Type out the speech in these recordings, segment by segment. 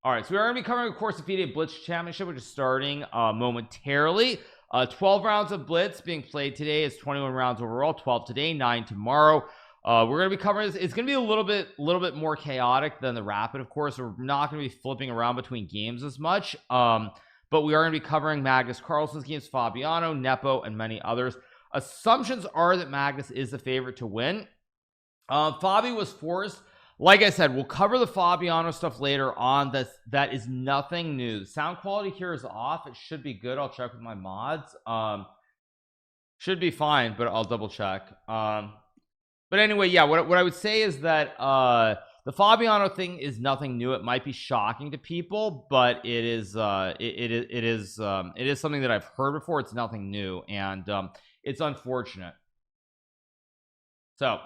All right, so we are going to be covering, of course, the FIDE Blitz Championship, which is starting momentarily. 12 rounds of Blitz being played today. Is 21 rounds overall, 12 today, 9 tomorrow. We're going to be covering this. It's going to be a little bit more chaotic than the Rapid, of course. We're not going to be flipping around between games as much, but we are going to be covering Magnus Carlsen's games, Fabiano, Nepo, and many others. Assumptions are that Magnus is the favorite to win. Fabi was forced. Like I said, we'll cover the Fabiano stuff later on. That is nothing new. The sound quality here is off. It should be good. I'll check with my mods. Should be fine, but I'll double check. But anyway, yeah, what I would say is that the Fabiano thing is nothing new. It might be shocking to people, but it is something that I've heard before. It's nothing new, and it's unfortunate. So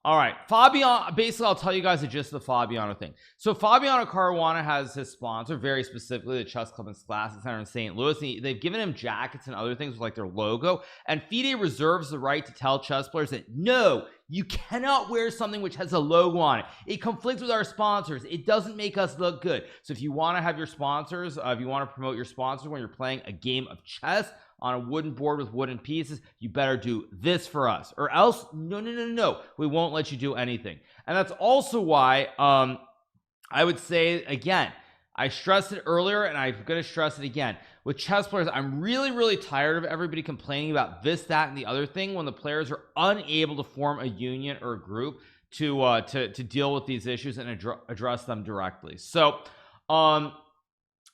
all right, Fabiano, basically I'll tell you guys the gist of the Fabiano thing. So Fabiano Caruana has his sponsor, very specifically the Chess Club and Classic Center in St. Louis, and they've given him jackets and other things with like their logo, and FIDE reserves the right to tell chess players that no, you cannot wear something which has a logo on it. It conflicts with our sponsors. It doesn't make us look good. So if you want to have your sponsors, if you want to promote your sponsors when you're playing a game of chess on a wooden board with wooden pieces, you better do this for us, or else no, we won't let you do anything. And that's also why I would say, again, I stressed it earlier and I'm going to stress it again, with chess players, I'm really tired of everybody complaining about this, that, and the other thing when the players are unable to form a union or a group to deal with these issues and address them directly. So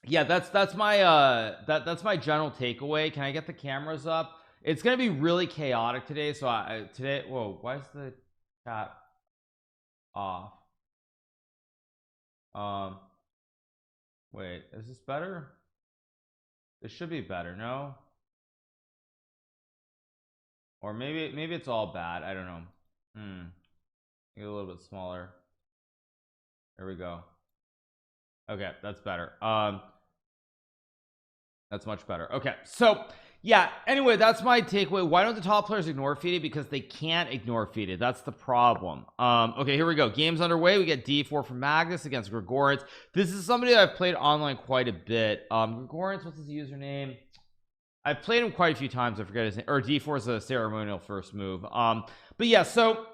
yeah, that's my that's my general takeaway. Can I get the cameras up? It's gonna be really chaotic today. So today, whoa, why is the chat off? Wait, is this better? This should be better, no? Or maybe it's all bad. I don't know. Get a little bit smaller. There we go. Okay, that's better. That's much better. Okay, so yeah, anyway, that's my takeaway. Why don't the top players ignore FIDE? Because they can't ignore FIDE. That's the problem. Okay, here we go. Game's underway. We get d4 from Magnus against Grigorins. This is somebody that I've played online quite a bit. Grigorins, what's his username? I've played him quite a few times. I forget his name. Or d4 is a ceremonial first move. But yeah, so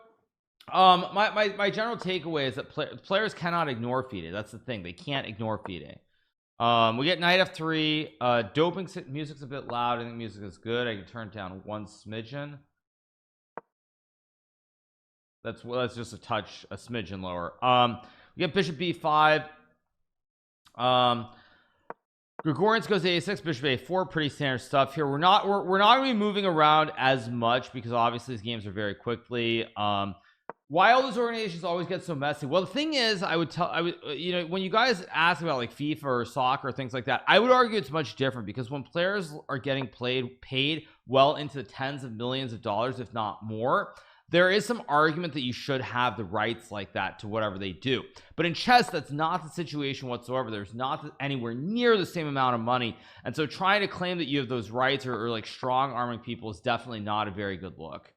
my general takeaway is that players cannot ignore FIDE. That's the thing. They can't ignore FIDE. We get knight f3. Doping music's a bit loud. I think music is good. I can turn it down one smidgen. That's just a touch, a smidgen lower. We get bishop b5. Grigorins goes to a6, bishop a4. Pretty standard stuff here. We're not gonna be moving around as much because obviously these games are very quickly. Why all those organizations always get so messy? Well, the thing is, you know, when you guys ask about like FIFA or soccer or things like that, I would argue it's much different, because when players are getting paid well into the tens of millions of dollars, if not more, there is some argument that you should have the rights like that to whatever they do. But in chess, that's not the situation whatsoever. There's not anywhere near the same amount of money, and so trying to claim that you have those rights or like strong arming people is definitely not a very good look.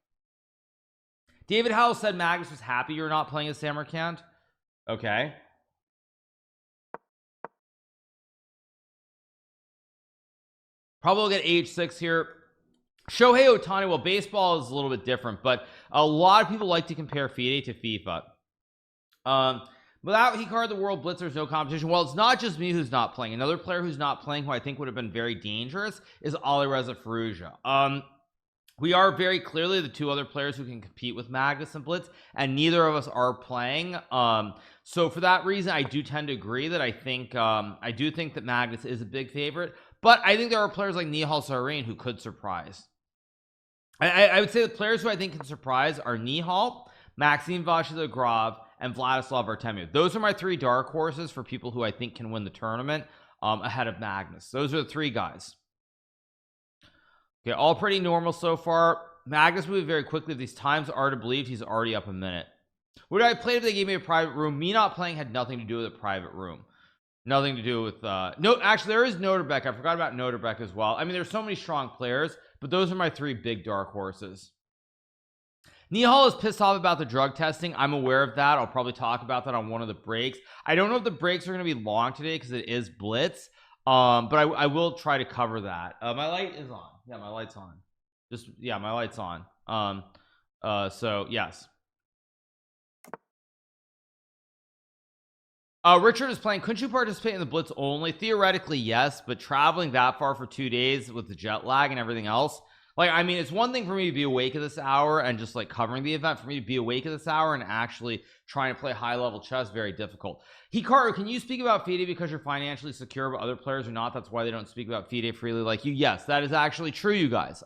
David Howell said Magnus was happy you're not playing as Samarkand. Okay. Probably will get h6 here. Shohei Ohtani, well, baseball is a little bit different, but a lot of people like to compare FIDE to FIFA. Without Hikaru the World Blitz, there's no competition. Well, it's not just me who's not playing. Another player who's not playing, who I think would have been very dangerous, is Alireza Firouzja. We are very clearly the two other players who can compete with Magnus and Blitz, and neither of us are playing. So for that reason, I do tend to agree that I do think that Magnus is a big favorite, but I think there are players like Nihal Sarin who could surprise. I would say the players who I think can surprise are Nihal, Maxime Vachier-Lagrave, and Vladislav Artemiev. Those are my three dark horses for people who I think can win the tournament ahead of Magnus. Those are the three guys. Okay, all pretty normal so far. Magnus moved very quickly. If these times are to believe, he's already up a minute. Would I play if they gave me a private room? Me not playing had nothing to do with a private room. Nothing to do with no, actually there is Noterbeck. I forgot about Noterbeck as well. I mean, there's so many strong players, but those are my three big dark horses. Nihal is pissed off about the drug testing. I'm aware of that. I'll probably talk about that on one of the breaks. I don't know if the breaks are going to be long today because it is Blitz, but I will try to cover that. My light is on. Yeah, my light's on. Just, yeah, my light's on. So yes. Richard is playing. Couldn't you participate in the Blitz only? Theoretically, yes, but traveling that far for 2 days with the jet lag and everything else, like, I mean, it's one thing for me to be awake at this hour and just like covering the event. For me to be awake at this hour and actually trying to play high level chess, very difficult. Hikaru, can you speak about FIDE because you're financially secure, but other players are not? That's why they don't speak about FIDE freely like you. Yes, that is actually true, you guys.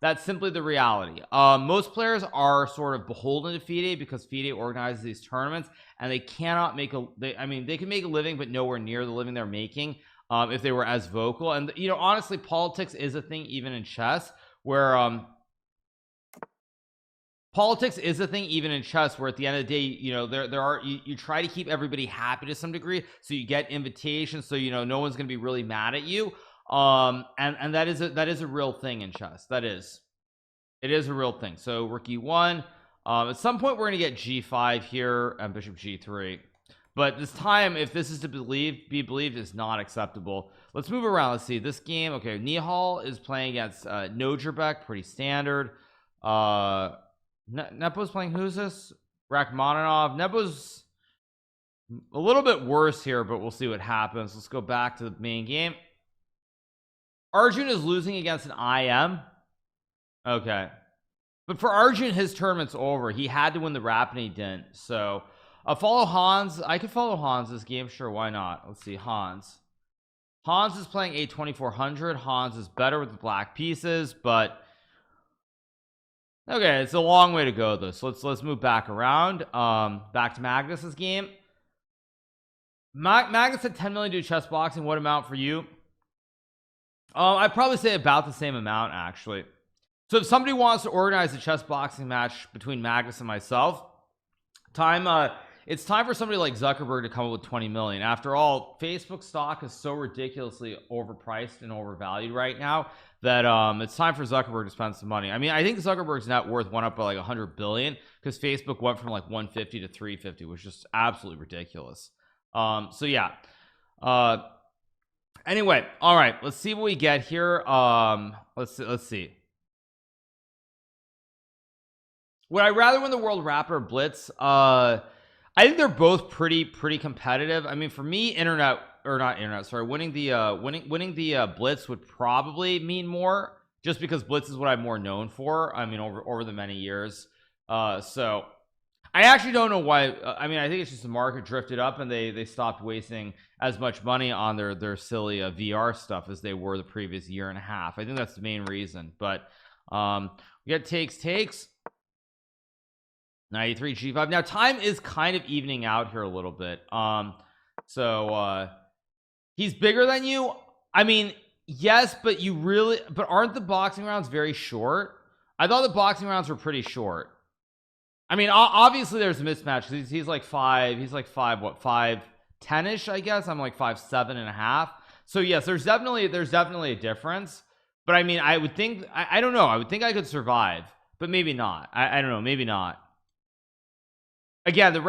That's simply the reality. Most players are sort of beholden to FIDE because FIDE organizes these tournaments and they cannot make I mean, they can make a living, but nowhere near the living they're making if they were as vocal. And, you know, honestly, politics is a thing even in chess where politics is a thing even in chess where at the end of the day, you know, there are you try to keep everybody happy to some degree, so you get invitations, so you know no one's gonna be really mad at you. And that is a real thing in chess. It is a real thing. So rook e1, at some point we're gonna get g5 here and bishop g3, but this time, if this is to be believed, is not acceptable. Let's move around. Let's see this game. Okay, Nihal is playing against Nojabek, pretty standard. Nepo's playing, who's this? Rachmaninoff. Nepo's a little bit worse here, but we'll see what happens. Let's go back to the main game. Arjun is losing against an IM. Okay, but for Arjun, his tournament's over. He had to win the Rap and he didn't. So follow Hans. I could follow Hans this game, sure, why not? Let's see. Hans is playing a 2400. Hans is better with the black pieces, but okay, it's a long way to go though. So let's move back around. Back to Magnus's game. Magnus had 10 million to do chess boxing. What amount for you? I'd probably say about the same amount, actually. So if somebody wants to organize a chess boxing match between Magnus and myself, it's time for somebody like Zuckerberg to come up with 20 million. After all, Facebook stock is so ridiculously overpriced and overvalued right now that it's time for Zuckerberg to spend some money. I mean, I think Zuckerberg's net worth went up by like 100 billion because Facebook went from like 150 to 350, which is just absolutely ridiculous. So yeah. Anyway, all right, let's see what we get here. Let's see. Would I rather win the World Rapper or Blitz? I think they're both pretty competitive. I mean, for me, winning the Blitz would probably mean more, just because Blitz is what I'm more known for. I mean, over the many years. So I actually don't know why. I mean, I think it's just the market drifted up and they stopped wasting as much money on their silly VR stuff as they were the previous year and a half. I think that's the main reason. But we got takes 93 g5. Now time is kind of evening out here a little bit. So he's bigger than you. I mean, yes, but aren't the boxing rounds very short? I thought the boxing rounds were pretty short. I mean, obviously there's a mismatch because he's like 5'10"-ish, I guess. I'm like 5'7.5". So yes, there's definitely a difference. But I mean, I would think, I don't know, I would think I could survive, but maybe not. I don't know, maybe not. Again, the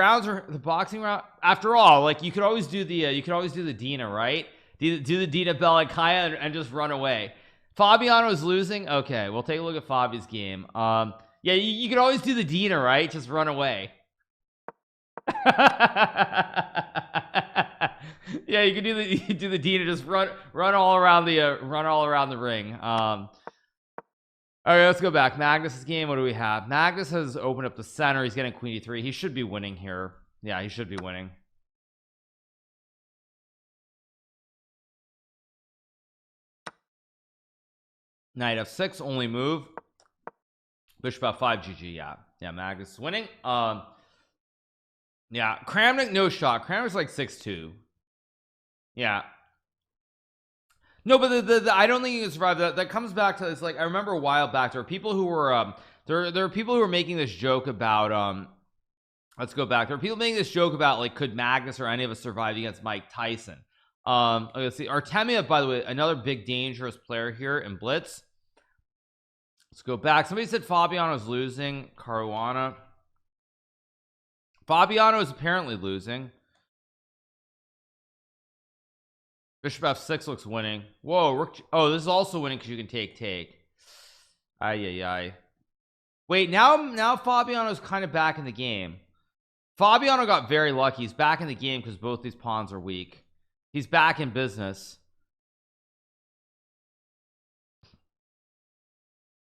boxing round, after all, like you could always do the Dina, right? Do the Dina Bellakaya and just run away. Fabiano is losing. Okay, we'll take a look at Fabi's game. Yeah, you could always do the Dina, right? Just run away. Yeah, you could do the Dina, just run all around the ring. All right, let's go back. Magnus's game, what do we have? Magnus has opened up the center. He's getting queen e3. He should be winning here. Yeah, he should be winning. Knight f6, only move. Bishop f5, GG. Yeah, Magnus is winning. Yeah, Kramnik, no shot. Kramnik's like 6'2". Yeah. No, but I don't think you can survive that. That comes back to, it's like, I remember a while back there were people who were there are people who were making this joke about let's go back. There were people making this joke about like, could Magnus or any of us survive against Mike Tyson? Let's see. Artemiev, by the way, another big dangerous player here in Blitz. Let's go back. Somebody said Fabiano's losing. Caruana. Fabiano is apparently losing. Bishop f6 looks winning. Whoa, rook. Oh, this is also winning because you can take. Ay. Wait, now Fabiano's kind of back in the game. Fabiano got very lucky. He's back in the game because both these pawns are weak. He's back in business.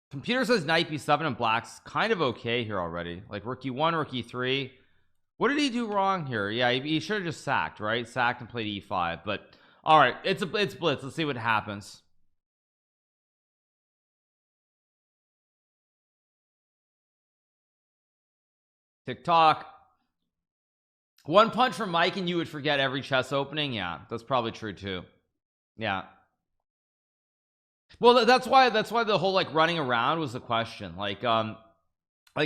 Computer says knight b7 and black's kind of okay here already. Like rook e1, rook e3. What did he do wrong here? Yeah, he should have just sacked, right? Sacked and played e5. But all right, it's Blitz. Let's see what happens. TikTok. One punch from Mike and you would forget every chess opening. Yeah, that's probably true too. Yeah. Well, that's why the whole like running around was the question. Like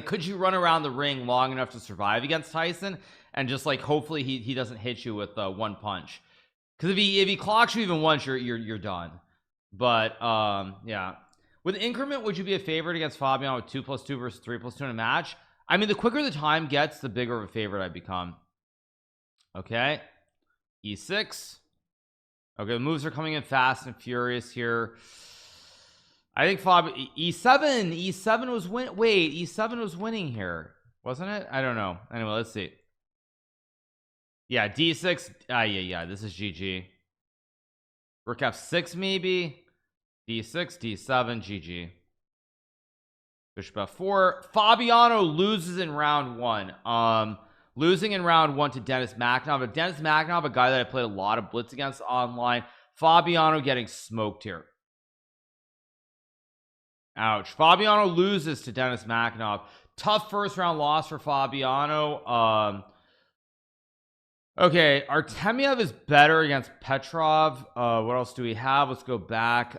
could you run around the ring long enough to survive against Tyson and just like hopefully he doesn't hit you with one punch, because if he clocks you even once, you're done. But yeah, with increment, would you be a favorite against Fabian with 2+2 versus 3+2 in a match? I mean, the quicker the time gets, the bigger of a favorite I become. Okay, e6. Okay, the moves are coming in fast and furious here. I think e7 was e7 was winning here, wasn't it? I don't know. Anyway, let's see. Yeah, d6. Yeah, this is GG. Rook f6 maybe. d6, d7, GG. Bishop f4. Fabiano loses in round 1. Losing in round 1 to Dennis Machnov. Dennis Machnov, a guy that I played a lot of Blitz against online. Fabiano getting smoked here. Ouch. Fabiano loses to Dennis Machnov. Tough first round loss for Fabiano. Okay, Artemiev is better against Petrov. What else do we have? Let's go back.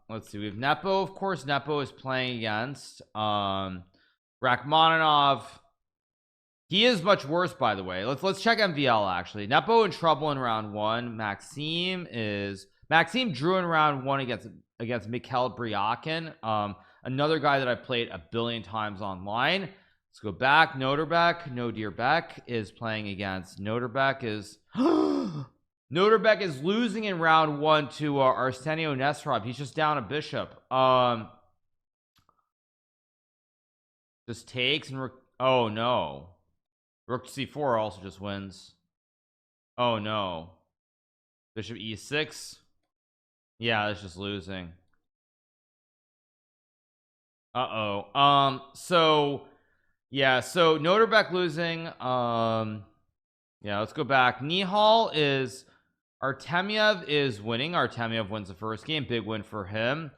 Let's see. We have Nepo, of course. Nepo is playing against Rachmaninoff. He is much worse, by the way. Let's check MVL actually. Nepo in trouble in round 1. Maxime drew in round 1 against Mikhail Bryakin, another guy that I played a billion times online. Let's go back. Nodirbeck is playing against Nodirbeck is Nodirbeck is losing in round 1 to Arsenio Nesterov. He's just down a bishop. Just takes and oh no, rook c4 also just wins. Oh no, bishop e6. Yeah, that's just losing. So yeah, so Nodirbeck losing. Yeah, let's go back. Artemiev is winning. Artemiev wins the first game. Big win for him.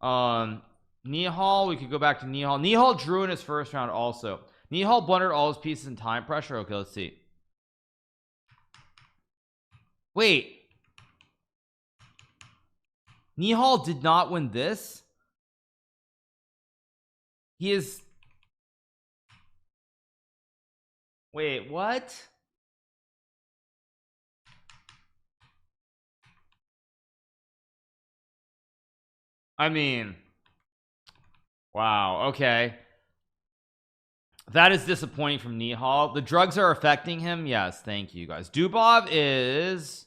Nihal, we could go back to Nihal. Nihal drew in his first round also. Nihal blundered all his pieces in time pressure. Okay, let's see. Wait, Nihal did not win this. He is. Wait, what? I mean, wow. Okay, that is disappointing from Nihal. The drugs are affecting him. Yes, thank you guys. Dubov is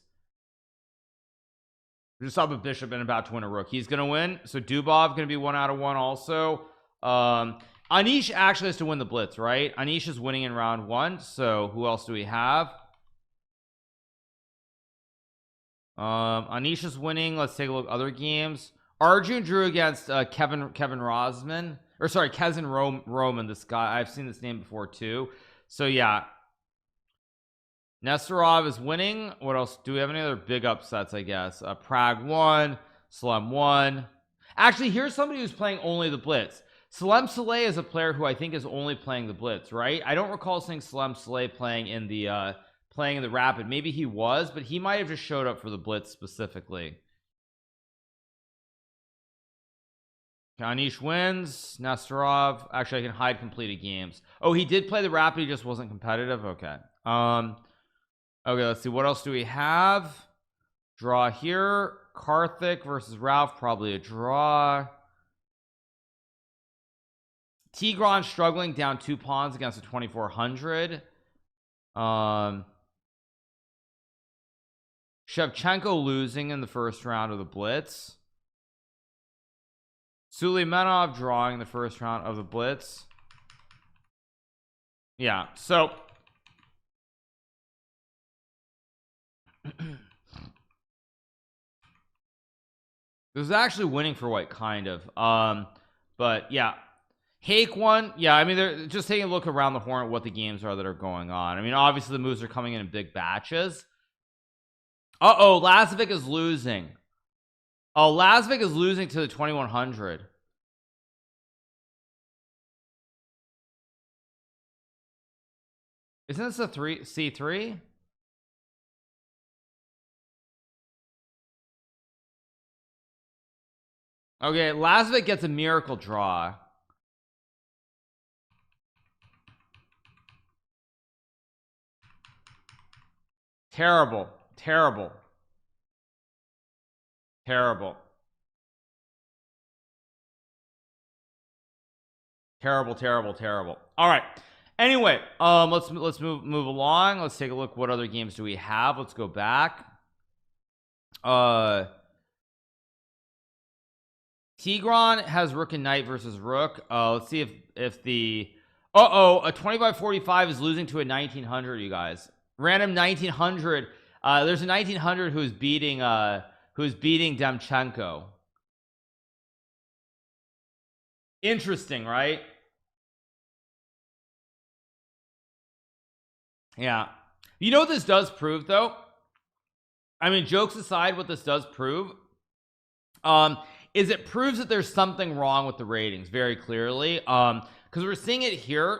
just up a bishop and about to win a rook. He's gonna win. So Dubov gonna be 1 out of 1 also. Anish actually has to win the Blitz, right? Anish is winning in round 1. So who else do we have? Anish is winning. Let's take a look at other games. Arjun drew against Kevin Rosman, or sorry, Kezin Roman. This guy, I've seen this name before too. So yeah, Nesterov is winning. What else do we have? Any other big upsets? I guess Prague 1, Slem 1. Actually, here's somebody who's playing only the Blitz. Salem Saleh is a player who I think is only playing the Blitz, right? I don't recall seeing Salem Saleh playing in the Rapid. Maybe he was, but he might have just showed up for the Blitz specifically. Anish wins. Nesterov, actually I can hide completed games. Oh, he did play the Rapid, he just wasn't competitive. Okay. Okay, let's see, what else do we have? Draw here. Karthik versus Ralph, probably a draw. Tigran struggling, down 2 pawns against a 2400. Shevchenko losing in the first round of the Blitz. Suleimanov drawing the first round of the Blitz. Yeah, so this is actually winning for white, kind of. But yeah, Hake won. Yeah, I mean, they're just taking a look around the horn at what the games are that are going on. I mean, obviously the moves are coming in big batches. Uh-oh, Lazovic is losing. Oh, Lazovic is losing to the 2100. Isn't this a C3? Okay, Lazovic gets a miracle draw. Terrible, terrible, terrible, terrible, terrible, terrible. All right. Anyway, let's move along. Let's take a look. What other games do we have? Let's go back. Tigran has rook and knight versus rook. Let's see if the a 2545 is losing to a 1900. You guys, random 1900. There's a 1900 who's beating Demchenko. Interesting, right? Yeah. You know what this does prove, though? I mean, jokes aside, what this does prove is it proves that there's something wrong with the ratings very clearly, because we're seeing it here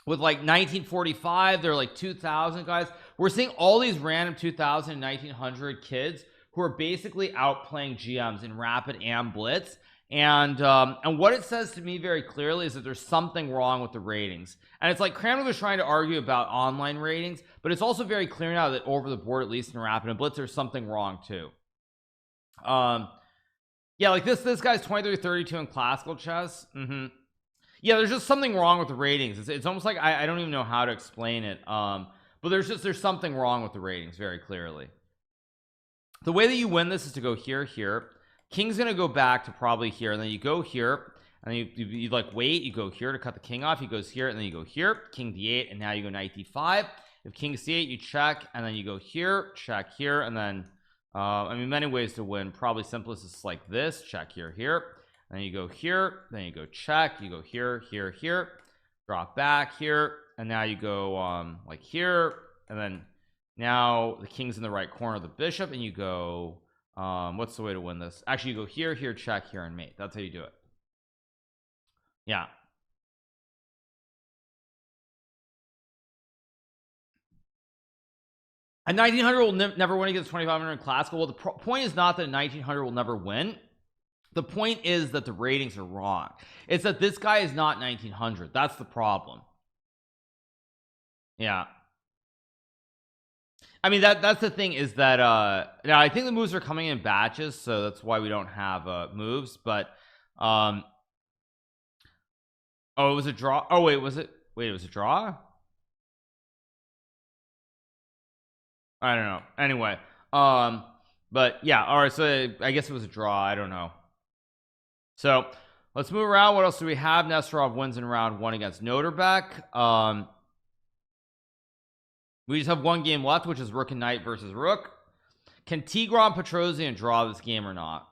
with like 1945. They're like 2000 guys. We're seeing all these random 2000 and 1900 kids who are basically outplaying GMs in rapid and blitz. And what it says to me very clearly is that there's something wrong with the ratings. And it's like Cramner was trying to argue about online ratings, but it's also very clear now that over the board, at least in rapid and blitz, there's something wrong too. Yeah, like this guy's 2332 in classical chess. Yeah, there's just something wrong with the ratings. It's almost like I don't even know how to explain it. But there's something wrong with the ratings very clearly. The way that you win this is to go here. King's gonna go back to probably here, and then you go here, and then you like wait, you go here to cut the king off. He goes here, and then you go here, king d8, and now you go knight d5. If king c8, you check, and then you go here, check here, and then I mean, many ways to win. Probably simplest is like this: check here, and then you go here, then you go check, you go here, drop back here, and now you go like here, and then now the king's in the right corner of the bishop, and you go what's the way to win this? Actually, you go here, check, here, and mate. That's how you do it. Yeah. A 1900 will never win against 2500 in classical. Well, the point is not that a 1900 will never win. The point is that the ratings are wrong. It's that this guy is not 1900. That's the problem. Yeah. I mean, that's the thing, is that now I think the moves are coming in batches, so that's why we don't have moves. But oh, it was a draw. Oh wait, was it? Wait, it was a draw? I don't know. Anyway, but yeah, all right, so I guess it was a draw. I don't know. So let's move around. What else do we have? Nesterov wins in round 1 against Noterbeck. We just have one game left, which is rook and knight versus rook. Can Tigran Petrosian draw this game or not?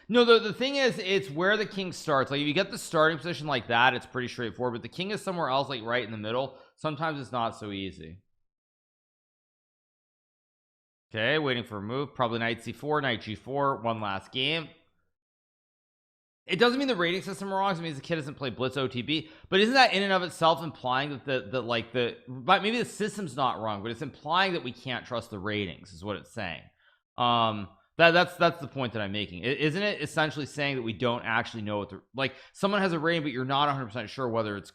No, the thing is, it's where the king starts. Like if you get the starting position like that, it's pretty straightforward, but the king is somewhere else, like right in the middle. Sometimes it's not so easy. Okay, waiting for a move. Probably knight c4, knight g4, one last game. It doesn't mean the rating system are wrong. It means the kid doesn't play Blitz OTB, but isn't that in and of itself implying that but maybe the system's not wrong, but it's implying that we can't trust the ratings, is what it's saying. That's the point that I'm making. Isn't it essentially saying that we don't actually know what the, like someone has a rating, but you're not 100% sure whether it's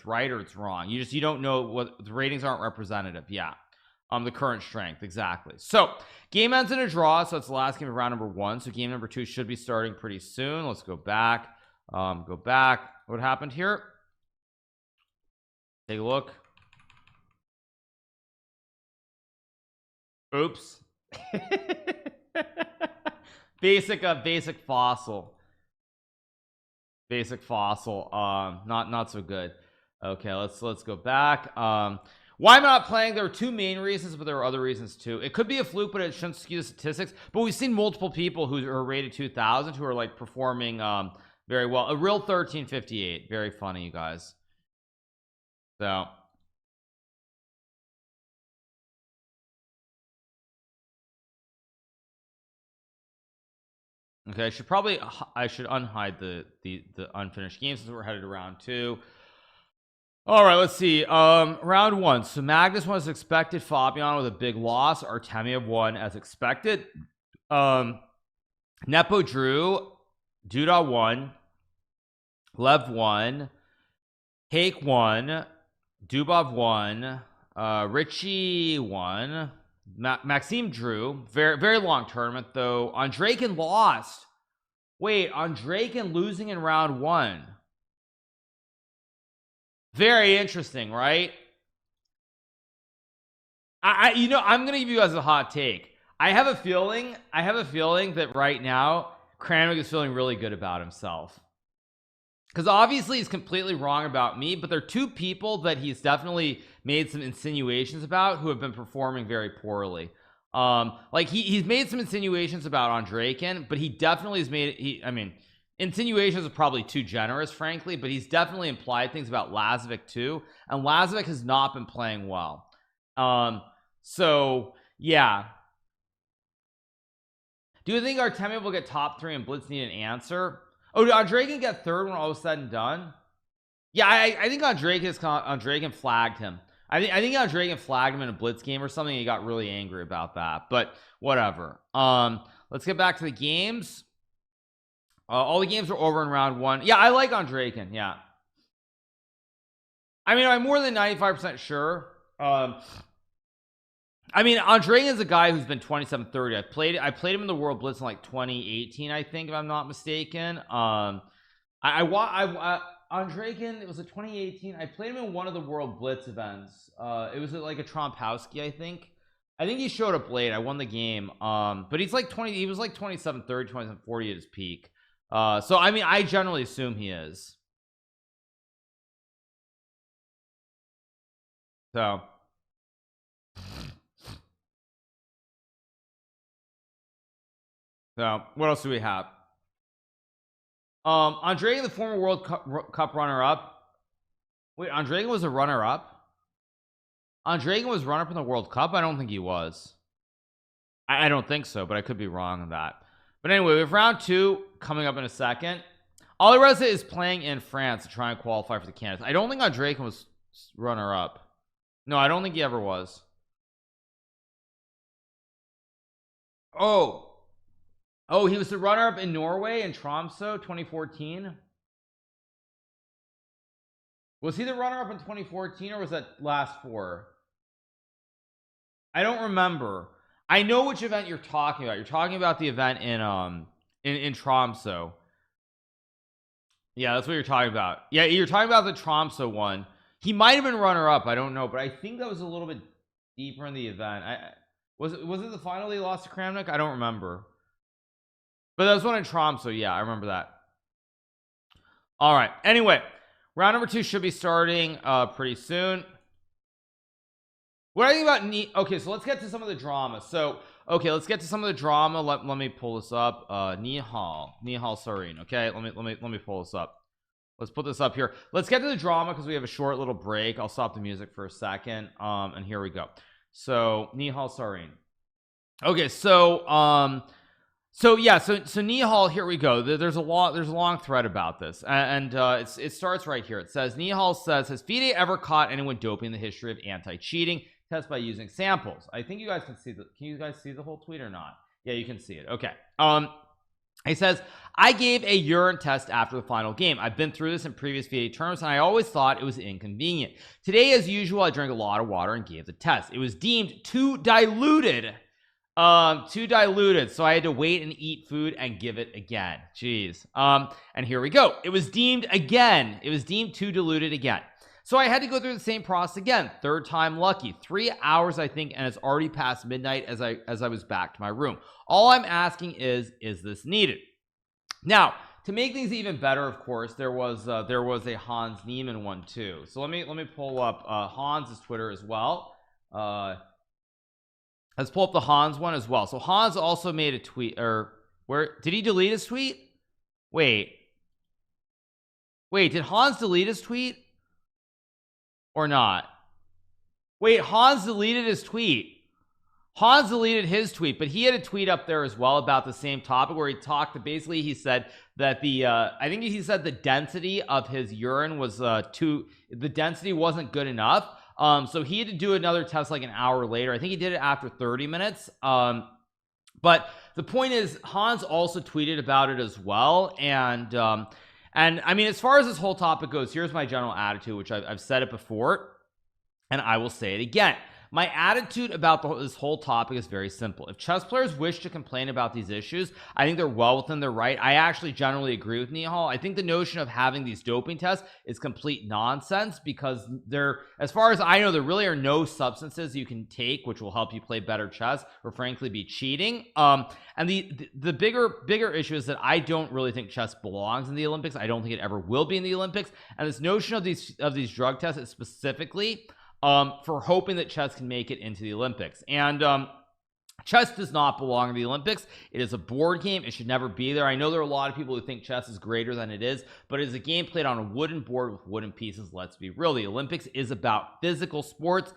right or it's wrong. You don't know what the ratings aren't representative. Yeah. The current strength, exactly. So game ends in a draw, so it's the last game of round number 1. So game number 2 should be starting pretty soon. Let's go back. What happened here? Take a look. Oops. basic fossil. Not so good. Okay, let's go back. Why am I not playing? There were 2 main reasons, but there were other reasons too. It could be a fluke, but it shouldn't skew the statistics. But we've seen multiple people who are rated 2000 who are like performing very well. A real 1358. Very funny, you guys. So okay, I should unhide the unfinished games since we're headed to round 2. All right, let's see. Round 1. So Magnus won as expected. Fabian with a big loss. Artemiev won as expected. Nepo drew. Duda won. Lev won. Hake won. Dubov won. Richie won. Maxime drew. Very long tournament though. Andreykin lost. Wait, Andreykin losing in round 1. Very interesting, right? You know, I'm gonna give you guys a hot take. I have a feeling that right now Kramnik is feeling really good about himself, because obviously he's completely wrong about me, but there are 2 people that he's definitely made some insinuations about who have been performing very poorly. Like he's made some insinuations about Andreykin, but he definitely has made I mean, insinuations are probably too generous, frankly, but he's definitely implied things about Lazovic too, and Lazovic has not been playing well. So yeah. Do you think Artemiev will get top 3 and Blitz need an answer? Oh, did Andreykin get 3rd when all was said and done? Yeah, I think Andreykin flagged him. I think Andreykin flagged him in a Blitz game or something. He got really angry about that, but whatever. Let's get back to the games. All the games are over in round 1. Yeah, I like Andreykin. Yeah, I mean, I'm more than 95% sure. I mean, Andreykin's a guy who's been 27-30. I played him in the World Blitz in like 2018, I think, if I'm not mistaken. Andreykin, it was a 2018. I played him in one of the World Blitz events. It was like a Trompowski, I think he showed up late. I won the game. But he's like he was like 27-30, 27-40 at his peak. So I mean, I generally assume he is. So what else do we have? Andreykin, the former World Cup runner-up. Wait, Andreykin was a runner-up? Andreykin was runner-up in the World Cup? I don't think he was. I don't think so, but I could be wrong on that. But anyway, we have round 2 coming up in a second. Alireza is playing in France to try and qualify for the candidates. I don't think Andreykin was runner-up. No, I don't think he ever was. Oh, he was the runner-up in Norway in Tromsø 2014. Was he the runner-up in 2014, or was that last 4? I don't remember. I know which event you're talking about. You're talking about the event in Tromsø. Yeah, that's what you're talking about. Yeah, you're talking about the Tromsø one. He might have been runner-up. I don't know, but I think that was a little bit deeper in the event. Was it the final they lost to Kramnik? I don't remember. But that was one in Tromsø. Yeah, I remember that. All right. Anyway, round number 2 should be starting pretty soon. What do I think about okay, so let's get to some of the drama. So okay, let's get to some of the drama. Let me pull this up. Nihal Sarin. Okay, let me pull this up. Let's put this up here. Let's get to the drama because we have a short little break. I'll stop the music for a second. And here we go. So Nihal Sarin. Okay, so yeah, so Nihal, here we go. There's a long thread about this, and it starts right here. It says Nihal says, has FIDE ever caught anyone doping in the history of anti-cheating? Test by using samples. I think you guys can see can you guys see the whole tweet or not? Yeah, you can see it. Okay. He says, I gave a urine test after the final game. I've been through this in previous FIDE tournaments and I always thought it was inconvenient. Today, as usual, I drank a lot of water and gave the test. It was deemed too diluted. So I had to wait and eat food and give it again. Jeez. And here we go. It was deemed again. It was deemed too diluted again. So I had to go through the same process again. Third time lucky. 3 hours, I think, and it's already past midnight as I was back to my room. All I'm asking is this needed? Now, to make things even better, of course, there was a Hans Niemann one too. So let me pull up Hans's Twitter as well. Let's pull up the Hans one as well. So Hans also made a tweet, or where did he delete his tweet? Wait, did Hans delete his tweet or not? Wait, Hans deleted his tweet. Hans deleted his tweet, but he had a tweet up there as well about the same topic where he talked. Basically, he said that I think he said the density of his urine was the density wasn't good enough. So he had to do another test like an hour later. I think he did it after 30 minutes. But the point is, Hans also tweeted about it as well. And I mean, as far as this whole topic goes, here's my general attitude, which I've said it before, and I will say it again. My attitude about this whole topic is very simple. If chess players wish to complain about these issues, I think they're well within their right. I actually generally agree with Nihal. I think the notion of having these doping tests is complete nonsense because as far as I know, there really are no substances you can take which will help you play better chess or frankly be cheating. And the bigger issue is that I don't really think chess belongs in the Olympics. I don't think it ever will be in the Olympics. And this notion of these drug tests is specifically for hoping that chess can make it into the Olympics. And chess does not belong in the Olympics. It is a board game. It should never be there. I know there are a lot of people who think chess is greater than it is, but it is a game played on a wooden board with wooden pieces. Let's be real. The Olympics is about physical sports,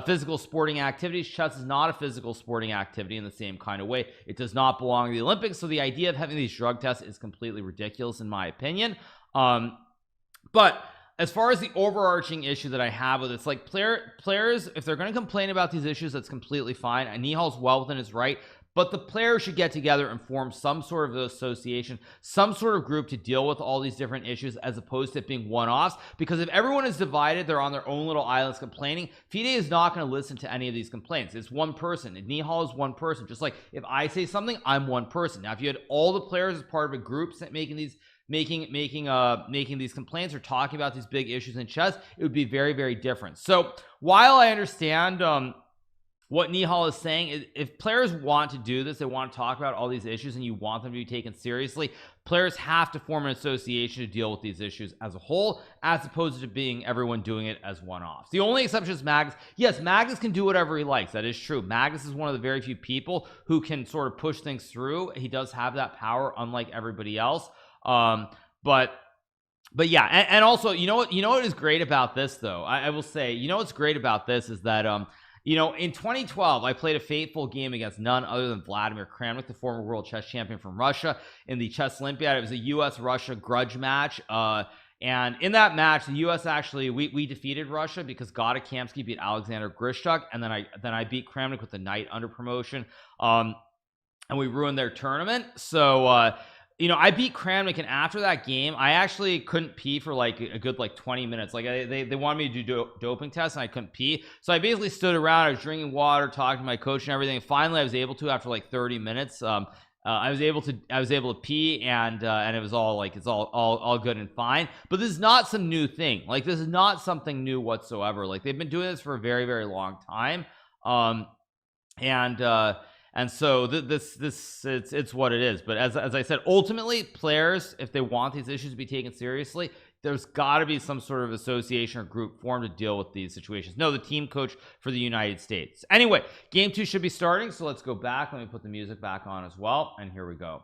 physical sporting activities. Chess is not a physical sporting activity in the same kind of way. It does not belong in the Olympics. So the idea of having these drug tests is completely ridiculous in my opinion. But as far as the overarching issue that I have with it's like players, if they're going to complain about these issues, that's completely fine. And Nihal's well within his right, but the players should get together and form some sort of association, some sort of group to deal with all these different issues, as opposed to it being one-offs. Because if everyone is divided, they're on their own little islands complaining, FIDE is not going to listen to any of these complaints. It's one person, and Nihal is one person. Just like if I say something, I'm one person. Now if you had all the players as part of a group making these complaints or talking about these big issues in chess, it would be very, very different. So while I understand what Nihal is saying, if players want to do this, they want to talk about all these issues and you want them to be taken seriously, players have to form an association to deal with these issues as a whole, as opposed to being everyone doing it as one-offs. The only exception is Magnus. Yes, Magnus can do whatever he likes. That is true. Magnus is one of the very few people who can sort of push things through. He does have that power, unlike everybody else. But yeah, and also, you know what is great about this though, I will say, you know what's great about this is that in 2012 I played a fateful game against none other than Vladimir Kramnik, the former world chess champion from Russia, in the chess Olympiad. It was a US-Russia grudge match, and in that match the US actually we defeated Russia because Gata Kamsky beat Alexander Grishchuk, and then I beat Kramnik with the knight under promotion, and we ruined their tournament. So I beat Kramnik, and after that game I actually couldn't pee for like a good 20 minutes. Like they wanted me to do doping tests and I couldn't pee, so I basically stood around. I was drinking water, talking to my coach and everything. Finally I was able to, after like 30 minutes, I was able to pee, and it was all like, it's all good and fine. But this is not some new thing. Like this is not something new whatsoever. Like they've been doing this for a very, very long time. And so it's what it is. But as I said, ultimately players, if they want these issues to be taken seriously, there's got to be some sort of association or group formed to deal with these situations. No, the team coach for the United States. Anyway, game 2 should be starting, so let's go back. Let me put the music back on as well, and here we go.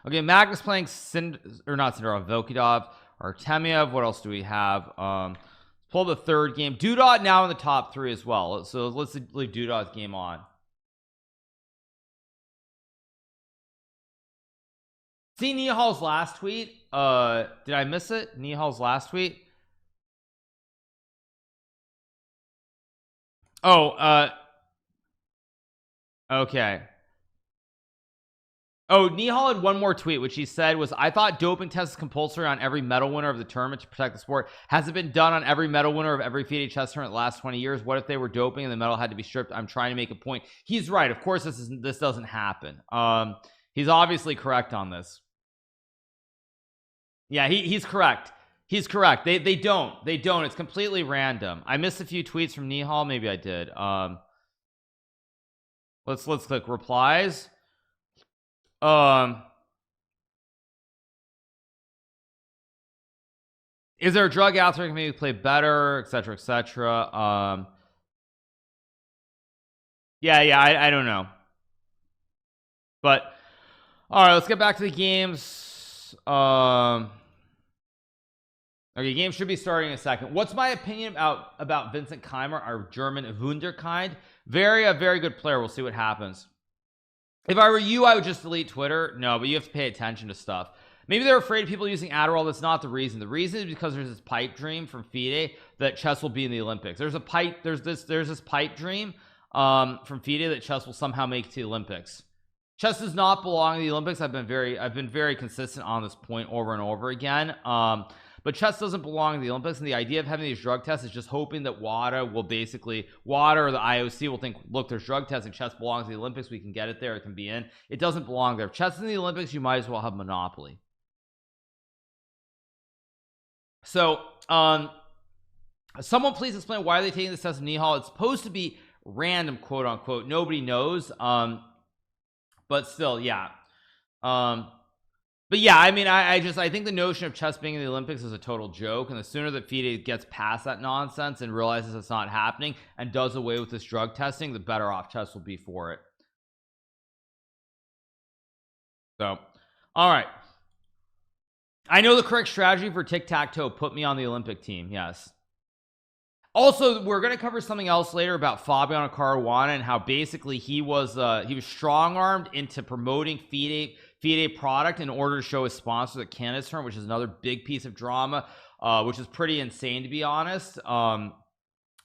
Okay, Magnus playing Volkidov, Artemiev. What else do we have? Pull the third game. Dudot now in the top 3 as well. So let's leave Dudot's game on. See Nihal's last tweet? Did I miss it? Nihal's last tweet? Oh, okay. Oh, Nihal had one more tweet, which he said was, I thought doping test is compulsory on every medal winner of the tournament to protect the sport. Has it been done on every medal winner of every FIDE chess tournament the last 20 years? What if they were doping and the medal had to be stripped? I'm trying to make a point. He's right. Of course, this doesn't happen. He's obviously correct on this. Yeah, he's correct. He's correct. They don't. It's completely random. I missed a few tweets from Nihal. Maybe I did. Let's click replies. Is there a drug out there that can maybe play better, etc, etc? Yeah, I don't know, but all right, let's get back to the games. Okay, games should be starting in a second. What's my opinion about Vincent Keimer, our German wunderkind? Very good player. We'll see what happens. If I were you, I would just delete Twitter. No, but you have to pay attention to stuff. Maybe they're afraid of people using Adderall. That's not the reason. The reason is because there's this pipe dream from FIDE that chess will be in the Olympics. There's this pipe dream from FIDE that chess will somehow make it to the Olympics. Chess does not belong in the Olympics. I've been very consistent on this point over and over again. But chess doesn't belong in the Olympics, and the idea of having these drug tests is just hoping that WADA or the IOC will think, look, there's drug testing, chess belongs in the Olympics, we can get it there, it can be in. It doesn't belong there. If chess is in the Olympics, you might as well have monopoly. So someone please explain why are they taking this test of Nihal? It's supposed to be random, quote unquote. Nobody knows, but still, yeah. But yeah, I mean, I think the notion of chess being in the Olympics is a total joke, and the sooner that FIDE gets past that nonsense and realizes it's not happening and does away with this drug testing, the better off chess will be for it. So, all right. I know the correct strategy for tic-tac-toe. Put me on the Olympic team. Yes. Also, we're going to cover something else later about Fabiano Caruana and how basically he was strong-armed into promoting FIDE product in order to show his sponsor at Canada's turn, which is another big piece of drama, which is pretty insane, to be honest. And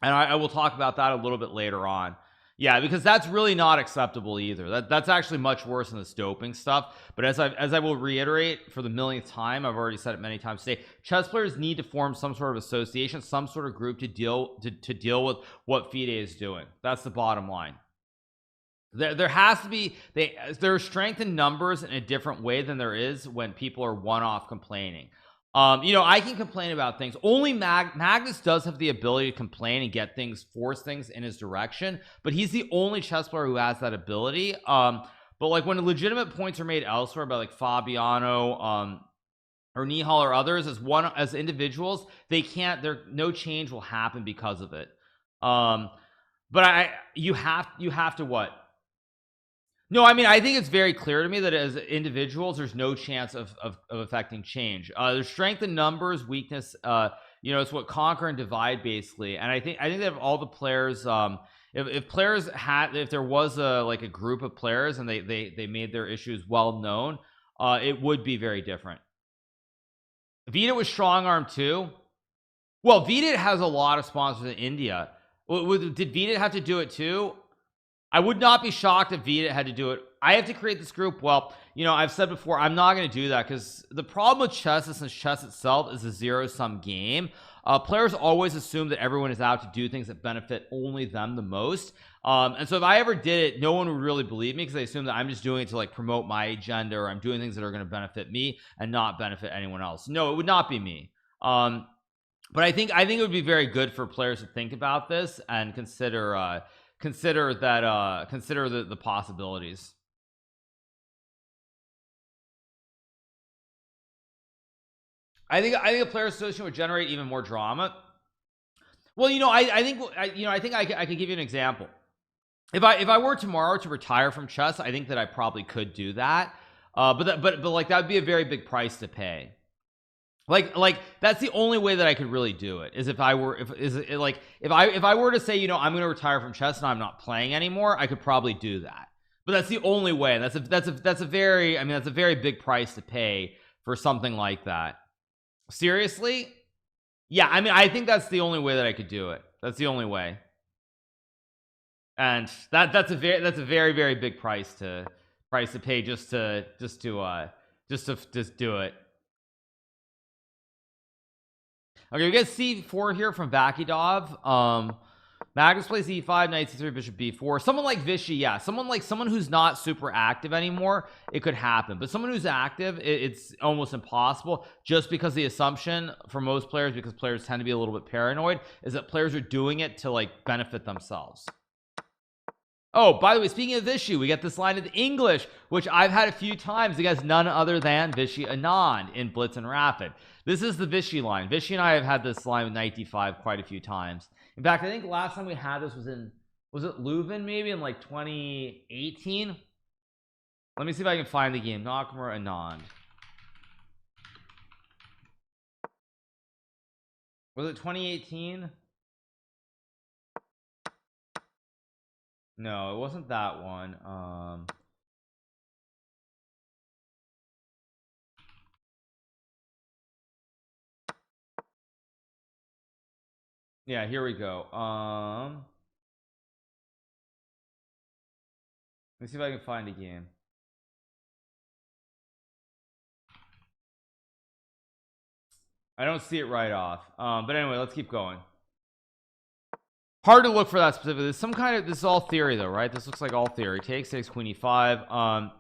I will talk about that a little bit later on. Yeah, because that's really not acceptable either. That's actually much worse than this doping stuff. But as I will reiterate for the millionth time, I've already said it many times today, chess players need to form some sort of association, some sort of group to deal with what FIDE is doing. That's the bottom line. There has to be there's strength in numbers in a different way than there is when people are one-off complaining. You know, I can complain about things. Only Magnus does have the ability to complain and force things in his direction, but he's the only chess player who has that ability. But like when legitimate points are made elsewhere by like Fabiano or Nihal or others as individuals, no change will happen because of it. But you have to what? No, I mean, I think it's very clear to me that as individuals, there's no chance of affecting change. There's strength in numbers, weakness. You know, it's what conquer and divide basically. And I think that if all the players, if there was a group of players and they made their issues well known, it would be very different. FIDE was strong arm too. Well, FIDE has a lot of sponsors in India. Did FIDE have to do it too? I would not be shocked if FIDE had to do it. I have to create this group. Well, you know, I've said before, I'm not going to do that because the problem with chess is since chess itself is a zero-sum game, players always assume that everyone is out to do things that benefit only them the most. And so if I ever did it, no one would really believe me because they assume that I'm just doing it to like promote my agenda or I'm doing things that are going to benefit me and not benefit anyone else. No, it would not be me. But I think it would be very good for players to think about this and consider the possibilities. I think a player association would generate even more drama. Well, you know, I think I could give you an example. If I were tomorrow to retire from chess, I think that I probably could do that. But like that would be a very big price to pay. Like that's the only way that I could really do it is if I were to say, you know, I'm going to retire from chess and I'm not playing anymore, I could probably do that. But that's the only way. And that's a very big price to pay for something like that. Seriously? Yeah, I mean, I think that's the only way that I could do it. That's the only way. And that's a very big price to price to pay just to do it. Okay, we get c4 here from Vakidov. Magnus plays e5, knight c3, bishop b4. Someone like Vishy, yeah, someone who's not super active anymore, it could happen. But someone who's active, it's almost impossible, just because the assumption for most players, because players tend to be a little bit paranoid, is that players are doing it to like benefit themselves. Oh, by the way, speaking of Vishy, we get this line in English, which I've had a few times against none other than Vishy Anand in Blitz and Rapid. This is the Vishy line. Vishy and I have had this line with knight d5 quite a few times. In fact, I think last time we had this was it Leuven, maybe in like 2018? Let me see if I can find the game. Nakamura Anand. Was it 2018? No, it wasn't that one. Yeah, here we go. Let's see if I can find a game. I don't see it right off. But anyway, let's keep going. Hard to look for that specifically. There's some kind of, this is all theory though, right? This looks like all theory. Takes 6, queen e5.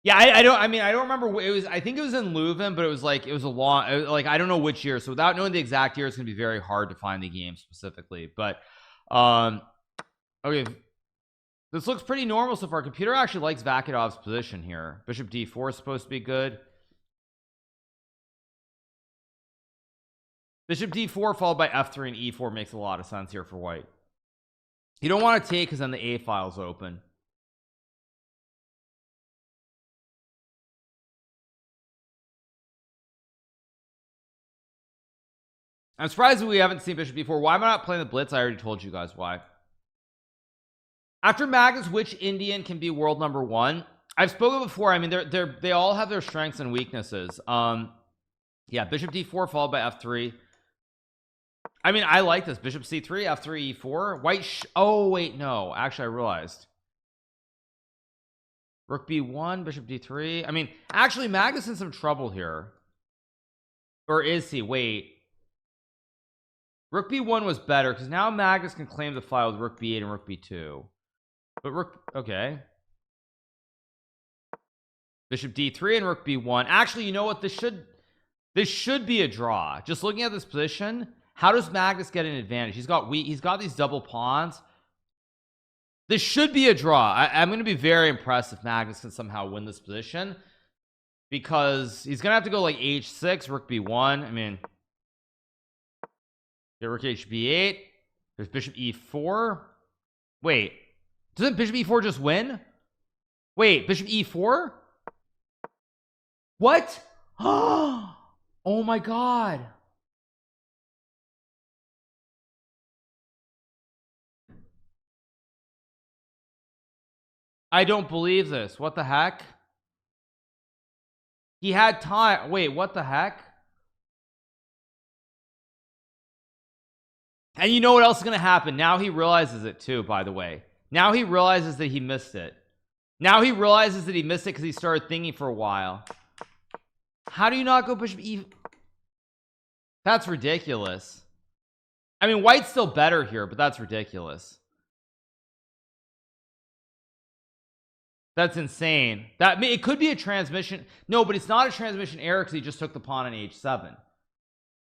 Yeah, I don't remember. It was, I think it was in Leuven, but it was like, it was a long, like, I don't know which year. So without knowing the exact year, it's gonna be very hard to find the game specifically. But okay, this looks pretty normal so far. Computer actually likes Vakidov's position here. Bishop d4 is supposed to be good. Bishop d4 followed by f3 and e4 makes a lot of sense here for white. You don't want to take because then the a file's open. I'm surprised we haven't seen bishop d4. Why am I not playing the Blitz? I already told you guys why. After Magnus, which Indian can be world number one? I've spoken before. I mean, they all have their strengths and weaknesses. Yeah, bishop d4 followed by f3. I mean, I like this. Bishop c3, f3, e4. White. Oh wait, no. Actually, I realized. Rook b1, bishop d3. I mean, actually, Magnus in some trouble here. Or is he? Wait. Rook b1 was better because now Magnus can claim the file with rook b8 and rook b2. But rook, okay. Bishop d3 and rook b1. Actually, you know what? This should be a draw. Just looking at this position, how does Magnus get an advantage? He's got these double pawns. This should be a draw. I'm going to be very impressed if Magnus can somehow win this position, because he's going to have to go like h6, rook b1. I mean, get rook hb8. There's bishop e4. Wait, doesn't bishop e4 just win? Wait, bishop e4? What? Oh my god. I don't believe this. What the heck? He had time. Wait, what the heck? And you know what else is going to happen? Now he realizes it too, by the way. Now he realizes that he missed it. Now he realizes that he missed it because he started thinking for a while. How do you not go bishop e? That's ridiculous. I mean, white's still better here, but that's ridiculous. That's insane. It could be a transmission. No, but it's not a transmission error because he just took the pawn on h7.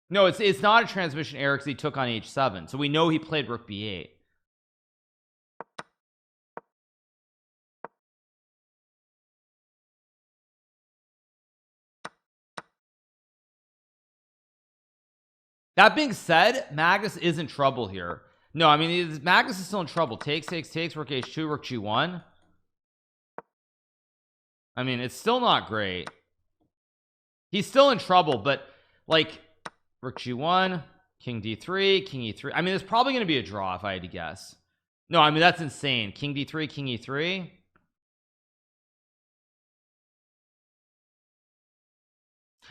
No, it's not a transmission error because he took on h7. So we know he played rook b8. That being said, Magnus is in trouble here. No, I mean, Magnus is still in trouble. Takes, rook h2, rook g1. I mean, it's still not great. He's still in trouble, but like rook g1, king d3, king e3. I mean, it's probably going to be a draw if I had to guess. No, I mean, that's insane. King d3, king e3.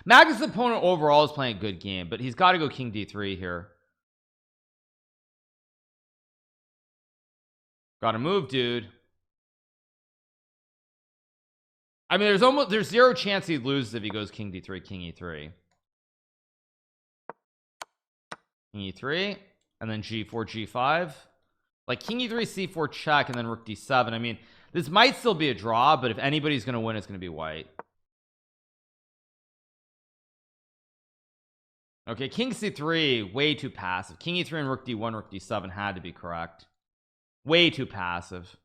Magnus' opponent overall is playing a good game, but he's got to go king d3 here. Gotta move, dude. I mean, there's zero chance he loses if he goes king d3, king e3. King e3 and then g4, g5. Like king e3, c4 check, and then rook d7. I mean, this might still be a draw, but if anybody's gonna win, it's gonna be white. Okay, king c3, way too passive. King e3 and rook d1, rook d7 had to be correct. Way too passive.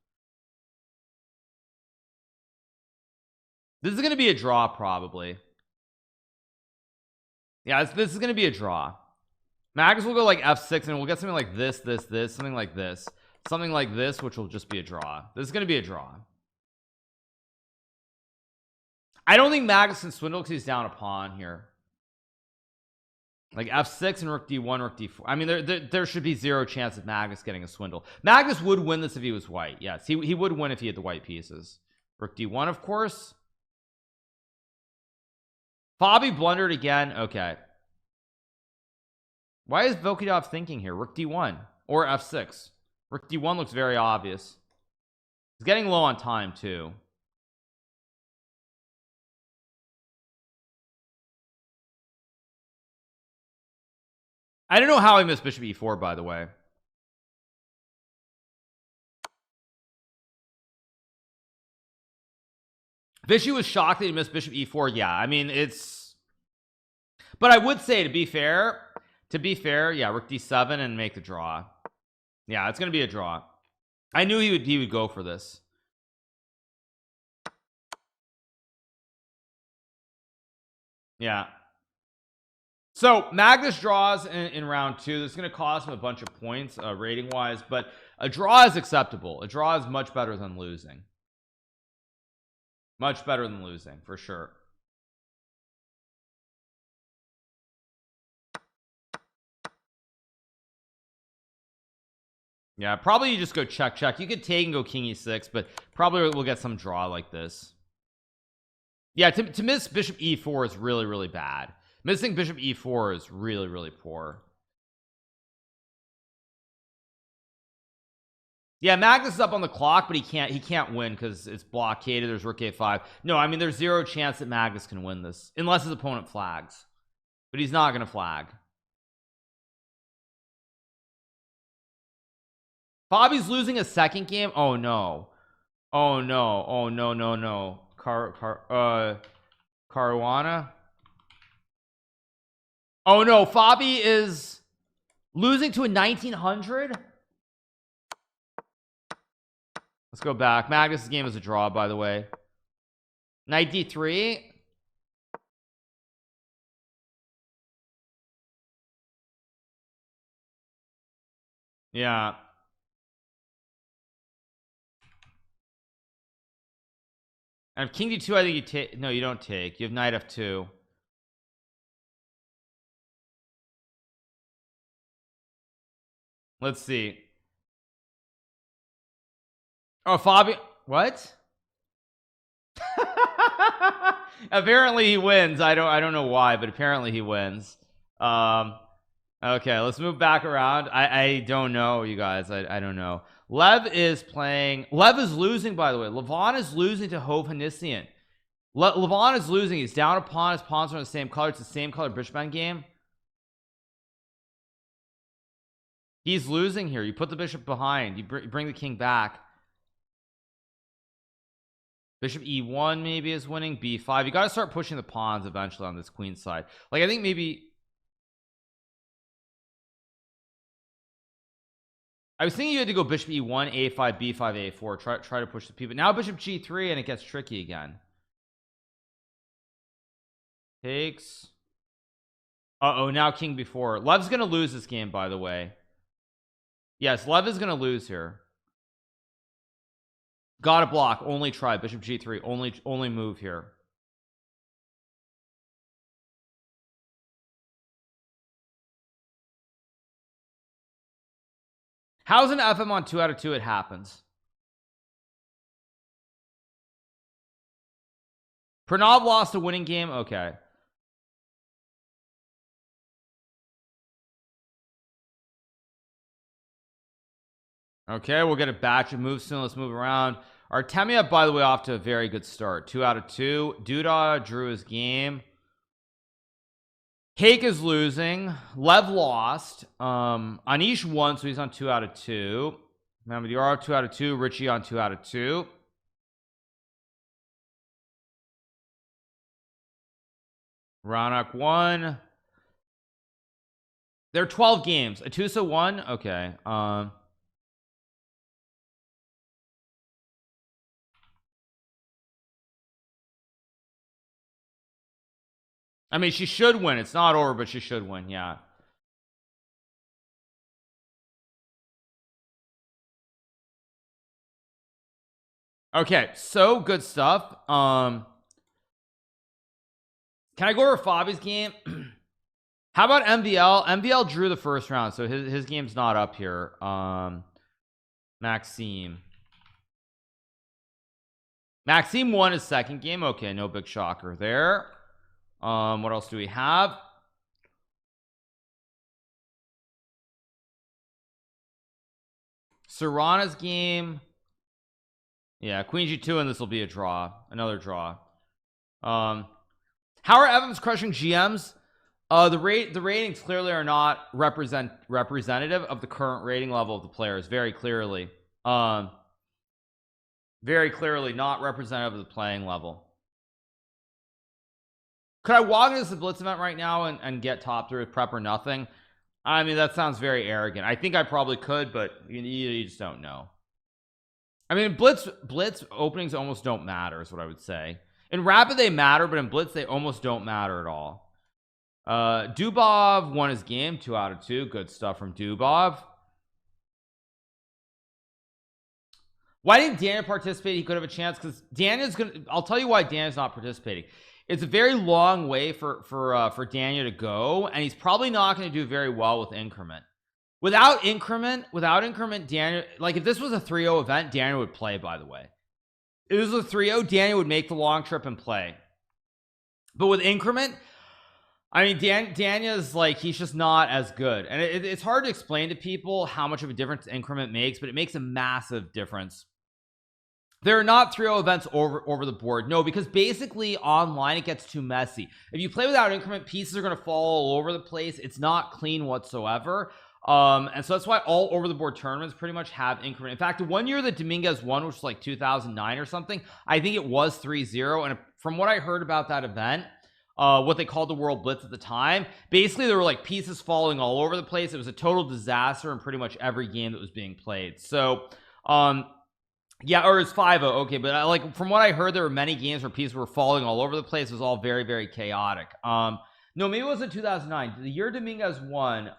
This is gonna be a draw, probably. Yeah, this is gonna be a draw. Magnus will go like f6, and we'll get something like this, something like this, which will just be a draw. This is gonna be a draw. I don't think Magnus can swindle because he's down a pawn here. Like f6 and rook d1, rook d4. I mean, there should be zero chance of Magnus getting a swindle. Magnus would win this if he was white. Yes, he would win if he had the white pieces. Rook d1, of course. Fabi blundered again. Okay. Why is Vokidov thinking here? Rook d1 or f6. Rook d1 looks very obvious. He's getting low on time too. I don't know how I missed bishop e4, by the way. Vishy was shocked that he missed bishop e4. Yeah, I mean, it's, but I would say, to be fair, yeah, rook d7 and make the draw. Yeah, it's gonna be a draw. I knew he would go for this. Yeah. So Magnus draws in round 2. This is going to cost him a bunch of points rating wise, but a draw is acceptable. A draw is much better than losing. Much better than losing, for sure. Yeah, probably you just go check, check. You could take and go king e6, but probably we'll get some draw like this. Yeah, to miss bishop e4 is really, really bad. Missing bishop e4 is really, really poor. Yeah, Magnus is up on the clock, but he can't win because it's blockaded. There's rook a5. No, I mean, there's zero chance that Magnus can win this unless his opponent flags, but he's not going to flag. Bobby's losing a second game. Oh no. Oh no. Oh no, no, no. Caruana. Oh no, Fabi is losing to a 1900. Let's go back. Magnus's game is a draw, by the way. Knight d3. Yeah. And king d2, I think you take. No, you don't take. You have knight f2. Let's see. Oh, Fabi. What? Apparently he wins. I don't know why, but apparently he wins. Okay, let's move back around. I don't know, you guys. I don't know. Lev is losing, by the way. Levon is losing to Hovhannissian. Levon is losing. He's down a pawn. His pawns are in the same color. It's the same color Bishop game. He's losing here. You put the bishop behind. You bring the king back. Bishop e1 maybe is winning. b5. You got to start pushing the pawns eventually on this queen side. Like, I think maybe I was thinking you had to go bishop e1, a5, b5, a4. Try to push the p. But now bishop g3 and it gets tricky again. Takes. Uh-oh, now king b4. Lev's gonna lose this game, by the way. Yes, Lev is gonna lose here. Gotta block. Only try. Bishop g3. Only move here. How's an FM on 2 out of 2? It happens. Pranav lost a winning game. Okay. Okay, we'll get a batch of moves soon. Let's move around. Artemiev, by the way, off to a very good start. 2 out of 2. Duda drew his game. Hake is losing. Lev lost. Anish won, so he's on 2 out of 2. Remember, you are 2 out of 2. Richie on 2 out of 2. Ronak won. There are 12 games. Atusa won. Okay. I mean, she should win. It's not over, but she should win. Yeah. Okay, so good stuff. Can I go over Fabi's game? How about MVL? MVL drew the first round, so his game's not up here. Maxime won his second game. Okay, no big shocker there. What else do we have? Serrana's game. Yeah, Queen G2, and this will be a draw. Another draw. How are Evans crushing GMs? The ratings clearly are not representative of the current rating level of the players. Very clearly not representative of the playing level. Could I walk into the Blitz event right now and get top 3 with prep or nothing? I mean, that sounds very arrogant. I think I probably could, but you just don't know. I mean, Blitz openings almost don't matter is what I would say. In Rapid they matter, but in Blitz they almost don't matter at all. Dubov won his game. 2 out of 2. Good stuff from Dubov. Why didn't Daniel participate? He could have a chance, because Daniel's gonna, I'll tell you why Daniel's not participating. It's a very long way for Daniel to go, and he's probably not going to do very well with increment. Without increment, Daniel, like if this was a 3-0 event, Daniel would play, by the way. If it was a 3-0, Daniel would make the long trip and play. But with increment, I mean, Daniel's like, he's just not as good. And it's hard to explain to people how much of a difference increment makes, but it makes a massive difference. There are not 3-0 events over the board. No, because basically online it gets too messy. If you play without increment, pieces are going to fall all over the place. It's not clean whatsoever. And so that's why all over the board tournaments pretty much have increment. In fact, the one year that Dominguez won, which was like 2009 or something, I think it was 3-0. And from what I heard about that event, what they called the World Blitz at the time, basically there were like pieces falling all over the place. It was a total disaster in pretty much every game that was being played. So yeah, or it's 5-0. Okay, but like from what I heard, there were many games where pieces were falling all over the place. It was all very, very chaotic. No, maybe it wasn't 2009. The year Dominguez won,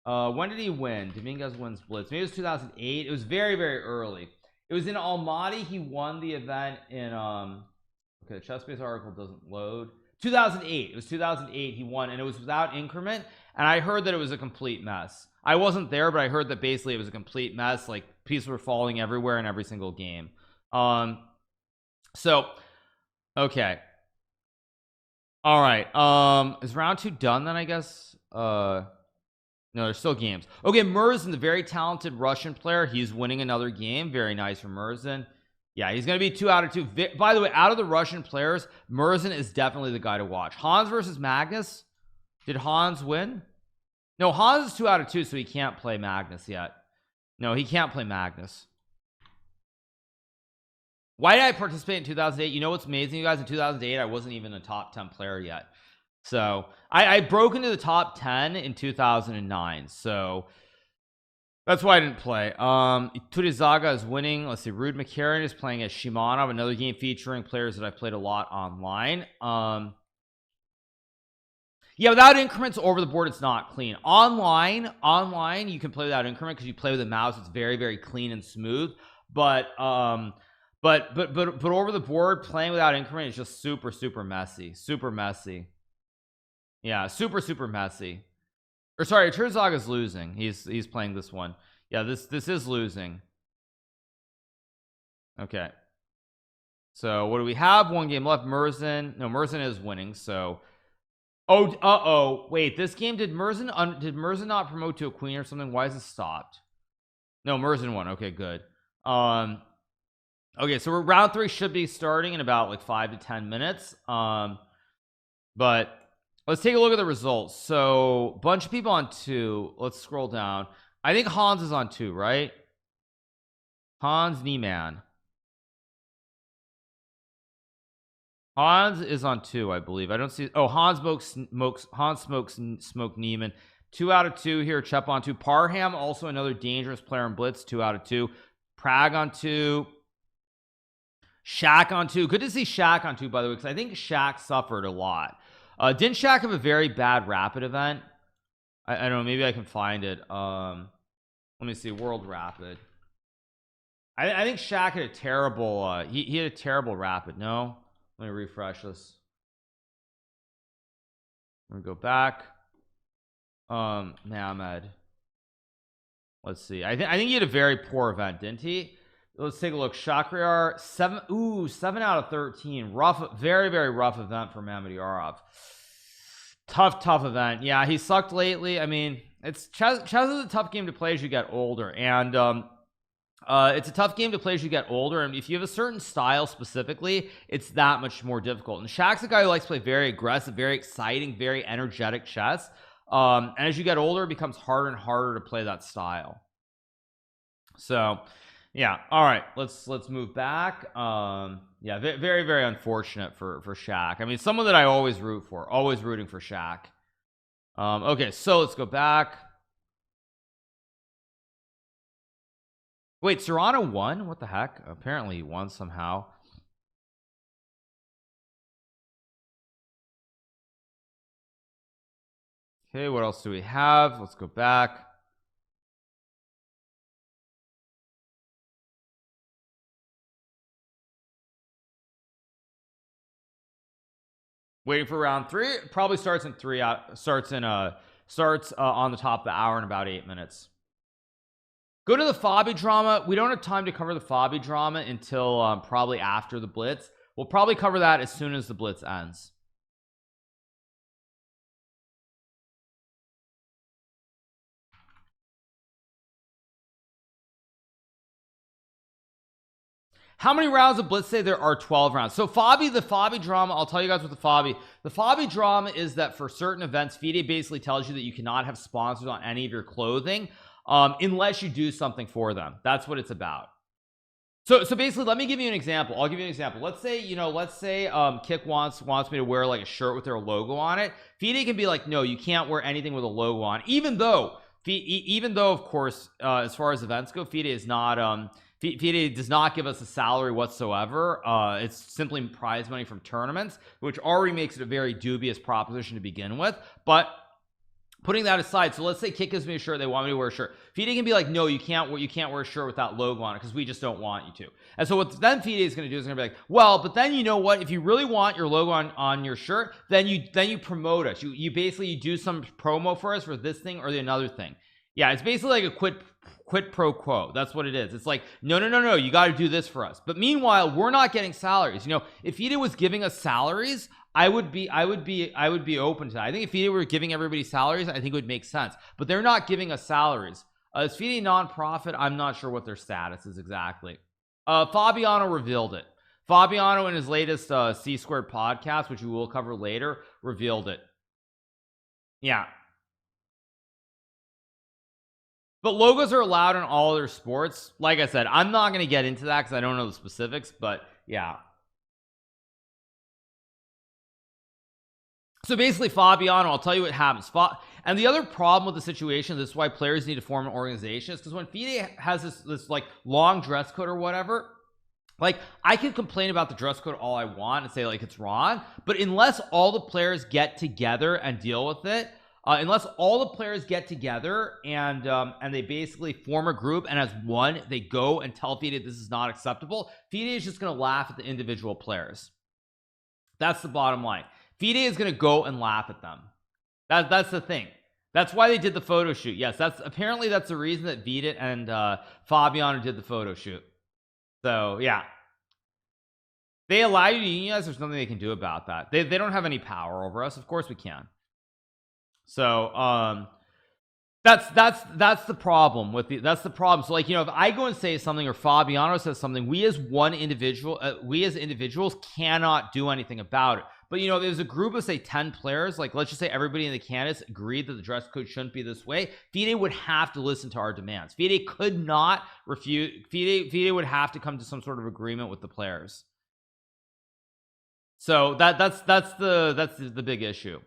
when did he win? Dominguez wins Blitz. Maybe it was 2008. It was very, very early. It was in Almaty. He won the event in okay, the ChessBase article doesn't load. 2008. It was 2008 he won, and it was without increment, and I heard that it was a complete mess. I wasn't there, but I heard that basically it was a complete mess. Like pieces were falling everywhere in every single game. So okay, all right, is round 2 done then? I guess no, there's still games. Okay, Murzin, the very talented Russian player, he's winning another game. Very nice for Murzin. Yeah, he's going to be 2 out of 2. By the way, out of the Russian players, Murzin is definitely the guy to watch. Hans versus Magnus. Did Hans win? No, Hans is 2 out of 2, so he can't play Magnus yet. No, he can't play Magnus. Why did I participate in 2008? You know what's amazing, you guys? In 2008, I wasn't even a top 10 player yet. So I broke into the top 10 in 2009. So that's why I didn't play. Turizaga is winning. Let's see. Rude McCarran is playing as Shimanov, another game featuring players that I've played a lot online. Yeah, without increments over the board, it's not clean. Online, you can play without increment because you play with a mouse. It's very, very clean and smooth. But over the board, playing without increment is just super, super messy. Super messy. Yeah, super, super messy. Or sorry, Turizaga is losing. He's playing this one. Yeah, this is losing. Okay. So what do we have? One game left. Murzin. No, Murzin is winning. So wait, this game, did Murzin not promote to a queen or something? Why is it stopped? No, Merzen won. Okay, good. Okay, so round 3 should be starting in about like 5 to 10 minutes. But let's take a look at the results. So bunch of people on 2. Let's scroll down. I think Hans is on 2, right? Hans Niemann. Hans is on 2, I believe. I don't see. Oh, Hans smokes smoke Neiman. 2 out of 2 here. Chep on 2. Parham, also another dangerous player in Blitz. 2 out of 2. Prague on 2. Shaq on 2. Good to see Shaq on 2, by the way, because I think Shaq suffered a lot. Didn't Shaq have a very bad rapid event? I don't know. Maybe I can find it. Let me see. World Rapid. I think Shaq had a terrible. He had a terrible rapid. No. Let me refresh this. Let me go back. Mohamed. Let's see. I think he had a very poor event, didn't he? Let's take a look. Shakhriyar 7 out of 13. Rough, very rough event for Mamedyarov. Tough event. Yeah, he sucked lately. I mean, it's Chess is a tough game to play as you get older, and it's a tough game to play as you get older, and if you have a certain style specifically, it's that much more difficult. And Shaq's a guy who likes to play very aggressive, very exciting, very energetic chess, and as you get older, it becomes harder and harder to play that style. So yeah, all right, let's move back. Yeah, very unfortunate for Shaq. I mean, someone that I always root for, always rooting for Shaq. Okay, so let's go back. Wait, Serrano won? What the heck? Apparently he won somehow. Okay, what else do we have? Let's go back. Waiting for round 3. It probably starts in 3 starts on the top of the hour in about 8 minutes. Go to the FIDE drama. We don't have time to cover the FIDE drama until probably after the Blitz. We'll probably cover that as soon as the Blitz ends. How many rounds of Blitz say there are? 12 rounds. So the FIDE drama, I'll tell you guys what the FIDE drama is, that for certain events, FIDE basically tells you that you cannot have sponsors on any of your clothing unless you do something for them. That's what it's about. So basically, let me give you an example. I'll give you an example. Let's say Kik wants me to wear like a shirt with their logo on it. FIDE can be like, no, you can't wear anything with a logo on, even though of course, as far as events go, FIDE is not FIDE does not give us a salary whatsoever. It's simply prize money from tournaments, which already makes it a very dubious proposition to begin with. But putting that aside, so let's say Kik gives me a shirt, they want me to wear a shirt. FIDE can be like, no, you can't wear a shirt with that logo on it because we just don't want you to. And so what then FIDE is going to do is going to be like, well, but then you know what? If you really want your logo on your shirt, then you promote us. You basically do some promo for us for this thing or the another thing. Yeah, it's basically like a quid pro quo. That's what it is. It's like, no, you got to do this for us. But meanwhile, we're not getting salaries. If FIDE was giving us salaries, I would be open to that. I think if FIDE were giving everybody salaries, I think it would make sense. But they're not giving us salaries. Is FIDE non-profit? I'm not sure what their status is exactly. Fabiano revealed it. Fabiano, in his latest C Squared podcast, which we will cover later, revealed it. Yeah. But logos are allowed in all other sports. Like I said, I'm not going to get into that because I don't know the specifics, but yeah. So basically, Fabiano, I'll tell you what happens. And the other problem with the situation, this is why players need to form an organization, is because when FIDE has this like long dress code or whatever, like I can complain about the dress code all I want and say like it's wrong, but unless all the players get together and deal with it, unless all the players get together and they basically form a group and as one they go and tell FIDE this is not acceptable, FIDE is just going to laugh at the individual players. That's the bottom line. FIDE is going to go and laugh at them. That's the thing. That's why they did the photo shoot. Yes, that's the reason that FIDE and Fabiano did the photo shoot. So yeah, they allow you to unionize. There's nothing they can do about that. They don't have any power over us. Of course we can. So That's the problem with that's the problem. So like, you know, if I go and say something or Fabiano says something, we as individuals cannot do anything about it. But you know, there's a group of say 10 players, like let's just say everybody in the candidates agreed that the dress code shouldn't be this way. FIDE would have to listen to our demands. FIDE could not refuse. FIDE would have to come to some sort of agreement with the players. So that's the big issue.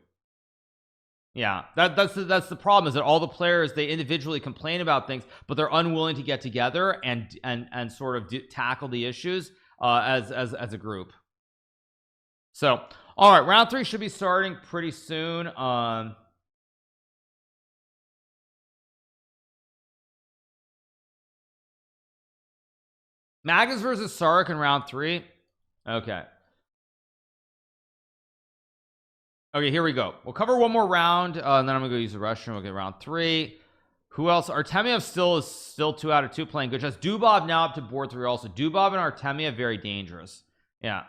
Yeah, that's the problem, is that all the players, they individually complain about things, but they're unwilling to get together and sort of tackle the issues as a group. So all right, round 3 should be starting pretty soon. Magnus versus Sark in round 3. Okay, here we go. We'll cover one more round, and then I'm gonna go use the restroom. We'll get round 3. Who else? Artemiev is still 2 out of 2 playing good chess. Dubov now up to board 3 also. Dubov and Artemiev very dangerous. Yeah.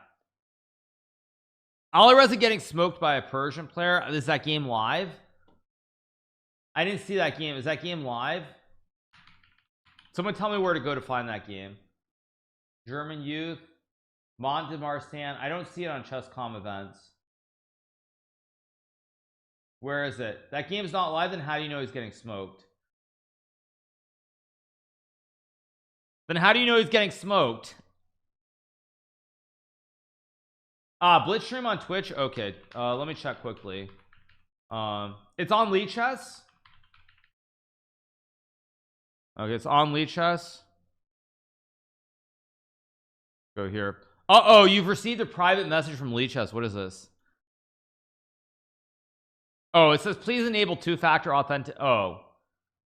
Alireza getting smoked by a Persian player. Is that game live? I didn't see that game. Is that game live? Someone tell me where to go to find that game. German youth, Mont de Marsan. I don't see it on Chess.com events. Where is it? That game's not live. Then how do you know he's getting smoked? Then how do you know he's getting smoked? Blitz stream on Twitch. Okay, let me check quickly. It's on Lee Chess. Okay, it's on Lee Chess. Go here. Oh, you've received a private message from Lee Chess. What is this? Oh, it says please enable two-factor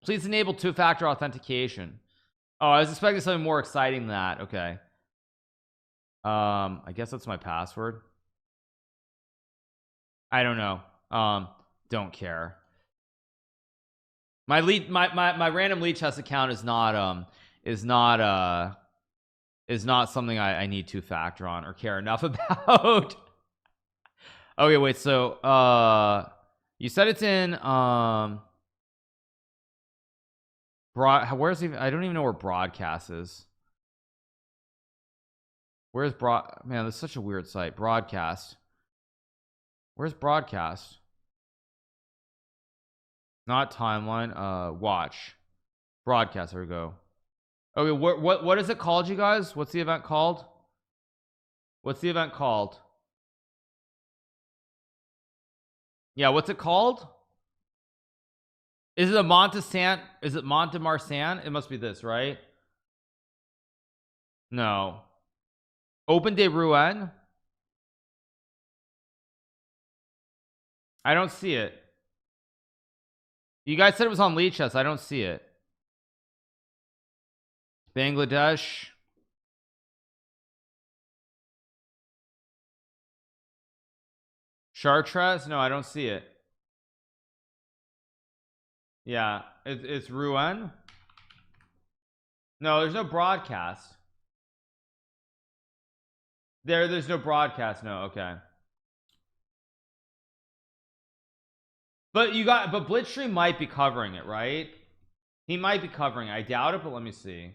please enable two-factor authentication. Oh, I was expecting something more exciting than that. Okay. I guess that's my password. I don't know. Don't care. My random Lee Chess account is not something I need two-factor on or care enough about. Okay, wait, so you said it's in where's even, I don't even know where broadcast is. Where's man, that's such a weird site. Broadcast. Where's broadcast? Not timeline. Watch. Broadcast. There we go. Okay, what is it called, you guys? What's the event called? What's the event called? Yeah, what's it called? Is it a Montesan? Is it Mont de Marsan? It must be this, right? No. Open de Rouen. I don't see it. You guys said it was on Lee Chess. I don't see it. Bangladesh. Chartres? No, I don't see it. Yeah, it's Rouen. No, there's no broadcast. There's no broadcast. No, okay. But Blitzstream might be covering it, right? He might be covering it. I doubt it, but let me see.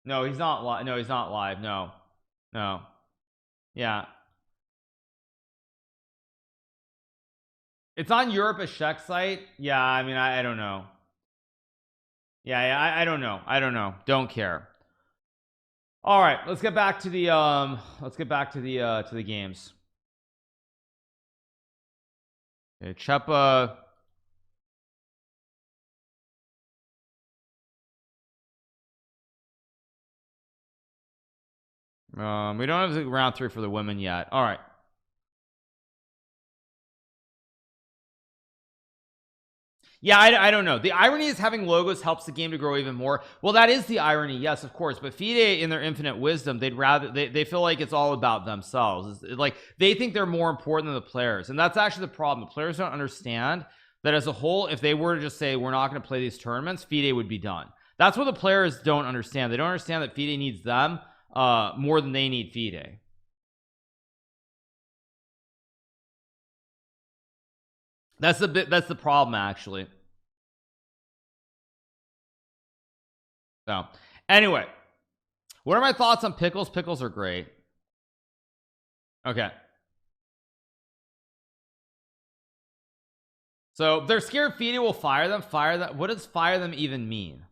No, he's not live. No, he's not live. No. Yeah. It's on Europe Ashek site. Yeah, I mean, I don't know. Yeah, I don't know. Don't care. All right, let's get back to the games. Okay, Chepa. We don't have the round 3 for the women yet. All right. Yeah, I don't know. The irony is having logos helps the game to grow even more. Well, that is the irony, yes, of course. But FIDE, in their infinite wisdom, they feel like it's all about themselves. It's like they think they're more important than the players, and that's actually the problem. The players don't understand that as a whole, if they were to just say we're not going to play these tournaments, FIDE would be done. That's what the players don't understand. They don't understand that FIDE needs them more than they need FIDE. That's the problem, actually. So anyway, what are my thoughts on pickles? Pickles are great. Okay, so they're scared FIDE will fire them. Fire them. What does fire them even mean?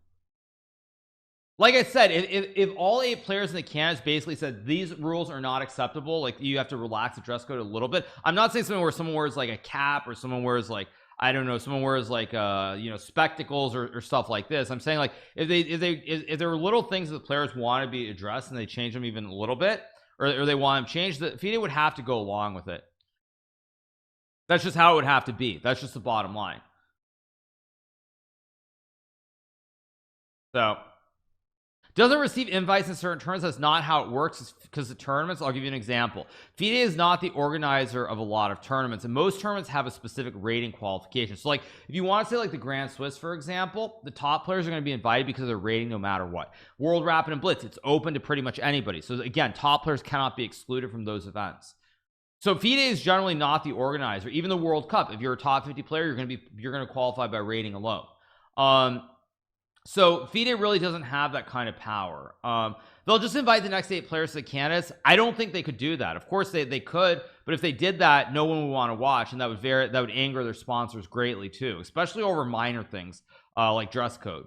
Like I said, if all 8 players in the candidates basically said these rules are not acceptable, like you have to relax the dress code a little bit. I'm not saying something where someone wears like a cap, or someone wears like, I don't know, someone wears like you know, spectacles or stuff like this. I'm saying like if there are little things that the players want to be addressed and they change them even a little bit, or they want them changed, the FIDE would have to go along with it. That's just how it would have to be. That's just the bottom line. So doesn't receive invites in certain tournaments. That's not how it works, because the tournaments, I'll give you an example. FIDE is not the organizer of a lot of tournaments, and most tournaments have a specific rating qualification. So like if you want to say like the Grand Swiss, for example, the top players are going to be invited because of their rating no matter what. World Rapid and Blitz, it's open to pretty much anybody. So again, top players cannot be excluded from those events. So FIDE is generally not the organizer. Even the World Cup, if you're a top 50 player, you're going to qualify by rating alone. So FIDE really doesn't have that kind of power. They'll just invite the next 8 players to the candidates. I don't think they could do that. Of course they could, but if they did that, no one would want to watch, and that would anger their sponsors greatly too, especially over minor things like dress code.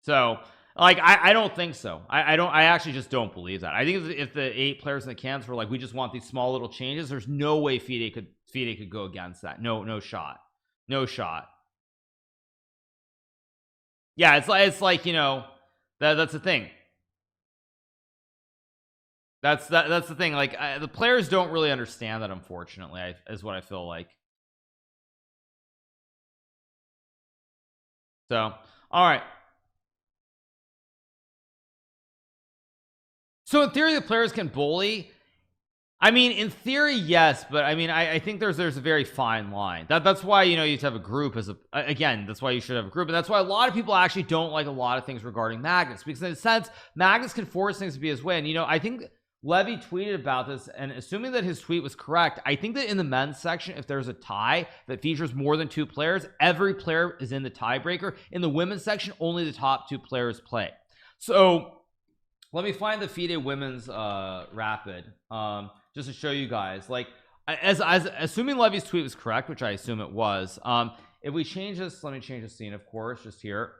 So like I don't think so. I actually just don't believe that. I think if the 8 players in the candidates were like, we just want these small little changes, there's no way FIDE could go against that. No shot. Yeah, it's like, you know, that's the thing. That's the thing. Like the players don't really understand that, unfortunately, is what I feel like. So all right, so in theory the players can bully. I mean, in theory, yes, but I mean, I think there's a very fine line. That's why, you know, you have to have a group as again, that's why you should have a group, and that's why a lot of people actually don't like a lot of things regarding Magnus, because in a sense, Magnus can force things to be his way. And you know, I think Levy tweeted about this, and assuming that his tweet was correct, I think that in the men's section, if there's a tie that features more than 2 players, every player is in the tiebreaker. In the women's section, only the top 2 players play. So let me find the FIDE women's rapid just to show you guys, like, as assuming Levy's tweet was correct, which I assume it was. If we change this, let me change the scene, of course, just here.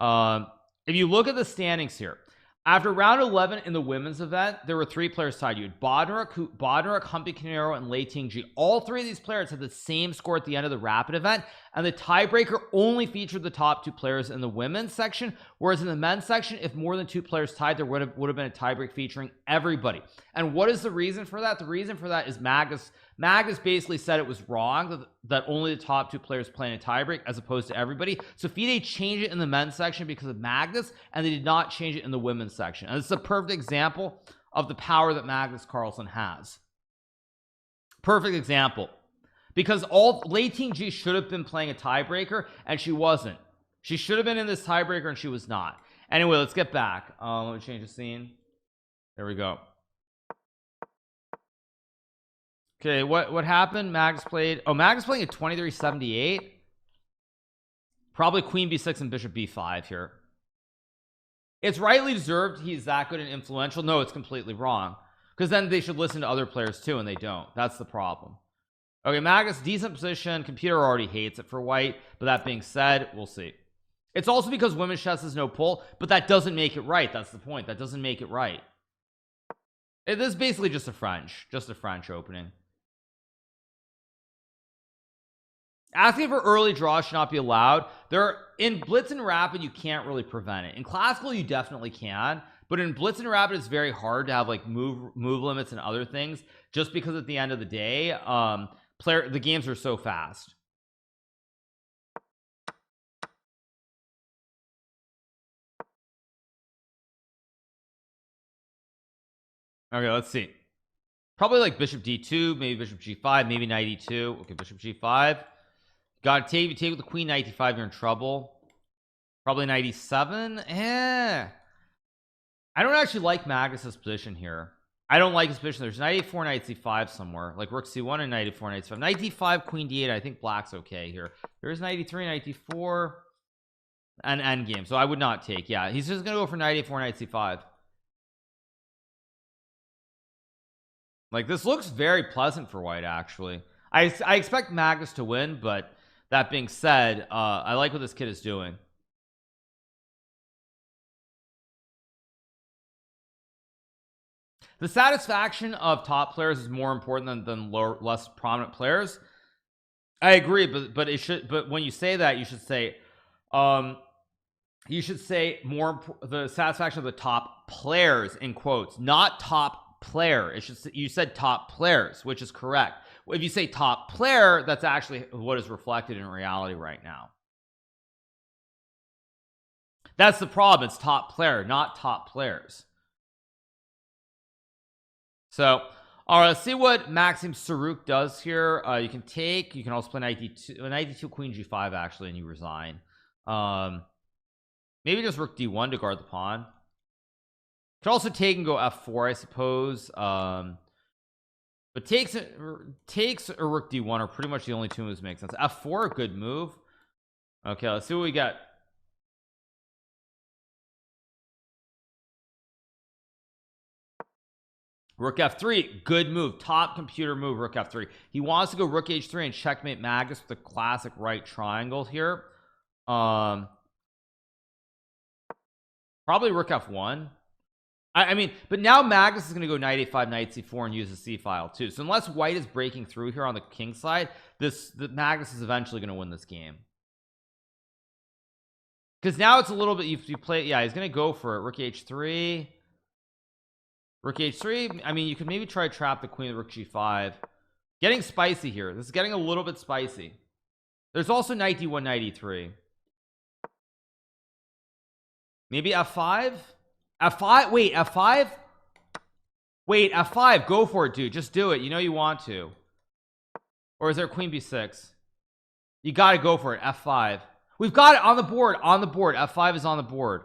If you look at the standings here, after round 11 in the women's event, there were 3 players tied. You had Bodnar, Humpy Canero, and Lei Ting-ji. All 3 of these players had the same score at the end of the rapid event, and the tiebreaker only featured the top 2 players in the women's section, whereas in the men's section, if more than 2 players tied, there would have been a tiebreak featuring everybody. And what is the reason for that? The reason for that is Magnus basically said it was wrong that only the top 2 players play in a tiebreak as opposed to everybody. So FIDE changed it in the men's section because of Magnus, and they did not change it in the women's section. And it's a perfect example of the power that Magnus Carlsen has. Perfect example, because Lei Ting-ji should have been playing a tiebreaker, and she wasn't. She should have been in this tiebreaker, and she was not. Anyway, let's get back. Let me change the scene. There we go. Okay, what happened? Magnus played. Oh, Magnus playing at 23-78. Probably Queen B6 and Bishop B5 here. It's rightly deserved. He's that good and influential. No, it's completely wrong, because then they should listen to other players too, and they don't. That's the problem. Okay, Magnus, decent position. Computer already hates it for white, but that being said, we'll see. It's also because women's chess is no pull, but that doesn't make it right. That's the point. That doesn't make it right. This is basically just a French opening. Asking for early draws should not be allowed. In Blitz and Rapid, you can't really prevent it. In Classical, you definitely can, but in Blitz and Rapid, it's very hard to have like move limits and other things, just because at the end of the day, the games are so fast. Okay, let's see. Probably like Bishop D2, maybe Bishop G5, maybe Knight E2. Okay, Bishop G5. Gotta take, if you take with the Queen, Knight D5, you're in trouble. Probably Knight E7. I don't actually like Magnus's position here. I don't like his position. There's Knight A4, Knight C5 somewhere, like Rook C1 and Knight A4, Knight C5. Knight D5, Queen D8. I think Black's okay here. There's Knight E3, Knight D4. an end game, so I would not take. Yeah, he's just gonna go for knight a4, knight c5. Like, this looks very pleasant for white, actually. I expect Magnus to win, but that being said, I like what this kid is doing. The satisfaction of top players is more important than less prominent players. I agree, but it should, but when you say that, you should say more the satisfaction of the top players in quotes, not top player. It should, you said top players, which is correct. If you say top player, that's actually what is reflected in reality right now. That's the problem. It's top player, not top players. So, all right, let's see what Maxim Saruk does here. You can take, you can also play knight d2, queen g5 actually, and you resign. Maybe just rook d1 to guard the pawn. Could also take and go f4, I suppose. But takes or rook d1 are pretty much the only two moves that make sense. f4, a good move. Okay, let's see what we got. Rook f3, good move, top computer move. Rook f3. He wants to go rook h3 and checkmate Magnus with the classic right triangle here. Probably rook f1. I mean, but now Magnus is going to go knight a5, knight c4, and use the c file too. So unless white is breaking through here on the king side, the Magnus is eventually going to win this game. Because now it's a little bit, you play, yeah, he's going to go for it. Rook h3. Rook h3. I mean, you could maybe try to trap the queen with rook g5. Getting spicy here. This is getting a little bit spicy. There's also knight d1, knight e3. Maybe f5. F5. Wait, f5. Wait, f5. Go for it, dude. Just do it. You know you want to. Or is there queen b6? You got to go for it. f5. We've got it on the board. On the board. f5 is on the board.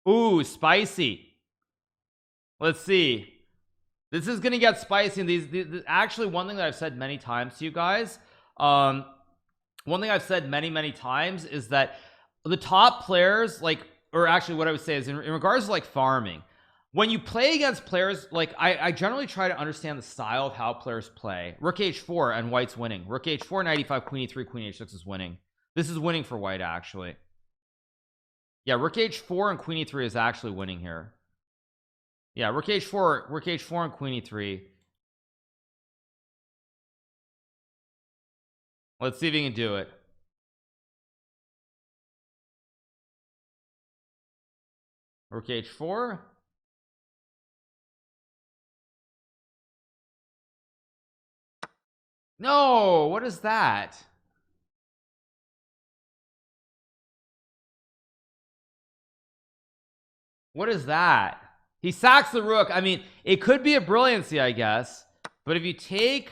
Ooh, spicy. Let's see. This is gonna get spicy. And these actually, one thing that I've said many times to you guys, one thing I've said many times is that the top players, like, or actually what I would say is in regards to like farming, when you play against players, like I generally try to understand the style of how players play. Rook h4 and white's winning. Rook h4, knight e5, queen e3, queen h6 is winning. This is winning for white, actually. Yeah, rook h4 and queen e3 is actually winning here. Yeah, rook h4 and queen e3. Let's see if he can do it. Rook h4. No, what is that? What is that? He sacks the rook. I mean, it could be a brilliancy, I guess. But if you take,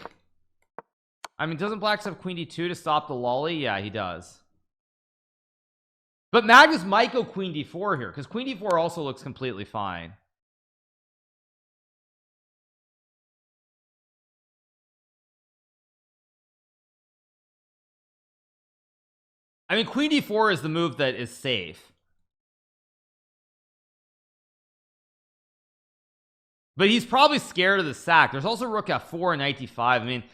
I mean, doesn't black have queen d2 to stop the lolly? Yeah, he does. But Magnus might go queen d4 here, because queen d4 also looks completely fine. I mean, queen d4 is the move that is safe. But he's probably scared of the sack. There's also rook f4 and knight d5. I mean,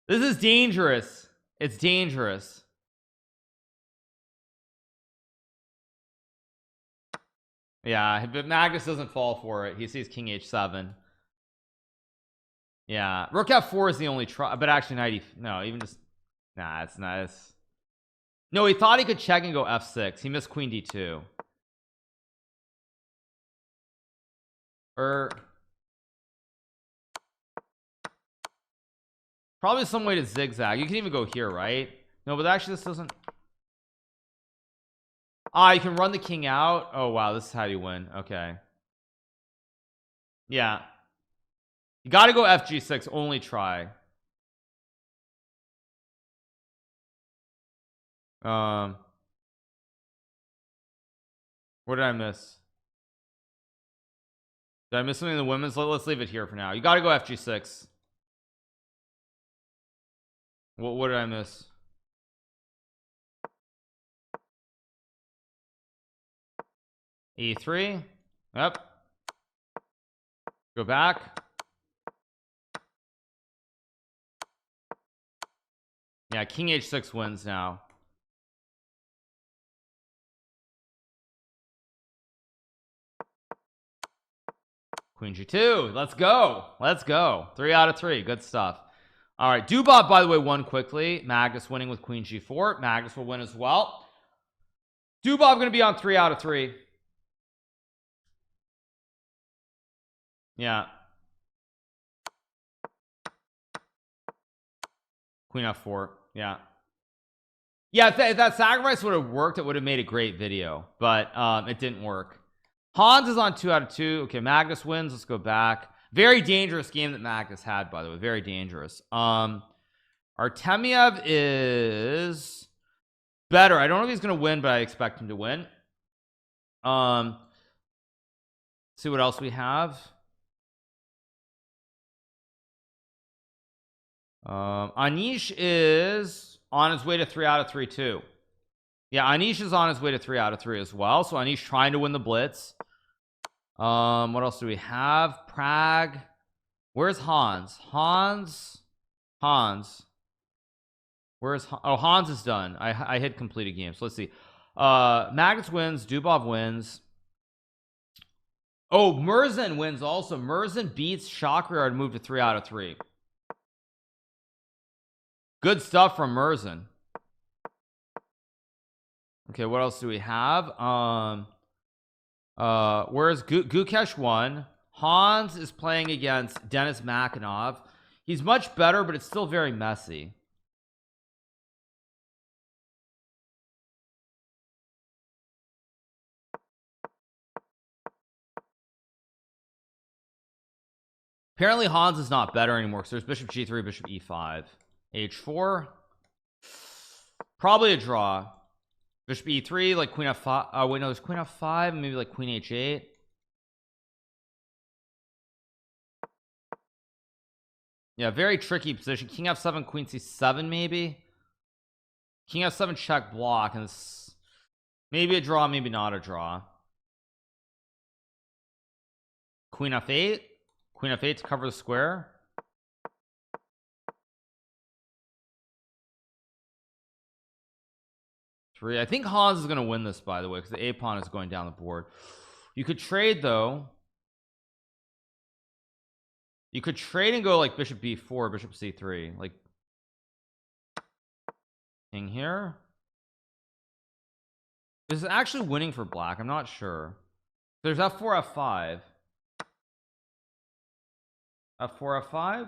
this is dangerous. It's dangerous. Yeah, but Magnus doesn't fall for it. He sees king h7. Yeah, rook f4 is the only try, but actually knight no, even just, nah, it's nice. No, he thought he could check and go f6. He missed queen d2. Or probably some way to zigzag. You can even go here, right? No, but actually this doesn't. Ah, you can run the king out. Oh wow, this is how you win. Okay. Yeah. You got to go fg6. Only try. What did I miss? Did I miss something in the women's? Let's leave it here for now. You got to go fg6. What did I miss? e3. Yep. Go back. Yeah, king h6 wins now. Queen g2. Let's go. Let's go. 3 out of 3. Good stuff. All right, Dubov, by the way, won quickly. Magnus winning with queen g4. Magnus will win as well. Dubov going to be on 3 out of 3. Yeah. Queen f4. Yeah. Yeah, if that sacrifice would have worked, it would have made a great video, but it didn't work. Hans is on 2 out of 2. Okay, Magnus wins. Let's go back. Very dangerous game that Magnus had, by the way. Very dangerous. Artemiev is better. I don't know if he's going to win, but I expect him to win. See what else we have. Anish is on his way to 3 out of 3 too. Yeah, Anish is on his way to 3 out of 3 as well. So Anish trying to win the Blitz. What else do we have? Prague. Where's Hans? Hans. Where's oh, Hans is done. I hit completed game. So let's see. Magnus wins. Dubov wins. Oh, Merzin wins also. Merzin beats Shakhriyar to move to 3 out of 3. Good stuff from Merzin. Okay, what else do we have? Where's Gukesh won? Hans is playing against Denis Makinov. He's much better, but it's still very messy. Apparently Hans is not better anymore, so there's bishop g3, bishop e5, h4. Probably a draw. Bishop e3, like queen f5. Oh wait, no, there's queen f5, maybe like queen h8. Yeah, very tricky position. King f7, queen c7, maybe. King f7 check block, and it's maybe a draw, maybe not a draw. Queen f8. Queen f8 to cover the square. I think Hans is going to win this, by the way, because the a pawn is going down the board. You could trade though. You could trade and go like bishop b4, bishop c3, like king here. This is actually winning for black. I'm not sure. There's f4, f5. f4, f5.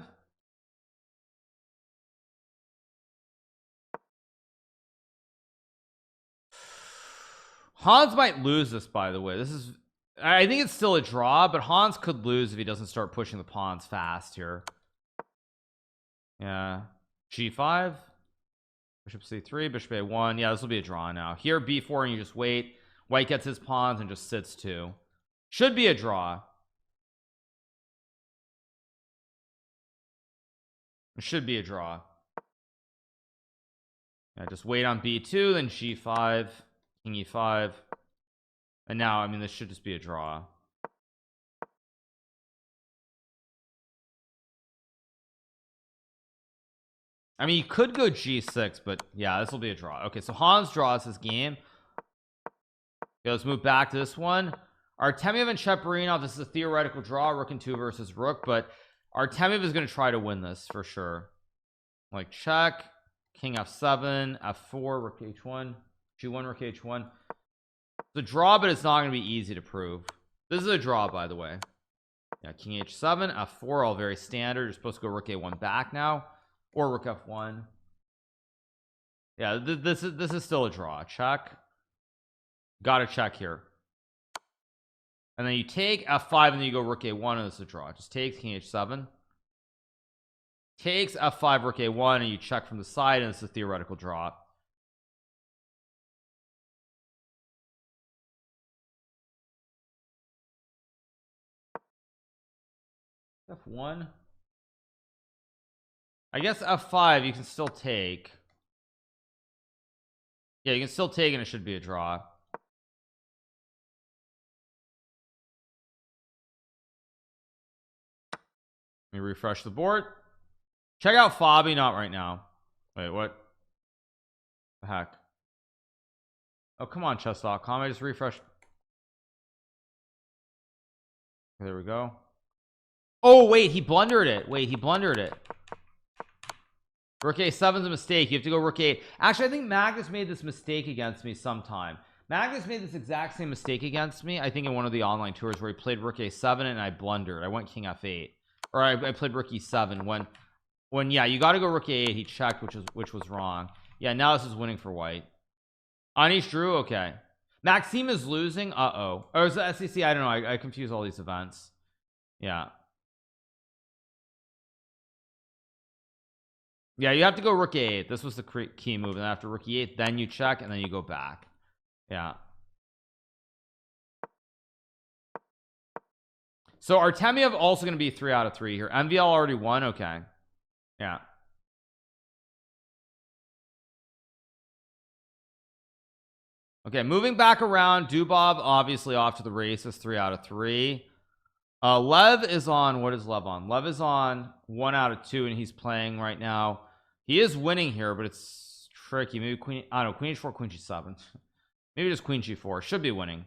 Hans might lose this, by the way. This is, I think it's still a draw, but Hans could lose if he doesn't start pushing the pawns fast here. Yeah, g5, bishop c3, bishop a1. Yeah, this will be a draw now. Here b4 and you just wait. White gets his pawns and just sits too. Should be a draw. It should be a draw. Yeah, just wait on b2, then g5, king e5, and now I mean this should just be a draw. I mean you could go g6, but yeah, this will be a draw. Okay, so Hans draws his game. Okay, let's move back to this one. Artemiev and Cheparinov. This is a theoretical draw, rook and 2 versus rook, but Artemiev is going to try to win this for sure. Like check, king f7, f4, rook h1, g1, rook h1. It's a draw, but it's not going to be easy to prove. This is a draw, by the way. Yeah, king h7, f4, all very standard. You're supposed to go rook a1 back now, or rook f1. Yeah, this is still a draw. Check. Gotta check here. And then you take f5, and then you go rook a1, and this is a draw. Just takes king h7. Takes f5, rook a1, and you check from the side, and it's a theoretical draw. f1. I guess f5 you can still take. Yeah, you can still take, and it should be a draw. Let me refresh the board. Check out Fabi not right now. Wait, what the heck? Oh, come on, chess.com. I just refreshed. There we go. Oh wait, he blundered it. Wait, he blundered it. Rook a7 is a mistake. You have to go rook a8. Actually, I think Magnus made this mistake against me sometime. Magnus made this exact same mistake against me, I think, in one of the online tours where he played rook a7 and I blundered. I went king f8, or I played rook e7 when yeah, you got to go rook a8. He checked, which was wrong. Yeah, now this is winning for white. Anish drew. Okay, Maxime is losing. Or is it SEC? I don't know. I confuse all these events. Yeah. Yeah, you have to go rook a8. This was the key move, and after rook e8, then you check, and then you go back. Yeah. So Artemiev also going to be 3 out of 3 here. MVL already won. Okay. Yeah. Okay, moving back around. Dubov obviously off to the races, 3 out of 3. Lev is on. What is Lev on? Lev is on 1 out of 2, and he's playing right now. He is winning here, but it's tricky. Maybe queen. I don't know. Queen h4, queen g7. Maybe just queen g4. Should be winning.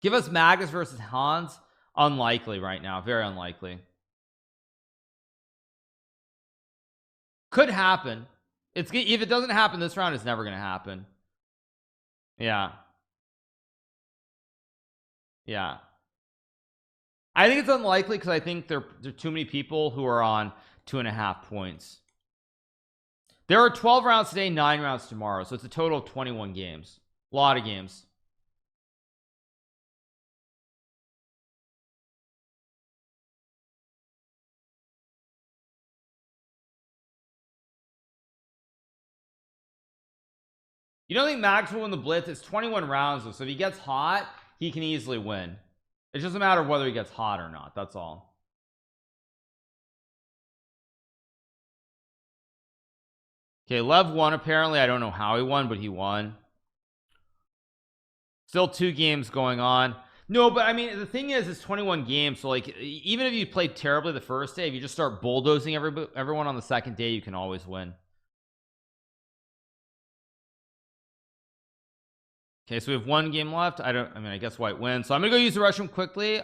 Give us Magnus versus Hans. Unlikely right now. Very unlikely. Could happen. If it doesn't happen this round, it's never going to happen. Yeah. Yeah. I think it's unlikely because I think there are too many people who are on 2.5 points. There are 12 rounds today, 9 rounds tomorrow, so it's a total of 21 games. A lot of games. You don't think Max will win the Blitz? It's 21 rounds though, so if he gets hot, he can easily win. It's just a matter of whether he gets hot or not. That's all. Okay, Lev won apparently. I don't know how he won, but he won. Still 2 games going on. No, but I mean, the thing is, it's 21 games, so like, even if you played terribly the first day, if you just start bulldozing everyone on the second day, you can always win. Okay, so we have 1 game left. I guess white wins, so I'm gonna go use the restroom quickly,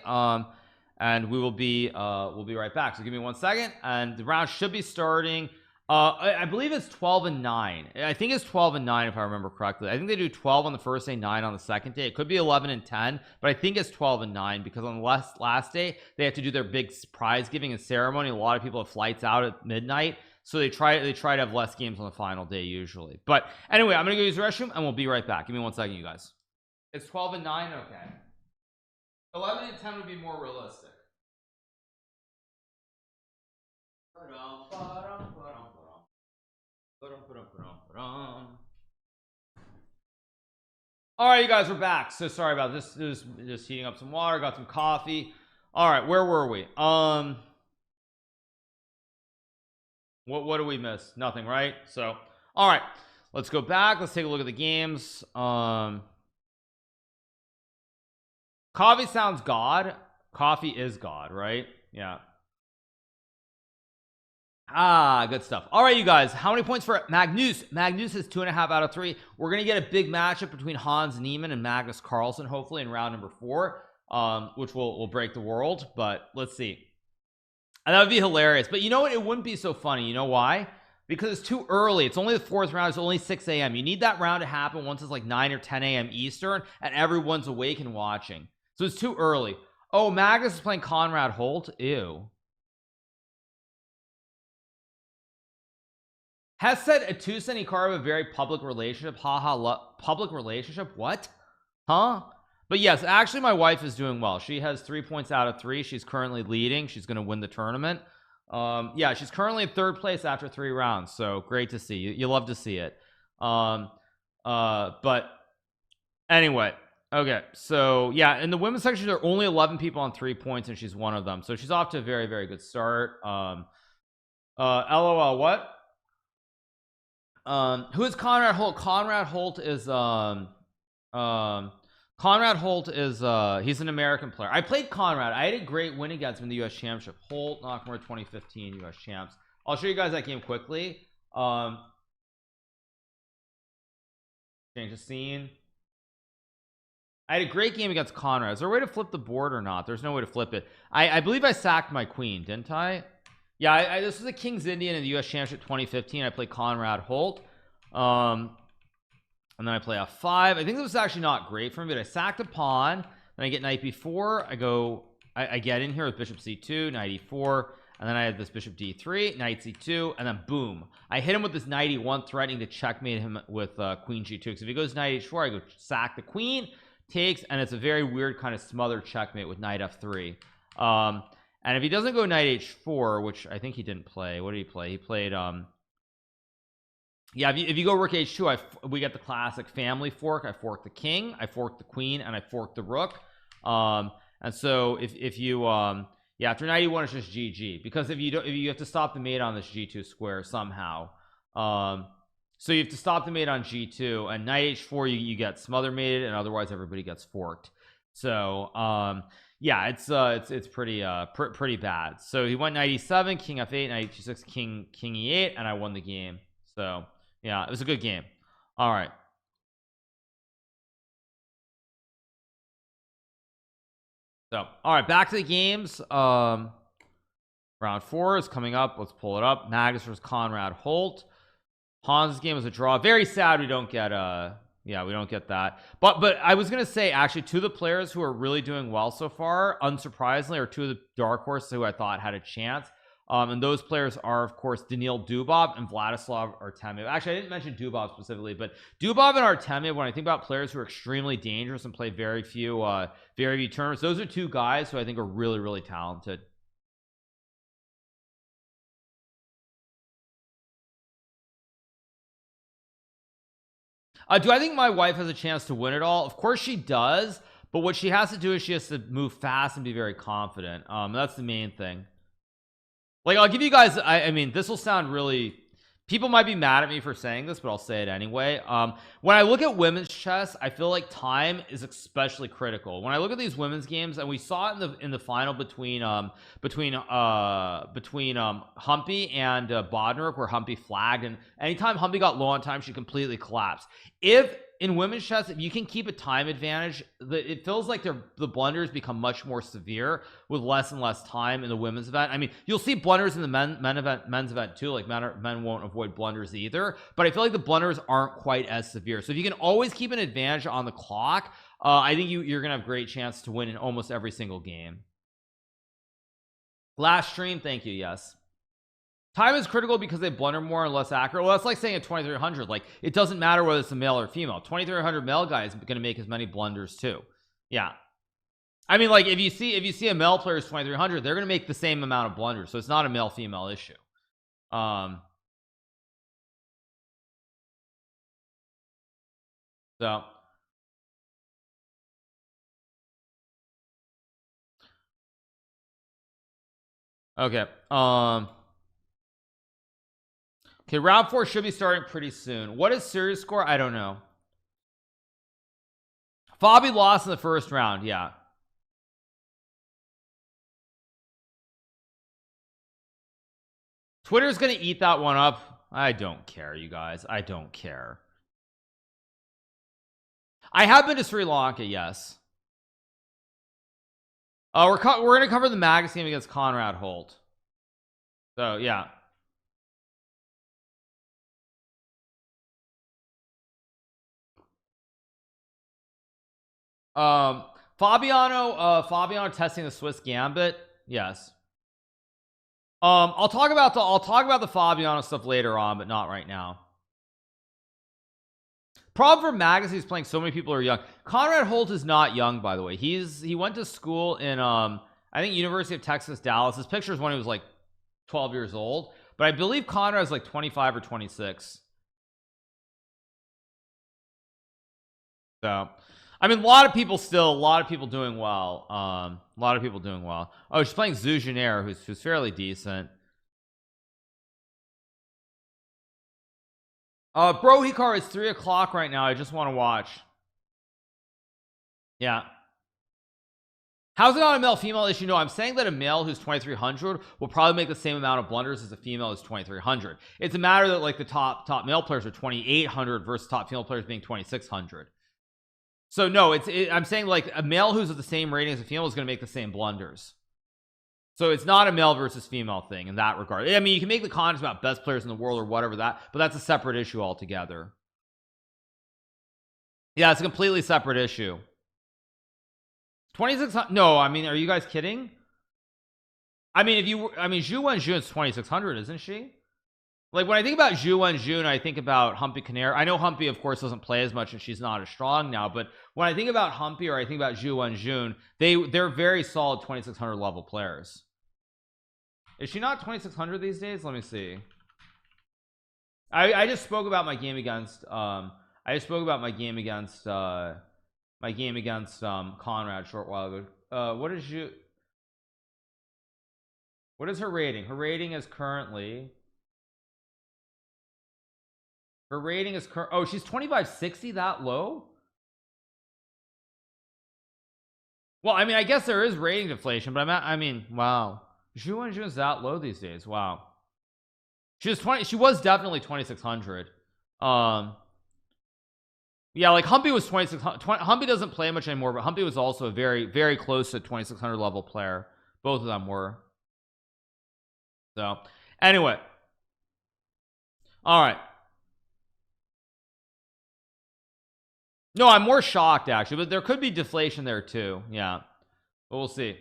and we'll be right back. So give me 1 second, and the round should be starting. I believe it's 12 and 9. I think it's 12 and 9 if I remember correctly. I think they do 12 on the first day, 9 on the second day. It could be 11 and 10, but I think it's 12 and 9 because on the last day they have to do their big prize giving and ceremony. A lot of people have flights out at midnight, so they try to have less games on the final day usually. But anyway, I'm gonna go use the restroom and we'll be right back. Give me 1 second, you guys. It's 12 and 9. Okay, 11 and 10 would be more realistic. All right, you guys, we're back. So sorry about this. This is just heating up some water, got some coffee. All right, where were we? What do we miss? Nothing, right? So all right, let's go back. Let's take a look at the games. Coffee sounds God. Coffee is God, right? Yeah. Good stuff. All right, you guys, how many points for Magnus? Magnus is 2.5 out of 3. We're gonna get a big matchup between Hans Niemann and Magnus Carlsen hopefully in round number 4, which will break the world, but let's see. And that would be hilarious. But you know what, it wouldn't be so funny. You know why? Because it's too early. It's only the 4th round. It's only 6 a.m. You need that round to happen once it's like 9 or 10 a.m. Eastern and everyone's awake and watching, so it's too early. Oh, Magnus is playing Conrad Holt. Ew. Has said Atusa and Hikaru have a very public relationship. Public relationship? What? Huh? But yes, actually my wife is doing well. She has 3 points out of 3. She's currently leading. She's going to win the tournament. Yeah, she's currently in 3rd place after 3 rounds. So great to see. You love to see it. But anyway, okay. So yeah, in the women's section there are only 11 people on 3 points and she's one of them. So she's off to a very, very good start. LOL, what? Who is Conrad Holt? Conrad Holt is Conrad Holt is he's an American player. I played Conrad. I had a great win against him in the US Championship. Holt, Nakamura 2015 US Champs. I'll show you guys that game quickly. Change the scene. I had a great game against Conrad. Is there a way to flip the board or not? There's no way to flip it. I believe I sacked my queen, didn't I? Yeah, this was a King's Indian in the US Championship 2015. I played Conrad Holt. And then I play f5. I think this was actually not great for me, but I sacked a pawn. Then I get knight b4. I get in here with bishop c2, knight e4, and then I had this bishop d3, knight c2, and then boom, I hit him with this knight e1, threatening to checkmate him with queen g2. Because if he goes knight h4, I go sack the queen, takes, and it's a very weird kind of smothered checkmate with knight f3. And if he doesn't go knight h4, which I think he didn't play, what did he play? He played yeah, if you go rook h2, we get the classic family fork. I fork the king, I fork the queen, and I fork the rook. And so if you yeah, after knight e1 it's just GG, because if you have to stop the mate on this g2 square somehow. So you have to stop the mate on g2, and knight h4 you get smother mated, and otherwise everybody gets forked. So yeah, it's pretty bad. So he went knight e7, king f8, knight h6, king e8, and I won the game. So yeah, it was a good game. All right, so all right, back to the games. Round 4 is coming up. Let's pull it up. Magnus versus Conrad Holt. Hans' game was a draw. Very sad we don't get yeah, we don't get that. But I was gonna say, actually, two of the players who are really doing well so far, unsurprisingly, are two of the dark horses who I thought had a chance. And those players are, of course, Daniil Dubov and Vladislav Artemiev. Actually, I didn't mention Dubov specifically, but Dubov and Artemiev, when I think about players who are extremely dangerous and play very few tournaments, those are two guys who I think are really, really talented. Do I think my wife has a chance to win it all? Of course she does, but what she has to do is she has to move fast and be very confident. That's the main thing. Like, I'll give you guys, I mean, this will sound really, people might be mad at me for saying this, but I'll say it anyway. When I look at women's chess, I feel like time is especially critical. When I look at these women's games, and we saw it in the final between Humpy and Bodnar, where Humpy flagged, and anytime Humpy got low on time, she completely collapsed. If in women's chess, if you can keep a time advantage, it feels like the blunders become much more severe with less and less time in the women's event. I mean, you'll see blunders in the men's event too. Like men won't avoid blunders either, but I feel like the blunders aren't quite as severe. So if you can always keep an advantage on the clock, I think you're gonna have a great chance to win in almost every single game. Last stream, thank you. Yes, time is critical because they blunder more and less accurate. Well, that's like saying at 2300, like, it doesn't matter whether it's a male or female. 2300 male guy is going to make as many blunders too. Yeah, I mean, like, if you see a male player's 2300, they're going to make the same amount of blunders. So it's not a male female issue. So okay, okay, round 4 should be starting pretty soon. What is series score? I don't know. Fabi lost in the first round. Yeah, Twitter's gonna eat that one up. I don't care, you guys. I don't care. I have been to Sri Lanka, yes. We're gonna cover the Magnus game against Conrad Holt. So yeah. Fabiano testing the Swiss Gambit. Yes. I'll talk about the Fabiano stuff later on, but not right now. Problem for Magnus, he's playing so many people who are young. Conrad Holt is not young, by the way. He went to school in I think University of Texas, Dallas. His picture is when he was like 12 years old, but I believe Conrad is like 25 or 26. So I mean, a lot of people doing well. A lot of people doing well. Oh, she's playing Zuzhiner, who's fairly decent. Bro, Hikaru, it's 3 o'clock right now. I just want to watch. Yeah. How's it not a male female issue? No, I'm saying that a male who's 2300 will probably make the same amount of blunders as a female who's 2300. It's a matter that like the top male players are 2800 versus top female players being 2600. So no, I'm saying like a male who's at the same rating as a female is going to make the same blunders. So it's not a male versus female thing in that regard. I mean, you can make the comments about best players in the world or whatever but that's a separate issue altogether. Yeah, it's a completely separate issue. 2600. No, I mean, are you guys kidding? I mean, Zhu Wenjun is 2600, isn't she? Like when I think about Zhu Wenjun, I think about Humpy Canary. I know Humpy of course doesn't play as much and she's not as strong now, but when I think about Humpy or I think about Zhu Wenjun, they're very solid 2600 level players. Is she not 2600 these days? Let me see. I just spoke about my game against Conrad a short while ago. What is her rating? Her rating is currently oh, she's 2560, that low? Well, I mean, I guess there is rating deflation, but I mean, wow. Zhu Wenjun is that low these days. Wow. She was definitely 2600. Yeah, like Humpy was 2600. Humpy doesn't play much anymore, but Humpy was also a very, very close to 2600 level player. Both of them were. So, anyway. All right. No, I'm more shocked actually, but there could be deflation there too. Yeah, but we'll see.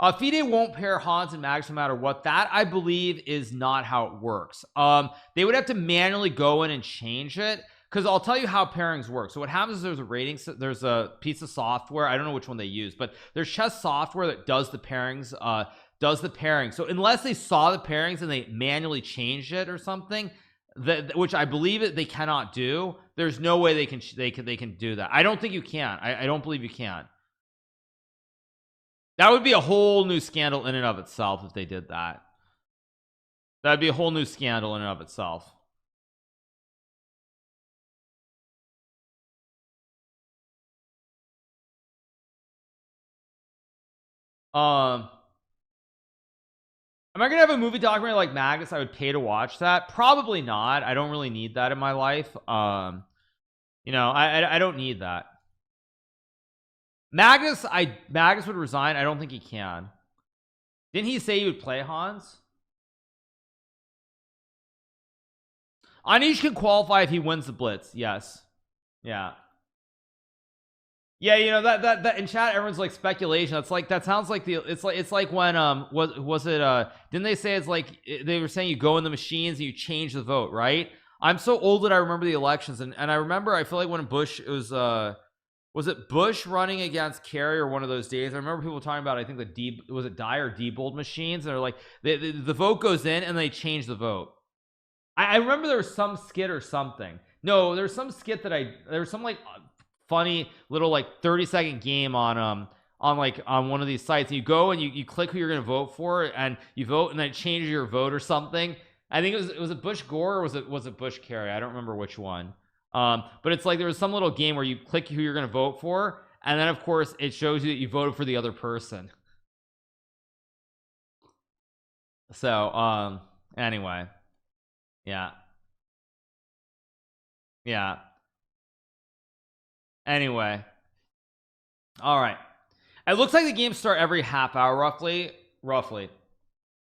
FIDE won't pair Hans and Magus no matter what. That I believe is not how it works. They would have to manually go in and change it, because I'll tell you how pairings work. So what happens is there's a piece of software, I don't know which one they use, but there's chess software that does the pairings. So unless they saw the pairings and they manually changed it or something, which I believe they cannot do, there's no way they can do that. I don't think you can. I don't believe you can. That would be a whole new scandal in and of itself if they did that. That'd be a whole new scandal in and of itself. Am I gonna have a movie documentary like Magus I would pay to watch that? Probably not. I don't really need that in my life. You know, I don't need that. Magus would resign. I don't think he can. Didn't he say he would play Hans? Anish can qualify if he wins the Blitz. Yes. Yeah. Yeah, you know, that in chat everyone's like speculation. That's like, that sounds like it's like when was it didn't they say it's like they were saying you go in the machines and you change the vote, right? I'm so old that I remember the elections, and I remember, I feel like when Bush, it was it Bush running against Kerry or one of those days? I remember people talking about, I think was it Die or Diebold machines, and they're like the vote goes in and they change the vote. I remember there was some skit or something. No, there was some skit that there was some like funny little like 30-second game on one of these sites, and you go and you click who you're gonna vote for, and you vote, and then it changes your vote or something. I think it was Bush Gore, or was it Bush Kerry? I don't remember which one. But it's like there was some little game where you click who you're gonna vote for, and then of course it shows you that you voted for the other person. So anyway, yeah, anyway, all right, it looks like the games start every half hour roughly.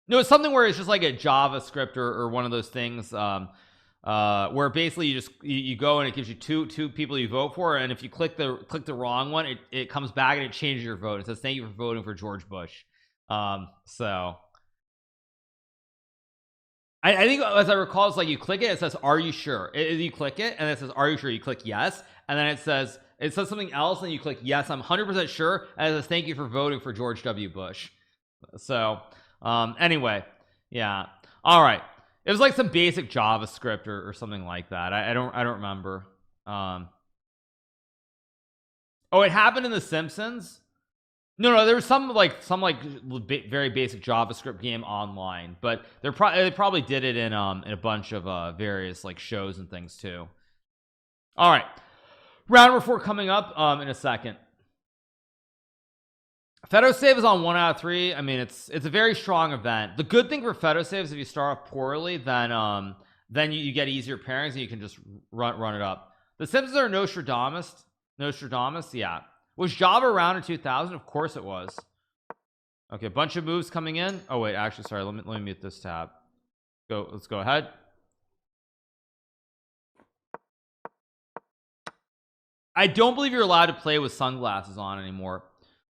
No, it's something where it's just like a JavaScript or one of those things where basically you go and it gives you two people you vote for, and if you click the wrong one, it comes back and it changes your vote. It says thank you for voting for George Bush. So I think, as I recall, it's like you click it says are you sure, you click it and it says are you sure, you click yes, and then it says something else and you click yes, I'm 100% sure, and it says thank you for voting for George W. Bush. So anyway, yeah, all right, it was like some basic JavaScript or something like that. I don't remember. Oh, it happened in The Simpsons. No, there was some very basic JavaScript game online, but they probably did it in a bunch of various like shows and things too. All right, round number 4 coming up in a second. Fedo save is on 1 out of 3. I mean, it's a very strong event. The good thing for Fedo save is if you start off poorly, then you get easier pairings and you can just run it up. The Simpsons are Nostradamus. Yeah. Was Java around in 2000? Of course it was. Okay, a bunch of moves coming in. Oh wait, actually, sorry. Let me mute this tab. Let's go ahead. I don't believe you're allowed to play with sunglasses on anymore.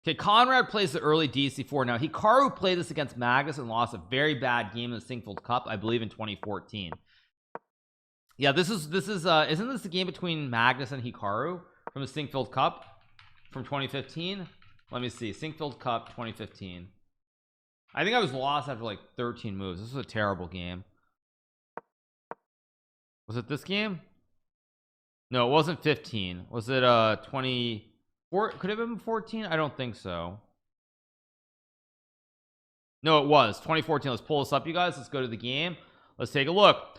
Okay, Conrad plays the early DC4. Now Hikaru played this against Magnus and lost a very bad game in the Singfield Cup, I believe in 2014. Yeah, this is isn't this the game between Magnus and Hikaru from the Singfield Cup from 2015? Let me see. Singfield Cup 2015. I think I was lost after like 13 moves. This was a terrible game. Was it this game? No, it wasn't 15. Was it 24? Could it have been 14? I don't think so. No, it was 2014. Let's pull this up, you guys. Let's go to the game. Let's take a look.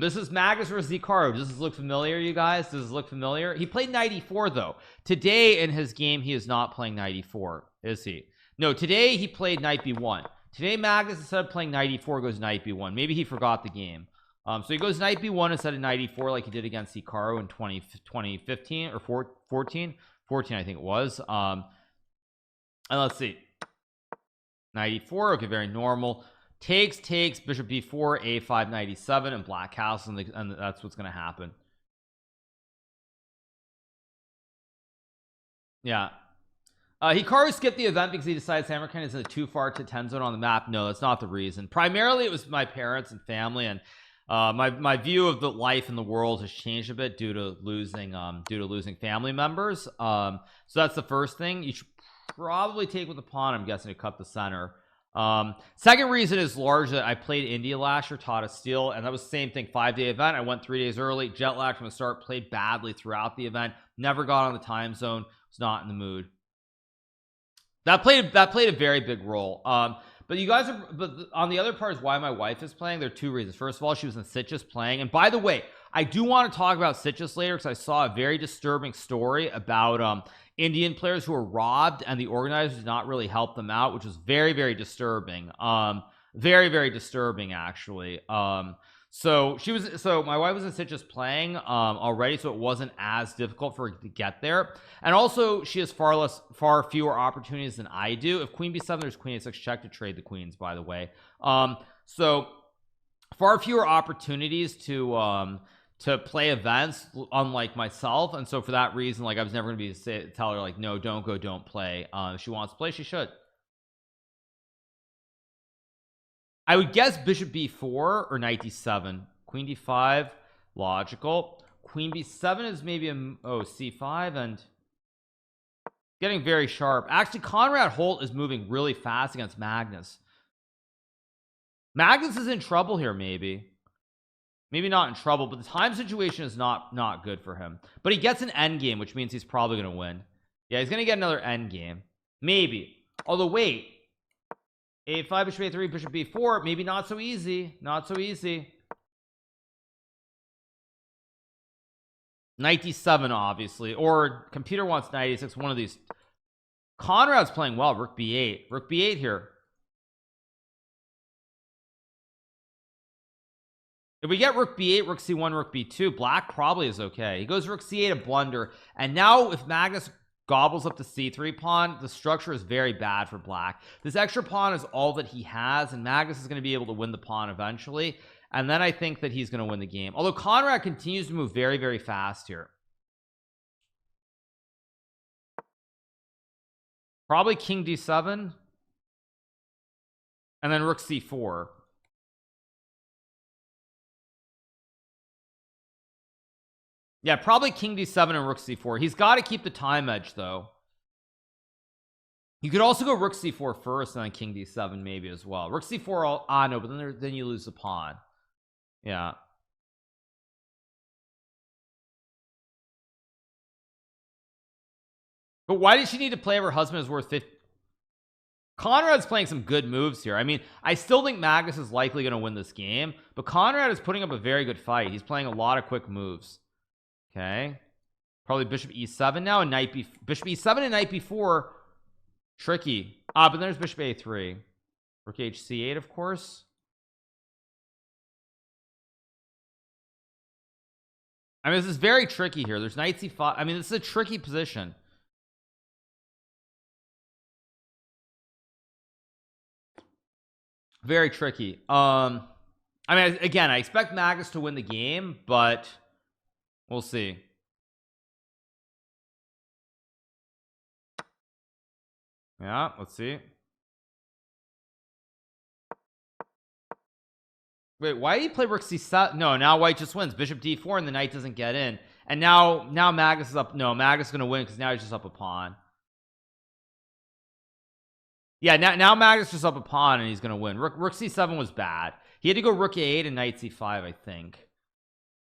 This is Magnus versus Hikaru. Does this look familiar, you guys? Does this look familiar? He played 94 though. Today in his game, he is not playing 94, is he? No, today he played knight b1. Today Magnus, instead of playing 94, goes knight b1. Maybe he forgot the game. So he goes knight b1 instead of 94 like he did against Hikaru in 2015 or 14 I think it was. And let's see, 94. Okay, very normal. Takes bishop b4, a5, 97, and black castle, and that's what's going to happen. Yeah. Hikaru skipped the event because he decided Samarkand is too far to 10 zone on the map. No, that's not the reason. Primarily it was my parents and family, and my view of the life in the world has changed a bit due to losing family members. So that's the first thing. You should probably take with the pawn, I'm guessing, to cut the center. Second reason is largely I played India last year, taught us steel, and that was the same thing. 5-day event. I went 3 days early, jet lag from the start, played badly throughout the event, never got on the time zone, was not in the mood. That played a very big role. But you guys are, but on the other part is why my wife is playing. There are two reasons. First of all, she was in Citrus playing, and by the way, I do want to talk about Citrus later because I saw a very disturbing story about Indian players who were robbed and the organizers did not really help them out, which was very, very disturbing. Very, very disturbing, actually. So my wife was in Citrus playing already, so it wasn't as difficult for her to get there. And also she has far fewer opportunities than I do. If queen b7, there's queen a6 check to trade the queens, by the way. So far fewer opportunities to play events, unlike myself. And so for that reason, like, I was never gonna be tell her like, no, don't play. If she wants to play, she should. I would guess bishop b4 or knight d7. Queen d5, logical. Queen b7 is maybe c5, and getting very sharp. Actually, Conrad Holt is moving really fast against Magnus. Magnus is in trouble here, maybe not in trouble, but the time situation is not good for him. But he gets an endgame, which means he's probably going to win. Yeah, he's going to get another endgame, maybe. Although wait, a5, bishop a3, bishop b4, maybe not so easy. Knight d7, obviously, or computer wants knight a6. One of these. Conrad's playing well. Rook b8 here. If we get rook b8, rook c1, rook b2, black probably is okay. He goes rook c8, a blunder, and now if Magnus gobbles up the c3 pawn, the structure is very bad for black. This extra pawn is all that he has, and Magnus is going to be able to win the pawn eventually, and then I think that he's going to win the game. Although Conrad continues to move very, very fast here. Probably king d7 and then rook c4. Yeah, probably king d7 and rook c4. He's got to keep the time edge though. You could also go rook c4 first and then king d7 maybe as well. Rook c4, no, but then you lose the pawn. Yeah. But why did she need to play if her husband is worth 50? Conrad's playing some good moves here. I mean, I still think Magnus is likely going to win this game, but Conrad is putting up a very good fight. He's playing a lot of quick moves. Okay, probably bishop e7 now, and bishop e7 and knight b4 Tricky. Ah, but there's bishop a3. Rook hc8, of course. I mean, this is very tricky here. There's knight c5. I mean, this is a tricky position. Very tricky. I mean, again, I expect Magnus to win the game, but we'll see. Yeah, let's see. Wait, why did he play rook c7? No, now white just wins. Bishop d4 and the knight doesn't get in. And now Magnus is up. No, Magnus is gonna win because now he's just up a pawn. Yeah, now Magnus is just up a pawn and he's gonna win. Rook c7 was bad. He had to go rook a8 and knight c5, I think.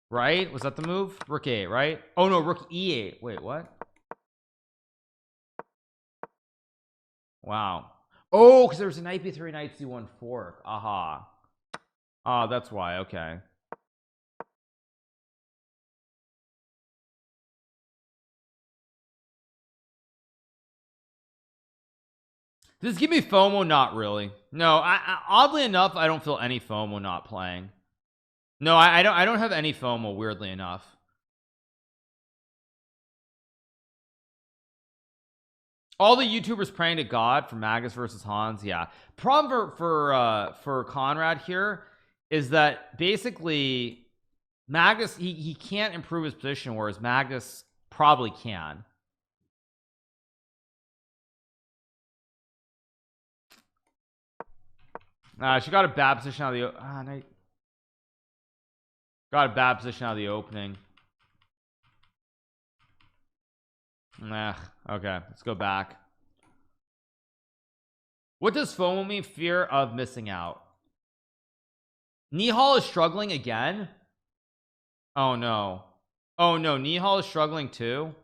Right? Was that the move? Rook a8, right? Oh no, rook e8. Wait, what? Wow. Oh, because there was a knight b3, knight c1 fork. Aha. Oh, that's why. Okay. Does this give me FOMO? Not really. No, oddly enough, I don't feel any FOMO not playing. No, I don't have any FOMO, weirdly enough. All the YouTubers praying to God for Magus versus Hans. Yeah. Problem for Conrad here is that basically Magus he can't improve his position, whereas Magus probably can. She got a bad position out of the got a bad position out of the opening. Nah, okay, let's go back. What does FOMO mean? Fear of missing out. Nihal is struggling again. Oh no. Oh no, Nihal is struggling too.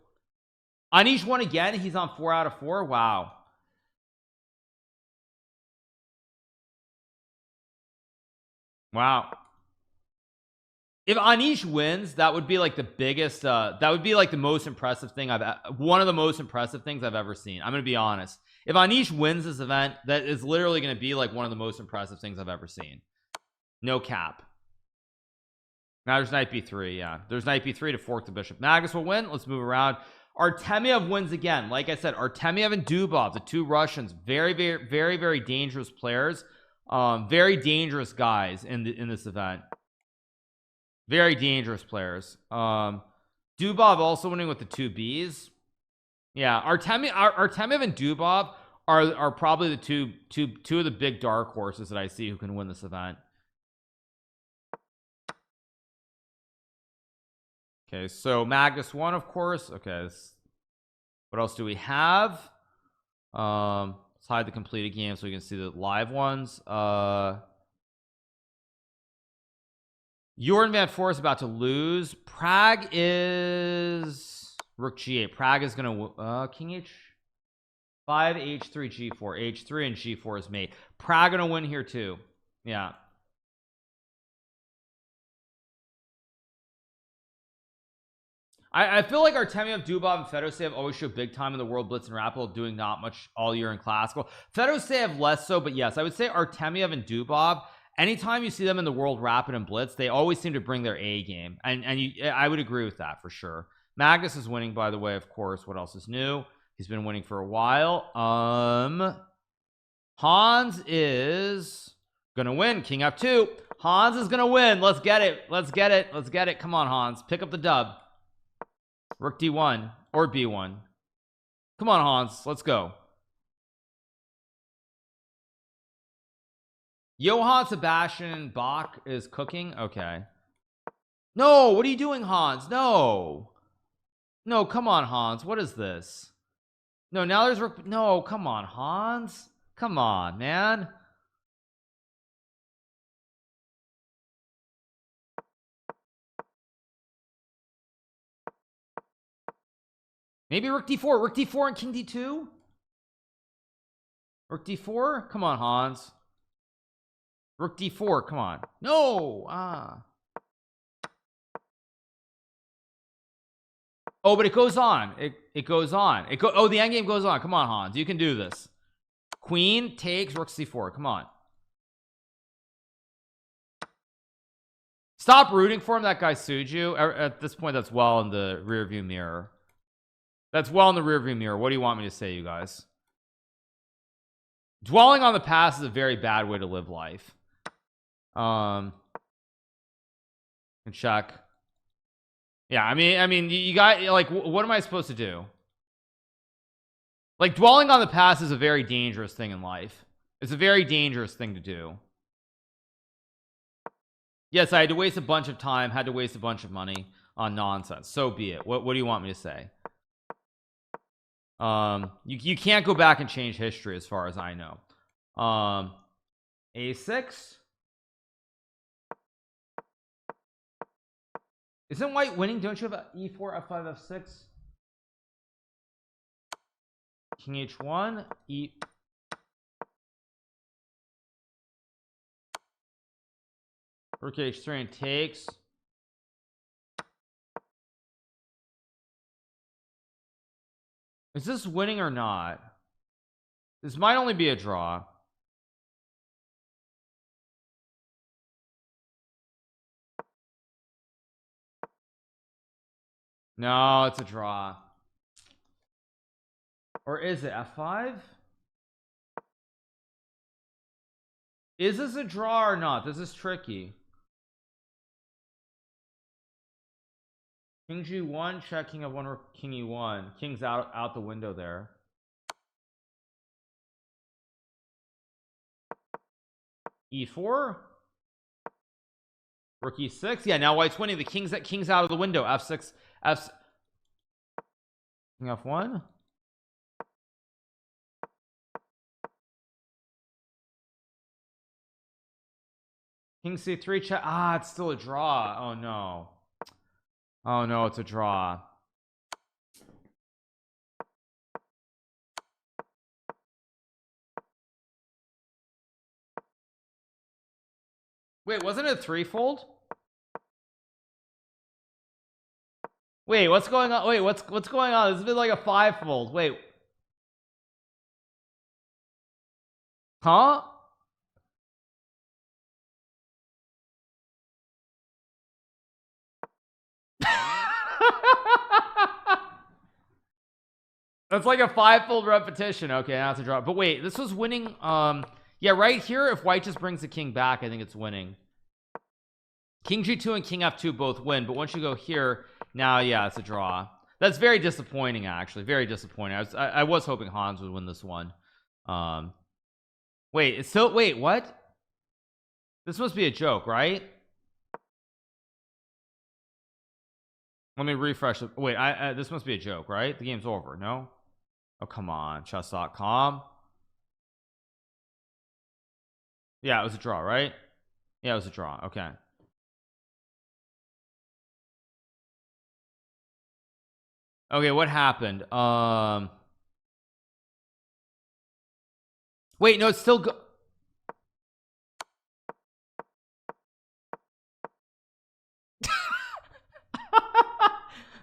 Anish won again. He's on 4 out of 4. Wow. Wow. If Anish wins, that would be like the biggest that would be like the most impressive thing one of the most impressive things I've ever seen. I'm gonna be honest. If Anish wins this event, that is literally gonna be like one of the most impressive things I've ever seen. No cap. Now there's knight b3. Yeah, there's knight b3 to fork the bishop. Magus will win. Let's move around. Artemiev wins again. Like I said, Artemiev and Dubov, the two Russians, very dangerous players. Very dangerous guys in this event. Very dangerous players. Dubov also winning with the 2Bs. Yeah, Artemiev and Dubov are probably the two of the big dark horses that I see who can win this event. Okay, so Magus won, of course. Okay, what else do we have? Let's hide the completed game so we can see the live ones. Jordan Van Four is about to lose. Prague is rook g8. Prague is gonna king h5, h3, g4, h3, and g4 is mate. Prague gonna win here too. Yeah. I feel like Artemiev, Dubov, and Fedoseev always show big time in the World Blitz and Rapid, doing not much all year in Classical. Fedoseev less so, but yes, I would say Artemiev and Dubov, anytime you see them in the World Rapid and Blitz, they always seem to bring their A game, and I would agree with that for sure. Magus is winning, by the way, of course. What else is new? He's been winning for a while. Hans is gonna win. King f2. Hans is gonna win. Let's get it. Let's get it. Let's get it. Come on, Hans. Pick up the dub. Rook d1 or b1. Come on, Hans. Let's go. Johann Sebastian Bach is cooking. Okay. No, what are you doing, Hans? No. No, come on, Hans. What is this? No, now there's rook. No, come on, Hans. Come on, man. Maybe rook d4 and king d2. Rook d4. Come on, Hans. Rook d4. Come on. No. Oh, Oh, but it goes on. It goes on. Oh, the endgame goes on. Come on, Hans, you can do this. Queen takes rook c4. Come on. Stop rooting for him. That guy sued you. At this point, that's well in the rear view mirror. That's well in the rear view mirror. What do you want me to say, you guys? Dwelling on the past is a very bad way to live life. And check. Yeah, I mean, you got, like, what am I supposed to do? Like, dwelling on the past is a very dangerous thing in life. It's a very dangerous thing to do. Yes, I had to waste a bunch of time, had to waste a bunch of money on nonsense. So be it. What do you want me to say? You can't go back and change history as far as I know. A6. Isn't white winning? Don't you have e4, f5, f6? King h1, rook h3 and takes. Is this winning or not? This might only be a draw. No, it's a draw. Or is it f5? Is this a draw or not? This is tricky. King g1, check, king f1, or king e1. King's out the window there. e4, rook e6. Yeah, now white's winning. The king's out of the window. f6, king f1. King c3, check. Ah, it's still a draw. Oh no. Oh no, it's a draw. Wait, wasn't it a threefold? Wait, what's going on? Wait, what's going on? This has been like a fivefold. Wait. Huh? That's like a fivefold repetition. Okay, now it's a draw. But wait, this was winning. Yeah, right here, if white just brings the king back, I think it's winning. King g2 and king f2 both win, but once you go here, now, yeah, it's a draw. That's very disappointing, actually. Very disappointing. I was hoping Hans would win this one. Wait, it's still, wait, what? This must be a joke, right? Let me refresh it. Wait, this must be a joke, right? The game's over. No? Oh, come on. Chess.com. Yeah, it was a draw, right? Yeah, it was a draw. Okay. Okay, what happened? Wait, no, it's still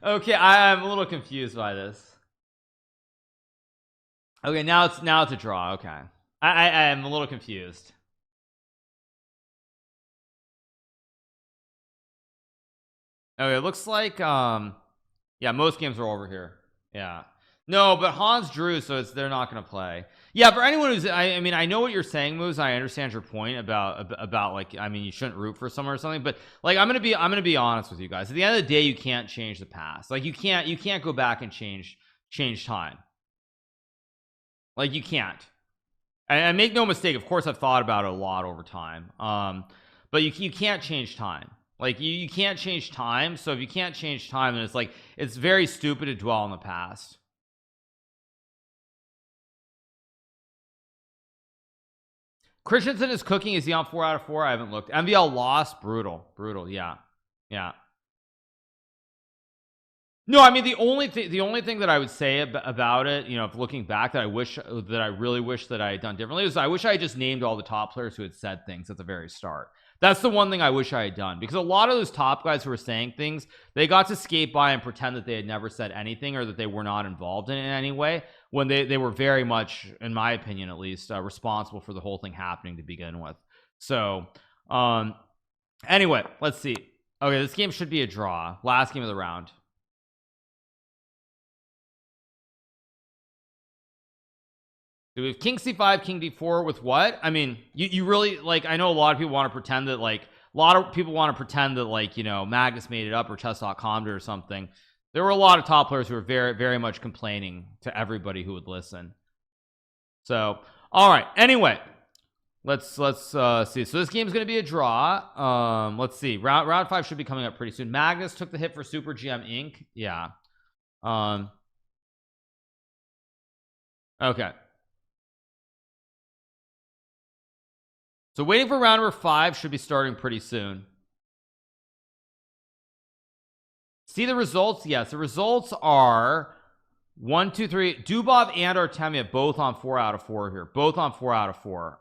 okay, I'm a little confused by this. Okay, now it's a draw. Okay, I am a little confused. Okay, it looks like yeah, most games are over here. Yeah, no, but Hans drew, so they're not going to play. Yeah, for anyone who's I mean, I know what you're saying, Moose. I understand your point about like, I mean, you shouldn't root for someone or something, but like, I'm gonna be honest with you guys. At the end of the day, you can't change the past. Like, you can't go back and change time. Like, you can't. And make no mistake, of course I've thought about it a lot over time, but you can't change time. Like, you can't change time. So if you can't change time, then it's like, it's very stupid to dwell on the past. Christensen is cooking. Is he on 4 out of 4? I haven't looked. MVL lost. Brutal. Yeah. No, I mean, the only thing that I would say about it, you know, if looking back, that I really wish that I had done differently, is I wish I had just named all the top players who had said things at the very start. That's the one thing I wish I had done, because a lot of those top guys who were saying things, they got to skate by and pretend that they had never said anything, or that they were not involved in it in any way, when they were very much, in my opinion at least, responsible for the whole thing happening to begin with. So anyway, let's see. Okay, this game should be a draw. Last game of the round. So we have king c5, king d4 with what? I mean, you really, like, I know a lot of people want to pretend that, like, a lot of people want to pretend that, like, you know, Magnus made it up, or chess.com did, or something. There were a lot of top players who were very, very much complaining to everybody who would listen. So, all right. Anyway, let's see. So this game is going to be a draw. Let's see. Round 5 should be coming up pretty soon. Magnus took the hit for Super GM Inc. Yeah. Okay. So waiting for round number 5, should be starting pretty soon. See the results? Yes, the results are 1, 2, 3. Dubov and Artemiev both on 4 out of 4 here. Both on 4 out of 4.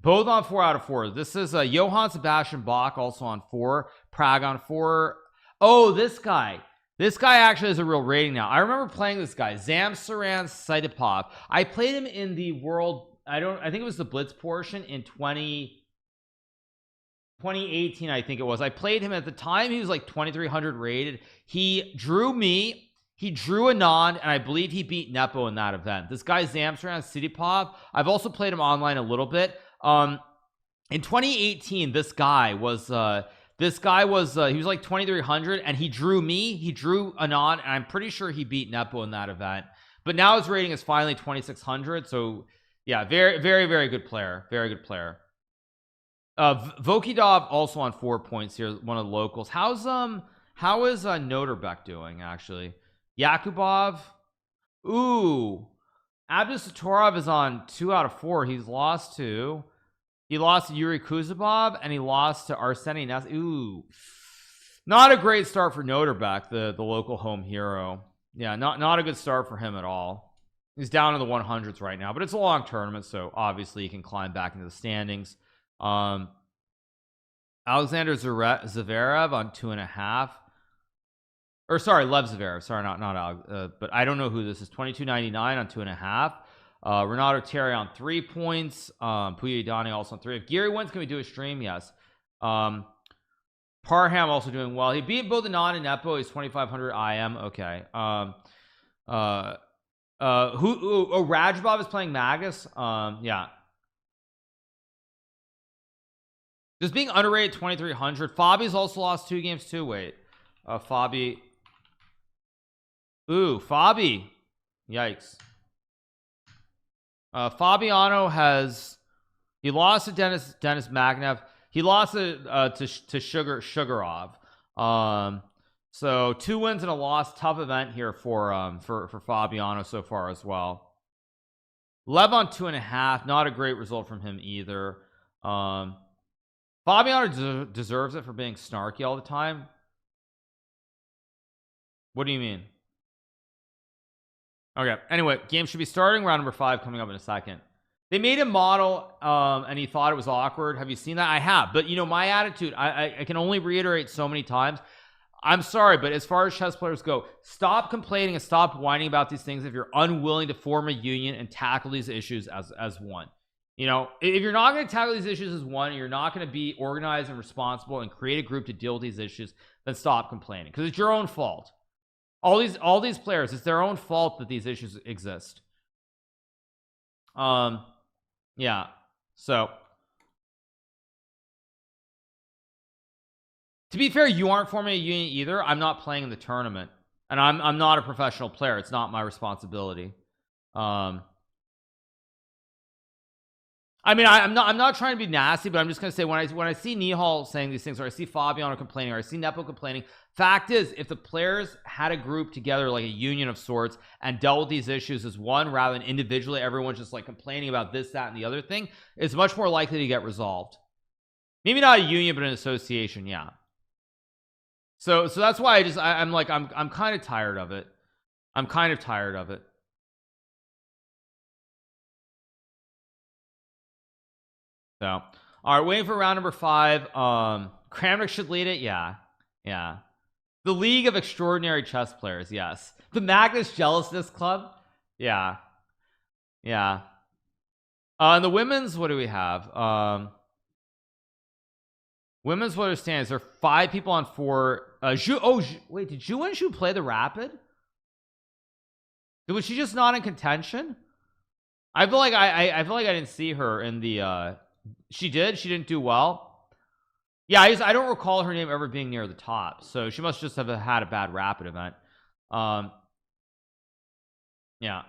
Both on 4 out of 4. This is Johann Sebastian Bach also on 4. Prague on 4. Oh, this guy actually has a real rating now. I remember playing this guy, Zamsaran Saitapov. I played him in the world, I think it was the Blitz portion in 2018, I think it was. I played him at the time. He was like 2300 rated. He drew me, he drew Anand, and I believe he beat Nepo in that event. This guy Zamsaran Saitapov, I've also played him online a little bit. In 2018, this guy was he was like 2300, and he drew me, he drew Anand, and I'm pretty sure he beat Nepo in that event. But now his rating is finally 2600. So yeah, very, very, very good player. Very good player. Vokidov also on 4 points here, one of the locals. How is Noterbeck doing, actually? Yakubov. Ooh, Abdusatorov is on 2 out of 4. He lost to Yuri Kuzubov, and he lost to Arseny Ness. Ooh, not a great start for Noterbeck, the local home hero. Yeah, not a good start for him at all. He's down in the 100s right now, but it's a long tournament, so obviously he can climb back into the standings. Alexander Zverev on 2.5, or sorry, Lev Zverev, sorry, not Alex, but I don't know who this is. 2299 on 2.5. Renato Terry on 3 points. Puya Dani also on 3. If Gary wins, can we do a stream? Yes. Parham also doing well. He beat both Anand and Nepo. He's 2500 IM. Okay. Rajabov is playing Magus. Yeah, just being underrated 2300. Fabi's also lost 2 games too. Wait, Fabi. Ooh, Fabi. Yikes. Fabiano he lost to Denis Magnev. He lost to Sugarov. So 2 wins and a loss. Tough event here for Fabiano so far as well. Lev on 2.5, not a great result from him either. Fabiano deserves it for being snarky all the time. What do you mean? Okay, anyway, game should be starting. Round number 5 coming up in a second. They made a model and he thought it was awkward. Have you seen that? I have, but you know, my attitude, I can only reiterate so many times. I'm sorry, but as far as chess players go, stop complaining and stop whining about these things if you're unwilling to form a union and tackle these issues as one. You know, if you're not going to tackle these issues as one, and you're not going to be organized and responsible and create a group to deal with these issues, then stop complaining, because it's your own fault. All these players, it's their own fault that these issues exist. Yeah, so to be fair, you aren't forming a union either. I'm not playing in the tournament, and I'm not a professional player. It's not my responsibility. I mean, I'm not trying to be nasty, but I'm just gonna say, when I see Nihal saying these things, or I see Fabiano complaining, or I see Nepo complaining, fact is, if the players had a group together, like a union of sorts, and dealt with these issues as one rather than individually, everyone's just like complaining about this, that, and the other thing, it's much more likely to get resolved. Maybe not a union, but an association. Yeah. So that's why I'm like, I'm kind of tired of it. I'm kind of tired of it. So All right, waiting for round number 5. Kramnik should lead it. Yeah. The League of Extraordinary Chess Players. Yes. The Magnus Jealousness Club. Yeah. And the women's, what do we have? Women's, what are standings? There are 5 people on 4. Wait, did Zhu Wenshu play the Rapid? Was she just not in contention? I feel like I feel like I didn't see her in the she didn't do well. Yeah, I don't recall her name ever being near the top, so she must just have had a bad Rapid event. Yeah,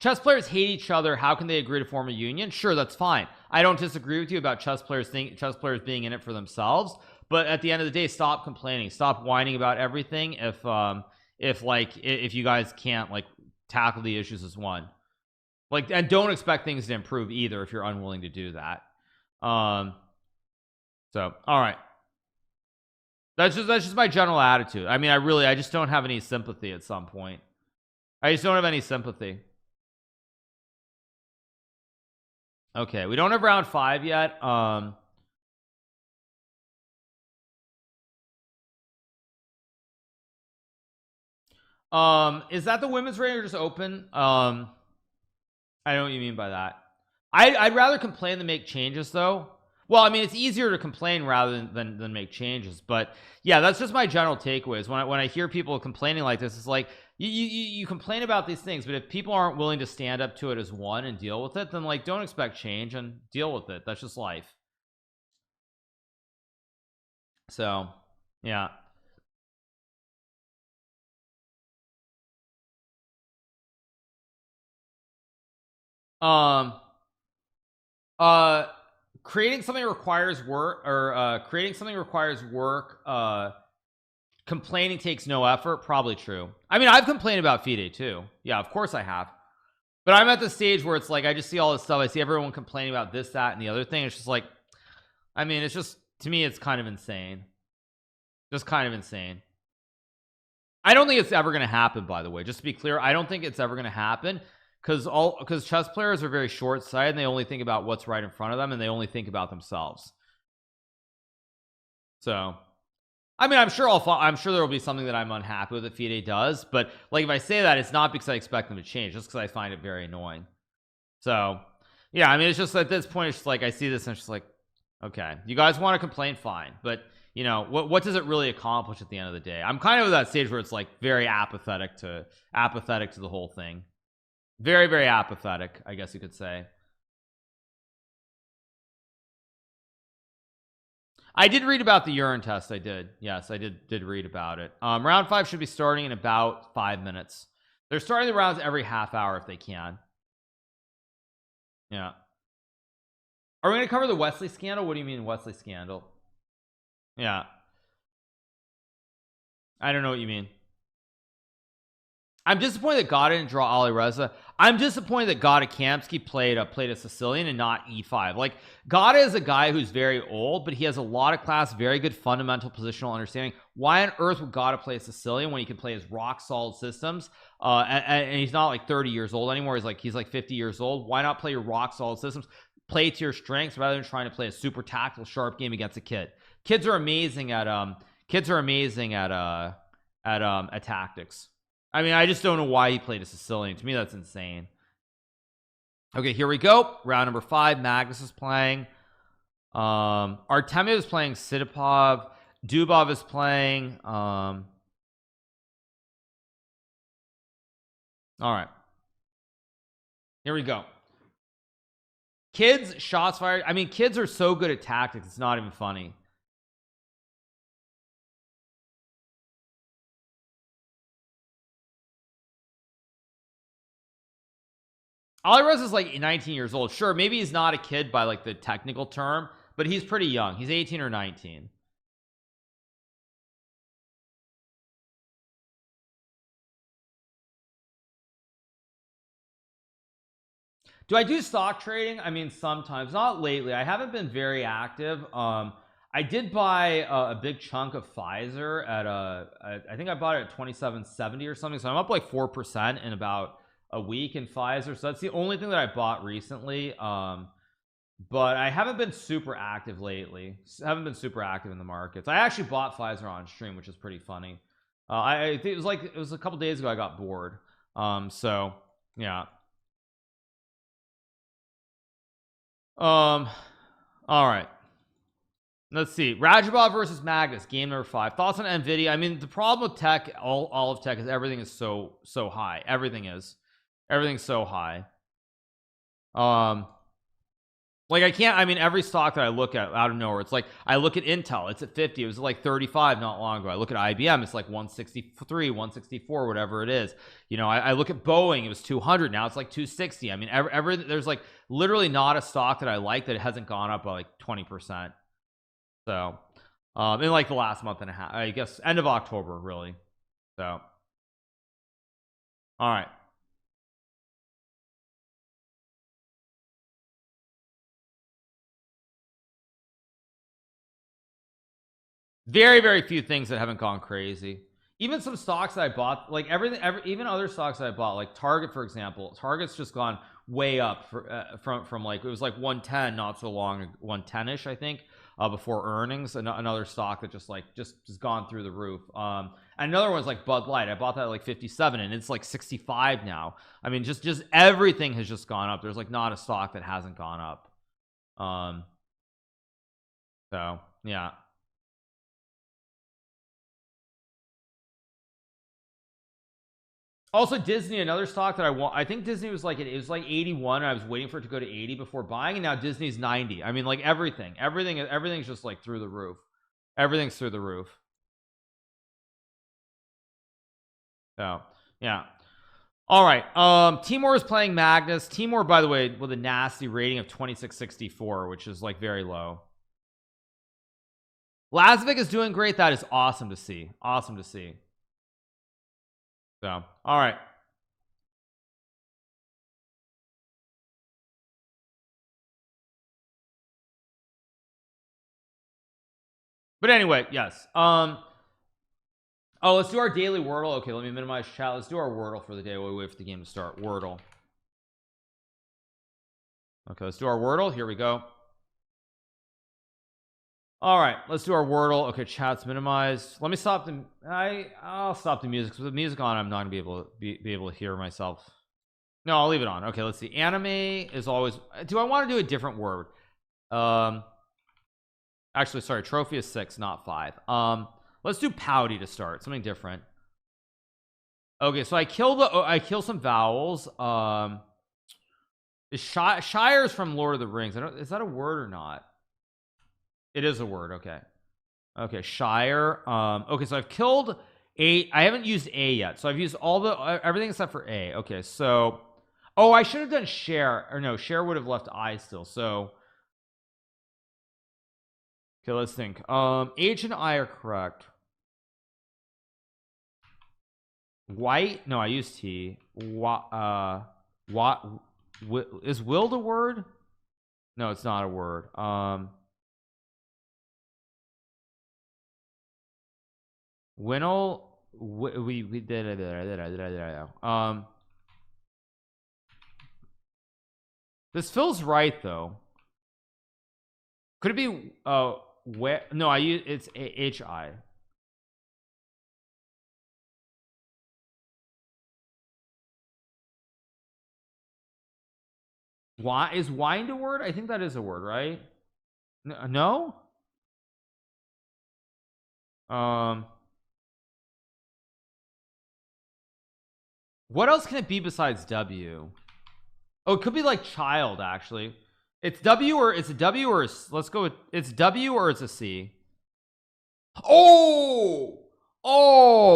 chess players hate each other. How can they agree to form a union? Sure, that's fine. I don't disagree with you about chess players being in it for themselves, but at the end of the day, stop complaining, stop whining about everything if you guys can't like tackle the issues as one. Like, and don't expect things to improve either if you're unwilling to do that. So all right, that's just my general attitude. I mean, I just don't have any sympathy at some point. I just don't have any sympathy. Okay, we don't have round 5 yet. Is that the women's rating or just open? I know what you mean by that. I'd rather complain than make changes, though. Well, I mean, it's easier to complain rather than make changes. But yeah, that's just my general takeaways. When I hear people complaining like this, it's like you complain about these things, but if people aren't willing to stand up to it as one and deal with it, then like don't expect change and deal with it. That's just life. So yeah. Creating something requires work, or complaining takes no effort. Probably true. I mean, I've complained about FIDE too. Yeah, of course I have. But I'm at the stage where it's like I just see all this stuff. I see everyone complaining about this, that, and the other thing. It's just like, I mean, it's just, to me, it's kind of insane. Just kind of insane. I don't think it's ever going to happen, by the way. Just to be clear, I don't think it's ever going to happen because chess players are very short-sighted and they only think about what's right in front of them and they only think about themselves. So I mean, I'm sure there will be something that I'm unhappy with that FIDE does, but like if I say that, it's not because I expect them to change, just because I find it very annoying. So yeah, I mean, it's just at this point, it's just like I see this and it's just like, okay, you guys want to complain, fine, but you know what does it really accomplish at the end of the day? I'm kind of at that stage where it's like very apathetic to the whole thing. Very, very apathetic, I guess you could say. I did read about the urine test. I did. Yes, I did read about it. Round 5 should be starting in about 5 minutes. They're starting the rounds every half hour if they can. Yeah. Are we going to cover the Wesley scandal? What do you mean Wesley scandal? Yeah. I don't know what you mean. I'm disappointed that God didn't draw Ali Reza. I'm disappointed that Gada Kamsky played a Sicilian and not e5. Like, Gada is a guy who's very old, but he has a lot of class, very good fundamental positional understanding. Why on earth would Gada play a Sicilian when he can play his rock solid systems? And he's not like 30 years old anymore. He's like 50 years old. Why not play your rock solid systems? Play to your strengths rather than trying to play a super tactical sharp game against a kid. Kids are amazing at tactics. I mean, I just don't know why he played a Sicilian. To me, that's insane. Okay, here we go. Round number 5. Magnus is playing. Artemiev is playing Sidipov. Dubov is playing. All right. Here we go. Kids, shots fired. I mean, kids are so good at tactics. It's not even funny. Alirez is like 19 years old. Sure, maybe he's not a kid by like the technical term, but he's pretty young. He's 18 or 19. Do I do stock trading? I mean, sometimes, not lately. I haven't been very active. I did buy a big chunk of Pfizer at I think I bought it at 27.70 or something, so I'm up like 4% in about a week in Pfizer. So that's the only thing that I bought recently. but I haven't been super active lately. Haven't been super active in the markets. I actually bought Pfizer on stream, which is pretty funny. I think it was a couple days ago I got bored. So yeah. All right, let's see. Rajabov versus Magnus, game number 5. Thoughts on Nvidia? I mean, the problem with tech, all of tech, is everything is so high. Everything's so high. Like I can't, I mean, every stock that I look at out of nowhere, it's like I look at Intel, it's at 50, it was like 35 not long ago. I look at IBM, it's like 163, 164, whatever it is. You know, I look at Boeing, it was 200, now it's like 260. I mean, there's like literally not a stock that I like that hasn't gone up by like 20%. So in like the last month and a half, I guess end of October, really. So all right, very few things that haven't gone crazy. Even some stocks that I bought, like even other stocks that I bought, like Target, for example. Target's just gone way up from like, it was like 110 not so long, 110ish I think, before earnings. Another stock that just has gone through the roof. And another one's like Bud Light. I bought that at like 57 and it's like 65 now. I mean, just everything has just gone up. There's like not a stock that hasn't gone up. So yeah. Also Disney, another stock that I want. I think Disney was like, it was like 81 and I was waiting for it to go to 80 before buying, and now Disney's 90. I mean, like everything's just like through the roof. Everything's through the roof. So yeah. All right, Timur is playing Magnus. Timur, by the way, with a nasty rating of 2664, which is like very low. Lasvik is doing great. That is awesome to see. Awesome to see. So all right, but anyway, yes. Oh, let's do our daily Wordle. Okay, let me minimize chat. Let's do our Wordle for the day while we wait for the game to start. Wordle. Okay, let's do our Wordle. Here we go. All right, let's do our Wordle. Okay, chat's minimized. Let me stop the I'll stop the music. With the music on, I'm not gonna be able to hear myself. No, I'll leave it on. Okay, let's see. Anime is always, do I want to do a different word? Actually, sorry, trophy is 6, not 5. Let's do pouty to start, something different. Okay, so I kill some vowels. Is Shire's from Lord of the Rings. Is that a word or not? It is a word. Okay, Shire. Okay, so I've killed 8. I haven't used A yet, so I've used everything except for A. Okay, so I should have done share, or no, share would have left I still. So okay, let's think. H and I are correct. White, no, I used T. What is willed a word? No, it's not a word. Winnel, we did it. This feels right though. Could it be where? No, it's HI. Why is wind a word? I think that is a word, right? No. What else can it be besides W? Oh, it could be like child, actually. It's W, or it's a W, or let's go with, it's W or it's a C. Oh,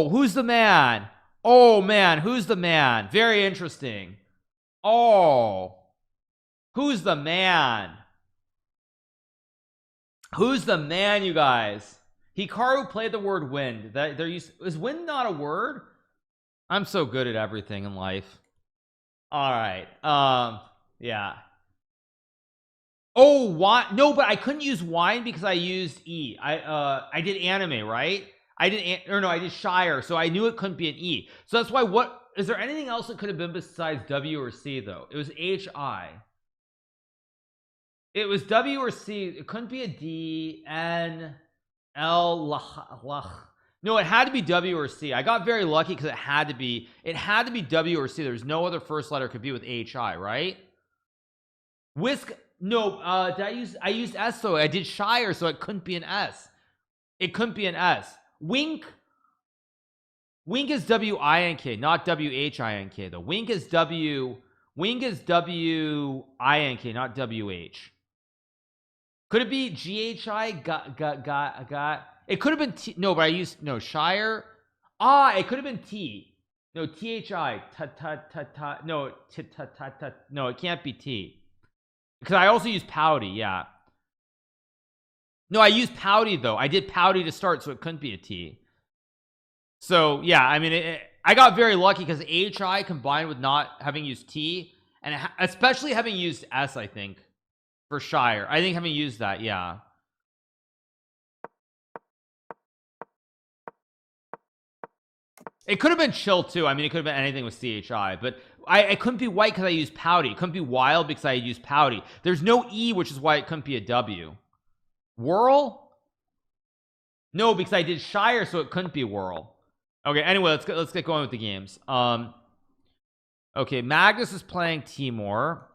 who's the man? Oh man, who's the man? Very interesting. Oh, who's the man? Who's the man, you guys? Hikaru played the word wind. Is wind not a word? I'm so good at everything in life. All right. Yeah. Oh, why? No, but I couldn't use wine because I used E. I did anime, right? I did Shire, so I knew it couldn't be an E. So that's why, what is there anything else that could have been besides W or C though? It was HI. It was W or C. It couldn't be a D, N, L. No, it had to be W or C. I got very lucky because it had to be W or C. There's no other first letter could be with HI, right? Whisk. No, I used S, so I did Shire, so it couldn't be an S. It couldn't be an S. Wink is W-I-N-K, not W-H-I-N-K though. Wink is W-I-N-K, not W-H. Could it be G-H-I? Got. It could have been T. No, but I used, no, Shire. It could have been T. No, T-H-I. No, no, it can't be T. Because I also use Pouty, yeah. No, I used Pouty though. I did Pouty to start, so it couldn't be a T. So yeah, I mean, I got very lucky because HI combined with not having used T, and especially having used S, I think, for Shire. I think having used that, yeah. It could have been chill too. I mean, it could have been anything with CHI, but I couldn't be white because I used Pouty. It couldn't be wild because I used Pouty. There's no E, which is why it couldn't be a W. Whirl? No, because I did Shire, so it couldn't be Whirl. Okay, anyway, let's get going with the games. Okay, Magnus is playing Timor.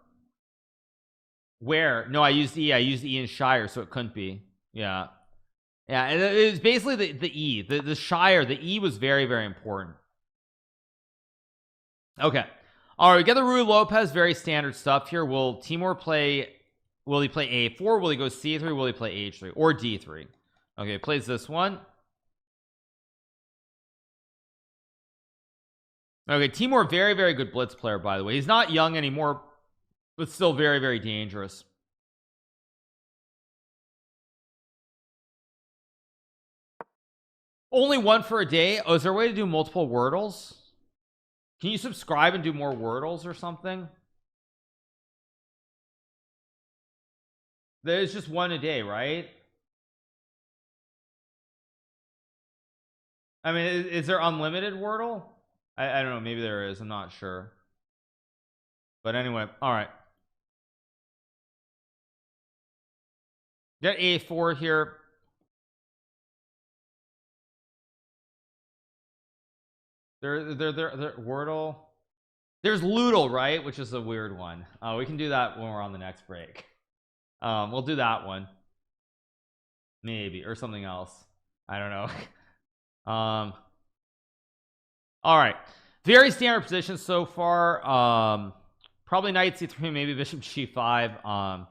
Where? No, I used E in Shire, so it couldn't be. Yeah. Yeah, it was basically the E, the Shire. The E was very, very important. Okay. All right, we got the Rui Lopez, very standard stuff here. Will Timor play, will he play A4? Will he go C3? Will he play H3 or D3? Okay, plays this one. Okay, Timor, very, very good blitz player, by the way. He's not young anymore, but still very, very dangerous. Only one for a day. Oh, is there a way to do multiple Wordles? Can you subscribe and do more Wordles or something? There's just one a day, right? I mean, is there unlimited Wordle? I don't know, maybe there is, I'm not sure. But anyway, all right. Got A4 here. They're Wordle. There's Loodle, right? Which is a weird one. We can do that when we're on the next break. We'll do that one. Maybe, or something else. I don't know. All right. Very standard positions so far. Probably knight C3, maybe bishop G5.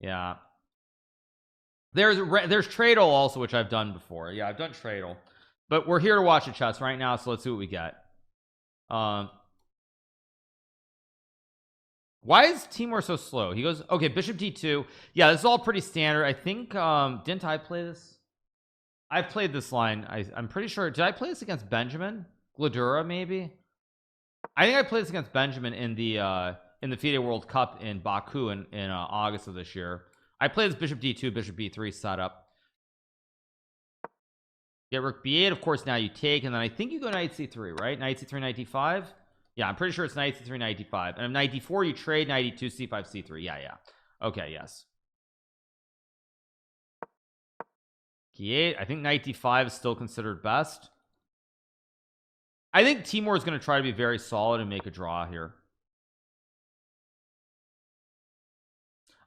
Yeah. There's Tradle also, which I've done before. Yeah, I've done Tradle. But we're here to watch the chess right now, so let's see what we get. Why is Timor so slow? He goes, okay, bishop D2. Yeah, this is all pretty standard. I think, didn't I play this? I've played this line. I'm pretty sure. Did I play this against Benjamin? Gladura, maybe? I think I played this against Benjamin in the FIDE World Cup in Baku in August of this year. I played this bishop D2, bishop B3 setup. Get rook B8. Of course, now you take, and then I think you go knight C3, right? Knight C3, knight D5. Yeah, I'm pretty sure it's knight C3, knight D5. And if knight D4, you trade knight E2, C5, C3. Yeah. Okay, yes. E8. I think knight D5 is still considered best. I think Timor is going to try to be very solid and make a draw here.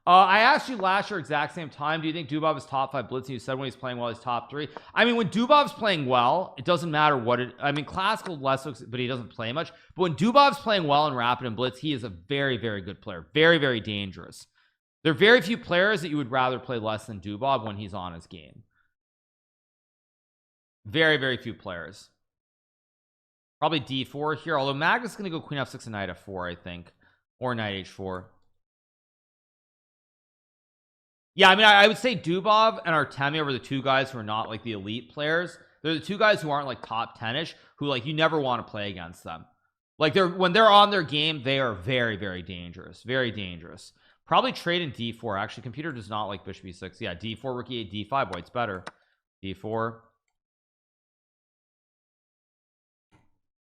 I asked you last year exact same time, do you think Dubov is top 5 blitz? And you said when he's playing well he's top 3. I mean, when Dubov's playing well, it doesn't matter what it, I mean, classical less, but he doesn't play much. But when Dubov's playing well in rapid and blitz, he is a very, very good player. Very, very dangerous. There are very few players that you would rather play less than Dubov when he's on his game. Very, very few players. Probably D4 here, although Magnus is going to go queen F6 and knight F4, I think, or knight H4. Yeah, I mean, I would say Dubov and Artemiev are the two guys who are not like the elite players. They're the two guys who aren't like top 10ish, who like you never want to play against them. Like when they're on their game, they are very, very dangerous. Very dangerous. Probably trade in D4. Actually, computer does not like bishop E6. Yeah, D4, rook E8, D5. White's better. D4.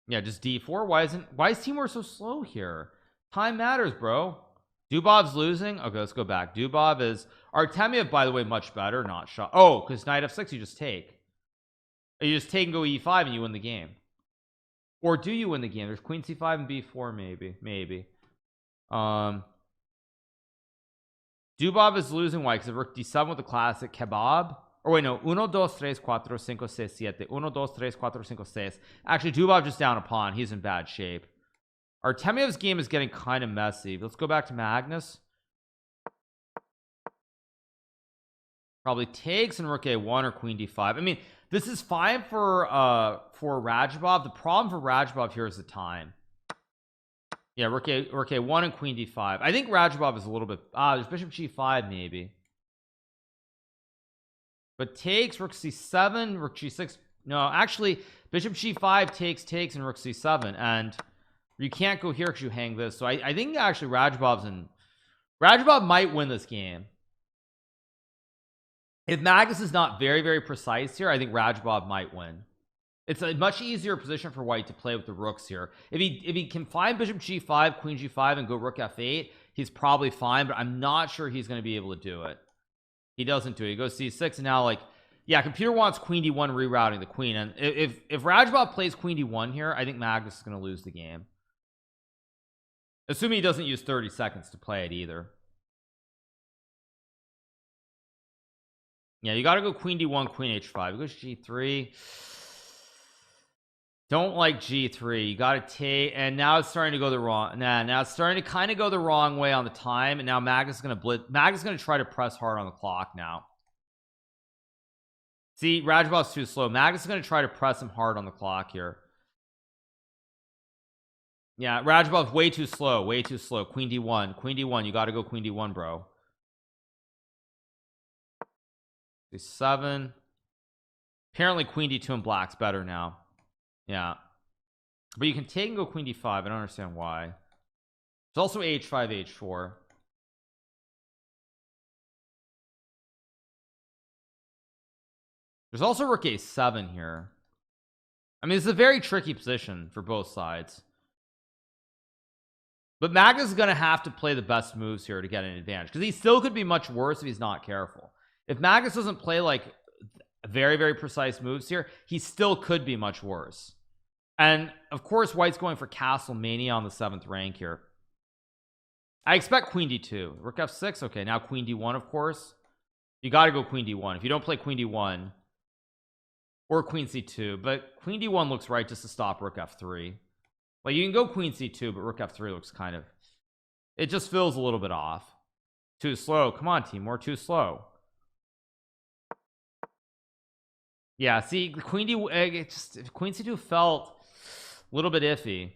Yeah, just D4. Why is Timor so slow here? Time matters, bro. Dubov's losing. Okay, let's go back. Dubov is Artemiev, by the way, much better. Not shot. Oh, because knight f6, you just take. You just take and go e5 and you win the game. Or do you win the game? There's queen c5 and b4, maybe. Dubov is losing. Why? Because rook d7 with the classic kebab. Or wait, no. 1, 2, 3, 4, 5, 6, 7. 1, 2, 3, 4, 5, 6. Actually, Dubov just down a pawn. He's in bad shape. Artemiev's game is getting kind of messy. Let's go back to Magnus. Probably takes and rook a1 or queen d5. I mean, this is fine for Radjabov. The problem for Radjabov here is the time. Yeah, rook a1 and queen d5. I think Radjabov is a little bit there's bishop g5 maybe. But takes, rook c7, rook g6. No, actually bishop g5 takes and rook c7, and you can't go here because you hang this. So I think actually Radjabov might win this game. If Magnus is not very precise here, I think Radjabov might win. It's a much easier position for white to play with the rooks here. If he can find bishop g5, queen g5 and go rook f8, he's probably fine, but I'm not sure he's going to be able to do it. He doesn't do it. He goes c6, and now, like, yeah, computer wants queen d1 rerouting the queen, and if Radjabov plays queen d1 here, I think Magnus is going to lose the game, assuming he doesn't use 30 seconds to play it either. Yeah, you got to go queen d1, queen h5. It goes g3. Don't like g3. You got to take, and now it's starting to go the wrong. Now it's starting to kind of go the wrong way on the time, and now Magnus is going to blitz. Magnus is going to try to press hard on the clock now. See, Radjabov's too slow. Magnus is going to try to press him hard on the clock here. Yeah, Radjabov's way too slow. Queen d1. You got to go queen d1, bro. d7. Apparently queen d2 and black's better now. Yeah, but you can take and go queen d5. I don't understand why. There's also h5, h4. There's also rook a7 here. I mean, it's a very tricky position for both sides, but Magnus is going to have to play the best moves here to get an advantage, because he still could be much worse if he's not careful. If Magnus doesn't play like very precise moves here, he still could be much worse. And of course white's going for castle mania on the 7th rank here. I expect queen d2, rook f6. Okay, now queen d1. Of course you got to go queen d1 if you don't play queen d1, or queen c2, but queen d1 looks right just to stop rook f3. Like, you can go queen c2, but rook f3 looks kind of, it just feels a little bit off. Too slow. Come on, Timur, too slow. Yeah, see, queen d, queen c2 felt a little bit iffy.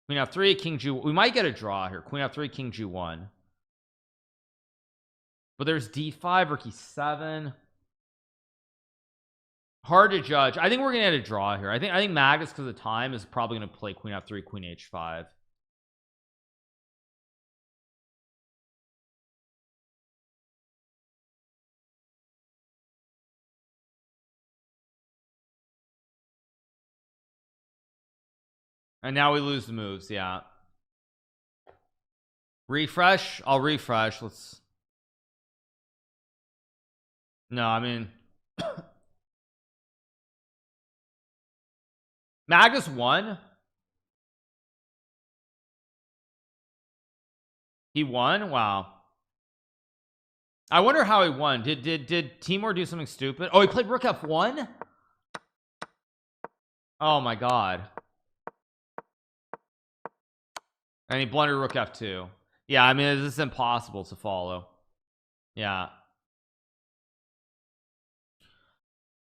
Queen f3, king g. We might get a draw here. Queen f3, king g1. But there's d5, rook e7. Hard to judge. I think we're gonna get a draw here. I think Magnus, because of time, is probably gonna play queen f3, queen h5. And now we lose the moves. Yeah, refresh. I'll refresh. Let's, no, I mean Magnus won. He won. Wow. I wonder how he won. Did Timur do something stupid? Oh, he played rook f1. Oh my god. And he blundered rook f2. Yeah, I mean, this is impossible to follow. Yeah.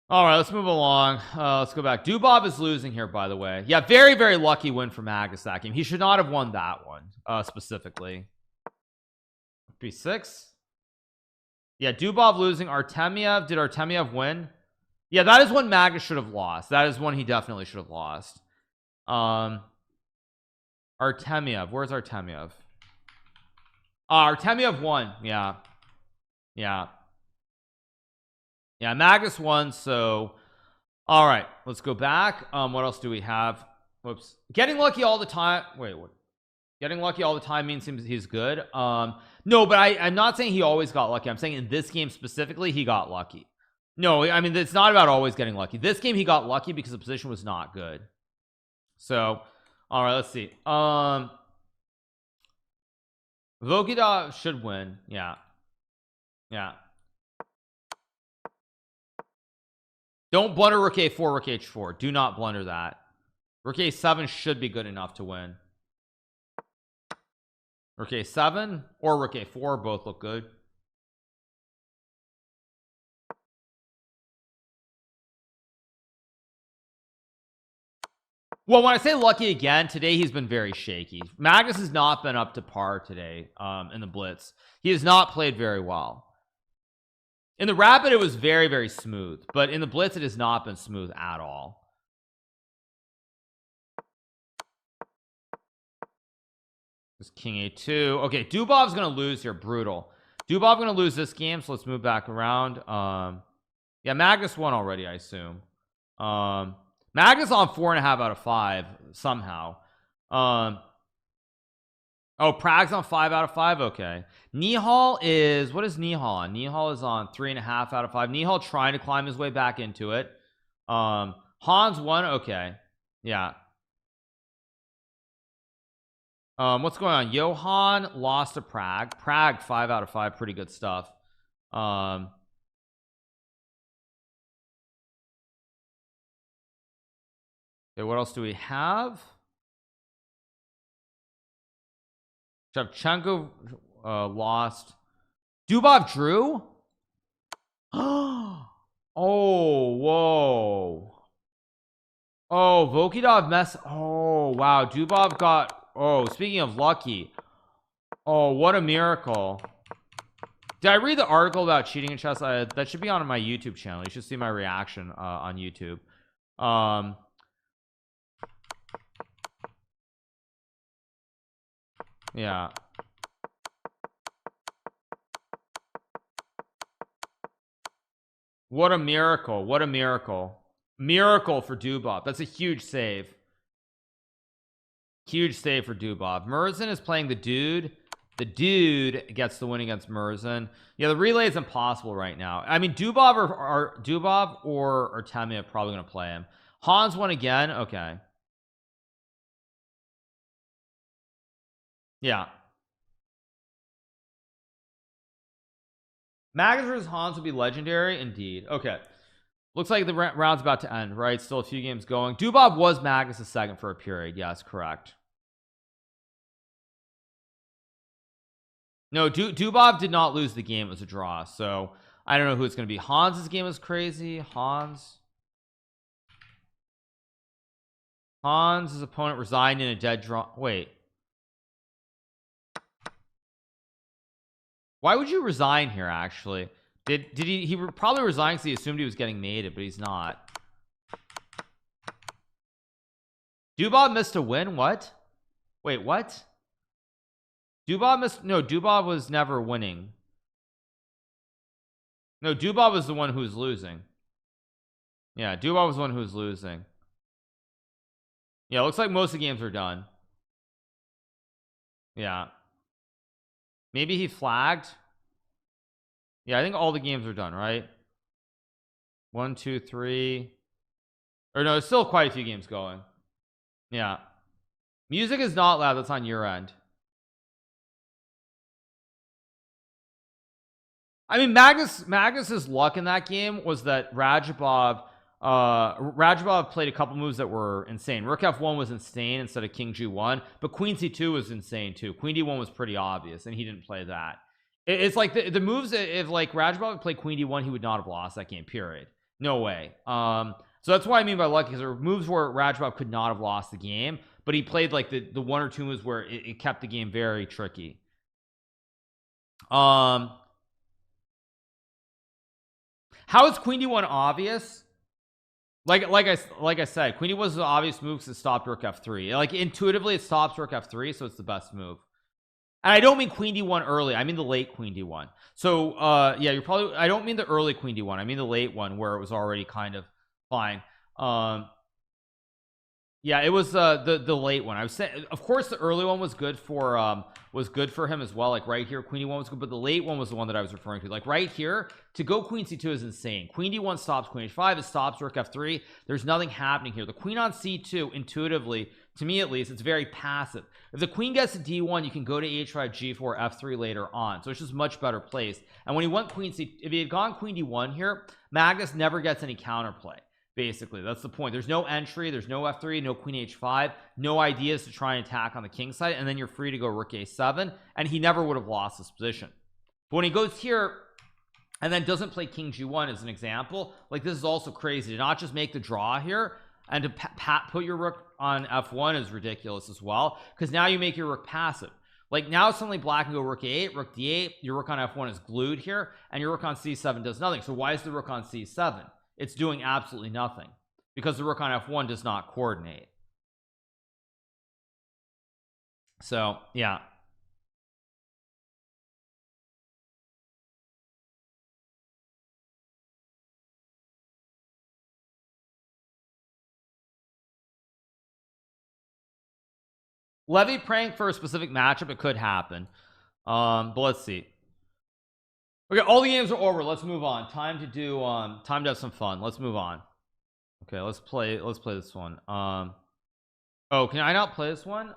All right, let's move along. Let's go back. Dubov is losing here, by the way. Yeah, very lucky win for Magnus that game. He should not have won that one, specifically. b6. Yeah, Dubov losing. Artemiev. Did Artemiev win? Yeah, that is one Magnus should have lost. That is one he definitely should have lost. Artemiev. Where's Artemiev? Artemiev won. Yeah. Magnus won. So all right, let's go back. What else do we have? whoops, getting lucky all the time. Wait, what? Getting lucky all the time means he's good. No, but I'm not saying he always got lucky. I'm saying in this game specifically he got lucky. No, I mean, it's not about always getting lucky. This game he got lucky because the position was not good. So all right, let's see. Vokida should win. Yeah. Don't blunder rook a4, rook h4. Do not blunder that. Rook a7 should be good enough to win. Rook a7 or rook a4 both look good. Well, when I say lucky again, today he's been very shaky. Magnus has not been up to par today in the Blitz. He has not played very well. In the Rapid, it was very, very smooth, but in the Blitz, it has not been smooth at all. This king a2. Okay, Dubov's gonna lose here. Brutal. Dubov gonna lose this game, so let's move back around. Yeah, Magnus won already, I assume. Magnus on 4.5 out of 5 somehow. Oh, Prague's on 5 out of 5. Okay. Nihal is, what is Nihal on? Nihal is on 3.5 out of 5. Nihal trying to climb his way back into it. Hans won. Okay. Yeah. What's going on? Johan lost to Prague. Prague 5 out of 5. Pretty good stuff. Okay, what else do we have? Shevchenko lost. Dubov drew. Oh, whoa. Oh, Vokidov mess. Oh, wow. Dubov got. Oh, speaking of lucky. Oh, what a miracle. Did I read the article about cheating in chess? That should be on my YouTube channel. You should see my reaction on YouTube. Yeah. What a miracle. What a miracle. Miracle for Dubov. That's a huge save. Huge save for Dubov. Murzin is playing the dude. The dude gets the win against Murzin. Yeah, the relay is impossible right now. I mean, Dubov or Artemia are probably going to play him. Hans won again. Okay. Yeah. Magnus versus Hans would be legendary indeed. Okay, looks like the round's about to end, right? Still a few games going. Dubov was Magnus' second for a period. Yes, correct. No, Dubov did not lose the game. It was a draw, so I don't know who it's going to be. Hans's game is crazy. Hans's opponent resigned in a dead draw. Wait, why would you resign here? Actually, did he probably resigned because he assumed he was getting mated, but he's not. Dubov missed a win. What? Wait, what? Dubov missed. No, Dubov was never winning. No, Dubov was the one who was losing. Yeah, Dubov was the one who was losing. Yeah, looks like most of the games are done. Yeah, maybe he flagged. Yeah, I think all the games are done, right? 1 2 3, or no, there's still quite a few games going. Yeah, music is not loud. That's on your end. I mean, Magnus's luck in that game was that Radjabov played a couple moves that were insane. Rook f1 was insane instead of king g1, but queen c2 was insane too. Queen d1 was pretty obvious, and he didn't play that. It's like the moves, if like Radjabov had played queen d1, he would not have lost that game, period. No way. So that's what I mean by lucky, because there were moves where Radjabov could not have lost the game, but he played like the one or two moves where it kept the game very tricky. How is queen d1 obvious? Like I said, queen d1 was the obvious move because it stopped rook f3. Like intuitively it stops rook f3, so it's the best move. And I don't mean queen d1 early, I mean the late queen d1. So yeah, you're probably, I don't mean the early queen d1, I mean the late one where it was already kind of fine. Yeah, it was the late one. I was saying, of course, the early one was good for him as well. Like right here, queen d1 was good, but the late one was the one that I was referring to. Like right here, to go queen c2 is insane. Queen d1 stops queen h5, it stops rook f3. There's nothing happening here. The queen on c2, intuitively, to me at least, it's very passive. If the queen gets to d1, you can go to h5, g4, f3 later on. So it's just much better placed. And when he went queen c, if he had gone queen d1 here, Magnus never gets any counterplay. Basically, that's the point. There's no entry, there's no f3, no queen h5, no ideas to try and attack on the king side, and then you're free to go rook a7, and he never would have lost this position. But when he goes here and then doesn't play king g1 as an example, like this is also crazy. To not just make the draw here and to put your rook on f1 is ridiculous as well, because now you make your rook passive. Like now suddenly black can go rook a8, rook d8, your rook on f1 is glued here, and your rook on c7 does nothing. So why is the rook on c7? It's doing absolutely nothing because the rook on f1 does not coordinate. So yeah, Levy praying for a specific matchup. It could happen, but let's see. Okay, all the games are over. Let's move on. Time to have some fun. Let's move on. Okay, let's play this one. Oh, can I not play this one?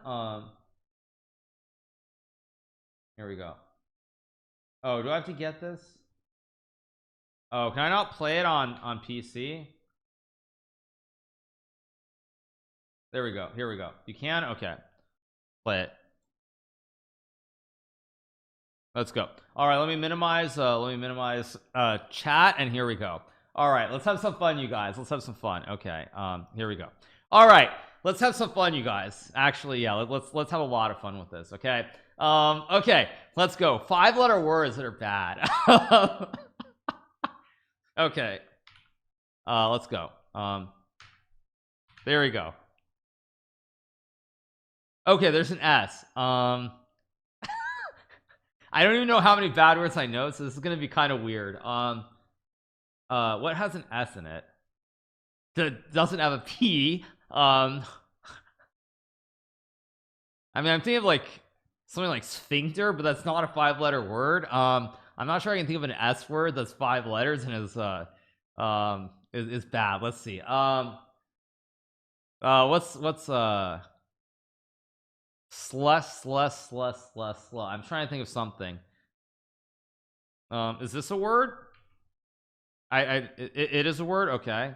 Here we go. Oh, do I have to get this? Oh, can I not play it on PC? There we go. Here we go. You can? Okay. Play it. Let's go. All right, let me minimize chat, and here we go. All right, let's have some fun, you guys. Let's have some fun. Okay, here we go. All right, let's have some fun, you guys. Actually, yeah, let's have a lot of fun with this. Okay, okay, let's go. 5-letter words that are bad. Okay, let's go. There we go. Okay, there's an S. I don't even know how many bad words I know, so this is gonna be kind of weird. What has an S in it that doesn't have a P? I mean, I'm thinking of like something like sphincter, but that's not a 5-letter word. I'm not sure I can think of an S word that's 5 letters and is bad. Let's see. What's slush. I'm trying to think of something. Is this a word? It is a word. Okay.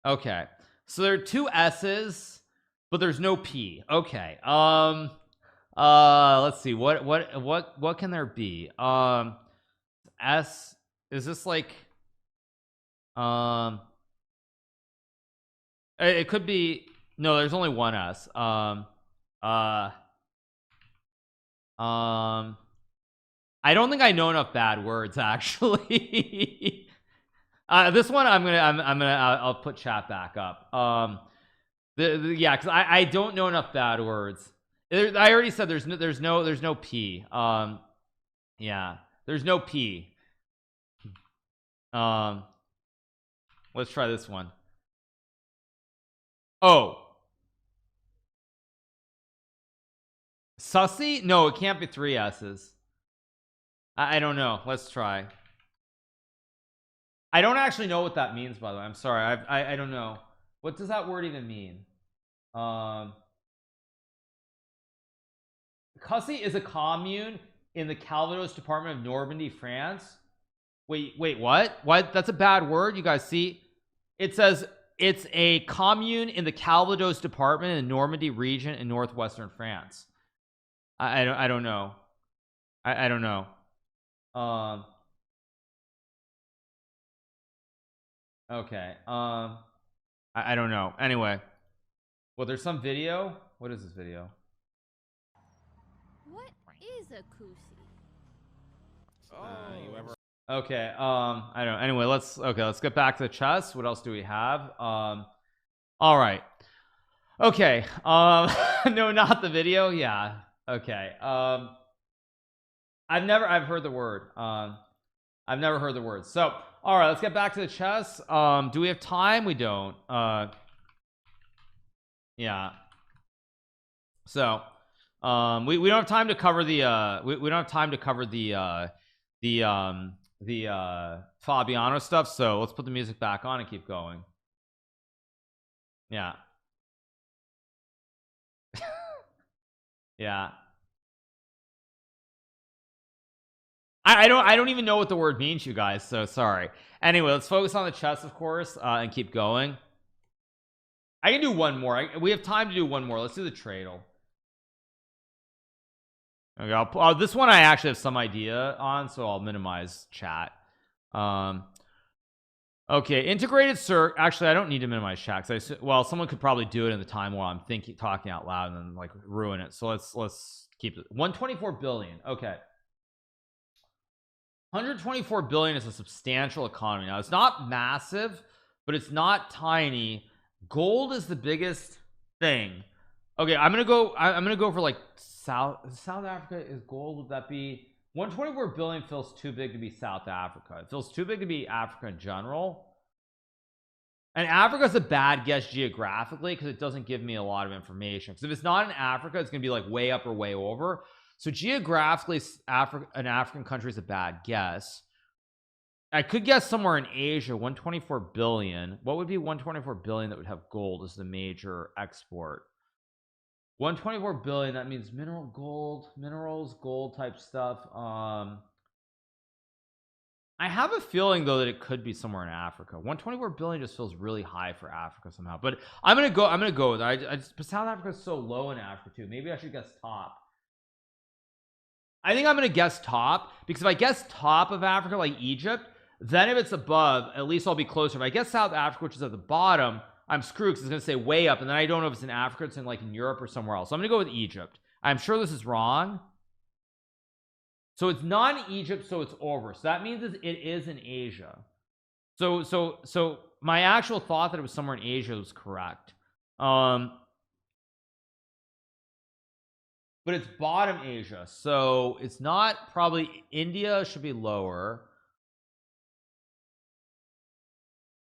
Okay. So there are 2 S's, but there's no P. Okay. Let's see. What can there be? S. Is this like? It could be. No, there's only one S. I don't think I know enough bad words actually. This one I'll put chat back up. Yeah, because I don't know enough bad words. I already said there's no P. Yeah, there's no P. Let's try this one. Oh, sussy? No, it can't be 3 S's. I don't know. Let's try. I don't actually know what that means, by the way. I'm sorry. I don't know. What does that word even mean? Cussy is a commune in the Calvados department of Normandy, France. Wait, what? That's a bad word. You guys see? It says it's a commune in the Calvados department in the Normandy region in northwestern France. I don't know. I don't know. Okay. I don't know. Anyway. Well, there's some video. What is this video? What is a kusi? Okay. I don't know. Anyway, let's get back to the chess. What else do we have? All right. Okay. No, not the video. Yeah. Okay. I've heard the word. I've never heard the word. So, all right, let's get back to the chess. Do we have time? We don't. Yeah. So we don't have time to cover the we don't have time to cover the Fabiano stuff, so let's put the music back on and keep going. Yeah. Yeah. I don't even know what the word means, you guys, so sorry. Anyway, let's focus on the chess, of course, and keep going. I can do one more. We have time to do one more. Let's do the tradle. Okay, this one I actually have some idea on, so I'll minimize chat. Okay, integrated circuit. Actually, I don't need to minimize chat, well, someone could probably do it in the time while I'm talking out loud and then like ruin it. So let's keep it 124 billion. Okay, 124 billion is a substantial economy. Now it's not massive, but it's not tiny. Gold is the biggest thing. Okay, I'm gonna go for like South Africa. Is gold, would that be 124 billion? Feels too big to be South Africa. It feels too big to be Africa in general, and Africa's a bad guess geographically because it doesn't give me a lot of information. Because if it's not in Africa, it's gonna be like way up or way over. So geographically, an African country is a bad guess. I could guess somewhere in Asia. 124 billion. What would be 124 billion that would have gold as the major export? 124 billion. That means minerals, gold type stuff. I have a feeling though that it could be somewhere in Africa. 124 billion just feels really high for Africa somehow. But I'm gonna go with it. But South Africa is so low in Africa too. Maybe I should guess top. I think I'm gonna guess top, because if I guess top of Africa like Egypt, then if it's above, at least I'll be closer. If I guess South Africa, which is at the bottom, I'm screwed because it's gonna say way up, and then I don't know if it's in Africa, it's in like in Europe or somewhere else. So I'm gonna go with Egypt. I'm sure this is wrong. So it's not in Egypt, so it's over. So that means it is in Asia. So my actual thought that it was somewhere in Asia was correct. But it's bottom Asia, so it's not. Probably India should be lower.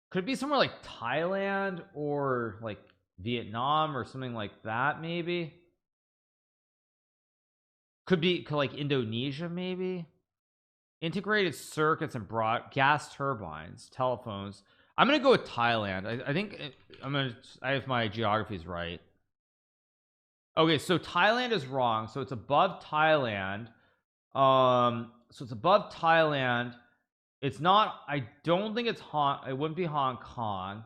Could be somewhere like Thailand or like Vietnam or something like that. Maybe could like Indonesia. Maybe integrated circuits and broad gas turbines, telephones. I'm gonna go with Thailand. I think I have my geographies right. Okay, so Thailand is wrong, so it's above Thailand. So it's above Thailand. It's not. I don't think it's it wouldn't be Hong Kong.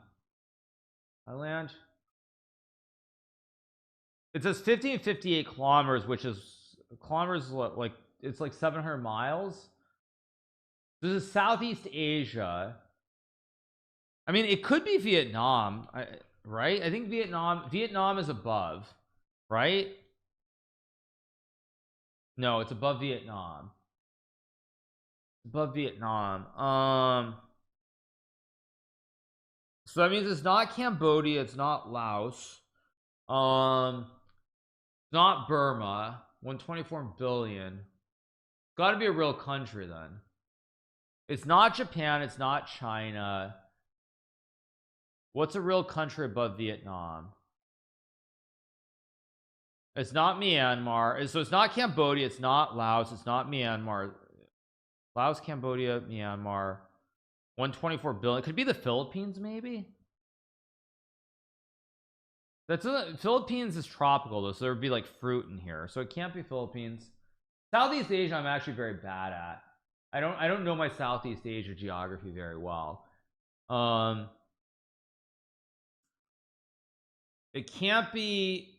Thailand. It says 1558 kilometers, which is kilometers, like it's like 700 miles. This is Southeast Asia. I mean, it could be Vietnam, right? I think Vietnam is above, right? No, it's above Vietnam. Above Vietnam. So that means it's not Cambodia, it's not Laos, not Burma. 124 billion. Got to be a real country then. It's not Japan, it's not China. What's a real country above Vietnam? It's not Myanmar. So it's not Cambodia, it's not Laos, it's not Myanmar. Laos, Cambodia, Myanmar. 124 billion. Could be the Philippines, maybe. Philippines is tropical though, so there would be like fruit in here, so it can't be Philippines. Southeast Asia I'm actually very bad at. I don't know my Southeast Asia geography very well. It can't be.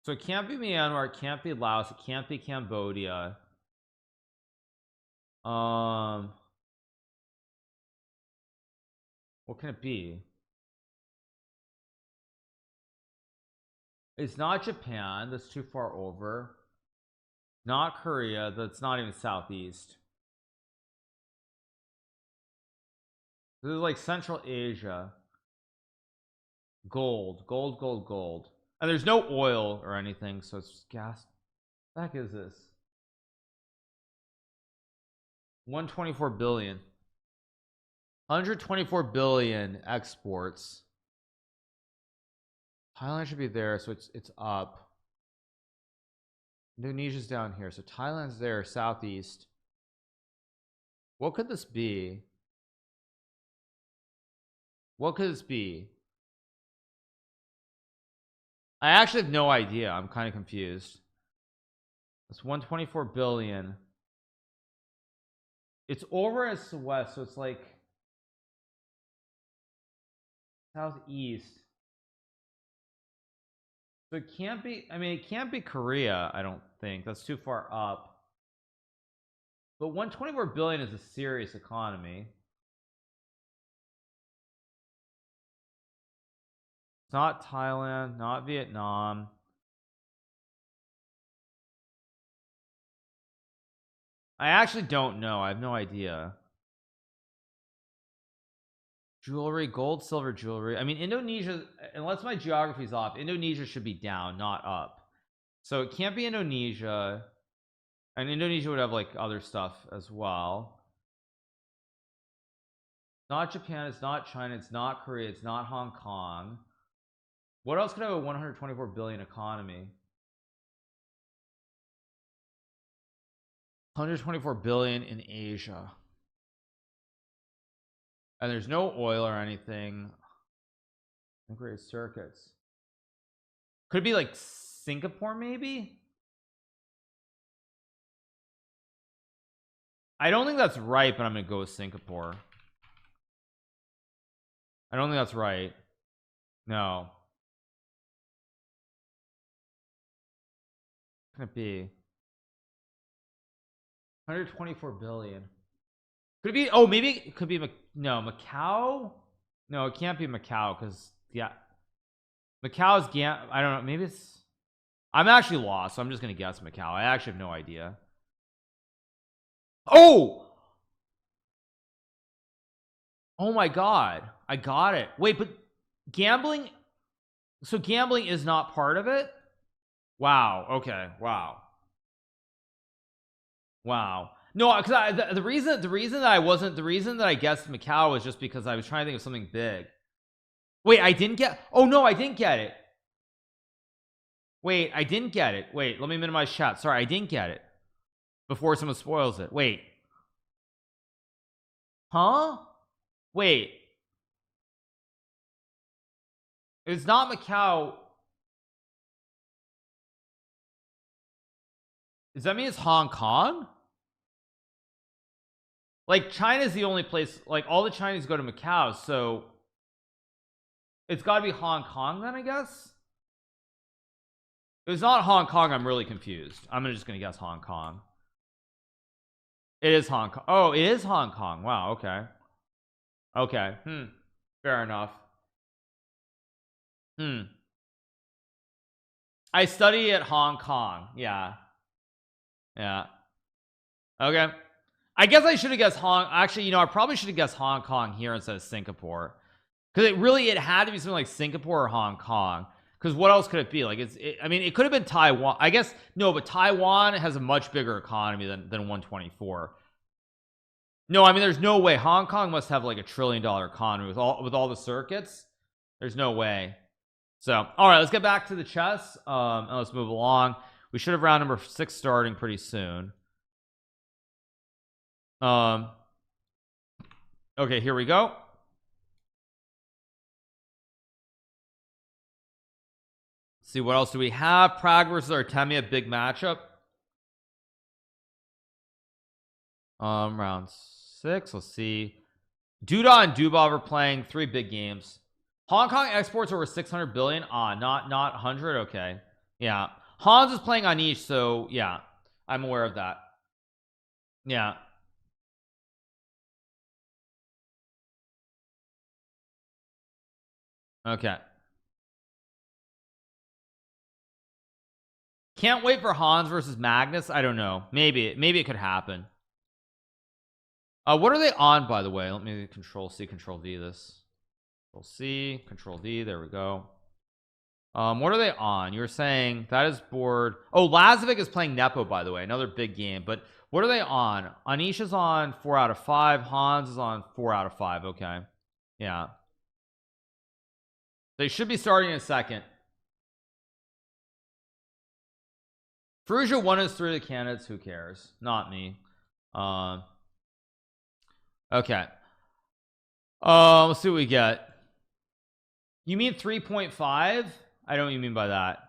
So it can't be Myanmar, it can't be Laos, it can't be Cambodia. What can it be? It's not Japan, that's too far over. Not Korea, that's not even Southeast. This is like Central Asia. Gold. And there's no oil or anything, so it's just gas. What the heck is this? 124 billion. 124 billion exports. Thailand should be there, so it's up. Indonesia's down here, so Thailand's there, southeast. What could this be? What could this be? I actually have no idea. I'm kind of confused. It's 124 billion. It's over as the west, so it's like southeast. So it can't be, I mean, it can't be Korea, I don't think. That's too far up. But 124 billion is a serious economy. It's not Thailand, not Vietnam. I actually don't know. I have no idea. Jewelry, gold, silver jewelry. I mean, Indonesia, unless my geography is off, Indonesia should be down, not up. So it can't be Indonesia. And Indonesia would have like other stuff as well. It's not Japan, it's not China, it's not Korea, it's not Hong Kong. What else could have a 124 billion economy? 124 billion in Asia. And there's no oil or anything. Integrated circuits. Could it be like Singapore, maybe? I don't think that's right, but I'm gonna go with Singapore. I don't think that's right. No. What can it be? 124 billion. Could it be? Oh, maybe it could be. No, Macau. No, it can't be Macau because yeah, Macau's I don't know. Maybe it's. I'm actually lost, so I'm just gonna guess Macau. I actually have no idea. Oh. Oh my god, I got it. Wait, but gambling. So gambling is not part of it. Wow. Okay. Wow. Wow. No, because the reason that I guessed Macau was just because I was trying to think of something big. Wait, I didn't get. Oh no, I didn't get it. Wait, I didn't get it. Wait, let me minimize chat. Sorry, I didn't get it before someone spoils it. Wait. Huh? Wait. It's not Macau. Does that mean it's Hong Kong? Like China's the only place, like all the Chinese go to Macau, so it's got to be Hong Kong then, I guess. If it's not Hong Kong, I'm really confused. I'm just gonna guess Hong Kong. It is Hong Kong. Oh, it is Hong Kong. Wow. Okay. Okay. Fair enough. I study at Hong Kong. Yeah. Okay. I guess I should have guessed actually, you know, I probably should have guessed Hong Kong here instead of Singapore, because it had to be something like Singapore or Hong Kong, because what else could it be? Like I mean, it could have been Taiwan, I guess. No, but Taiwan has a much bigger economy than 124. No, I mean, there's no way. Hong Kong must have like $1 trillion economy with all the circuits. There's no way. So all right, let's get back to the chess, and let's move along. We should have round number 6 starting pretty soon. Okay, here we go. Let's see, what else do we have? Prague versus Artemia, big matchup. Round 6. Let's see. Duda and Dubov are playing 3 big games. Hong Kong exports over 600 billion. Not 100. Okay, yeah. Hans is playing Anish, so yeah, I'm aware of that. Yeah. Okay. Can't wait for Hans versus Magnus. I don't know. Maybe it could happen. What are they on, by the way? Let me control C, control V this. Control C, control V. There we go. What are they on? You were saying that is board. Oh, Lazovic is playing Nepo, by the way. Another big game. But what are they on? Anish is on 4 out of 5. Hans is on 4 out of 5. Okay. Yeah. They should be starting in a second. Ferrugia 1 is 3 of the candidates. Who cares? Not me. Okay. Let's see what we get. You mean 3.5? I don't know what you mean by that.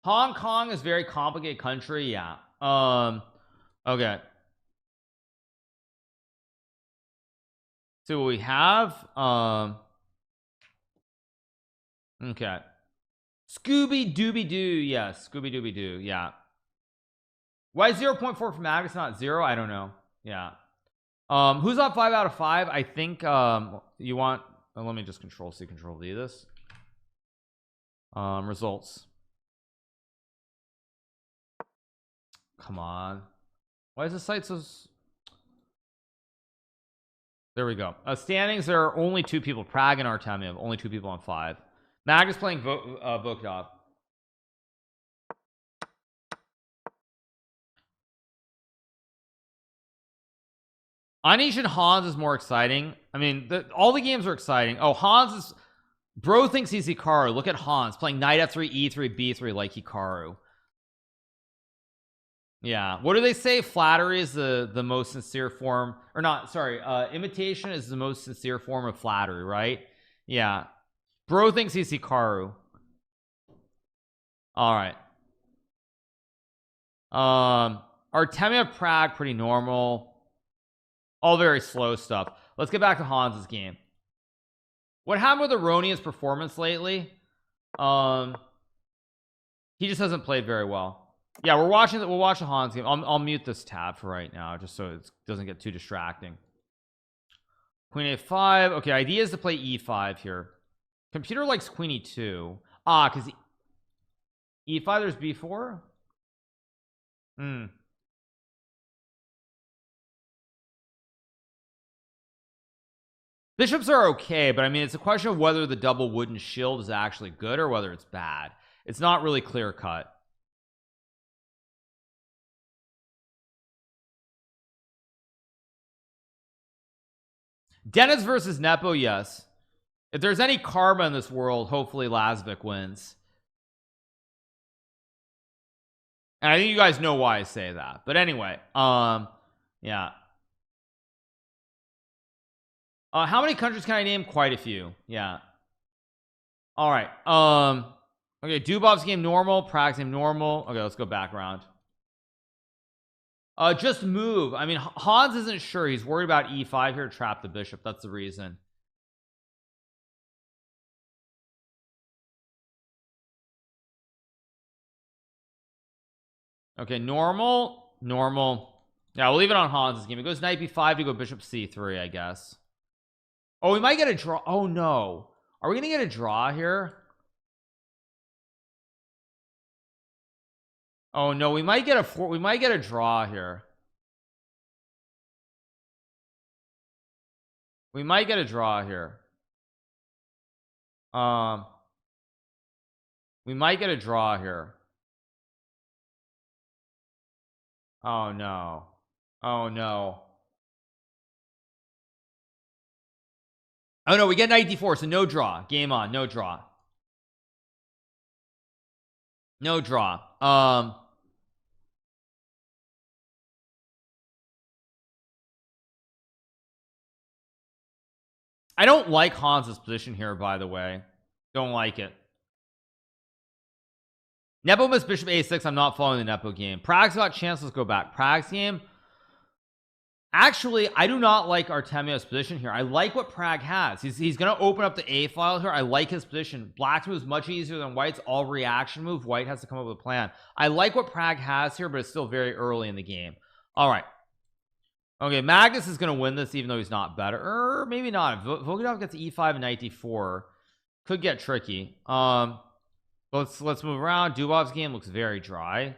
Hong Kong is a very complicated country. Yeah. Okay. So what we have. Okay. Scooby Dooby Doo. Yes. Scooby Dooby Doo. Yeah. Why 0.4 for Magus not 0? I don't know. Yeah. Who's on 5 out of 5? I think you want let me just control C control V this. Results. Come on. Why is the site so there we go. Standings, there are only 2 people. Prague and Artemiev, only 2 people on 5. Magus playing Vokdov. Anish and Hans is more exciting. I mean, all the games are exciting. Oh, Hans is bro thinks he's Hikaru. Look at Hans playing knight f3 e3 b3 like Hikaru. Yeah, what do they say? Flattery is the most sincere form, or not, sorry, imitation is the most sincere form of flattery, right? Yeah, bro thinks he's Hikaru. All right. Artemiev Prague pretty normal, all very slow stuff. Let's get back to Hans's game. What happened with Aronia's performance lately? He just hasn't played very well. Yeah, we'll watch the Hans game. I'll mute this tab for right now just so it doesn't get too distracting. Queen a5. Okay, idea is to play e5 here. Computer likes queen e2. Because e5 there's b4. Bishops are okay, but I mean it's a question of whether the double wooden shield is actually good or whether it's bad. It's not really clear cut. Dennis versus Nepo, yes. If there's any karma in this world, hopefully Lazvik wins. And I think you guys know why I say that. But anyway, yeah. How many countries can I name? Quite a few. Yeah. All right. Okay, Dubov's game normal, Prague's game normal. Okay, let's go back around. Just move. I mean, Hans isn't sure. He's worried about e5 here to trap the bishop. That's the reason. Okay, normal. Yeah, we'll leave it on Hans's game. It goes knight b5 to go bishop c3, I guess. Oh, we might get a draw. Oh no, are we gonna get a draw here? Oh no, we might get a draw here. We might get a draw here. We might get a draw here. Oh no. Oh no. Oh no, we get knight d4, so no draw. Game on, no draw. No draw. I don't like Hans's position here, by the way. Don't like it. Nepo missed bishop a6. I'm not following the Nepo game. Prague's got chances. Let's go back. Prague's game. Actually, I do not like Artemiev's position here. I like what Prague has. He's going to open up the A file here. I like his position. Black's move is much easier than White's all reaction move. White has to come up with a plan. I like what Prague has here, but it's still very early in the game. All right. Okay, Magnus is going to win this even though he's not better. Or maybe not. Vokdov gets e5 and knight d4. Could get tricky. Let's move around. Dubov's game looks very dry.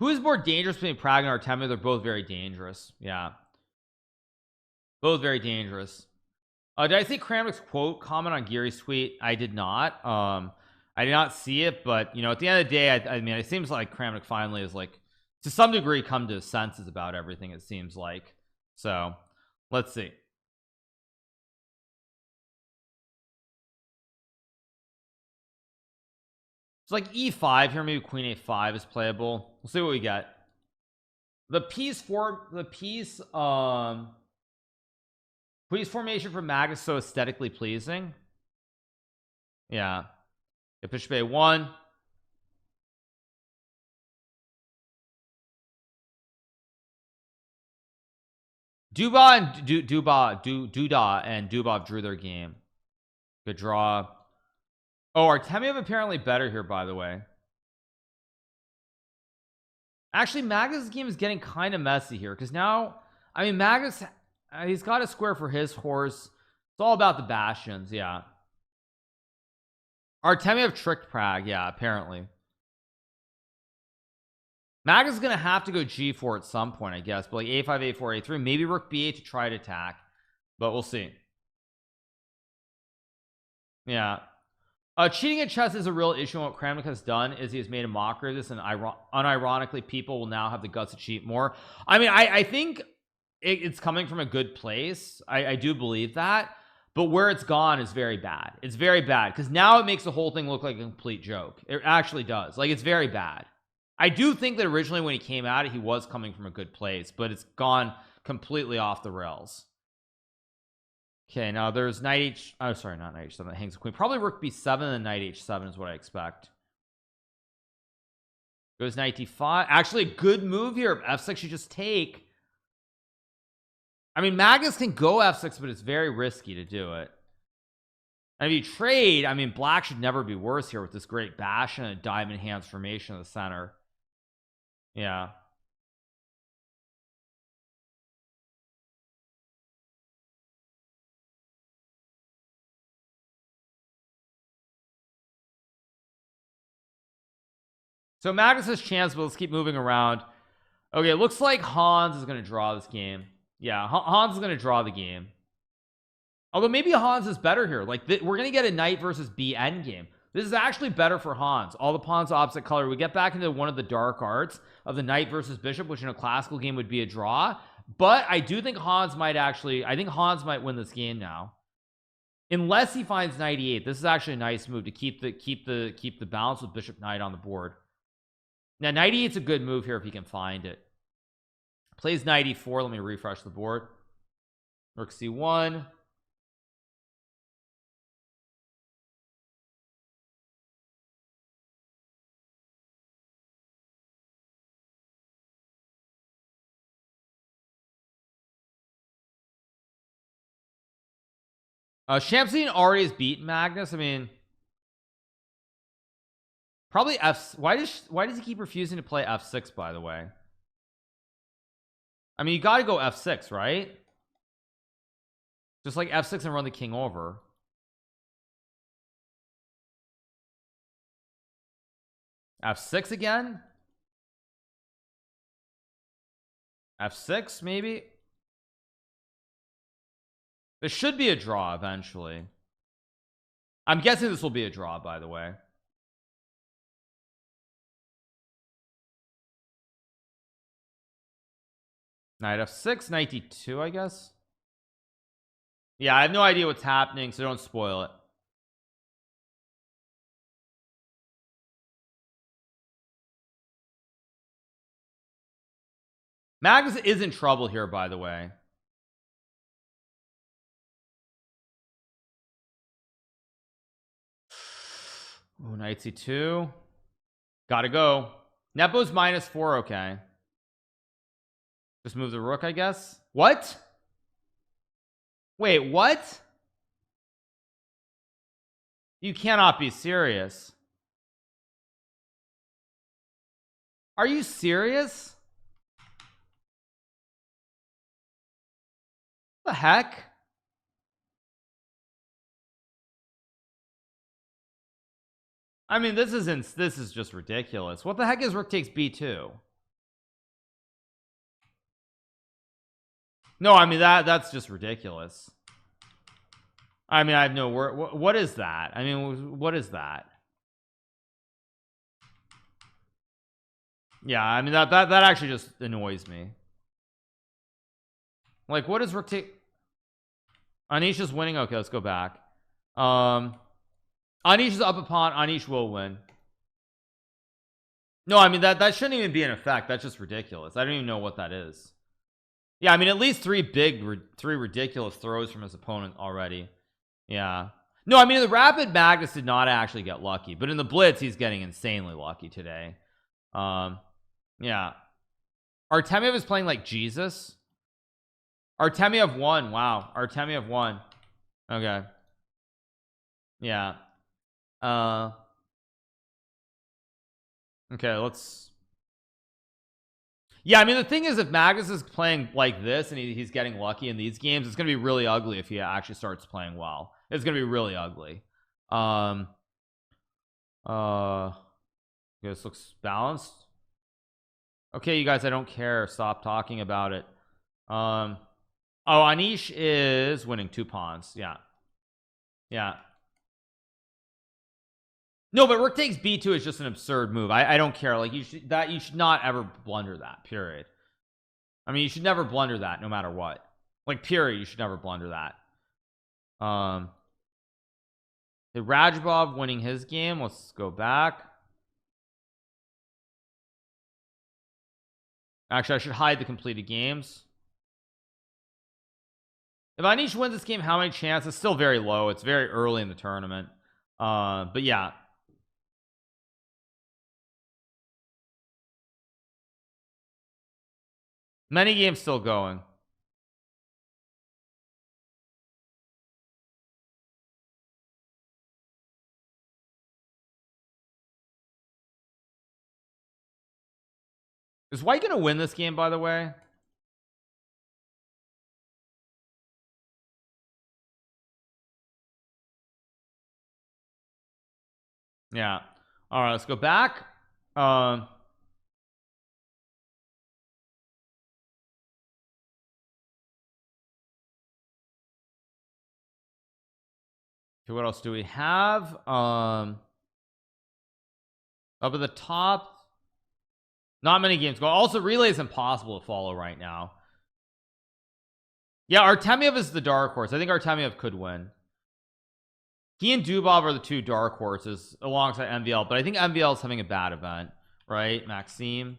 Who is more dangerous between Prague and Artemiev? They're both very dangerous. Yeah, both very dangerous. Did I see Kramnik's quote comment on Geary's tweet? I did not. I did not see it, but you know, at the end of the day, I mean, it seems like Kramnik finally is like, to some degree, come to his senses about everything. It seems like. So let's see. It's like e5 here, maybe queen a5 is playable. We'll see what we get. The piece formation for Mag is so aesthetically pleasing. Yeah. Get bishop a1. Duda and Dubov drew their game. Good draw. Oh, Artemiev apparently better here, by the way. Actually, Magnus' game is getting kind of messy here because now, I mean, Magnus, he's got a square for his horse. It's all about the bastions. Yeah. Artemiev tricked Prague. Yeah, apparently. Magnus is going to have to go g4 at some point, I guess. But like a5, a4, a3. Maybe rook b8 to try to attack. But we'll see. Yeah. Cheating at chess is a real issue. And what Kramnik has done is he has made a mockery of this, and unironically people will now have the guts to cheat more. I mean, I think it's coming from a good place. I do believe that, but where it's gone is very bad. It's very bad because now it makes the whole thing look like a complete joke. It actually does. Like, it's very bad. I do think that originally when he came at it, he was coming from a good place, but it's gone completely off the rails. Okay, now there's knight h. Oh, sorry, not knight h7. That hangs a queen. Probably rook b7 and knight h7 is what I expect. Goes knight d5. Actually, a good move here. F6 you just take. I mean, Magnus can go f6, but it's very risky to do it. And if you trade, I mean, black should never be worse here with this great bash and a diamond hands formation in the center. Yeah. So Magnus has chance, but let's keep moving around. Okay, it looks like Hans is going to draw this game. Yeah, Hans is going to draw the game. Although maybe Hans is better here. Like, we're going to get a knight versus B endgame. This is actually better for Hans. All the pawns opposite color. We get back into one of the dark arts of the knight versus bishop, which in a classical game would be a draw. But I do think Hans might actually, I think Hans might win this game now. Unless he finds knight e8. This is actually a nice move to keep the balance with bishop knight on the board. Now knight e8's a good move here if he can find it. Plays knight e4. Let me refresh the board. Rook c1. Shamsine already has beaten Magnus. I mean, probably f. Why does he keep refusing to play f6? By the way, I mean, you got to go f6, right? Just like f6 and run the king over. F6 again. F6 maybe. This should be a draw eventually. I'm guessing this will be a draw, by the way. Knight f6, knight d2, I guess. Yeah, I have no idea what's happening, so don't spoil it. Magnus is in trouble here, by the way. Oh, knight c2. Gotta go. Nepo's -4. Okay. Just move the rook, I guess. What? Wait, what? You cannot be serious. Are you serious? What the heck? I mean, this is just ridiculous. What the heck is rook takes b2? No, I mean that's just ridiculous. I mean, I have no word. What is that? I mean, what is that? Yeah, I mean that actually just annoys me. Like, what is rook take? Anish is winning. Okay, let's go back. Anish is up a pawn. Anish will win. No, I mean that shouldn't even be an effect. That's just ridiculous. I don't even know what that is. Yeah, I mean at least three ridiculous throws from his opponent already. Yeah. No, I mean the rapid Magnus did not actually get lucky, but in the Blitz he's getting insanely lucky today. Yeah. Artemiev is playing like Jesus. Artemiev won. Wow. Artemiev won. Okay. Yeah. Okay, let's. Yeah, I mean the thing is, if Magnus is playing like this and he's getting lucky in these games, it's gonna be really ugly if he actually starts playing well. It's gonna be really ugly. This looks balanced. Okay, you guys, I don't care. Stop talking about it. Oh, Anish is winning 2 pawns. Yeah. Yeah. No, but rook takes b2 is just an absurd move. I don't care. Like you should not ever blunder that, period. I mean, you should never blunder that no matter what. Like period, you should never blunder that. The Rajabov winning his game. Let's go back. Actually, I should hide the completed games. If Anish wins this game, how many chances? Still very low. It's very early in the tournament. But yeah. Many games still going. Is White gonna win this game, by the way? Yeah. All right, let's go back. Okay, what else do we have? Up at the top, not many games go. Also, relay is impossible to follow right now. Yeah, Artemiev is the dark horse. I think Artemiev could win. He and Dubov are the 2 dark horses alongside MVL, but I think MVL is having a bad event, right? Maxime.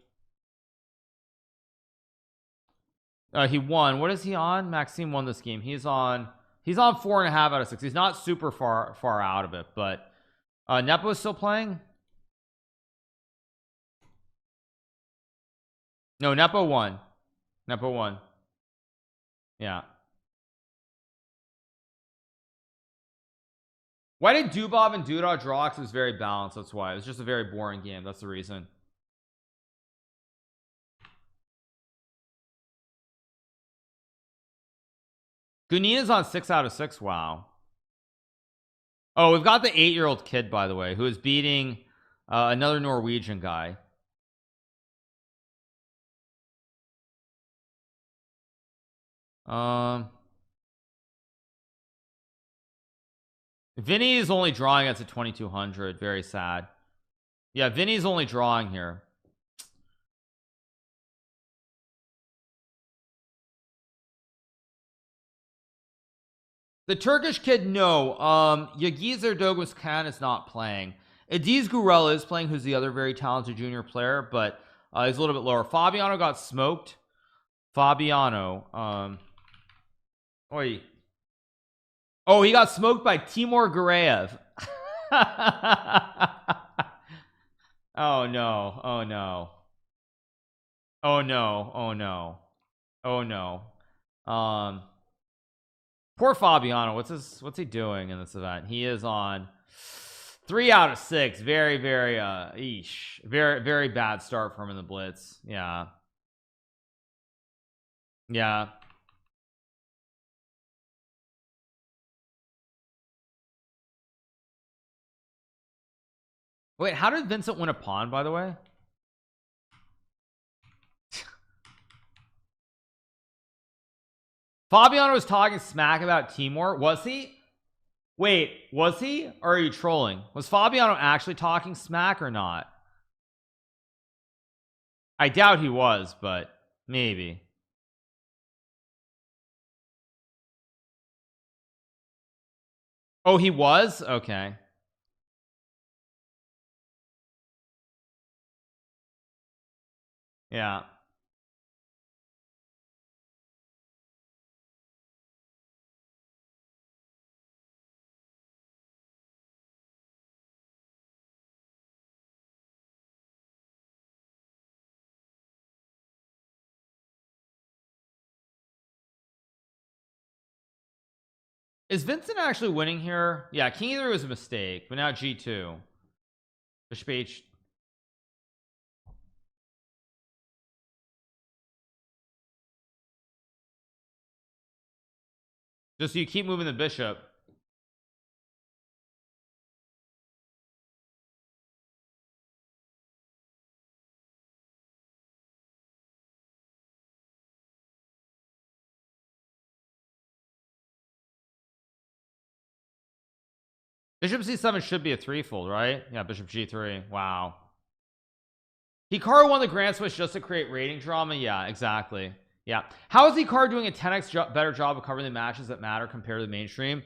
He won. What is he on? Maxime won this game. He's on 4.5 out of 6. He's not super far out of it, but Nepo is still playing. No, Nepo won. Nepo won. Yeah. Why did Dubov and Duda draw? Because it was very balanced. That's why. It was just a very boring game. That's the reason. Gunina's on 6 out of 6. Wow. Oh, we've got the 8-year-old kid, by the way, who is beating another Norwegian guy. Vinny is only drawing us at 2200. Very sad. Yeah, Vinny's only drawing here. The Turkish kid, no. Yagiz Erdogan Khan is not playing. Adiz Gurel is playing, who's the other very talented junior player, but he's a little bit lower. Fabiano got smoked. Fabiano. Oi. Oh, he got smoked by Timur Gureyev. Oh no. Oh no. Oh no. Oh no. Oh no. Poor Fabiano. What's he doing in this event? He is on 3 out of 6. Very very bad start for him in the Blitz. Yeah. Yeah. Wait, how did Vincent win a pawn, by the way? Fabiano was talking smack about Timur. Was he? Wait, was he? Or are you trolling? Was Fabiano actually talking smack or not? I doubt he was, but maybe. Oh, he was? Okay. Yeah. Is Vincent actually winning here? Yeah, king either was a mistake, but now g2 bishop h. Just so you keep moving the bishop. Bishop c7 should be a threefold, right? Yeah, bishop g3. Wow. Hikaru won the Grand Swiss just to create rating drama. Yeah, exactly. Yeah. How is Hikaru doing a 10x better job of covering the matches that matter compared to the mainstream?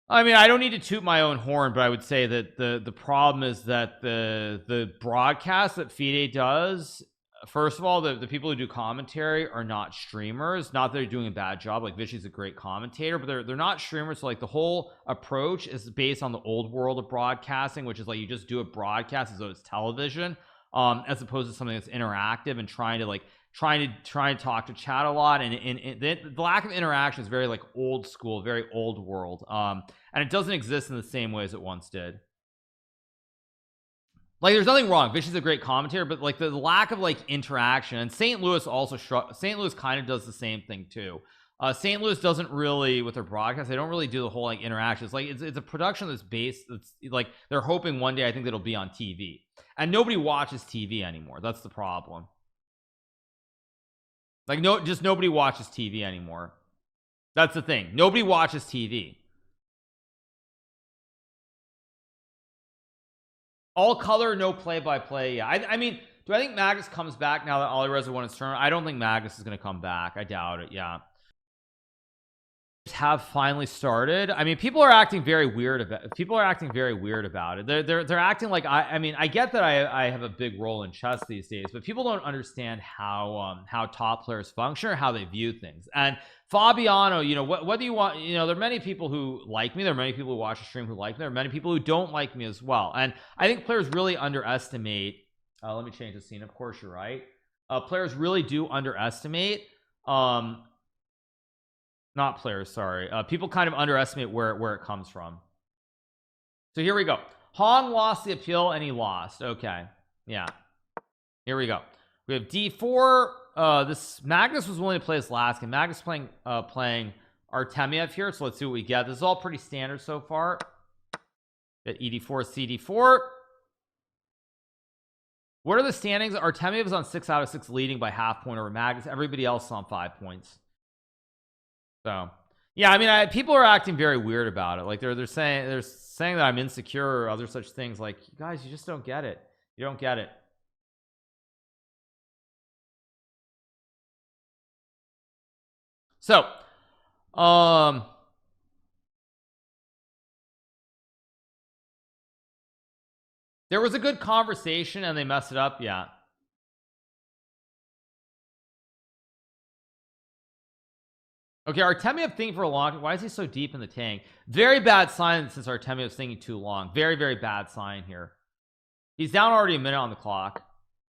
I mean, I don't need to toot my own horn, but I would say that the problem is that the broadcast that FIDE does, first of all, the people who do commentary are not streamers. Not that they're doing a bad job. Like Vishy's a great commentator, but they're not streamers. So like the whole approach is based on the old world of broadcasting, which is like you just do a broadcast as though it's television, as opposed to something that's interactive and trying to talk to chat a lot, and the lack of interaction is very like old school, very old world, and it doesn't exist in the same way as it once did. Like there's nothing wrong, Vish is a great commentator, but like the lack of like interaction, and St. Louis also St. Louis kind of does the same thing too. St. Louis doesn't really, with their broadcast, they don't really do the whole like interaction. It's like it's a production that's based, that's like they're hoping one day I think it'll be on TV, and nobody watches TV anymore. That's the problem. Like just nobody watches TV anymore. That's the thing, nobody watches TV. All color, no play-by-play. Yeah, I mean, do I think Magnus comes back now that Alireza won his turn? I don't think Magnus is going to come back. I doubt it. Yeah, have finally started. I mean, people are acting very weird about it. They're acting like I mean, I get that I have a big role in chess these days, but people don't understand how top players function or how they view things. And Fabiano, you know, whether you want, you know, there are many people who like me, there are many people who watch the stream who like me, there are many people who don't like me as well. And I think players really underestimate, let me change the scene. Of course you're right. Players really do underestimate, not players, sorry, people kind of underestimate where it comes from. So here we go. Hong lost the appeal and he lost. Okay, yeah, here we go. We have d4. This Magnus was willing to play this last game. Magnus playing Artemiev here, so let's see what we get. This is all pretty standard so far. At ed4, cd4. What are the standings? Artemiev is on 6 out of 6, leading by half point over Magnus. Everybody else is on 5 points. So yeah, I mean, people are acting very weird about it. Like they're saying that I'm insecure or other such things. Like, you guys, you just don't get it. You don't get it. So there was a good conversation and they messed it up. Yeah. Okay, Artemiev thinking for a long time. Why is he so deep in the tank? Very bad sign since Artemiev's thinking too long. Very, very bad sign here. He's down already a minute on the clock.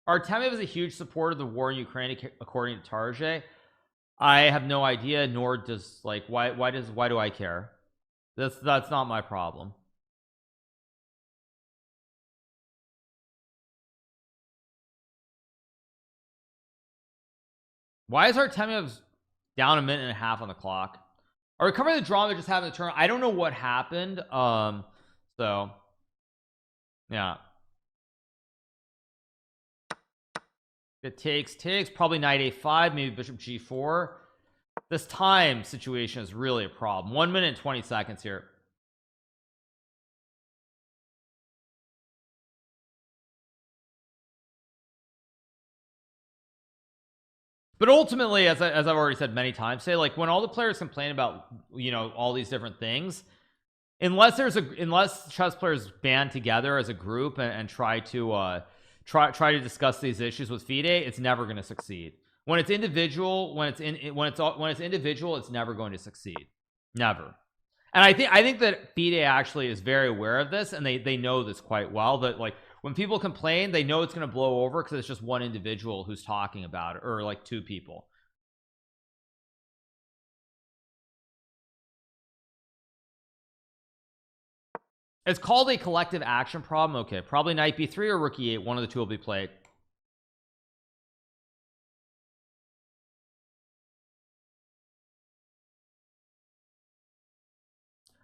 Artemiev is a huge supporter of the war in Ukraine, according to Tarjay. I have no idea, nor does, like, why do I care? That's not my problem. Why is Artemiev's down a minute and a half on the clock? Are we covering the drama? They're just having the turn. I don't know what happened. So yeah, it takes probably knight a5, maybe bishop g4. This time situation is really a problem. 1 minute and 20 seconds here. But ultimately, as I've already said many times, say, like, when all the players complain about, you know, all these different things, unless chess players band together as a group and try try to discuss these issues with FIDE, it's never going to succeed. When it's individual, when it's individual, it's never going to succeed. Never. And I think that FIDE actually is very aware of this, and they know this quite well, that like when people complain, they know it's going to blow over because it's just one individual who's talking about it, or like two people. It's called a collective action problem. Okay, probably knight b3 or rook e8. One of the two will be played.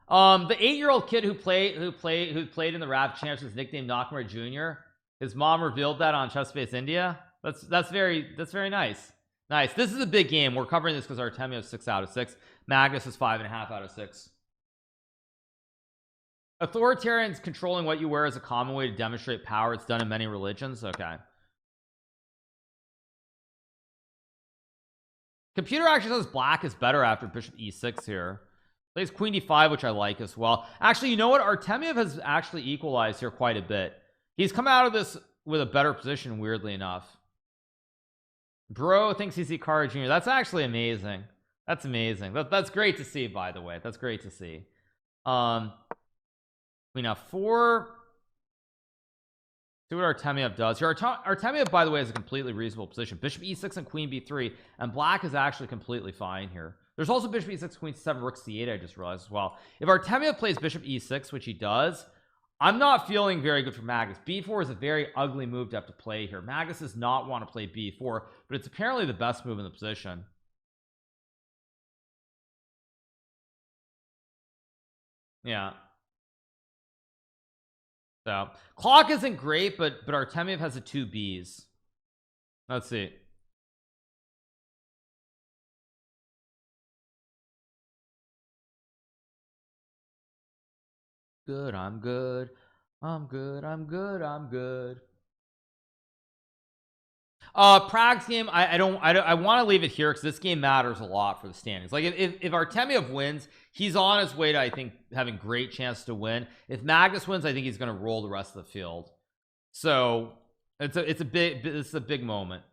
The 8-year-old kid who played in the Rapid Champs was nicknamed Nakamura Jr. His mom revealed that on Chess Space India. That's very nice. Nice. This is a big game. We're covering this because Artemiev is 6 out of 6. Magnus is 5.5 out of 6. Authoritarians controlling what you wear is a common way to demonstrate power. It's done in many religions. Okay. Computer actually says black is better after bishop e6 here. Plays queen d5, which I like as well. Actually, you know what? Artemiev has actually equalized here quite a bit. He's come out of this with a better position, weirdly enough. Bro thinks he's Hikaru Jr. That's actually amazing. That's amazing. That's great to see, by the way. That's great to see. Queen f4. See what Artemiev does here. Artemiev, by the way, is a completely reasonable position. Bishop e6 and queen b3, and black is actually completely fine here. There's also bishop e6, queen c7, rook c8. I just realized as well. If Artemiev plays bishop e6, which he does, I'm not feeling very good for Magnus. b4 is a very ugly move to have to play here. Magnus does not want to play b4, but it's apparently the best move in the position. Yeah. So clock isn't great, but Artemiev has the 2 Bs. Let's see. Good, I'm good. I'm good. Prague's game, I want to leave it here because this game matters a lot for the standings. Like if Artemiev wins, he's on his way to, I think, having great chance to win. If Magnus wins, I think he's going to roll the rest of the field. So it's a big moment.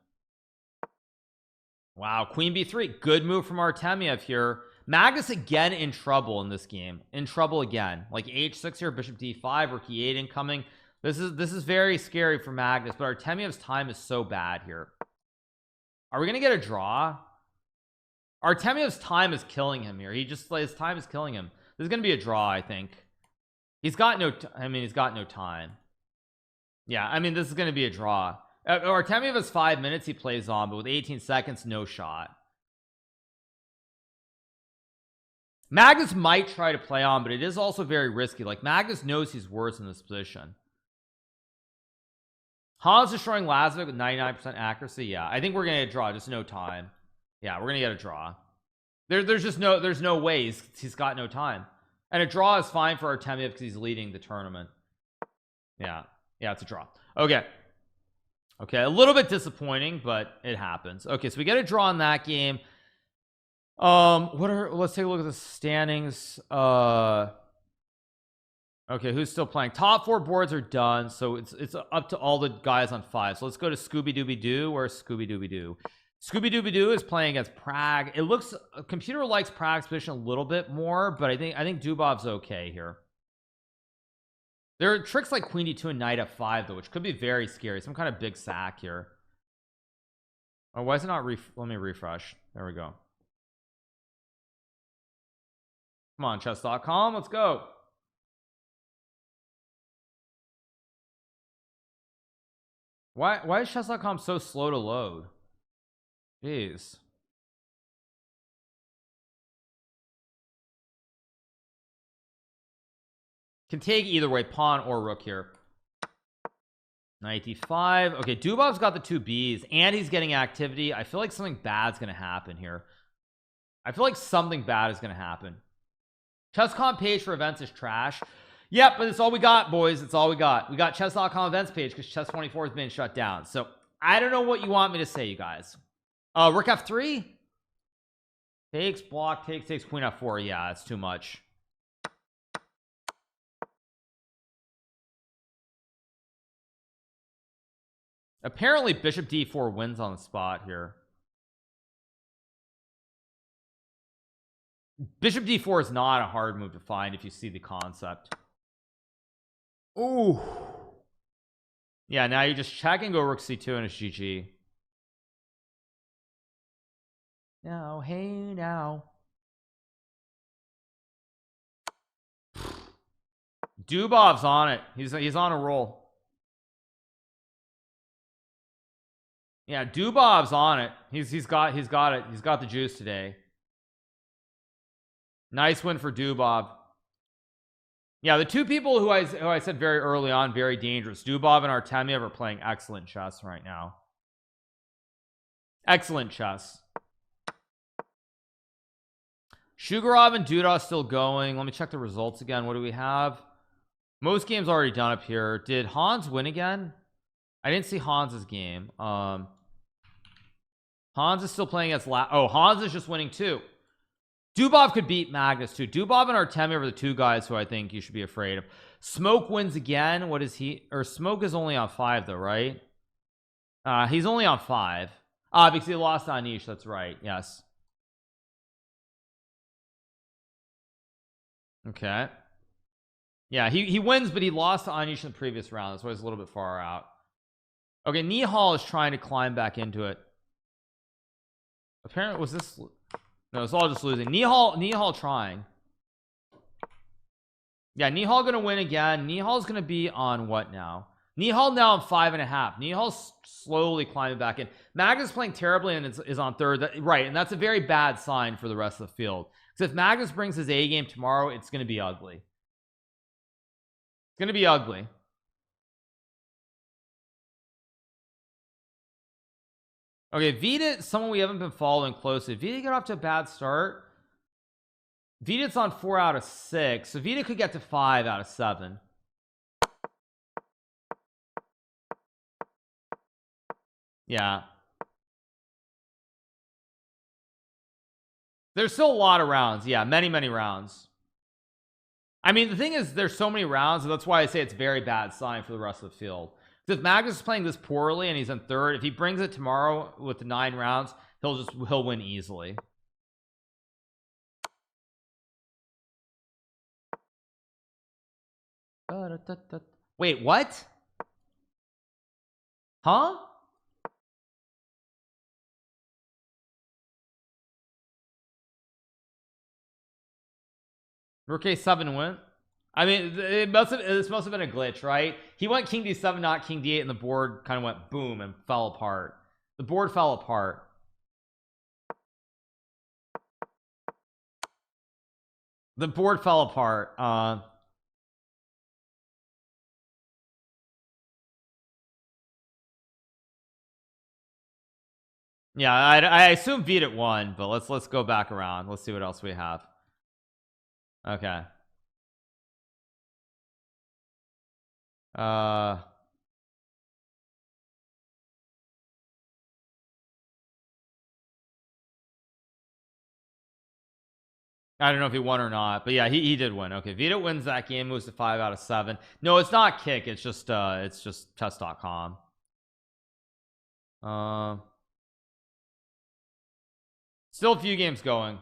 Wow, queen b3, good move from Artemiev here. Magnus again in trouble in this game, in trouble again. Like h6 here, bishop d5, rook e8 incoming. This is very scary for Magnus, but Artemiev's time is so bad here. Are we gonna get a draw? Artemiev's time is killing him here. His time is killing him. This is gonna be a draw, I think. He's got no time. Yeah, I mean, this is gonna be a draw. Artemiev has 5 minutes he plays on, but with 18 seconds, no shot. Magnus might try to play on, but it is also very risky. Like, Magnus knows he's worse in this position. Hans destroying Lazovic with 99% accuracy. Yeah, I think we're gonna get a draw. Just no time. Yeah, we're gonna get a draw. There's no way. He's got no time, and a draw is fine for Artemiev because he's leading the tournament. Yeah, it's a draw. Okay, a little bit disappointing, but it happens. Okay, so we get a draw in that game. Let's take a look at the standings. Okay, who's still playing? Top 4 boards are done, so it's up to all the guys on 5. So let's go to Scooby Dooby Doo. Where's Scooby Dooby Doo? Scooby Dooby Doo is playing against Prague. It looks, computer likes Prague's position a little bit more, but I think Dubov's okay here. There are tricks like queen d2 and knight f5 though, which could be very scary. Some kind of big sack here. Oh, why is it not let me refresh. There we go. Come on, chess.com, let's go. Why is chess.com so slow to load? Jeez. Can take either way, pawn or rook here. Knight d5. Okay, Dubov's got the 2 Bs and he's getting activity. I feel like something bad's gonna happen here. I feel like something bad is gonna happen. Chess.com page for events is trash. Yep, but it's all we got, boys. It's all we got. We got chess.com events page because chess24 has been shut down. So I don't know what you want me to say, you guys. Rook f3 takes, block, takes queen f4. Yeah, it's too much. Apparently bishop d4 wins on the spot here. Bishop d4 is not a hard move to find if you see the concept. Ooh. Yeah, now you just check and go rook c2 and it's GG. Now, hey now. Dubov's on it. He's on a roll. Yeah, Dubov's on it. He's got it. He's got the juice today. Nice win for Dubov. Yeah, the two people who I said very early on, very dangerous. Dubov and Artemiev are playing excellent chess right now. Excellent chess. Shugarov and Duda still going. Let me check the results again. What do we have? Most games already done up here. Did Hans win again? I didn't see Hans's game. Hans is still playing as Hans is just winning too. Dubov could beat Magnus too. Dubov and Artemiev are the two guys who I think you should be afraid of. Smoke wins again. What is he? Or Smoke is only on 5 though, right? He's only on 5. Because he lost on Anish. That's right. Yes. Okay. Yeah, he wins, but he lost to Anish in the previous round. That's why he's a little bit far out. Okay, Nihal is trying to climb back into it. Apparently, was this? No, it's all just losing. Nihal trying. Yeah, Nihal gonna win again. Nihal's gonna be on what now? Nihal now on 5.5. Nihal's slowly climbing back in. Magnus playing terribly and is on 3rd. Right, and that's a very bad sign for the rest of the field. Because if Magnus brings his A game tomorrow, it's gonna be ugly. It's gonna be ugly. Okay, Vida, someone we haven't been following closely. Vida got off to a bad start. Vida's on 4 out of 6, so Vida could get to 5 out of 7. Yeah, there's still a lot of rounds. Yeah, many rounds. I mean, the thing is, there's so many rounds, and that's why I say it's a very bad sign for the rest of the field. If Magnus is playing this poorly and he's in 3rd, if he brings it tomorrow with the 9 rounds, he'll win easily. Wait, what? Huh? Rook a7 win. I mean, this must have been a glitch, right? He went king d7, not king d8, and the board kind of went boom and fell apart. The board fell apart. The board fell apart. Yeah, I assume Vida won, but let's go back around. Let's see what else we have. Okay. I don't know if he won or not, but yeah, he did win. Okay, Vita wins that game, moves to 5 out of 7. No, it's not kick, it's just chess.com. Still a few games going.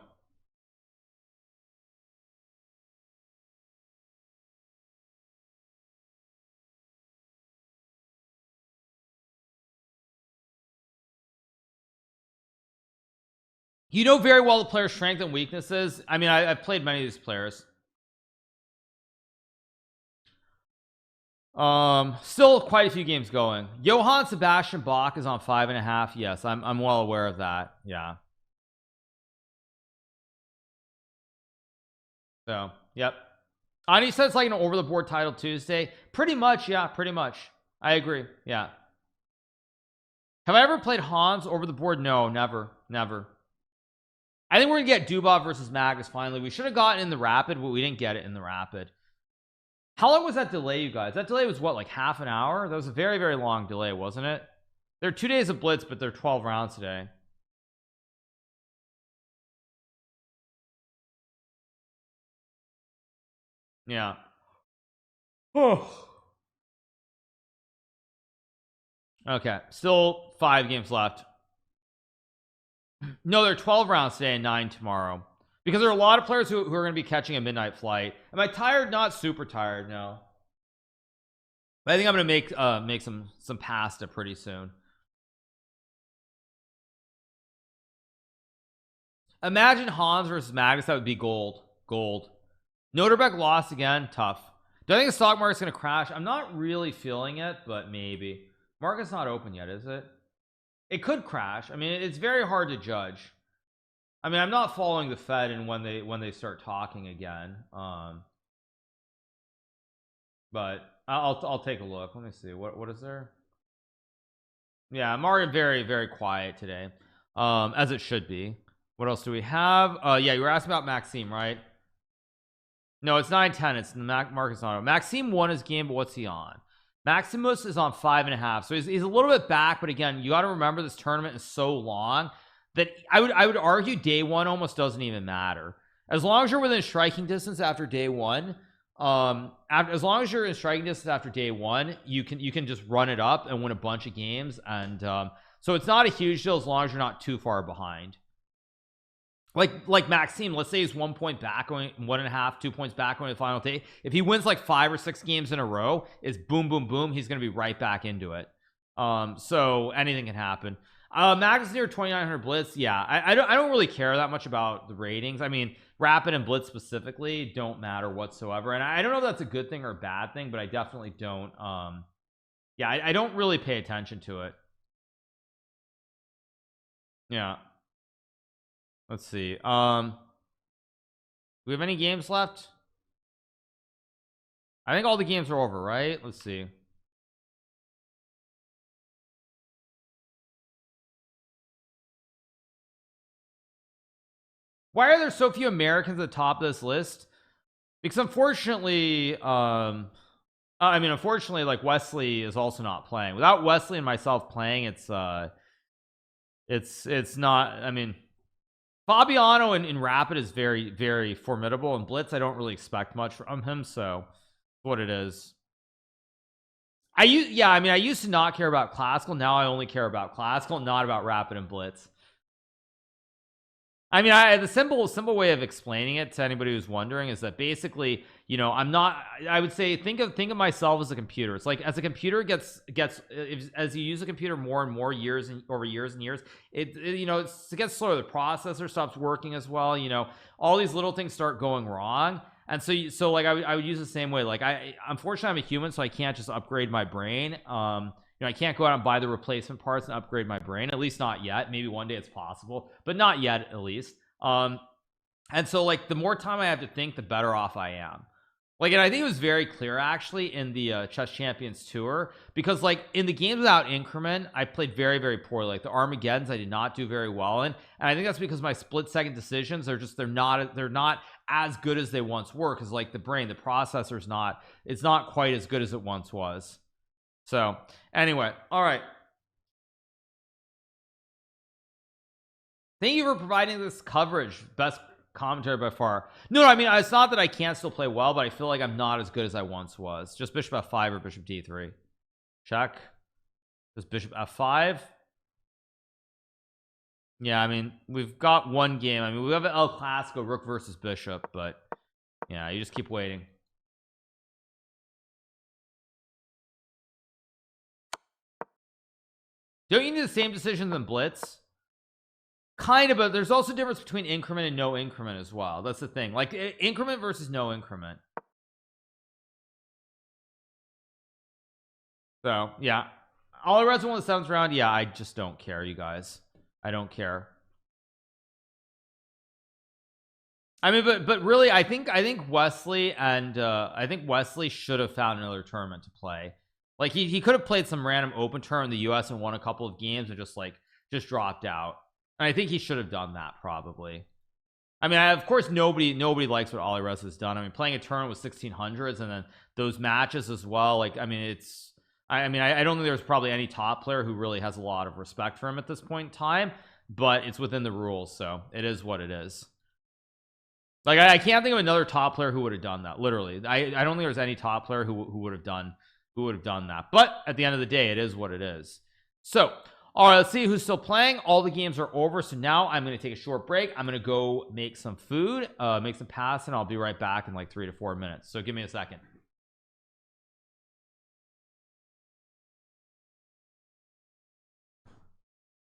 You know very well the player's strength and weaknesses. I mean, I've played many of these players. Still quite a few games going. Johann Sebastian Bach is on 5.5. Yes, I'm well aware of that. Yeah. So, yep. Ani says like an over the board title Tuesday. Pretty much, yeah, pretty much. I agree. Yeah. Have I ever played Hans over the board? No, never. I think we're gonna get Dubov versus Magnus finally. We should have gotten in the rapid, but we didn't get it in the rapid. How long was that delay, you guys? That delay was what, like half an hour? That was a very long delay, wasn't it? There are 2 days of Blitz, but they're 12 rounds today. Yeah. Oh. Okay, still 5 games left. No, there are 12 rounds today and 9 tomorrow, because there are a lot of players who are going to be catching a midnight flight. Am I tired? Not super tired, no. But I think I'm going to make some pasta pretty soon. Imagine Hans versus Magnus. That would be gold. Noterbeck lost again. Tough. Do I think the stock market's going to crash? I'm not really feeling it, but maybe. Market's not open yet, is it? It could crash. I mean, it's very hard to judge. I mean, I'm not following the Fed and when they start talking again. But I'll take a look. Let me see. What is there? Yeah, market very quiet today, as it should be. What else do we have? Yeah, you were asking about Maxime, right? No, it's 9-10. It's the market's not on. Maxime won his game, but what's he on? Maximus is on 5.5, so he's a little bit back, but again, you got to remember this tournament is so long that I would argue day one almost doesn't even matter. As long as you're within striking distance after day one, as long as you're in striking distance after day one, you can just run it up and win a bunch of games, and so it's not a huge deal as long as you're not too far behind. Like Maxime, let's say he's 1 point back, going 1.5, 2 points back going to the final day. If he wins like 5 or 6 games in a row, it's boom, he's going to be right back into it. So anything can happen. Magnus near 2900 Blitz. Yeah, I don't really care that much about the ratings. I mean, Rapid and Blitz specifically don't matter whatsoever, and I don't know if that's a good thing or a bad thing, but I definitely don't. Yeah, I don't really pay attention to it. Yeah. Let's see. Do we have any games left? I think all the games are over, right? Let's see. Why are there so few Americans at the top of this list? Because unfortunately, I mean, unfortunately, like Wesley is also not playing. Without Wesley and myself playing, it's not. I mean, Fabiano in Rapid is very formidable, and Blitz I don't really expect much from him, so what it is. I mean, I used to not care about Classical. Now I only care about Classical, not about Rapid and Blitz. I mean, the simple way of explaining it to anybody who's wondering is that basically, you know, I would say think of myself as a computer. It's like as a computer gets as you use a computer more and more over years and years, it you know, it gets slower. The processor stops working as well. You know, all these little things start going wrong. And so like I would use the same way. Like unfortunately I'm a human, so I can't just upgrade my brain. You know, I can't go out and buy the replacement parts and upgrade my brain, at least not yet. Maybe one day it's possible, but not yet, at least. And so like the more time I have to think, the better off I am. Like, and I think it was very clear actually in the Chess Champions Tour, because like in the games without increment, I played very poorly. Like the Armageddons, I did not do very well in, and I think that's because my split-second decisions they're not as good as they once were, because like the processor's it's not quite as good as it once was. So anyway, all right, thank you for providing this coverage. Best commentary by far. No, I mean, it's not that I can't still play well, but I feel like I'm not as good as I once was. Just bishop f5 or bishop d3. Check. Just bishop f5. Yeah, I mean, we've got one game. I mean, we have an El Clasico, rook versus bishop, but yeah, you just keep waiting. Don't you need the same decisions in Blitz? Kind of, but there's also a difference between increment and no increment as well. That's the thing. Like increment versus no increment. So yeah, Alireza won the 7th round. Yeah, I just don't care, you guys. I don't care. I mean, but really, I think Wesley should have found another tournament to play. Like he could have played some random open tournament in the US and won a couple of games and just dropped out. And I think he should have done that probably. I mean, of course nobody likes what Alireza has done. I mean, playing a tournament with 1600s and then those matches as well. Like, I mean, I don't think there's probably any top player who really has a lot of respect for him at this point in time, but it's within the rules, so it is what it is. Like I can't think of another top player who would have done that. Literally, I don't think there's any top player who would have done that. But at the end of the day, it is what it is. So all right, let's see who's still playing. All the games are over, so now I'm going to take a short break. I'm going to go make some food, make some pasta, and I'll be right back in like 3 to 4 minutes. So give me a second.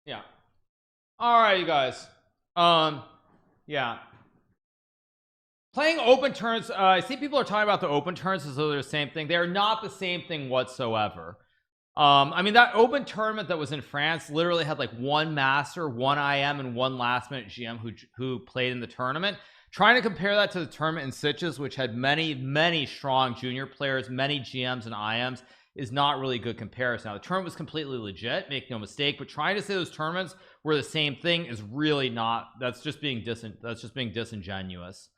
Yeah. All right, you guys. Yeah. Playing open turns. I see people are talking about the open turns as though they're the same thing. They are not the same thing whatsoever. I mean, that open tournament that was in France literally had like one master, one IM, and one last minute GM who played in the tournament. Trying to compare that to the tournament in Sitges, which had many strong junior players, many GMs and IMs, is not really a good comparison. Now, the tournament was completely legit, make no mistake, but trying to say those tournaments were the same thing is really not. That's just being disingenuous.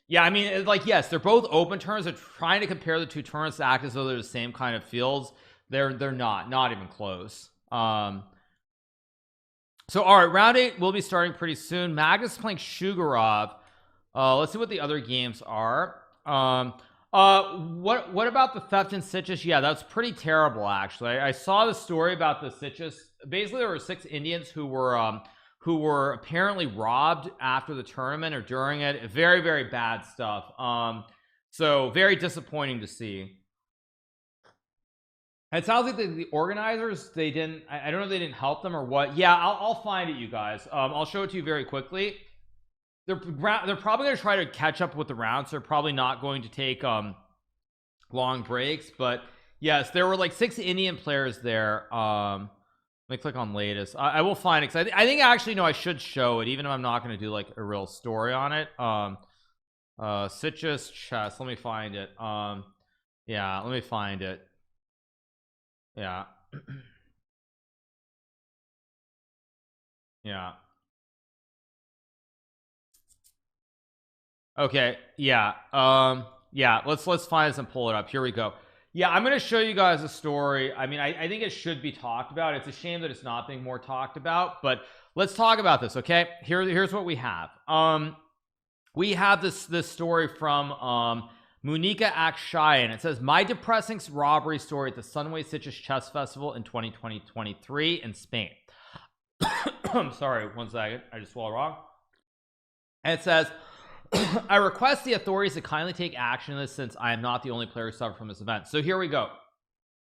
Yeah, I mean, like, yes, they're both open turns. They're trying to compare the two tournaments to act as though they're the same kind of fields. They're not even close. So all right, round 8 will be starting pretty soon. Magnus is playing Shugarov. Let's see what the other games are. What about the theft in Sitges? Yeah, that's pretty terrible, actually. I saw the story about the Sitges. Basically, there were 6 Indians who were apparently robbed after the tournament or during it. Very bad stuff. So very disappointing to see. It sounds like the organizers, they didn't, I don't know if they didn't help them or what. Yeah, I'll find it, you guys. I'll show it to you very quickly. They're probably going to try to catch up with the rounds. They're probably not going to take long breaks, but yes, there were like 6 Indian players there. Let me click on latest. I will find it because I think actually no, I should show it, even if I'm not going to do like a real story on it. Citrus chess. Let me find it. Yeah, let me find it. Yeah. Yeah. Okay. Yeah. Yeah. Let's find this and pull it up. Here we go. Yeah, I'm going to show you guys a story. I mean, I think it should be talked about. It's a shame that it's not being more talked about, but let's talk about this, okay? Here's what we have. We have this story from Munika Akshayan. It says, my depressing robbery story at the Sunway Sitges Chess Festival in 2023 in Spain. I'm sorry, one second. I just swallowed wrong. And it says, I request the authorities to kindly take action in this since I am not the only player who suffered from this event. So here we go.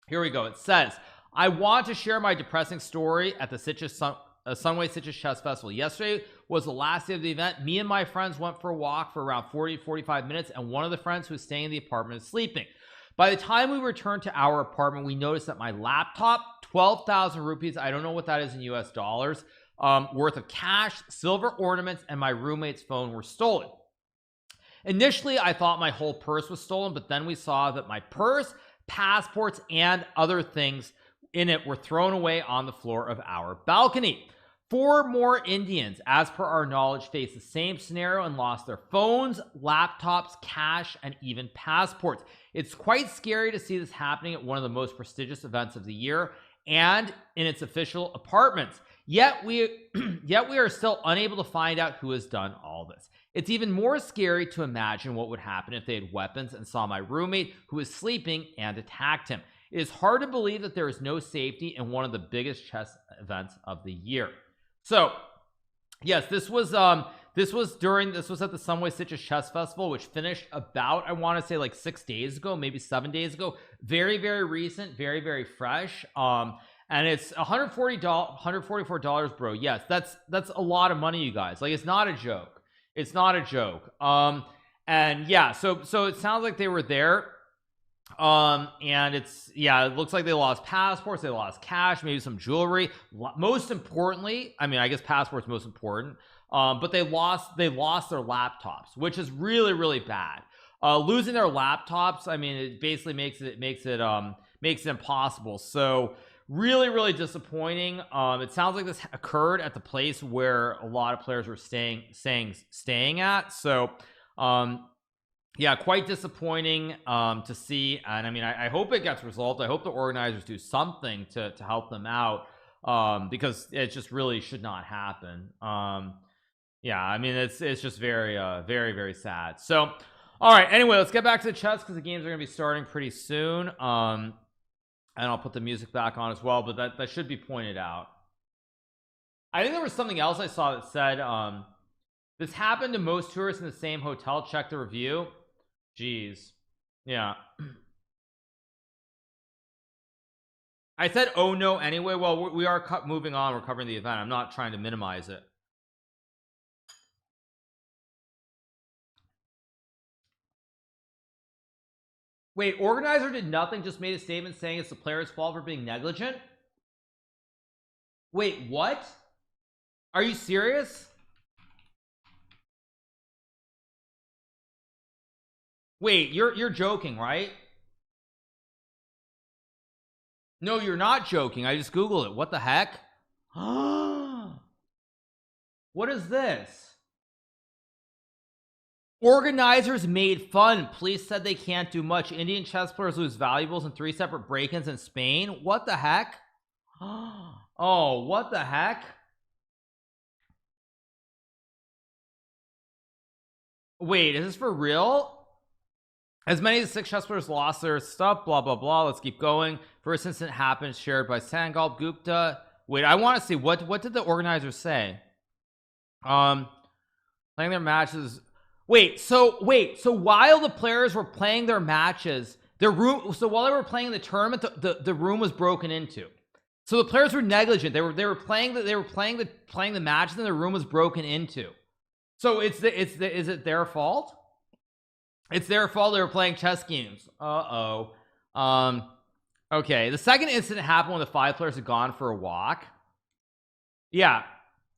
It says, I want to share my depressing story at the Sunway Sitges Chess Festival. Yesterday was the last day of the event. Me and my friends went for a walk for around 40-45 minutes, and one of the friends who was staying in the apartment is sleeping. By the time we returned to our apartment, we noticed that my laptop, 12,000 rupees, I don't know what that is in US dollars, worth of cash, silver ornaments, and my roommate's phone were stolen. Initially, I thought my whole purse was stolen, but then we saw that my purse, passports, and other things in it were thrown away on the floor of our balcony. 4 more Indians, as per our knowledge, faced the same scenario and lost their phones, laptops, cash, and even passports. It's quite scary to see this happening at one of the most prestigious events of the year and in its official apartments. Yet we are still unable to find out who has done all this. It's even more scary to imagine what would happen if they had weapons and saw my roommate who was sleeping and attacked him. It is hard to believe that there is no safety in one of the biggest chess events of the year. So, yes, this was at the Sunway Sitges Chess Festival, which finished about, I want to say, like 6 days ago, maybe 7 days ago. Very recent, very fresh. And it's $144, bro. Yes, that's a lot of money, you guys. Like, it's not a joke. And yeah, so it sounds like they were there. And it looks like they lost passports, they lost cash, maybe some jewelry. Most importantly, I mean, I guess passports most important. But they lost their laptops, which is really bad. Losing their laptops, I mean, it basically makes it impossible. So really disappointing. It sounds like this occurred at the place where a lot of players were staying at. So yeah, quite disappointing to see. And I mean, I hope it gets resolved. I hope the organizers do something to help them out, because it just really should not happen. Yeah, I mean, it's just very sad. So all right, anyway, let's get back to the chess because the games are going to be starting pretty soon. and I'll put the music back on as well, but that should be pointed out. I think there was something else I saw that said this happened to most tourists in the same hotel. Check the review. Jeez. Yeah. I said oh no anyway. Well, we are moving on. We're covering the event. I'm not trying to minimize it. Wait, organizer did nothing, just made a statement saying it's the player's fault for being negligent. Wait, what? Are you serious? Wait, you're joking, right? No, you're not joking. I just googled it. What the heck? What is this? Organizers made fun. Police said they can't do much. Indian chess players lose valuables in 3 separate break-ins in Spain. What the heck? Oh, what the heck? Wait, is this for real? As many as 6 chess players lost their stuff, blah blah blah. Let's keep going. First incident happened, shared by Sangalp Gupta. Wait, I want to see what did the organizers say? Playing their matches. So while the players were playing their matches, while they were playing the tournament, the room was broken into. So the players were negligent. They were playing the matches, and the room was broken into. So is it their fault? It's their fault. They were playing chess games. Okay. The second incident happened when the 5 players had gone for a walk. Yeah.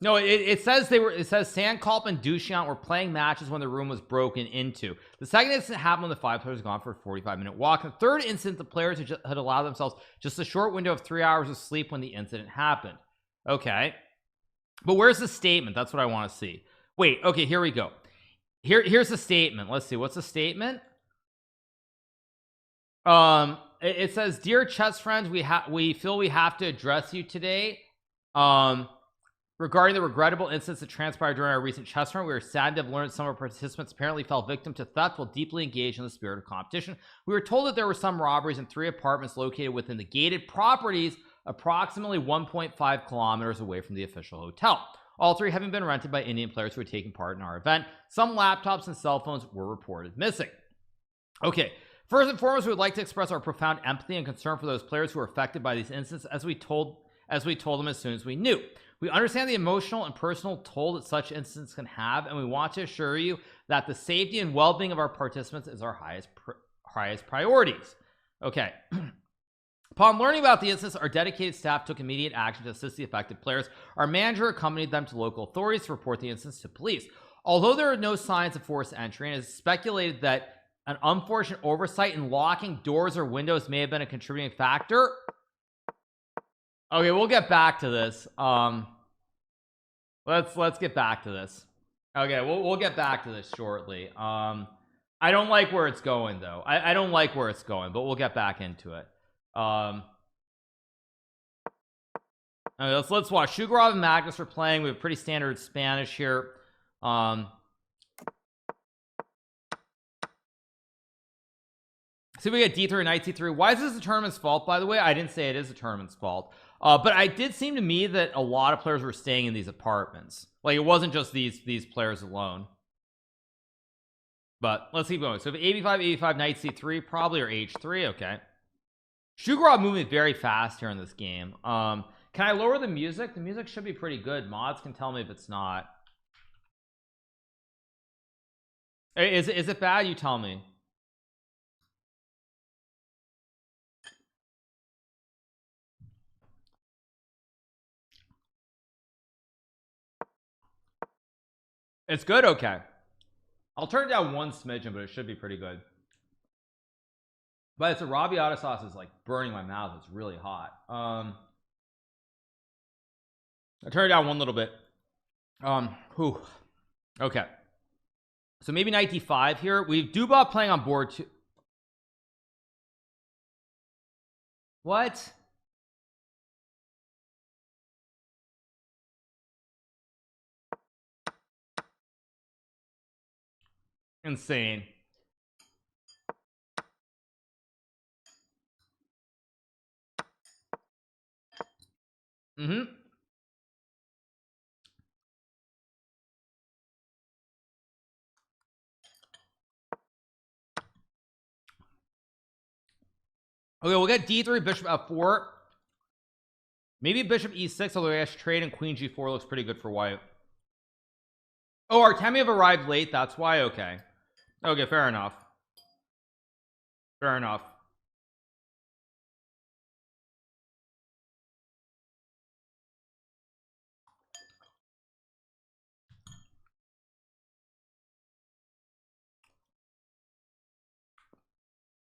No, it says Sandkalp and Dushyant were playing matches when the room was broken into. The second incident happened when the 5 players had gone for a 45-minute walk. The third incident, the players had allowed themselves just a short window of 3 hours of sleep when the incident happened. Okay. But where's the statement? That's what I want to see. Wait, okay, here we go. Here's the statement. Let's see. What's the statement? It says, "Dear chess friends, we feel we have to address you today. Regarding the regrettable incidents that transpired during our recent chess tournament, we are sad to have learned some of our participants apparently fell victim to theft while deeply engaged in the spirit of competition. We were told that there were some robberies in 3 apartments located within the gated properties approximately 1.5 kilometers away from the official hotel. All 3 having been rented by Indian players who had taken part in our event. Some laptops and cell phones were reported missing." Okay, first and foremost, we would like to express our profound empathy and concern for those players who were affected by these incidents, as we told them as soon as we knew. We understand the emotional and personal toll that such incidents can have, and we want to assure you that the safety and well-being of our participants is our highest priorities. Okay. Upon learning about the incidents, our dedicated staff took immediate action to assist the affected players. Our manager accompanied them to local authorities to report the incidents to police. Although there are no signs of forced entry, and it is speculated that an unfortunate oversight in locking doors or windows may have been a contributing factor. Okay, we'll get back to this. Let's get back to this. Okay, we'll get back to this shortly. I don't like where it's going though. I don't like where it's going, but we'll get back into it. Okay, let's watch. Shugarov and Magnus are playing. We have pretty standard Spanish here. See, we get D3 and Knight C3. Why is this the tournament's fault, by the way? I didn't say it is the tournament's fault. But it did seem to me that a lot of players were staying in these apartments. Like, it wasn't just these players alone. But let's keep going. So if AB5, Knight C3, probably, or H3. Okay. Shugarov moving very fast here in this game. Can I lower the music? The music should be pretty good. Mods can tell me if it's not. Is it bad? You tell me. It's good. Okay, I'll turn it down one smidgen, but it should be pretty good. But it's a arrabbiata sauce is like burning my mouth. It's really hot. I turn it down one little bit. Okay, so maybe Knight D5 here. We've Dubov playing on board 2. What? Insane. Okay, we'll get d3, bishop f4. Maybe bishop e6, although he has trade, and queen g4 looks pretty good for white. Oh, Artemiev arrived late, that's why. Okay, okay, fair enough. Fair enough.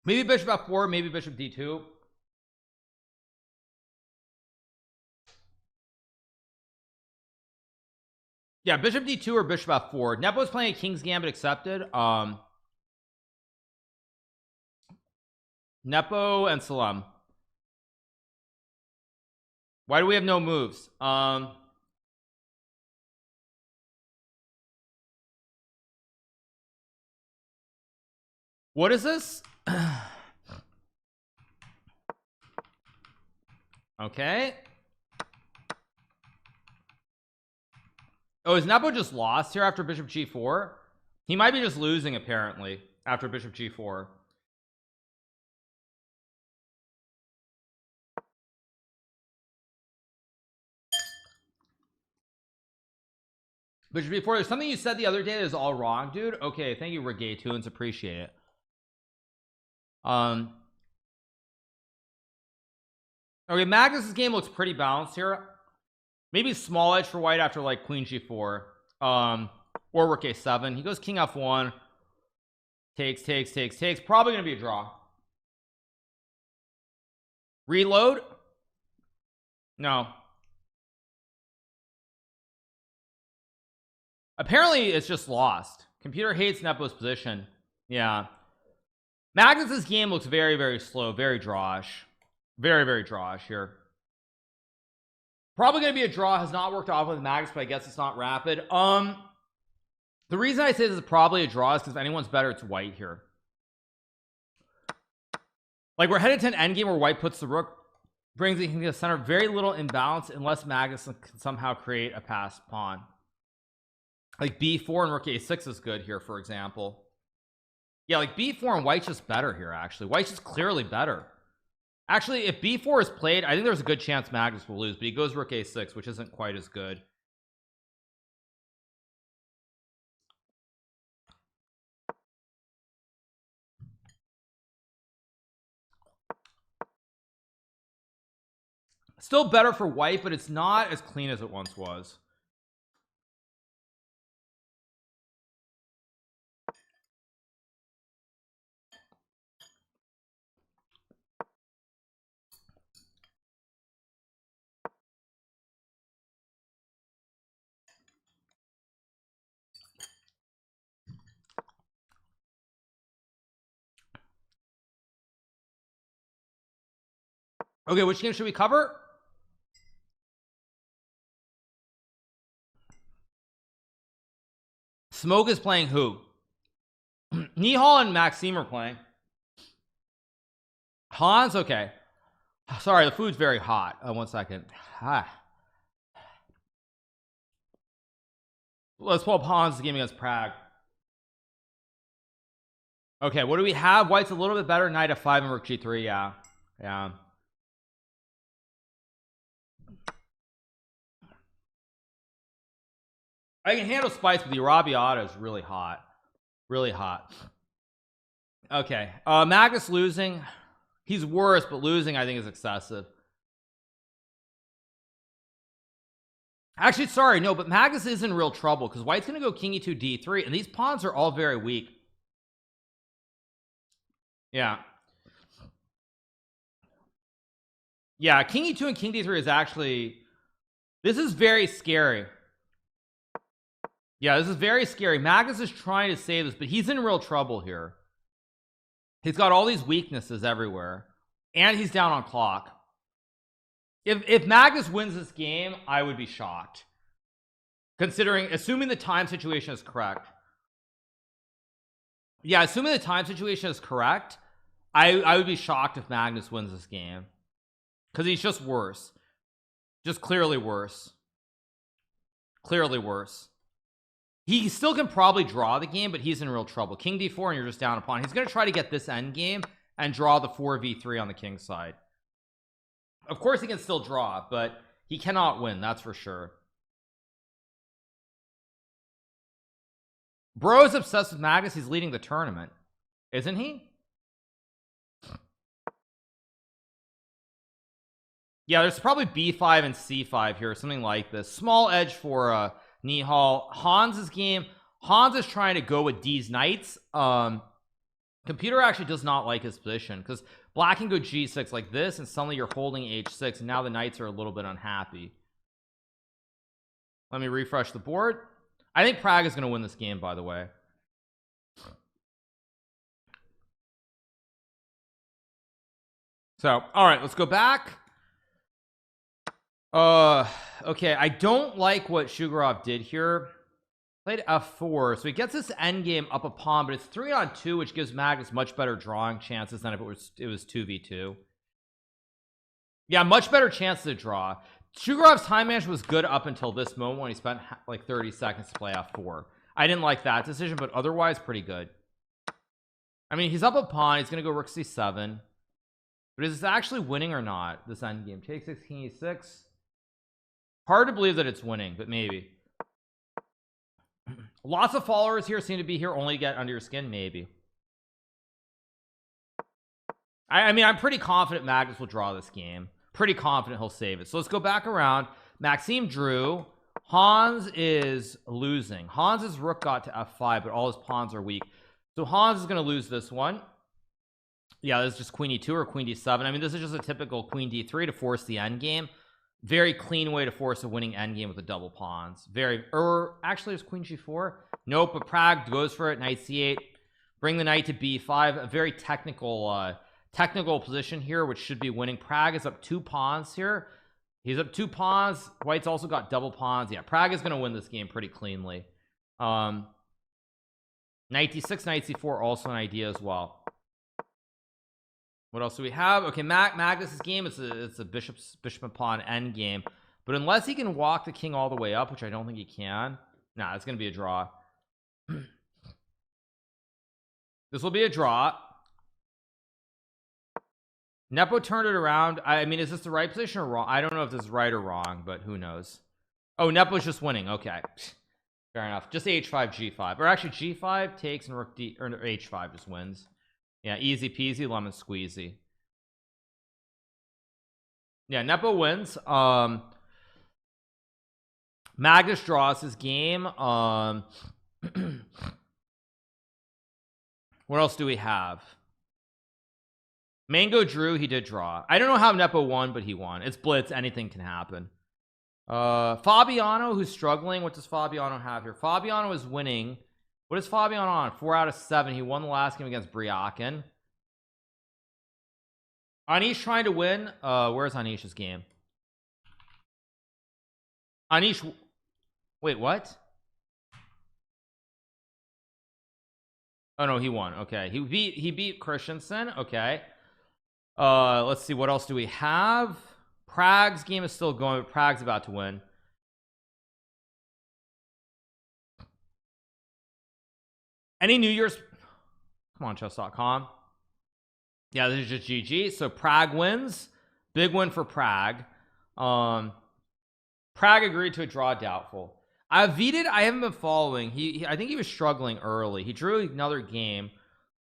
Maybe bishop f4, maybe bishop d2. Yeah, bishop d2 or bishop f4. Nepo's playing a King's Gambit accepted. Nepo and Salam. Why do we have no moves? What is this? Okay. Oh, is Nepo just lost here after bishop g4? He might be just losing apparently after bishop g4. Bishop g4. There's something you said the other day that is all wrong, dude. Okay, thank you, Reggae Tunes. Appreciate it. Okay, Magnus's game looks pretty balanced here. Maybe small edge for white after like queen g4, or rook a7. He goes king f1. Takes. Probably gonna be a draw. Reload. No. Apparently it's just lost. Computer hates Nepo's position. Yeah, Magnus's game looks very, very slow, very drawish. Very, very drawish here. Probably gonna be a draw. Has not worked off with Magnus, but I guess it's not rapid. The reason I say this is probably a draw is because if anyone's better, it's white here. Like, we're headed to an endgame where white puts the rook, brings the king to the center. Very little imbalance unless Magnus can somehow create a passed pawn. Like b4 and rook a6 is good here, for example. Yeah, like b4 and white's just better here. Actually, white's just clearly better. Actually, if b4 is played, I think there's a good chance Magnus will lose, but he goes rook a6, which isn't quite as good. Still better for white, but it's not as clean as it once was. Okay, which game should we cover? Smoke is playing who? Nihal and Maxime are playing. Hans, okay. Sorry, the food's very hot. 1 second. Let's pull up Hans' game against Prague. Okay, what do we have? White's a little bit better. Knight f5 and rook g3. Yeah. I can handle spice, but the Arabiata is really hot. Really hot. Okay, Magnus losing. He's worse, but losing I think is excessive. Actually, sorry, no, but Magnus is in real trouble because white's gonna go king e2 d3, and these pawns are all very weak. Yeah, king e2 and king d3 is actually, this is very scary. Yeah, this is very scary. Magnus is trying to save this, but he's in real trouble here. He's got all these weaknesses everywhere, and he's down on clock. If Magnus wins this game, I would be shocked, assuming the time situation is correct. Yeah, assuming the time situation is correct, I would be shocked if Magnus wins this game because he's just worse. Just clearly worse. Clearly worse. He still can probably draw the game, but he's in real trouble. King d4 and you're just down a pawn. He's going to try to get this end game and draw the 4v3 on the king side. Of course he can still draw, but he cannot win, that's for sure. Bro is obsessed with Magnus. He's leading the tournament, isn't he? Yeah, there's probably b5 and c5 here, something like this. Small edge for Nihal. Hans's game, Hans is trying to go with D's knights. Computer actually does not like his position because black can go g6 like this and suddenly you're holding h6 and now the knights are a little bit unhappy. Let me refresh the board. I think Prague is going to win this game, by the way. So all right, let's go back. Okay, I don't like what Shugarov did here. Played f4, so he gets this endgame up a pawn, but it's 3-on-2, which gives Magnus much better drawing chances than if it was 2v2. Yeah, much better chance to draw. Shugarov's time management was good up until this moment when he spent like 30 seconds to play f4. I didn't like that decision, but otherwise pretty good. I mean, he's up a pawn, he's gonna go rook c7, but is this actually winning or not? This endgame, take 6 king e6. Hard to believe that it's winning, but maybe. Lots of followers here seem to be here only to get under your skin. Maybe. I mean, I'm pretty confident Magnus will draw this game. Pretty confident he'll save it. So let's go back around. Maxime drew. Hans is losing. Hans's rook got to f5, but all his pawns are weak. So Hans is going to lose this one. Yeah, this is just queen e2 or queen d7. I mean, this is just a typical queen d3 to force the endgame. Very clean way to force a winning endgame with the double pawns. Very, actually it's queen g4. Nope, but Prague goes for it. Knight c8. Bring the knight to b5. A very technical position here, which should be winning. Prague is up 2 pawns here. He's up 2 pawns. White's also got double pawns. Yeah, Prague is going to win this game pretty cleanly. Knight d6, knight c4, also an idea as well. What else do we have? Okay, Magnus's game, it's a bishop and pawn end game, but unless he can walk the king all the way up, which I don't think he can, nah, it's gonna be a draw. This will be a draw. Nepo turned it around. I mean, is this the right position or wrong? I don't know if this is right or wrong, but who knows. Oh, Nepo's just winning. Okay, fair enough. Just h5 g5, or actually g5 takes and rook d, or h5 just wins. Yeah, easy peasy lemon squeezy. Yeah, Nepo wins. Magnus draws his game. What else do we have? Mango drew, he did draw. I don't know how Nepo won, but he won. It's Blitz, anything can happen. Fabiano, who's struggling. What does Fabiano have here? Fabiano is winning. What is Fabiano on? 4 out of 7. He won the last game against Briakin. Anish trying to win. Where's Anish's game? Anish, wait, what? Oh no, he won. Okay, he beat Christensen. Okay. Let's see, what else do we have? Prague's game is still going, but Prague's about to win. Any New Year's, come on, chess.com. Yeah, this is just GG. So Prague wins. Big win for Prague. Prague agreed to a draw, doubtful. Vided, I haven't been following. I think he was struggling early. He drew another game.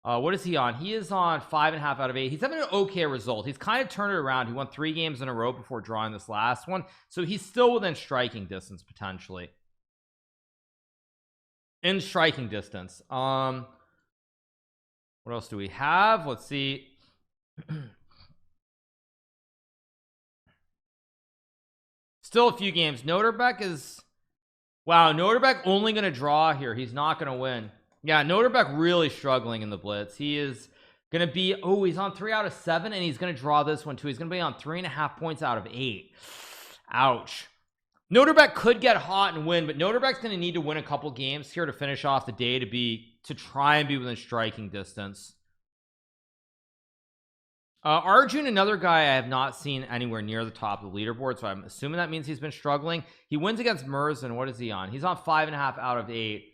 What is he on? He is on 5.5 out of 8. He's having an okay result. He's kind of turned it around. He won 3 games in a row before drawing this last one, so he's still within striking distance potentially. In striking distance. What else do we have? Let's see. Still a few games. Noterbeck is, wow, Noterbeck only going to draw here. He's not going to win. Yeah, Noterbeck really struggling in the Blitz. He is going to be, oh, he's on 3 out of 7 and he's going to draw this one too. He's going to be on 3.5 points out of 8. Ouch. Noterbeck could get hot and win, but Noterbeck's going to need to win a couple games here to finish off the day to try and be within striking distance. Arjun, another guy I have not seen anywhere near the top of the leaderboard, so I'm assuming that means he's been struggling. He wins against Merzen. What is he on? He's on 5.5 out of 8.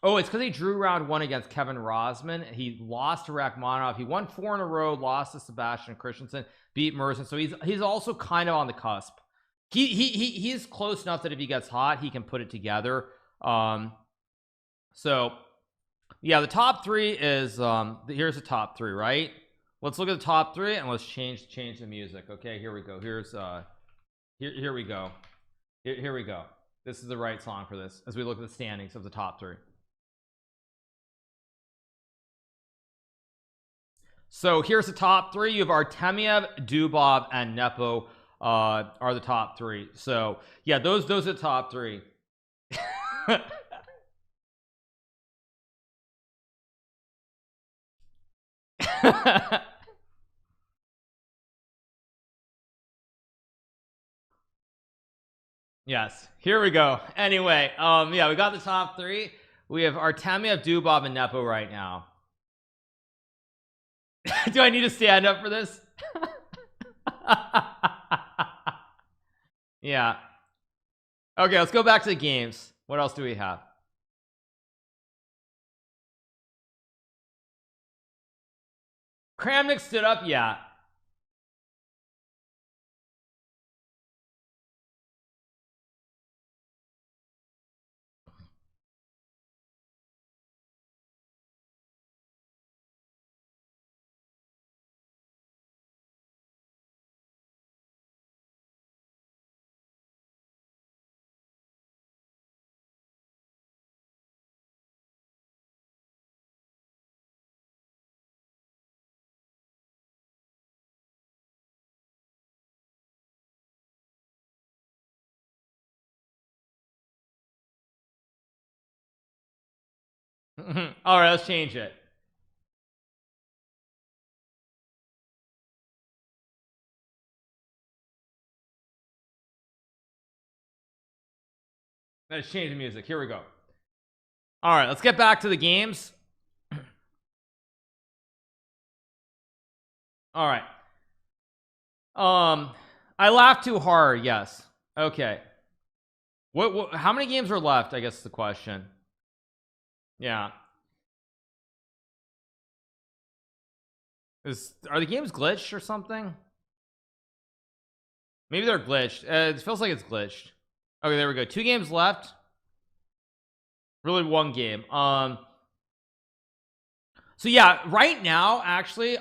Oh, it's because he drew round 1 against Kevin Rosman. He lost to Rachmaninoff. He won 4 in a row, lost to Sebastian Christensen, beat Merzen. So he's also kind of on the cusp. He's close enough that if he gets hot, he can put it together. So yeah, the top 3 is here's the top 3, right? Let's look at the top 3 and let's change the music. Okay, here we go. Here's here we go. Here we go. This is the right song for this as we look at the standings of the top 3. So here's the top 3. You have Artemiev, Dubov, and Nepo are the top 3. So yeah, those are the top 3. Yes, here we go. Anyway, yeah, we got the top 3. We have Artemiev, Dubov, and Nepo right now. Do I need to stand up for this? Yeah. Okay, let's go back to the games. What else do we have? Kramnik stood up. Yeah. All right, let's change it. Let's change the music. Here we go. All right, let's get back to the games. All right. I laughed too hard. Yes. Okay. What how many games are left, I guess is the question. Yeah. Are the games glitched or something? Maybe they're glitched. It feels like it's glitched. Okay, there we go. 2 games left. Really 1 game. So yeah, right now, actually,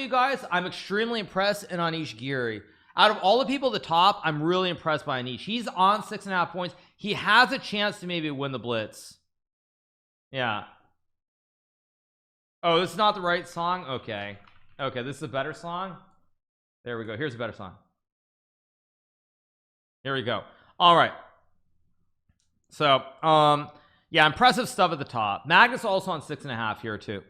you guys, I'm extremely impressed in Anish Giri. Out of all the people at the top, I'm really impressed by Anish. He's on 6.5 points. He has a chance to maybe win the Blitz. Yeah. Oh, this is not the right song? Okay. Okay, this is a better song. There we go. Here's a better song. Here we go. All right. So, yeah, impressive stuff at the top. Magnus also on 6.5 here too.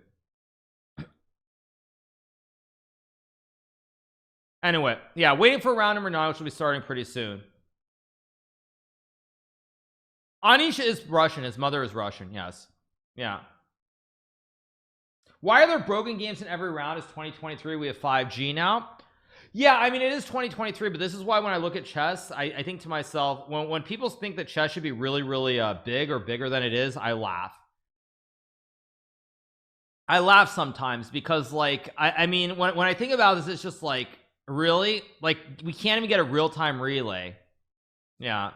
Anyway, yeah, waiting for round number 9, which will be starting pretty soon. Anisha is Russian. His mother is Russian. Yes. Yeah. Why are there broken games in every round? It's 2023. We have 5G now. Yeah, I mean, it is 2023, but this is why when I look at chess, I think to myself, when people think that chess should be really, really big or bigger than it is, I laugh. I laugh sometimes because, like, I mean, when I think about this, it's just like, really? Like, we can't even get a real-time relay. Yeah.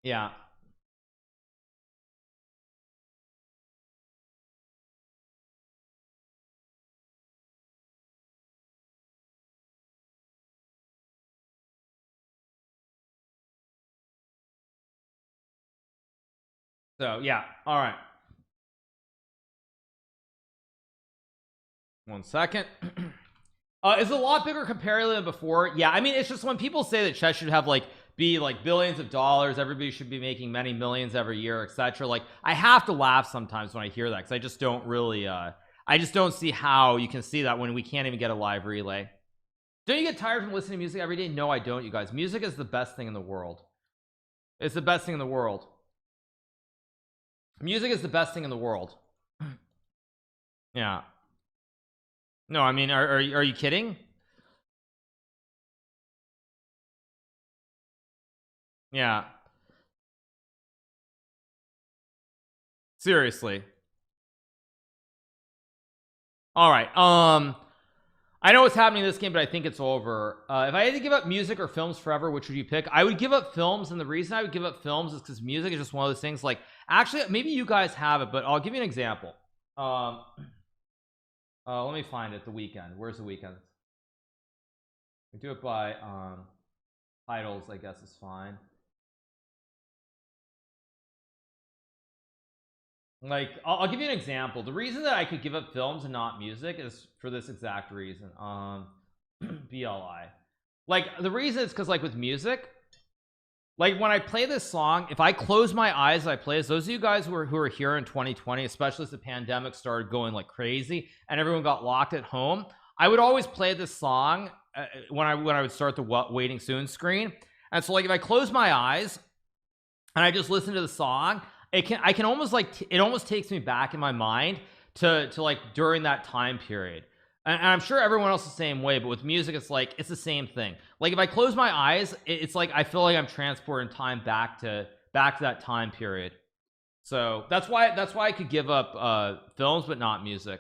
Yeah. So, yeah. All right. 1 second. It's a lot bigger comparatively than before. Yeah, I mean, it's just when people say that chess should have like be like billions of dollars, everybody should be making many millions every year, etc. Like, I have to laugh sometimes when I hear that because I just don't really I just don't see how you can see that when we can't even get a live relay. Don't you get tired from listening to music every day? No, I don't, you guys. Music is the best thing in the world. It's the best thing in the world. Music is the best thing in the world. Yeah. No, I mean, are you kidding? Yeah, seriously. All right. I know what's happening in this game, but I think it's over. If I had to give up music or films forever, which would you pick? I would give up films, and the reason I would give up films is because music is just one of those things. Like, actually, maybe you guys have it, but I'll give you an example. Let me find it. The Weekend. Where's The Weekend? We do it by titles, I guess is fine. Like, I'll give you an example. The reason that I could give up films and not music is for this exact reason. BLI. Like, the reason is because, like, with music, like, when I play this song, if I close my eyes, I play this. Those of you guys who are here in 2020, especially as the pandemic started going like crazy and everyone got locked at home, I would always play this song when I would start the waiting soon screen. And so, like, if I close my eyes and I just listen to the song, I can almost, like, it almost takes me back in my mind to like during that time period. And I'm sure everyone else is the same way, but with music, it's like, it's the same thing. Like, if I close my eyes, it's like I feel like I'm transporting time back to that time period. So that's why I could give up films but not music.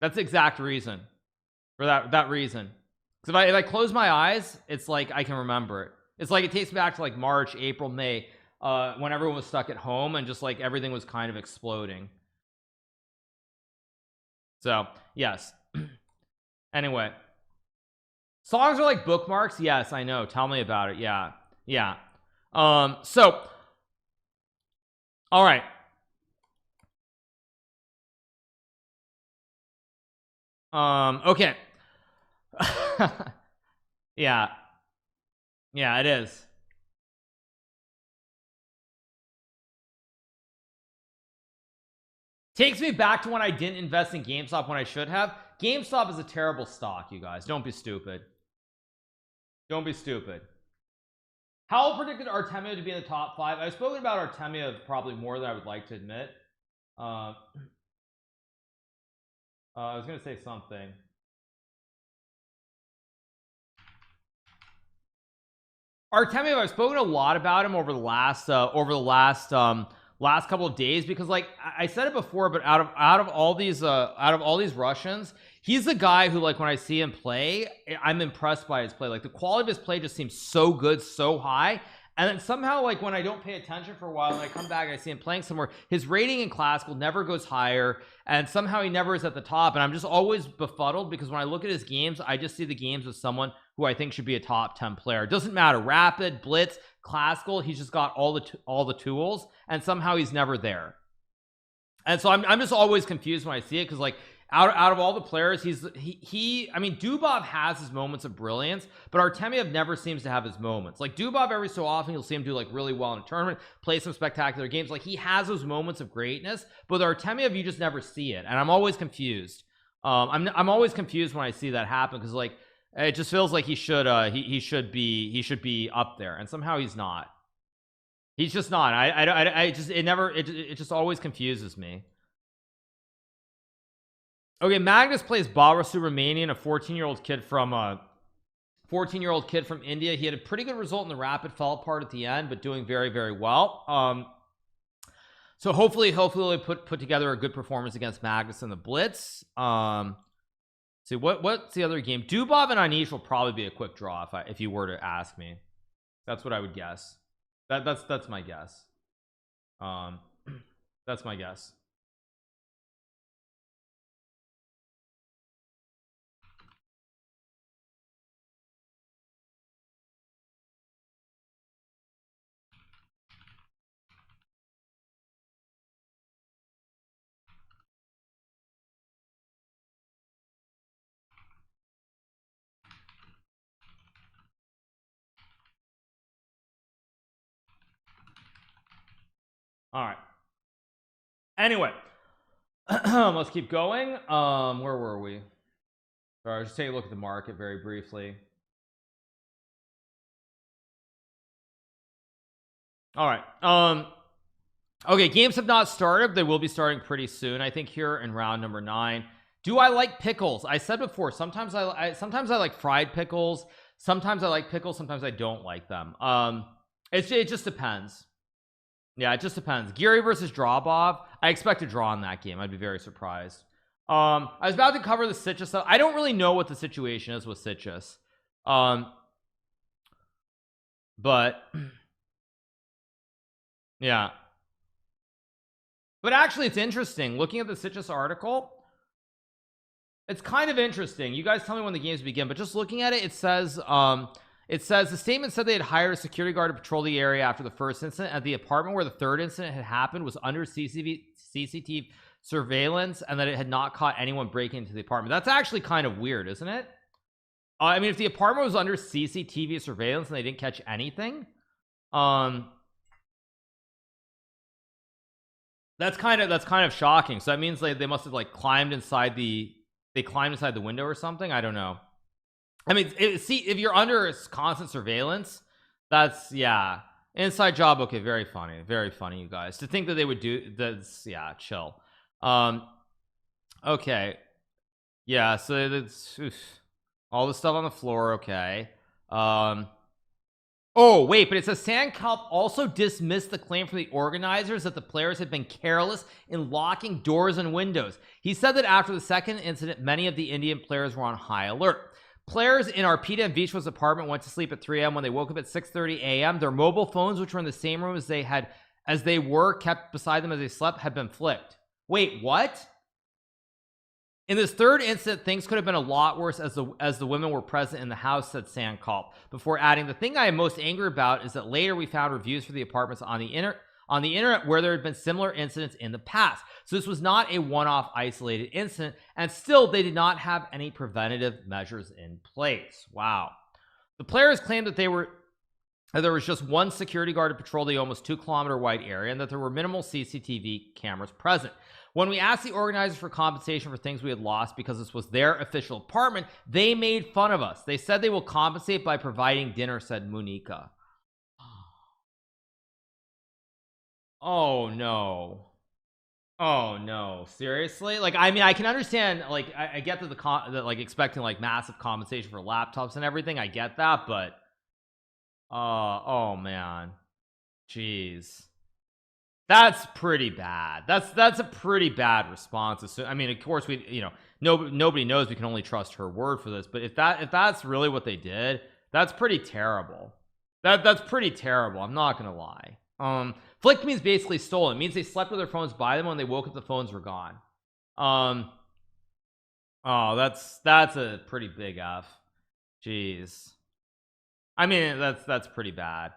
That's the exact reason for that reason. Because if I close my eyes, it's like I can remember it. It's like it takes me back to like March, April, May, when everyone was stuck at home and just like everything was kind of exploding. So yes. Anyway, songs are like bookmarks. Yes, I know. Tell me about it. Yeah. So all right. Okay. Yeah, it is. Takes me back to when I didn't invest in GameStop when I should have. GameStop is a terrible stock, you guys. Don't be stupid. Don't be stupid. Howell predicted Artemia to be in the top 5. I've spoken about Artemia probably more than I would like to admit. I was gonna say something. Artemia, I've spoken a lot about him over the last last couple of days, because, like I said it before, but out of all these Russians, he's the guy who, like, when I see him play, I'm impressed by his play. Like, the quality of his play just seems so good, so high. And then somehow, like, when I don't pay attention for a while and I come back and I see him playing somewhere, his rating in classical never goes higher, and somehow he never is at the top. And I'm just always befuddled, because when I look at his games, I just see the games of someone who I think should be a top 10 player. It doesn't matter, rapid, blitz, classical, he's just got all the tools, and somehow he's never there. And so I'm just always confused when I see it, because, like, out of all the players, I mean, Dubov has his moments of brilliance, but Artemiev never seems to have his moments. Like, Dubov, every so often you'll see him do, like, really well in a tournament, play some spectacular games. Like, he has those moments of greatness, but with Artemiev, you just never see it, and I'm always confused. I'm always confused when I see that happen, because, like, it just feels like he should be up there, and somehow he's not. He's just not. It just always confuses me. Okay, Magnus plays Barasu Romanian, a 14-year-old kid from India. He had a pretty good result in the rapid, fell apart at the end, but doing very, very well. So hopefully he'll put together a good performance against Magnus in the Blitz. See, what's the other game? Dubov and Anish will probably be a quick draw if you were to ask me. That's what I would guess. That's my guess. That's my guess. All right. Anyway, let's keep going. Where were we? Sorry, I was just taking a look at the market very briefly. All right. Okay, games have not started. They will be starting pretty soon, I think, here in round number 9. Do I like pickles? I said before, sometimes I like fried pickles, sometimes I like pickles, sometimes I don't like them. It just depends. Yeah, it just depends. Geary versus Drawbov. I expect a draw in that game. I'd be very surprised. I was about to cover the Citrus stuff. I don't really know what the situation is with Citrus. But yeah. But actually, it's interesting. Looking at the Citrus article, it's kind of interesting. You guys tell me when the games begin, but just looking at it, it says the statement said they had hired a security guard to patrol the area after the first incident at the apartment where the third incident had happened was under CCTV surveillance, and that it had not caught anyone breaking into the apartment. That's actually kind of weird, isn't it? I mean, if the apartment was under CCTV surveillance and they didn't catch anything, that's kind of shocking. So that means they must have like climbed inside the window or something. I don't know. I mean, see, if you're under constant surveillance, that's, yeah, inside job. Okay, very funny, you guys. To think that they would do that's, yeah, chill. Okay, yeah, so that's all the stuff on the floor. Okay. Oh wait, but it says Sandkalp also dismissed the claim from the organizers that the players had been careless in locking doors and windows. He said that after the second incident, many of the Indian players were on high alert. Players in Arpita and Vishwa's apartment went to sleep at 3 a.m. when they woke up at 6:30 a.m. Their mobile phones, which were in the same room as they were kept beside them as they slept, had been flipped. Wait, what? In this third incident, things could have been a lot worse as the women were present in the house, said Sandkalp, before adding, the thing I am most angry about is that later we found reviews for the apartments on the internet where there had been similar incidents in the past. So this was not a one-off isolated incident, and still they did not have any preventative measures in place. Wow. The players claimed that there was just one security guard to patrol the almost 2-kilometer wide area and that there were minimal CCTV cameras present. When we asked the organizers for compensation for things we had lost because this was their official apartment, they made fun of us. They said they will compensate by providing dinner, said Munika. Oh no. Oh no, seriously? Like, I mean, I can understand, like, I get that like expecting like massive compensation for laptops and everything. I get that, but oh man, jeez, that's pretty bad. That's a pretty bad response. So, I mean, of course, nobody knows. We can only trust her word for this. But if that's really what they did, that's pretty terrible. That's pretty terrible. I'm not gonna lie. Flicked means basically stolen. It means they slept with their phones by them. When they woke up, the phones were gone. Oh, that's a pretty big F. Jeez. I mean, that's pretty bad.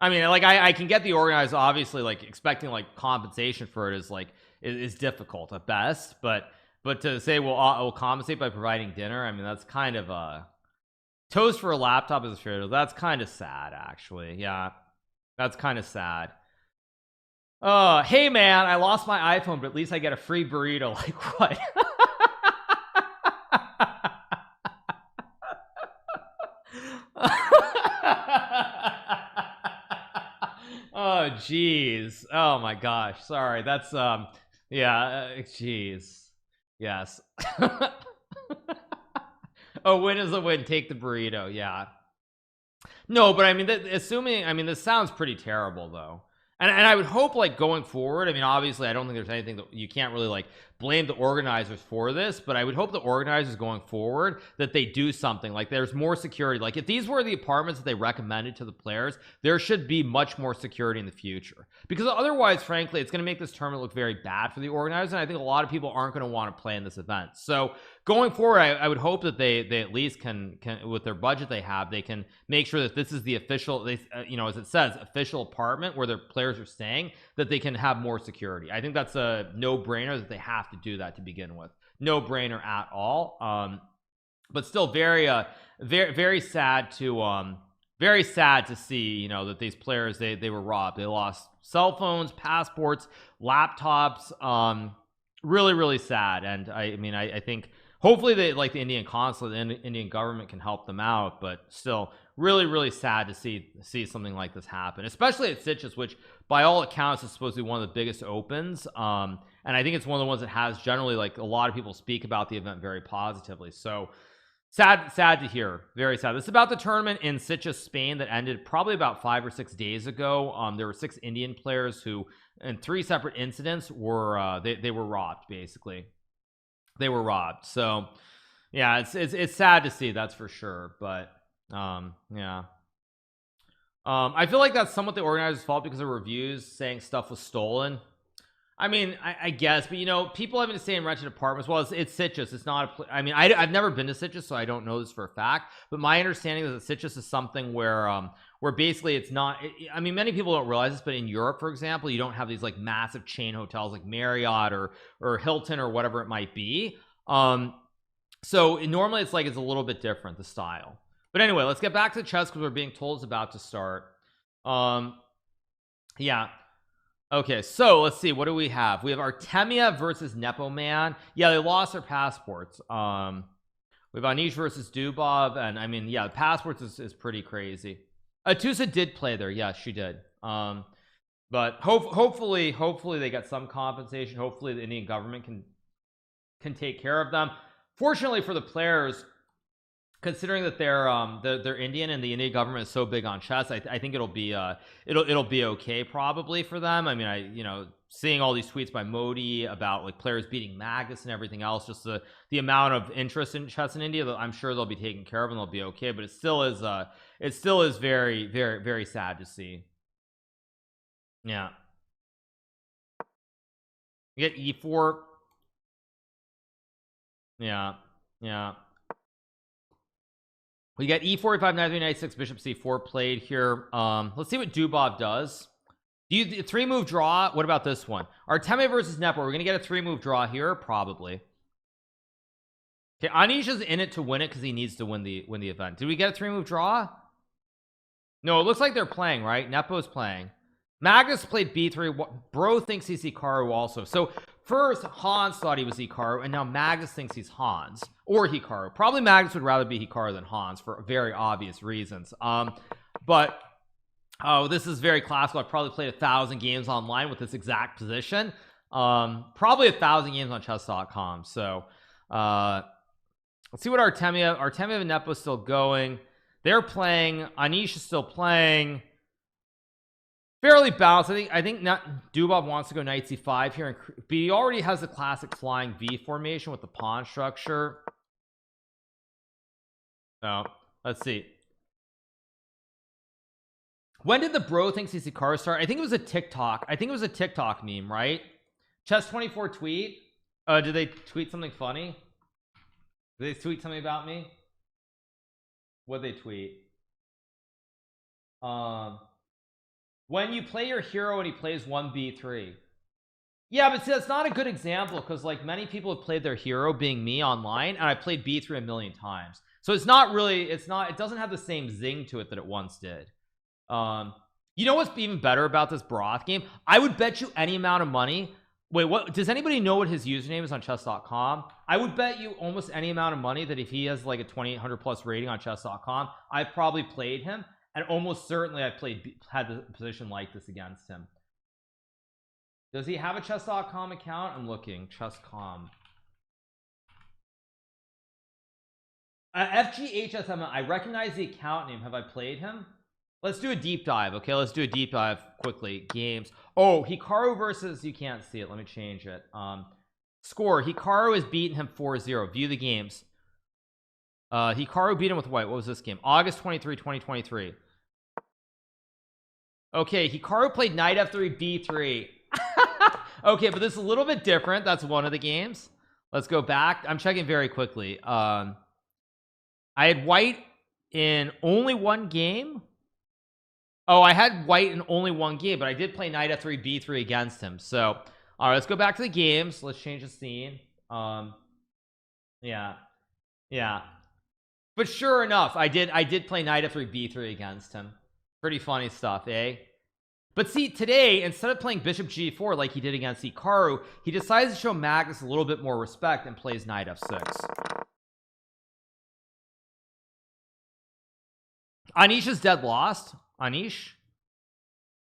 I mean, like, I can get the organizers obviously like expecting like compensation for it is difficult at best, but to say we'll compensate by providing dinner, I mean, that's kind of a toast for a laptop is fair. That's kind of sad, actually. Yeah, that's kind of sad. Hey man, I lost my iPhone, but at least I get a free burrito. Like, what? Oh geez, oh my gosh, sorry. That's yeah, jeez. Yes. Oh, win is a win, take the burrito. Yeah, no, but I mean, this sounds pretty terrible though, and I would hope, like, going forward, I mean, obviously I don't think there's anything that you can't really like blame the organizers for this, but I would hope the organizers going forward that they do something like there's more security. Like, if these were the apartments that they recommended to the players, there should be much more security in the future, because otherwise, frankly, it's going to make this tournament look very bad for the organizers, and I think a lot of people aren't going to want to play in this event. So going forward, I would hope that they at least can with their budget they have, they can make sure that this is the official, as it says, official apartment where their players are staying, that they can have more security. I think that's a no-brainer that they have to do that to begin with. No brainer at all. But still very very sad to see, that these players, they were robbed. They lost cell phones, passports, laptops. Really sad. And I mean, I think hopefully they, like the Indian consulate and the Indian government, can help them out, but still really sad to see something like this happen, especially at Sitges, which by all accounts is supposed to be one of the biggest opens, and I think it's one of the ones that has generally, like, a lot of people speak about the event very positively. So sad to hear, very sad. This is about the tournament in Sitges, Spain, that ended probably about 5 or 6 days ago. There were 6 Indian players who, in 3 separate incidents, were they were robbed. Basically, they were robbed. So yeah, it's sad to see, that's for sure. But yeah, I feel like that's somewhat the organizers' fault, because of reviews saying stuff was stolen. I mean, I guess, but you know, people having to stay in rented apartments. Well, it's Sitges. It's not a. I mean, I've never been to Sitges, so I don't know this for a fact. But my understanding is that Sitges is something where basically it's not. I mean, many people don't realize this, but in Europe, for example, you don't have these like massive chain hotels like Marriott or Hilton or whatever it might be. So normally it's a little bit different, the style. But anyway, let's get back to chess, because we're being told it's about to start. Yeah. Okay, so let's see, what do we have? We have Artemia versus Nepo Man. Yeah, they lost their passports. We have Anish versus Dubov, and I mean, yeah, the passports is pretty crazy. Atusa did play there. Yeah, she did. But hopefully they get some compensation. Hopefully the Indian government can take care of them. Fortunately for the players, considering that they're Indian and the Indian government is so big on chess, I think it'll be okay probably for them. I mean, you know, seeing all these tweets by Modi about like players beating Magnus and everything else, just the amount of interest in chess in India, I'm sure they'll be taken care of and they'll be okay. But it still is very sad to see. Yeah, you get e4. Yeah. We got e4, e5, knight 3, knight 6, bishop c4 played here. Let's see what Dubov does. Do you 3-move draw? What about this one? Artemia versus Nepo. We're gonna get a 3-move draw here, probably. Okay, Anish is in it to win it because he needs to win the event. Did we get a 3-move draw? No, it looks like they're playing, right? Nepo's playing. Magnus played b3. Bro thinks he's Hikaru also. So first Hans thought he was Hikaru, and now Magnus thinks he's Hans or Hikaru. Probably Magnus would rather be Hikaru than Hans for very obvious reasons. But this is very classical. I've probably played 1,000 games online with this exact position. Probably 1,000 games on chess.com. So let's see what Artemia and Nepo is still going. They're playing. Anish is still playing. Fairly balanced. I think not. Dubov wants to go knight c5 here, but he already has the classic flying V formation with the pawn structure. So let's see. When did the bro thinks he's Hikaru start? I think it was a TikTok. I think it was a TikTok meme, right? Chess24 tweet. Did they tweet something funny? Did they tweet something about me? What'd they tweet? When you play your hero and he plays 1b3. Yeah, but see, that's not a good example, because like many people have played their hero, being me, online, and I played b3 a million times. So it doesn't have the same zing to it that it once did. You know what's even better about this Broth game? I would bet you any amount of money. Wait, what? Does anybody know what his username is on chess.com? I would bet you almost any amount of money that if he has like a 2800 plus rating on chess.com, I've probably played him. And almost certainly I've had the position like this against him. Does he have a chess.com account? I'm looking. Chess.com. FGHSM. I recognize the account name. Have I played him? Let's do a deep dive. Okay, let's do a deep dive quickly. Games. Oh, Hikaru versus, you can't see it. Let me change it. Score. Hikaru has beaten him 4-0. View the games. Hikaru beat him with white. What was this game? August 23, 2023. Okay, Hikaru played knight f3 b3. Okay, but this is a little bit different. That's one of the games. Let's go back. I'm checking very quickly. I had white in only one game. Oh, I had white in only one game, but I did play knight f3 b3 against him. So all right, let's go back to the games. Let's change the scene. Yeah, but sure enough, I did play knight f3 b3 against him. Pretty funny stuff, eh? But see, today, instead of playing bishop g4 like he did against Hikaru, he decides to show Magnus a little bit more respect and plays knight f6. Anish is dead lost. Anish.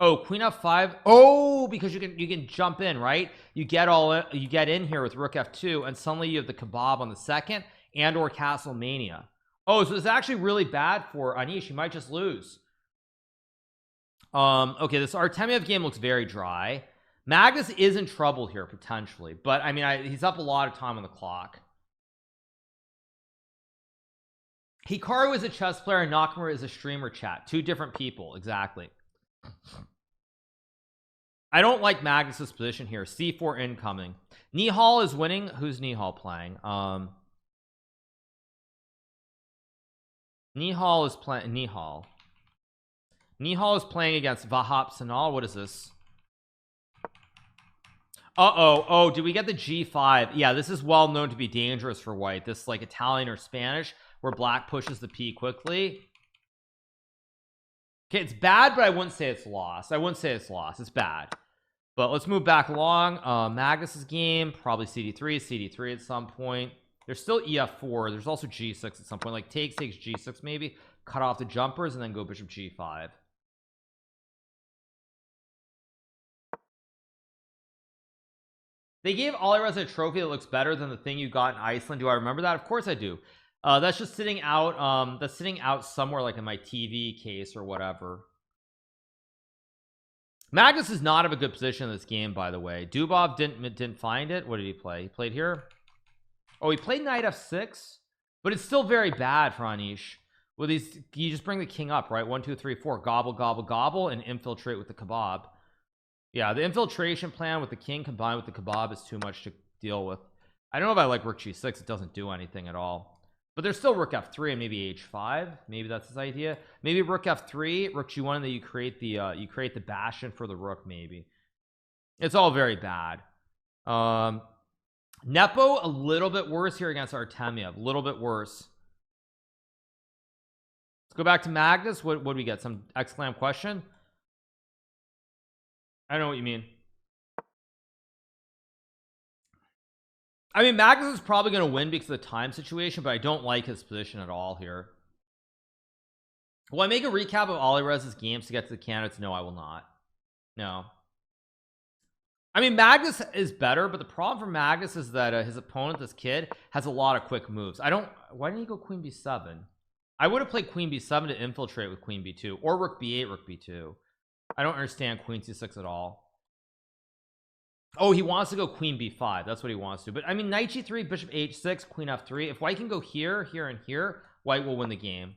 Oh, queen f5. Oh, because you can jump in, right? You get in here with rook f2, and suddenly you have the kebab on the second and or castle mania. Oh, so it's actually really bad for Anish. He might just lose. Okay, this Artemiev game looks very dry. Magnus is in trouble here potentially, but I mean he's up a lot of time on the clock. Hikaru is a chess player and Nakamura is a streamer. Chat, two different people. Exactly. I don't like Magnus's position here. c4 incoming. Nihal is winning. Who's Nihal playing? Nihal is playing. Nihal is playing against Vahap Sanal. What is this? Oh, did we get the g5? Yeah, this is well known to be dangerous for white. This like Italian or Spanish where black pushes the p quickly. Okay, it's bad, but I wouldn't say it's lost. It's bad. But let's move back along. Magnus's game, probably cd3 at some point. There's still ef4. There's also g6 at some point, like takes g6 maybe, cut off the jumpers and then go bishop g5. They gave Alireza a trophy that looks better than the thing you got in Iceland. Do I remember that? Of course I do. That's just sitting out. That's sitting out somewhere like in my TV case or whatever. Magnus is not of a good position in this game, by the way. Dubov didn't find it. What did he play? He played here. Oh, he played knight f6, but it's still very bad for Anish. Well, these you just bring the king up, right? 1 2 3 4, gobble gobble gobble, and infiltrate with the kebab. Yeah, the infiltration plan with the king combined with the kebab is too much to deal with. I don't know if I like rook g6. It doesn't do anything at all. But there's still rook f3 and maybe h5. Maybe that's his idea. Maybe rook f3, rook g1, and then you create the bastion for the rook. Maybe it's all very bad. Nepo a little bit worse here against Artemiev. A little bit worse. Let's go back to Magnus. What do we get? Some exclam question? I know what you mean. I mean, Magnus is probably going to win because of the time situation, but I don't like his position at all here. Will I make a recap of Alireza's games to get to the candidates? No, I will not. No. I mean, Magnus is better, but the problem for Magnus is that his opponent, this kid, has a lot of quick moves. Why didn't he go queen b7? I would have played queen b7 to infiltrate with queen b2 or rook b8, rook b2. I don't understand queen c6 at all. Oh, he wants to go queen b5. That's what he wants to. But I mean, knight g3, bishop h6, queen f3. If white can go here, here, and here, white will win the game.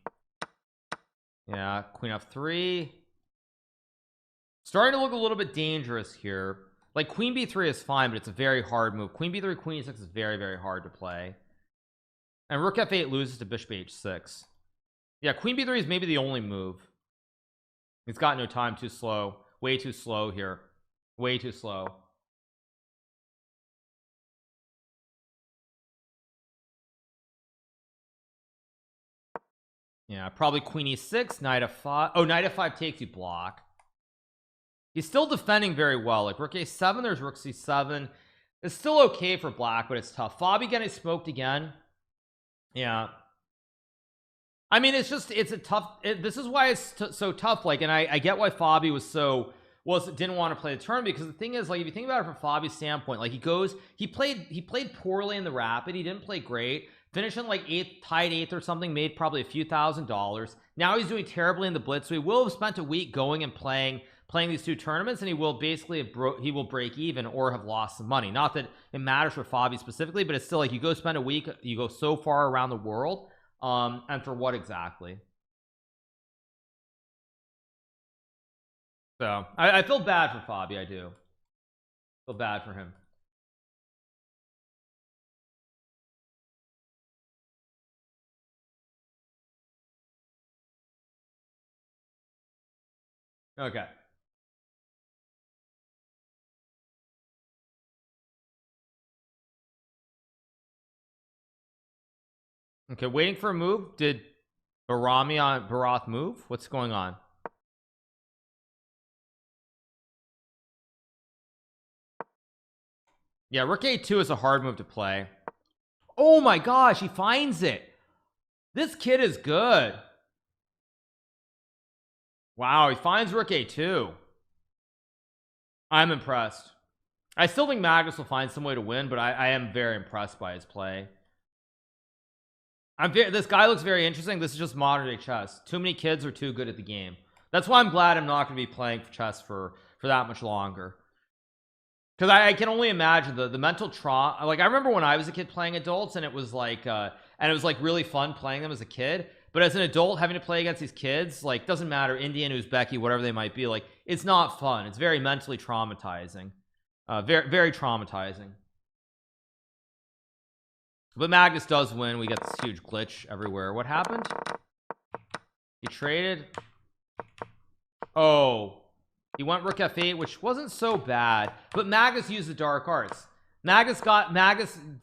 Yeah, queen f3. Starting to look a little bit dangerous here. Like queen b3 is fine, but it's a very hard move. Queen b3, queen e6 is very, very hard to play. And rook f8 loses to bishop h6. Yeah, queen b3 is maybe the only move. He's got no time. Too slow. Way too slow here. Way too slow. Yeah, probably queen e6, knight f5. Oh, knight f5 takes, you block. He's still defending very well. Like rook a7, there's rook c7. It's still okay for black, but it's tough. Fabi getting smoked again. Yeah. I mean, it's a tough. This is why it's so tough. Like, and I get why Fabi didn't want to play the tournament, because the thing is, like, if you think about it from Fabi's standpoint, like he played poorly in the rapid. He didn't play great. Finished in like tied eighth or something, made probably a few $1,000s. Now he's doing terribly in the Blitz, so he will have spent a week going and playing these two tournaments, and he will basically break even or have lost some money. Not that it matters for Fabi specifically, but it's still like you go spend a week, you go so far around the world, and for what exactly? So I feel bad for Fabi. I do feel bad for him. Okay. Okay, waiting for a move. Did Barami on Barath move? What's going on? Yeah, rook a2 is a hard move to play. Oh my gosh, he finds it. This kid is good. Wow, he finds rook a2. I'm impressed. I still think Magnus will find some way to win, but I am very impressed by his play. This guy looks very interesting. This is just modern day chess. Too many kids are too good at the game. That's why I'm glad I'm not going to be playing chess for that much longer, because I can only imagine the mental trauma. Like, I remember when I was a kid playing adults, and it was like really fun playing them as a kid, but as an adult having to play against these kids, like, doesn't matter, Indian, Uzbeki, whatever they might be, like, it's not fun. It's very mentally traumatizing, very, very traumatizing. But Magnus does win. We get this huge glitch everywhere. What happened? He traded. Oh, he went rook f8, which wasn't so bad, but Magnus used the dark arts. Magnus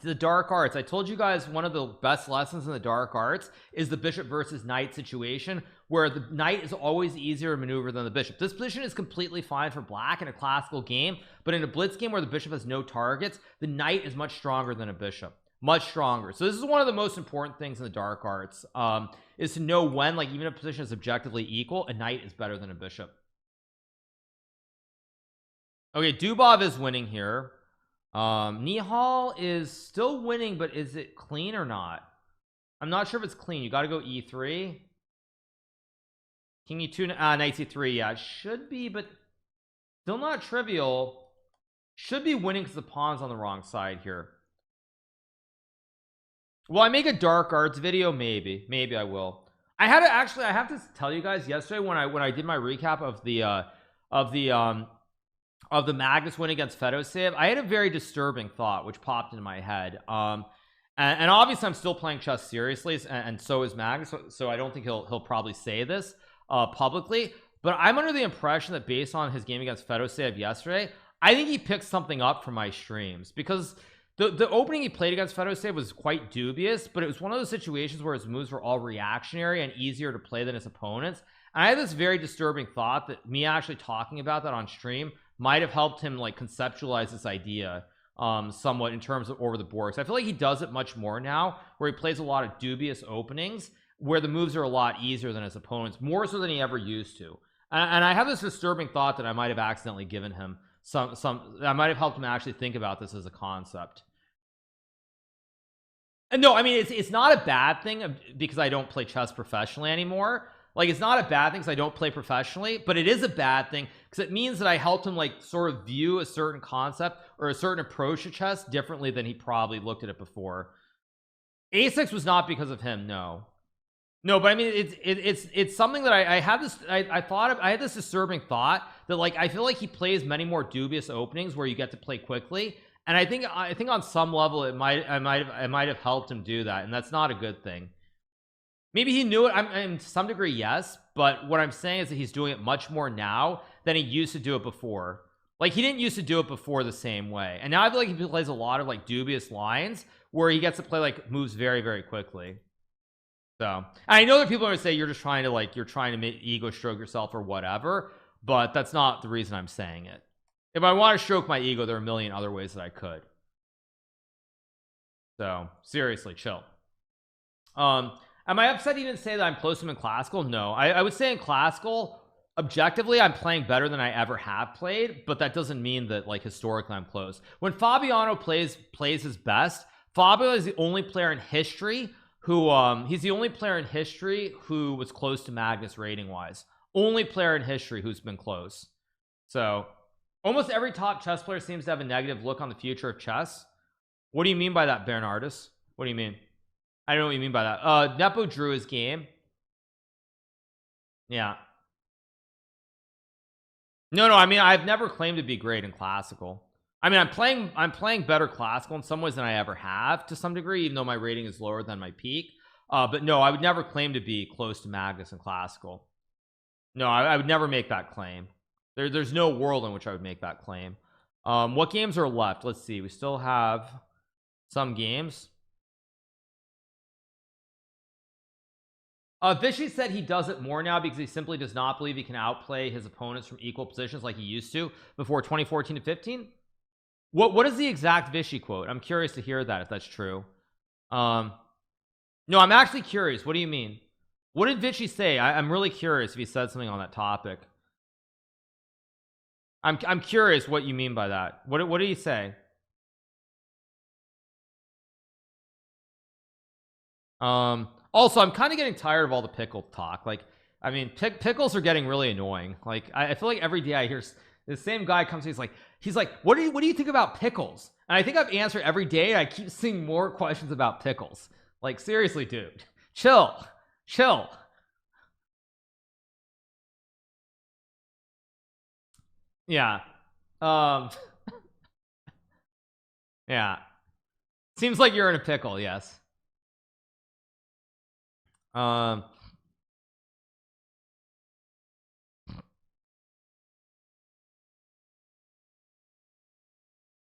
the dark arts. I told you guys one of the best lessons in the dark arts is the bishop versus knight situation, where the knight is always easier to maneuver than the bishop. This position is completely fine for black in a classical game, but in a blitz game where the bishop has no targets, the knight is much stronger than a bishop, much stronger. So this is one of the most important things in the dark arts, is to know when, like, even if a position is objectively equal, a knight is better than a bishop. Okay, Dubov is winning here. Nihal is still winning, but is it clean or not? I'm not sure if it's clean. You got to go e3. King e2, knight c3. Yeah, it should be, but still not trivial. Should be winning because the pawn's on the wrong side here. Will I make a dark arts video? Maybe I will. I have to tell you guys, yesterday when I did my recap of the Magnus win against Fedoseev, I had a very disturbing thought which popped into my head. And obviously I'm still playing chess seriously, and so is Magnus, so I don't think he'll probably say this publicly, but I'm under the impression that based on his game against Fedoseev yesterday, I think he picked something up from my streams, because the opening he played against Fedoseev was quite dubious, but it was one of those situations where his moves were all reactionary and easier to play than his opponents. And I had this very disturbing thought that me actually talking about that on stream might have helped him, like, conceptualize this idea somewhat in terms of over the board. So I feel like he does it much more now, where he plays a lot of dubious openings where the moves are a lot easier than his opponents, more so than he ever used to. And I have this disturbing thought that I might have accidentally given him I might have helped him actually think about this as a concept. And no, I mean, it's not a bad thing because I don't play chess professionally anymore. Like, it's not a bad thing because I don't play professionally, but it is a bad thing because it means that I helped him, like, sort of view a certain concept or a certain approach to chess differently than he probably looked at it before. A6 was not because of him. No, but I mean, it's something that I had this, I had this disturbing thought that, like, I feel like he plays many more dubious openings where you get to play quickly, and I think on some level it might have helped him do that, and that's not a good thing. Maybe he knew it. I'm to some degree, yes, but what I'm saying is that he's doing it much more now than he used to do it before. Like, he didn't used to do it before the same way, and now I feel like he plays a lot of, like, dubious lines where he gets to play, like, moves very, very quickly. So I know that people are gonna say you're just trying to make ego stroke yourself or whatever, but that's not the reason I'm saying it. If I want to stroke my ego, there are a million other ways that I could. So seriously, chill. Am I upset he didn't say that I'm close to him in classical? No, I would say in classical, objectively, I'm playing better than I ever have played, but that doesn't mean that, like, historically I'm close. When Fabiano plays his best, Fabio is the only player in history who he's the only player in history who was close to Magnus rating wise. Only player in history who's been close. So almost every top chess player seems to have a negative look on the future of chess. What do you mean by that, Bernardus? What do you mean? I don't know what you mean by that. Nepo drew his game. Yeah. No, I mean, I've never claimed to be great in classical. I mean, I'm playing better classical in some ways than I ever have, to some degree, even though my rating is lower than my peak. But no, I would never claim to be close to Magnus in classical. No, I would never make that claim. There's no world in which I would make that claim. What games are left? Let's see. We still have some games. Vishy said he does it more now because he simply does not believe he can outplay his opponents from equal positions like he used to before 2014 to 15. What is the exact Vichy quote? I'm curious to hear that, if that's true. No, I'm actually curious. What do you mean? What did Vichy say? I'm really curious if he said something on that topic. I'm curious what you mean by that. What did he say? Also, I'm kind of getting tired of all the pickle talk. Like, I mean, pickles are getting really annoying. Like, I feel like every day I hear the same guy comes to me, he's like, what do you think about pickles? And I think I've answered every day. I keep seeing more questions about pickles. Like, seriously, dude, chill. Yeah. Yeah. Seems like you're in a pickle. Yes.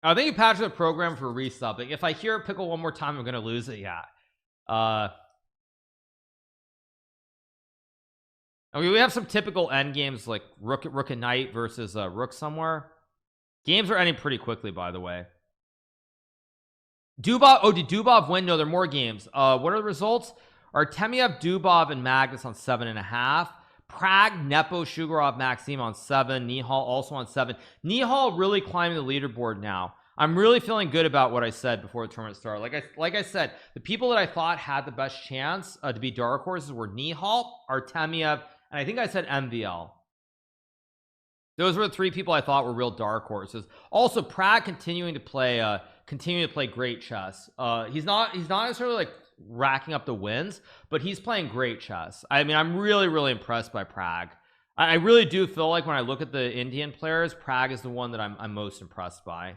I think you patch the program for resubbing. If I hear pickle one more time, I'm gonna lose it. Yeah. I mean, we have some typical end games like rook and knight versus rook somewhere. Games are ending pretty quickly, by the way. Dubov. Oh, did Dubov win? No, there are more games. What are the results? Artemiev, Dubov, and Magnus on 7.5. Prague, Nepo, Shugarov, Maxime on 7. Nihal also on 7. Nihal really climbing the leaderboard now. I'm really feeling good about what I said before the tournament started. Like I said, the people that I thought had the best chance to be dark horses were Nihal, Artemiev, and I think I said MVL. Those were the 3 people I thought were real dark horses. Also, Prague continuing to play great chess. He's not necessarily like racking up the wins, but he's playing great chess. I mean, I'm really impressed by Prague. I really do feel like when I look at the Indian players, Prague is the one that I'm most impressed by.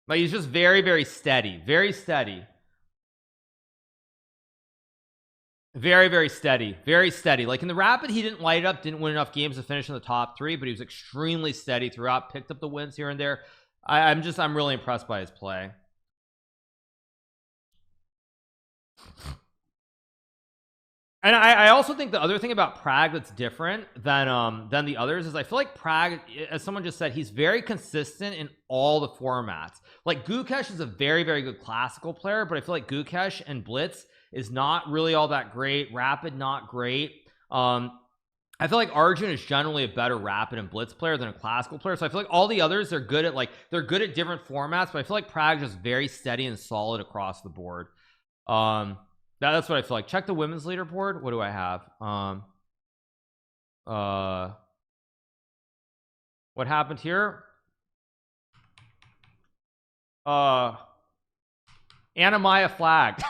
Like, he's just very steady, very steady. Very steady. Like in the Rapid, he didn't light it up, didn't win enough games to finish in the top 3, but he was extremely steady throughout, picked up the wins here and there. I'm really impressed by his play. And I also think the other thing about Prague that's different than the others is I feel like Prague, as someone just said, he's very consistent in all the formats. Like Gukesh is a very good classical player, but I feel like Gukesh and Blitz is not really all that great. Rapid, not great. I feel like Arjun is generally a better Rapid and Blitz player than a classical player. So I feel like all the others, they're good at different formats, but I feel like Prague is just very steady and solid across the board. That's what I feel like. Check the women's leaderboard. What do I have? What happened here? Anna Maya flagged.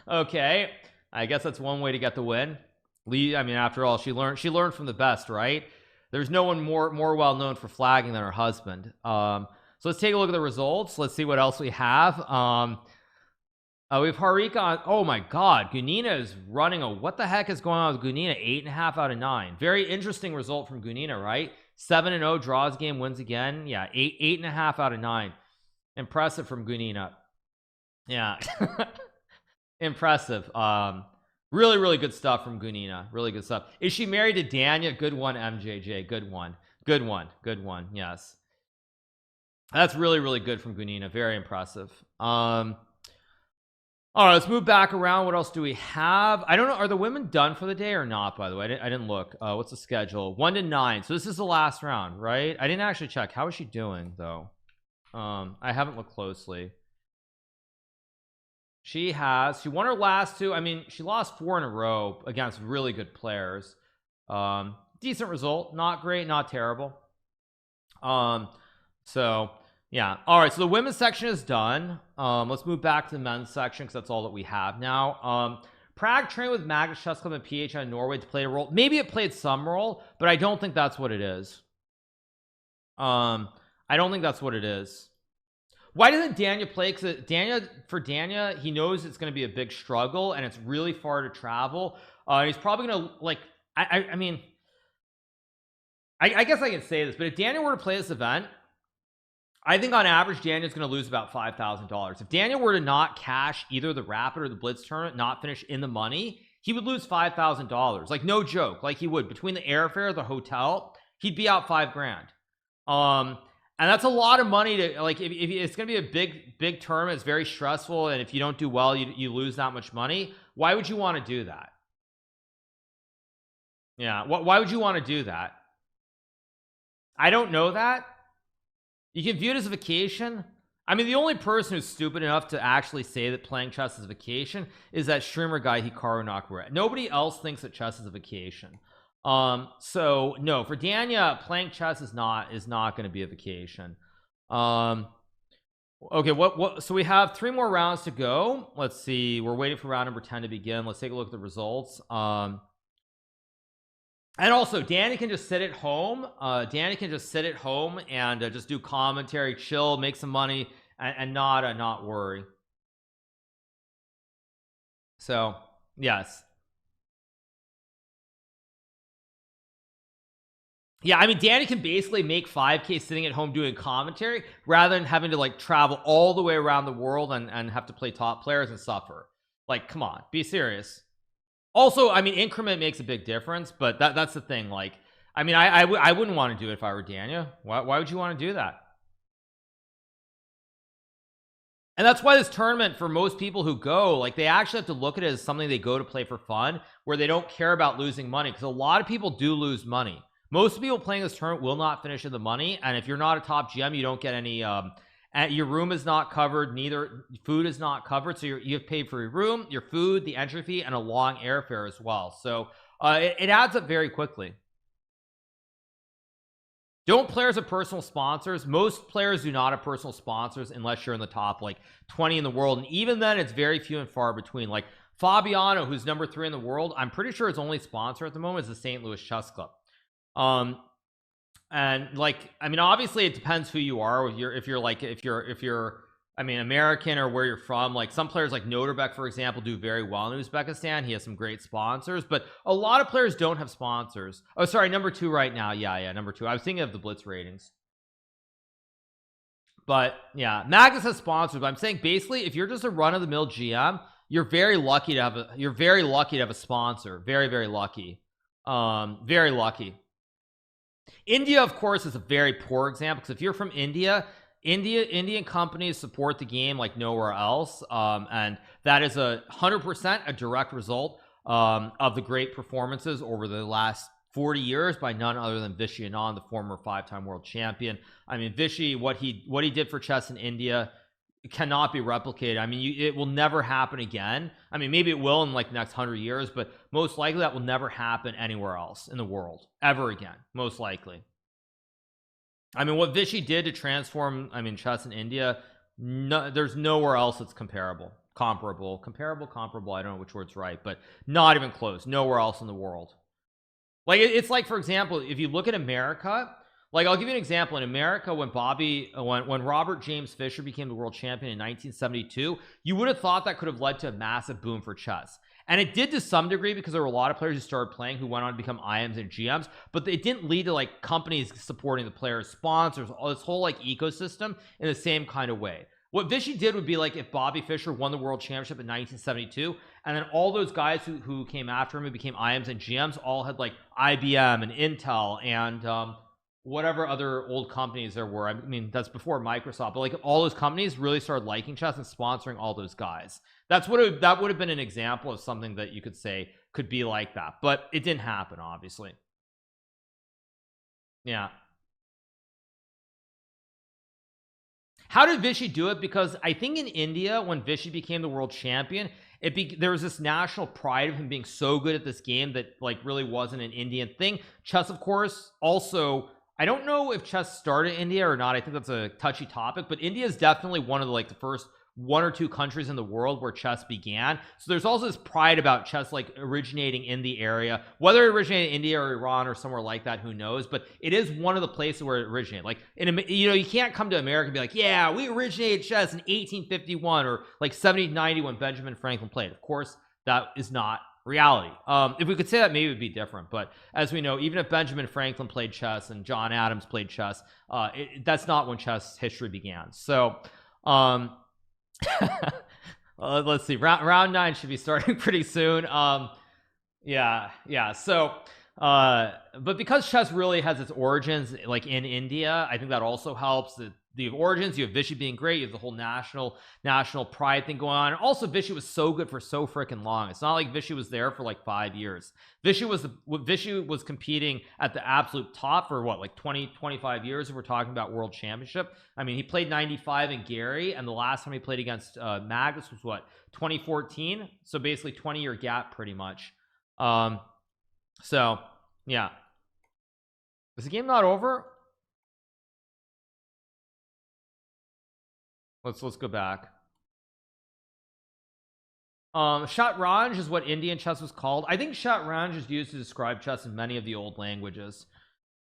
Okay, I guess that's one way to get the win. I mean, after all, she learned from the best, right? There's no one more well known for flagging than her husband. So let's take a look at the results. Let's see what else we have. We have Harika on, oh my god, Gunina is running what the heck is going on with Gunina? 8.5 out of 9. Very interesting result from Gunina, right? 7-0, draws game, wins again. Yeah, 8.5 out of 9. Impressive from Gunina. Yeah. Impressive. Really good stuff from Gunina. Really good stuff. Is she married to Danya? Good one, MJJ. Good one. Yes. That's really good from Gunina. Very impressive. All right, let's move back around. What else do we have? I don't know. Are the women done for the day or not, by the way? I didn't look. What's the schedule? 1 to 9. So this is the last round, right? I didn't actually check. How is she doing, though? I haven't looked closely. She won her last 2. I mean, she lost 4 in a row against really good players. Decent result. Not great, not terrible. So yeah. All right, so the women's section is done. Let's move back to the men's section because that's all that we have now. Prague trained with Magnus Chess Club and PHI in Norway to play a role. Maybe it played some role, but I don't think that's what it is. I don't think that's what it is. Why doesn't Danya play? Because for Danya, he knows it's going to be a big struggle and it's really far to travel. He's probably going to like. I mean, I guess I can say this, but if Danya were to play this event, I think on average Daniel's going to lose about $5,000. If Daniel were to not cash either the Rapid or the Blitz tournament, not finish in the money, he would lose $5,000. Like, no joke. Like, he would. Between the airfare, the hotel, he'd be out $5,000. And that's a lot of money to, like, if it's gonna be a big tournament, it's very stressful, and if you don't do well, you lose that much money. Why would you want to do that? Yeah, why would you want to do that? I don't know that. You can view it as a vacation. I mean, the only person who's stupid enough to actually say that playing chess is a vacation is that streamer guy Hikaru Nakamura. Nobody else thinks that chess is a vacation. So no, for Danya, playing chess is not going to be a vacation. Okay, so we have 3 more rounds to go. Let's see, we're waiting for round number 10 to begin. Let's take a look at the results. And also, Danny can just sit at home. Danny can just sit at home and just do commentary, chill, make some money, and not worry. So yes, yeah, I mean, Danny can basically make 5K sitting at home doing commentary rather than having to like travel all the way around the world and have to play top players and suffer. Like, come on, be serious. Also, I mean, increment makes a big difference, but that's the thing. Like, I mean, I wouldn't want to do it if I were Danya. Why would you want to do that? And that's why this tournament, for most people who go, like, they actually have to look at it as something they go to play for fun, where they don't care about losing money, because a lot of people do lose money. Most people playing this tournament will not finish in the money, and if you're not a top GM, you don't get any your room is not covered, neither food is not covered, so you've paid for your room, your food, the entry fee, and a long airfare as well. So it adds up very quickly. Don't players have personal sponsors? Most players do not have personal sponsors unless you're in the top like 20 in the world, and even then it's very few and far between. Like Fabiano, who's number 3 in the world, I'm pretty sure his only sponsor at the moment is the St. Louis Chess Club. And like, I mean, obviously it depends who you are. If you're I mean, American or where you're from. Like some players like Noterbeck, for example, do very well in Uzbekistan. He has some great sponsors, but a lot of players don't have sponsors. Oh, sorry, number 2 right now. Yeah, number 2. I was thinking of the Blitz ratings. But yeah, Magnus has sponsors, but I'm saying basically if you're just a run-of-the-mill GM, you're very lucky to have a sponsor. Very lucky. Very lucky. India, of course, is a very poor example, because if you're from Indian companies support the game like nowhere else, and that is 100% a direct result of the great performances over the last 40 years by none other than Vishy Anand, the former 5-time world champion. I mean, Vishy, what he did for chess in India cannot be replicated. I mean, it will never happen again. I mean, maybe it will in like the next 100 years, but most likely that will never happen anywhere else in the world ever again, most likely. I mean, what Vishy did to transform, I mean, chess in India, there's nowhere else that's comparable. I don't know which word's right, but not even close. Nowhere else in the world. Like, it's like, for example, if you look at America, like, I'll give you an example. In America, when Robert James Fischer became the world champion in 1972, you would have thought that could have led to a massive boom for chess. And it did to some degree, because there were a lot of players who started playing who went on to become IMs and GMs, but it didn't lead to like companies supporting the players, sponsors, all this whole like ecosystem in the same kind of way. What Vishy did would be like if Bobby Fischer won the world championship in 1972, and then all those guys who came after him and became IMs and GMs all had like IBM and Intel and whatever other old companies there were. I mean, that's before Microsoft, but like all those companies really started liking chess and sponsoring all those guys. That would have been an example of something that you could say could be like that, but it didn't happen, obviously. Yeah. How did Vishy do it? Because I think in India, when Vishy became the world champion, there was this national pride of him being so good at this game that like really wasn't an Indian thing. Chess, of course, also, I don't know if chess started in India or not. I think that's a touchy topic, but India is definitely one of the first 1 or 2 countries in the world where chess began. So there's also this pride about chess like originating in the area, whether it originated in India or Iran or somewhere like that, who knows, but it is one of the places where it originated. Like you can't come to America and be like, yeah, we originated chess in 1851 or like 1790 when Benjamin Franklin played. Of course, that is not reality. If we could say that, maybe it would be different, but as we know, even if Benjamin Franklin played chess and John Adams played chess, that's not when chess history began. So let's see, round 9 should be starting pretty soon. Yeah, so But because chess really has its origins like in India, I think that also helps. The origins, you have Vichy being great, you have the whole national pride thing going on. And also Vichy was so good for so freaking long. It's not like Vichy was there for like 5 years. Vichy was competing at the absolute top for what, like 20-25 years if we're talking about world championship. I mean, he played 95 in Gary, and the last time he played against Magnus was what, 2014. So basically 20-year gap pretty much. So yeah, is the game not over? Let's go back. Shatranj is what Indian chess was called. I think Shatranj is used to describe chess in many of the old languages.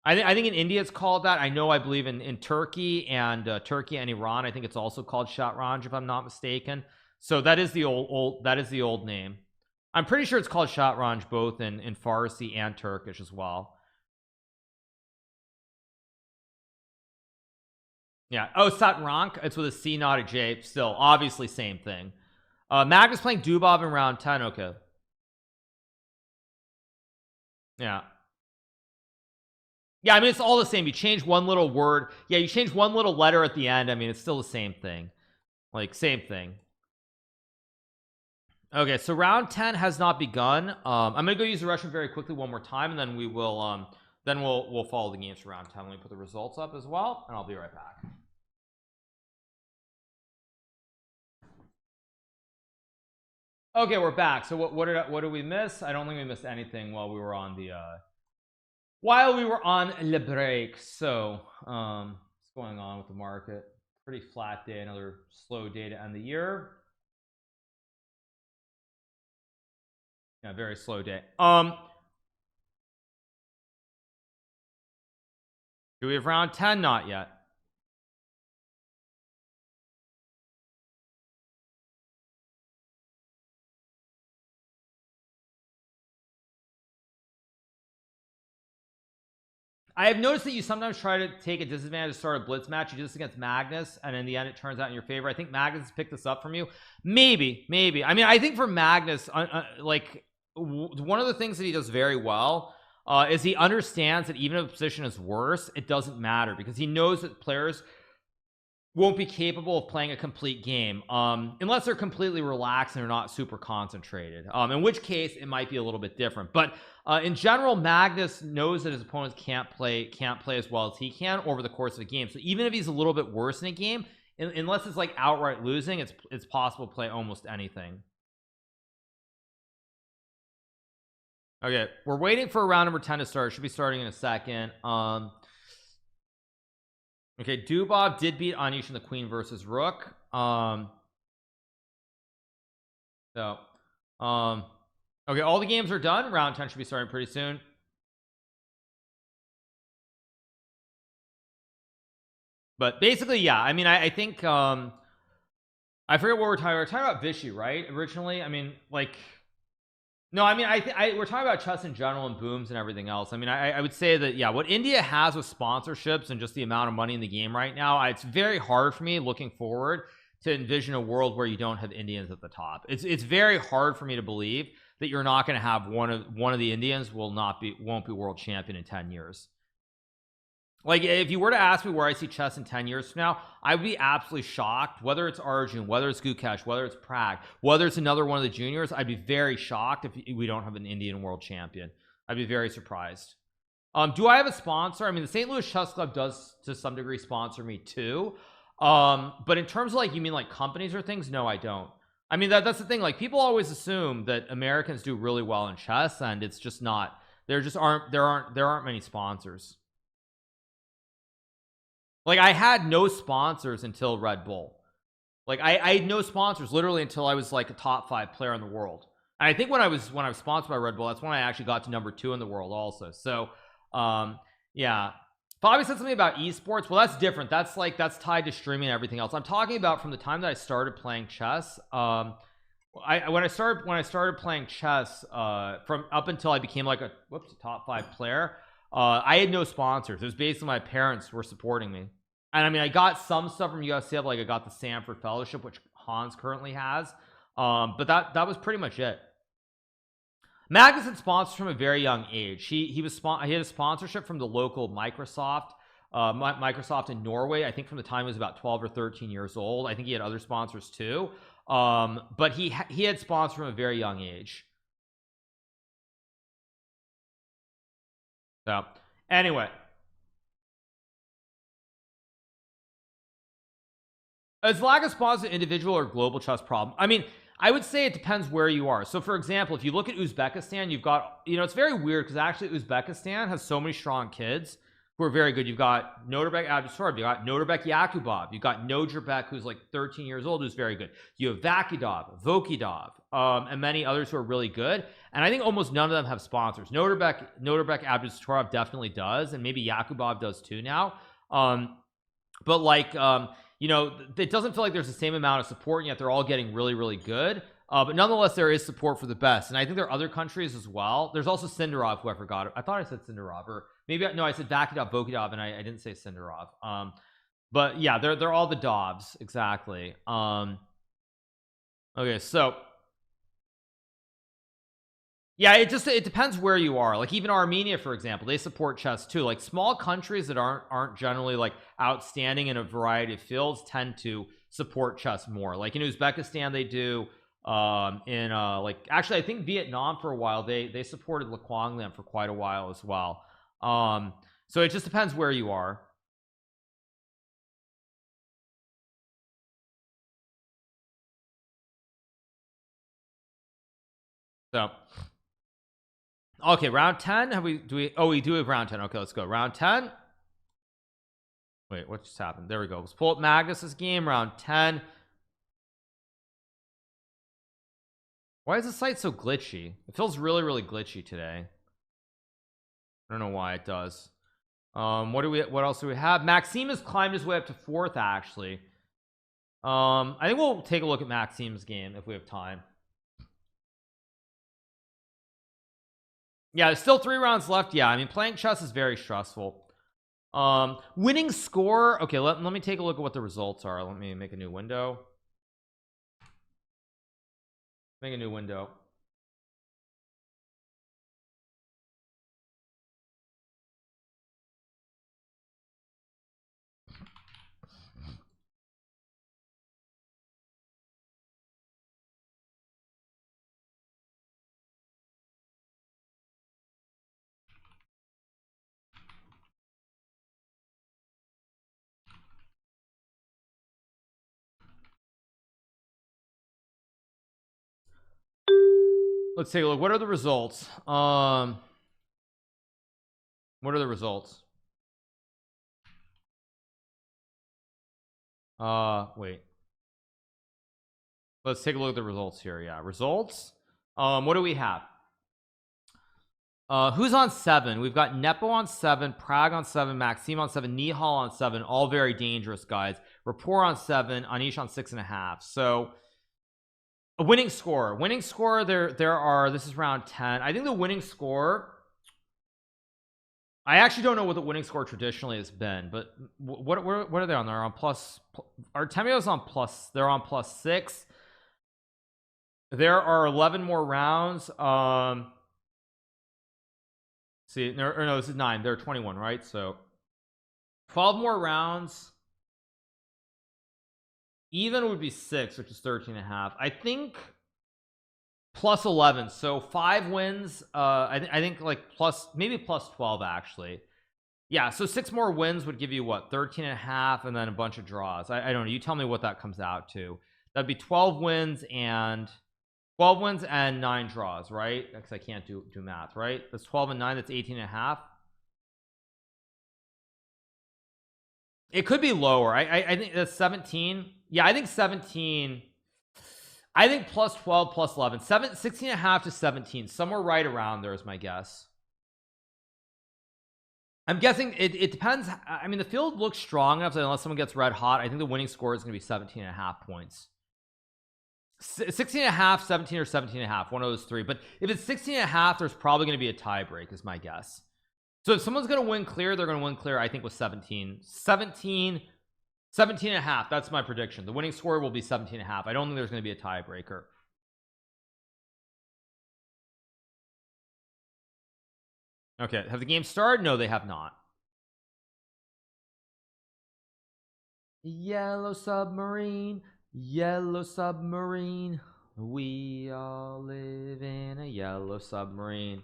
I think in India it's called that. I believe in Turkey and Iran, I think it's also called Shatranj if I'm not mistaken. So that is the old name. I'm pretty sure it's called Shatranj both in Farsi and Turkish as well. Yeah. Oh, Satrank. It's with a C, not a J. Still, obviously, same thing. Magnus playing Dubov in round 10. Okay. Yeah. Yeah, I mean, it's all the same. You change one little word. Yeah, you change one little letter at the end. I mean, it's still the same thing. Like, same thing. Okay, so round 10 has not begun. I'm gonna go use the restroom very quickly one more time, and then we will we'll follow the games for round 10. Let me put the results up as well, and I'll be right back. Okay, we're back. So what did we miss? I don't think we missed anything while we were on the break. So what's going on with the market? Pretty flat day, another slow day to end the year. Yeah, very slow day. Do we have round 10? Not yet. I have noticed that you sometimes try to take a disadvantage to start a blitz match. You do this against Magnus, and in the end it turns out in your favor. I think Magnus has picked this up from you. Maybe I mean, I think for Magnus, like one of the things that he does very well is he understands that even if the position is worse, it doesn't matter, because he knows that players won't be capable of playing a complete game unless they're completely relaxed and they're not super concentrated, in which case it might be a little bit different. But in general, Magnus knows that his opponents can't play as well as he can over the course of a game. So even if he's a little bit worse in a game, unless it's like outright losing, it's possible to play almost anything. Okay, we're waiting for round number 10 to start. It should be starting in a second. Okay, Dubov did beat Anish in the queen versus rook. Okay, all the games are done. Round 10 should be starting pretty soon. But basically, yeah, I mean, I think I forget what we're talking about. We're talking about Vichy, right? Originally, I mean, like, no, I mean, we're talking about chess in general and booms and everything else. I mean, I would say that, yeah, what India has with sponsorships and just the amount of money in the game right now, it's very hard for me looking forward to envision a world where you don't have Indians at the top. It's very hard for me to believe that you're not going to have one of the Indians won't be world champion in 10 years. Like, if you were to ask me where I see chess in 10 years from now, I would be absolutely shocked. Whether it's Arjun, whether it's Gukesh, whether it's Prag, whether it's another one of the juniors, I'd be very shocked if we don't have an Indian world champion. I'd be very surprised. Do I have a sponsor? I mean, the St. Louis Chess Club does to some degree sponsor me too. But in terms of, like, you mean like companies or things? No, I don't. I mean, that's the thing. Like, people always assume that Americans do really well in chess, and it's just not. There aren't many sponsors. Like, I had no sponsors until Red Bull. Like, I had no sponsors literally until I was like a top 5 player in the world. And I think when I was sponsored by Red Bull, that's when I actually got to number 2 in the world also. So yeah, Bobby said something about esports. Well, that's different. That's tied to streaming and everything else. I'm talking about from the time that I started playing chess. When I started playing chess, from up until I became like a top 5 player, I had no sponsors. It was basically my parents were supporting me. And I mean, I got some stuff from USCF, like I got the Sanford Fellowship, which Hans currently has, but that was pretty much it. Magnus had sponsors from a very young age. He had a sponsorship from the local Microsoft in Norway. I think from the time he was about 12 or 13 years old. I think he had other sponsors too, but he had sponsors from a very young age. So anyway, is lack of sponsors an individual or global chess problem? I mean, I would say it depends where you are. So for example, if you look at Uzbekistan, you've got, you know, it's very weird because actually Uzbekistan has so many strong kids who are very good. You've got Noterbek Abdusarov, you got Noterbek Yakubov, you got Nojerbek, who's like 13 years old, who's very good. You have Vakidov, Vokidov, and many others who are really good. And I think almost none of them have sponsors. Noterbek Abdusarov definitely does, and maybe Yakubov does too now. But like you know, it doesn't feel like there's the same amount of support, and yet they're all getting really, really good. But nonetheless, there is support for the best, and I think there are other countries as well. There's also Sindarov, who I forgot. I thought I said Sindarov, or maybe no, I said Vakidov, Vokidov, and I didn't say Sindarov. But yeah, they're all the Dovs exactly. Okay, so yeah, it depends where you are. Like even Armenia, for example, they support chess too. Like small countries that aren't generally like outstanding in a variety of fields tend to support chess more. Like in Uzbekistan, they do. In like actually, I think Vietnam for a while they supported Laquang for quite a while as well. So it just depends where you are. So okay, round 10. We do have round 10. Okay, let's go round 10. Wait, what just happened? There we go. Let's pull up Magnus's game, round 10. Why is the site so glitchy? It feels really, really glitchy today. I don't know why it does. What else do we have? Maxime has climbed his way up to 4th actually. I think we'll take a look at Maxime's game if we have time. Yeah, there's still 3 rounds left. Yeah, I mean playing chess is very stressful. Winning score. Okay, let me take a look at what the results are. Let me make a new window. Make a new window. Let's take a look. What are the results? What are the results? Wait. Let's take a look at the results here. Yeah, results. What do we have? Who's on 7? We've got Nepo on 7, Prague on 7, Maxime on 7, Nihal on 7, all very dangerous guys. Rapport on 7, Anish on 6.5. So a winning score. Winning score, there are, this is round 10. I think the winning score, I actually don't know what the winning score traditionally has been, but what are they on? They're on plus, Artemio's on plus, they're on +6. There are 11 more rounds. See, no, this is 9. There are 21, right? So 12 more rounds. Even would be 6, which is 13.5. I think plus 11, so 5 wins. I think like plus, maybe plus 12 actually. Yeah, so 6 more wins would give you what, 13.5, and then a bunch of draws. I don't know, you tell me what that comes out to. That'd be 12 wins and 9 draws, right? Because I can't do math, right? That's 12 and 9, that's 18.5. It could be lower. I think that's 17. Yeah, I think 17. I think plus 12 plus 11, 16.5 to 17, somewhere right around there is my guess. I'm guessing it depends. I mean, the field looks strong enough that unless someone gets red hot, I think the winning score is going to be 17.5 points. 16.5, 17, or 17.5, one of those 3. But if it's 16.5, there's probably going to be a tie break is my guess. So if someone's going to win clear, they're going to win clear, I think, with 17.5. That's my prediction. The winning score will be 17.5. I don't think there's going to be a tiebreaker. Okay, have the game started? No, they have not. Yellow submarine, we all live in a yellow submarine.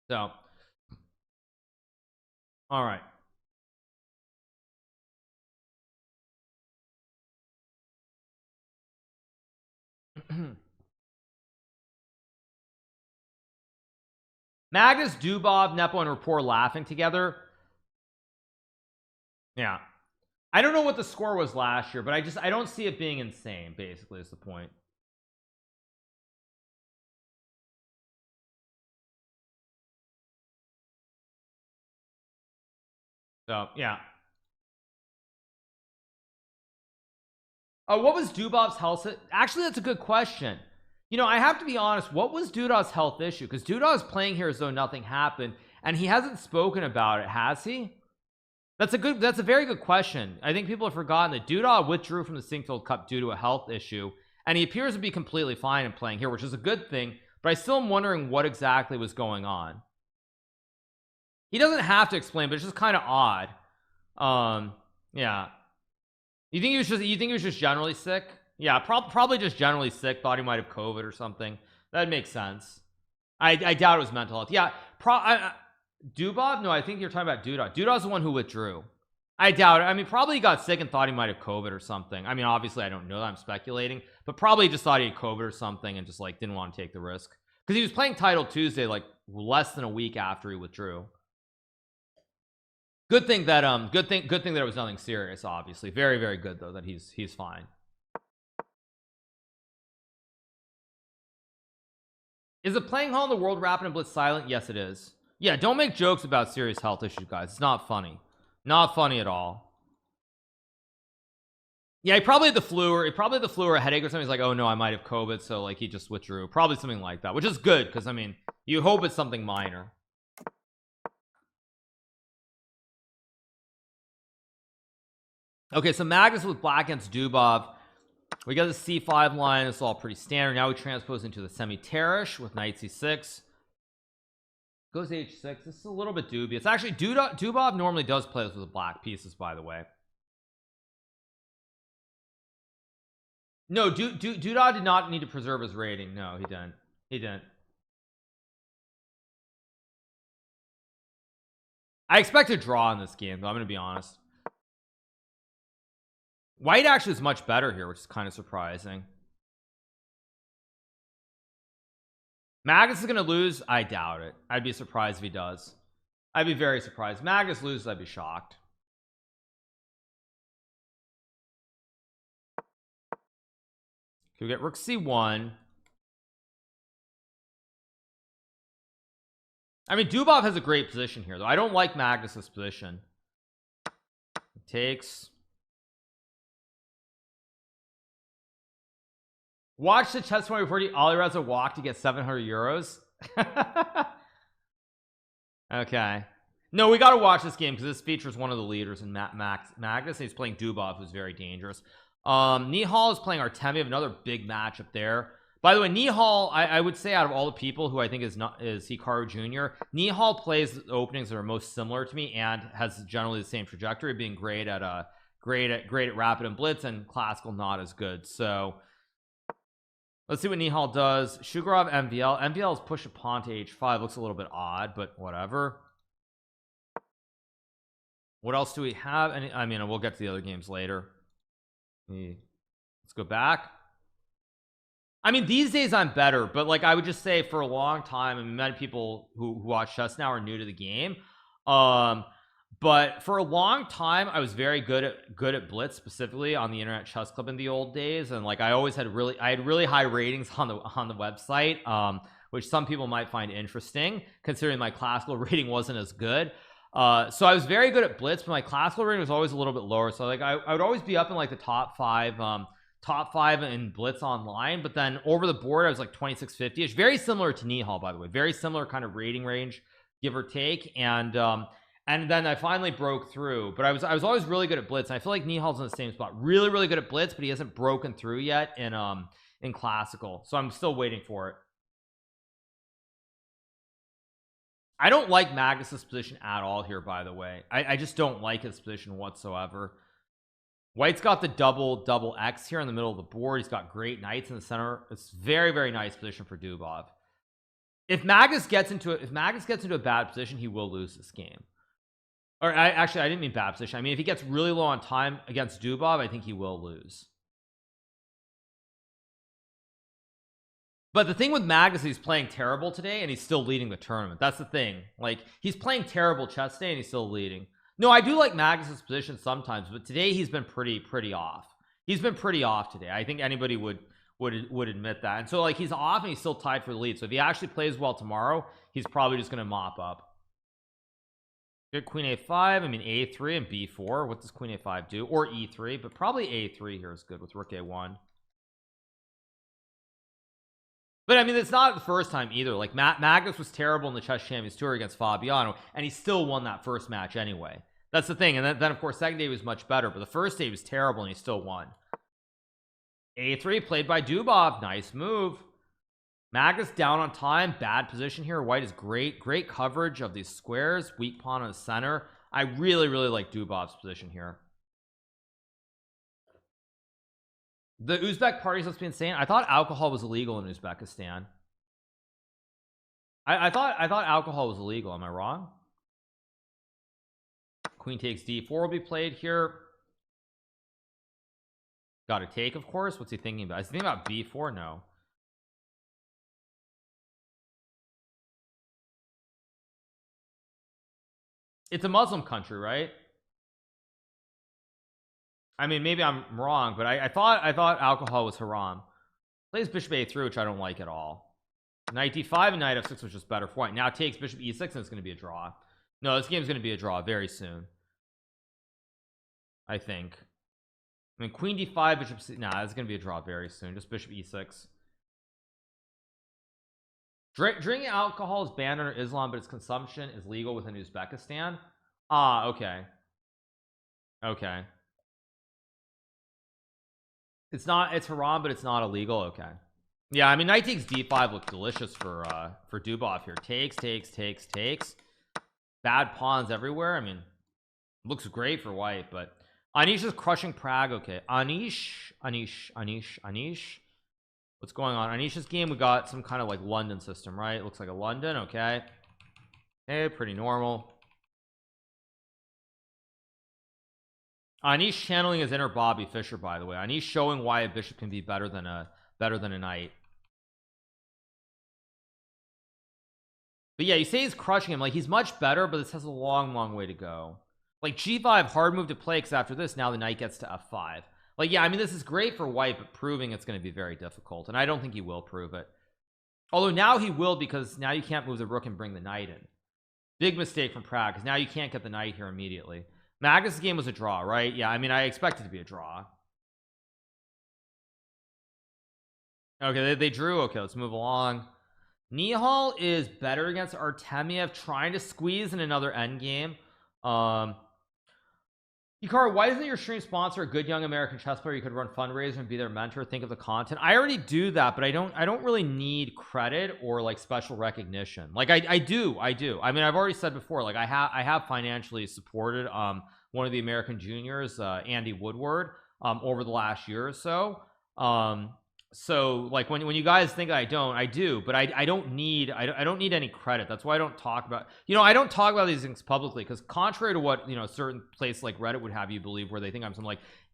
So all right. Magnus, Dubov, Nepo, and Rapport laughing together. Yeah, I don't know what the score was last year, but I don't see it being insane, basically, is the point. So yeah. Oh, what was Dubov's health? Actually, that's a good question. You know, I have to be honest, what was Dudov's health issue? Because Dudov's playing here as though nothing happened, and he hasn't spoken about it, has he? That's a very good question. I think people have forgotten that Dudov withdrew from the Singfield Cup due to a health issue, and he appears to be completely fine in playing here, which is a good thing, but I still am wondering what exactly was going on. He doesn't have to explain, but it's just kind of odd. Yeah. You think he was just generally sick? Yeah, probably just generally sick. Thought he might have COVID or something. That makes sense. I doubt it was mental health. Yeah, Dubov? No, I think you're talking about Dudov. Dudov's the one who withdrew. I doubt it. I mean, probably he got sick and thought he might have COVID or something. I mean, obviously I don't know that, I'm speculating, but probably just thought he had COVID or something and just like didn't want to take the risk, because he was playing Title Tuesday like less than a week after he withdrew. Good thing that it was nothing serious, obviously. Very, very good though that he's fine. Is it playing Hall in the World Rapid and Blitz silent? Yes, it is. Yeah, don't make jokes about serious health issues, guys. It's not funny. Not funny at all. Yeah, he probably had the flu or a headache or something. He's like, oh no, I might have COVID, so like he just withdrew. Probably something like that, which is good, because I mean, you hope it's something minor. Okay, so Magnus with black against Dubov. We got the c5 line. It's all pretty standard. Now we transpose into the semi-terrace with knight c6. Goes h6. This is a little bit dubious. Actually, Dubov normally does play this with the black pieces, by the way. No, Dudov did not need to preserve his rating. No, he didn't. He didn't. I expect a draw in this game, though. I'm going to be honest. White actually is much better here, which is kind of surprising. Magnus is going to lose. I doubt it. I'd be surprised if he does. I'd be very surprised. Magnus loses, I'd be shocked. Can we get rook c1? I mean, Dubov has a great position here, though. I don't like Magnus's position. It takes. Watch the chess 2040 Alireza walk to get 700 euros. Okay. No, we got to watch this game because this features one of the leaders in Magnus. He's playing Dubov, who's very dangerous. Nihal is playing Artemiev, another big matchup there. By the way, Nihal, I would say out of all the people who I think is Hikaru Jr., Nihal plays openings that are most similar to me and has generally the same trajectory, being great at rapid and blitz, and classical not as good. So let's see what Nihal does. Shugarov MVL is push a pawn to h5. Looks a little bit odd, but whatever. What else do we have? I mean, we'll get to the other games later. Let's go back. I mean, these days I'm better, but like I would just say for a long time, I mean, many people who watch chess now are new to the game. But for a long time I was very good at blitz, specifically on the Internet Chess Club in the old days, and like I always had really high ratings on the website, which some people might find interesting considering my classical rating wasn't as good. So I was very good at blitz, but my classical rating was always a little bit lower. So like I would always be up in like the top five in blitz online, but then over the board I was like 2650ish, very similar to Nihal, by the way, very similar kind of rating range, give or take. And and then I finally broke through. But I was always really good at Blitz, and I feel like Nihal's in the same spot, really good at Blitz, but he hasn't broken through yet in classical, so I'm still waiting for it. I don't like Magnus's position at all here, by the way. I just don't like his position whatsoever. White's got the double X here in the middle of the board. He's got great knights in the center. It's very nice position for Dubov. If Magnus gets into a bad position, he will lose this game. Or I didn't mean bad position. I mean, if he gets really low on time against Dubov, I think he will lose. But the thing with Magnus, he's playing terrible today and he's still leading the tournament. That's the thing. Like, he's playing terrible chess today and he's still leading. No, I do like Magnus's position sometimes, but today he's been pretty off. He's been pretty off today. I think anybody would admit that. And so, like, he's off and he's still tied for the lead. So if he actually plays well tomorrow, he's probably just going to mop up. Good queen a5. I mean, a3 and b4. What does queen a5 do? Or e3, but probably a3 here is good with rook a1. But I mean, it's not the first time either. Like, Magnus was terrible in the Chess Champions Tour against Fabiano, and he still won that first match anyway. That's the thing. And then of course, second day was much better, but the first day was terrible and he still won. a3 played by Dubov. Nice move. Magnus down on time. Bad position here. White is great coverage of these squares. Weak pawn on the center. I really like Dubov's position here. The Uzbek parties must be insane. I thought alcohol was illegal in Uzbekistan. I thought alcohol was illegal. Am I wrong? Queen takes d4 will be played here. Got to take, of course. What's he thinking about? Is he thinking about b4? No. It's a Muslim country, right? I mean, maybe I'm wrong, but I thought alcohol was haram. Plays bishop a3, which I don't like at all. Knight d5 and knight f6 was just better for white. Now takes bishop e6 and it's going to be a draw. No, this game's going to be a draw very soon, I think. I mean, queen d5, bishop c. Nah, it's going to be a draw very soon. Just bishop e6. Drinking alcohol is banned under Islam, but its consumption is legal within Uzbekistan. Ah, okay. Okay. It's haram, but it's not illegal. Okay. Yeah, I mean, knight takes d5 looks delicious for Dubov here. Takes. Bad pawns everywhere. I mean, looks great for white, but Anish is crushing Prague. Okay. Anish. What's going on? Anish's game, we got some kind of like London system, right? It looks like a London. Okay. Hey, pretty normal. Anish channeling his inner Bobby Fischer, by the way. Anish showing why a bishop can be better than a knight. But yeah, you say he's crushing him. Like, he's much better, but this has a long way to go. Like, g5, hard move to play, because after this, now the knight gets to f5. Like, yeah, I mean, this is great for white, but proving it's going to be very difficult. And I don't think he will prove it. Although now he will, because now you can't move the rook and bring the knight in. Big mistake from Prague, because now you can't get the knight here immediately. Magnus' game was a draw, right? Yeah, I mean, I expect it to be a draw. Okay, they drew. Okay, let's move along. Nihal is better against Artemiev, trying to squeeze in another endgame. Hikaru, why isn't your stream sponsor a good young American chess player you could run fundraiser and be their mentor? Think of the content. I already do that, but I don't really need credit or like special recognition. Like I do. I mean, I've already said before, like I have financially supported one of the American juniors, Andy Woodward, over the last year or so. So like when you guys think I do, but I don't need any credit. That's why I don't talk about, I don't talk about these things publicly, because contrary to what a certain place like Reddit would have you believe, where they think I'm some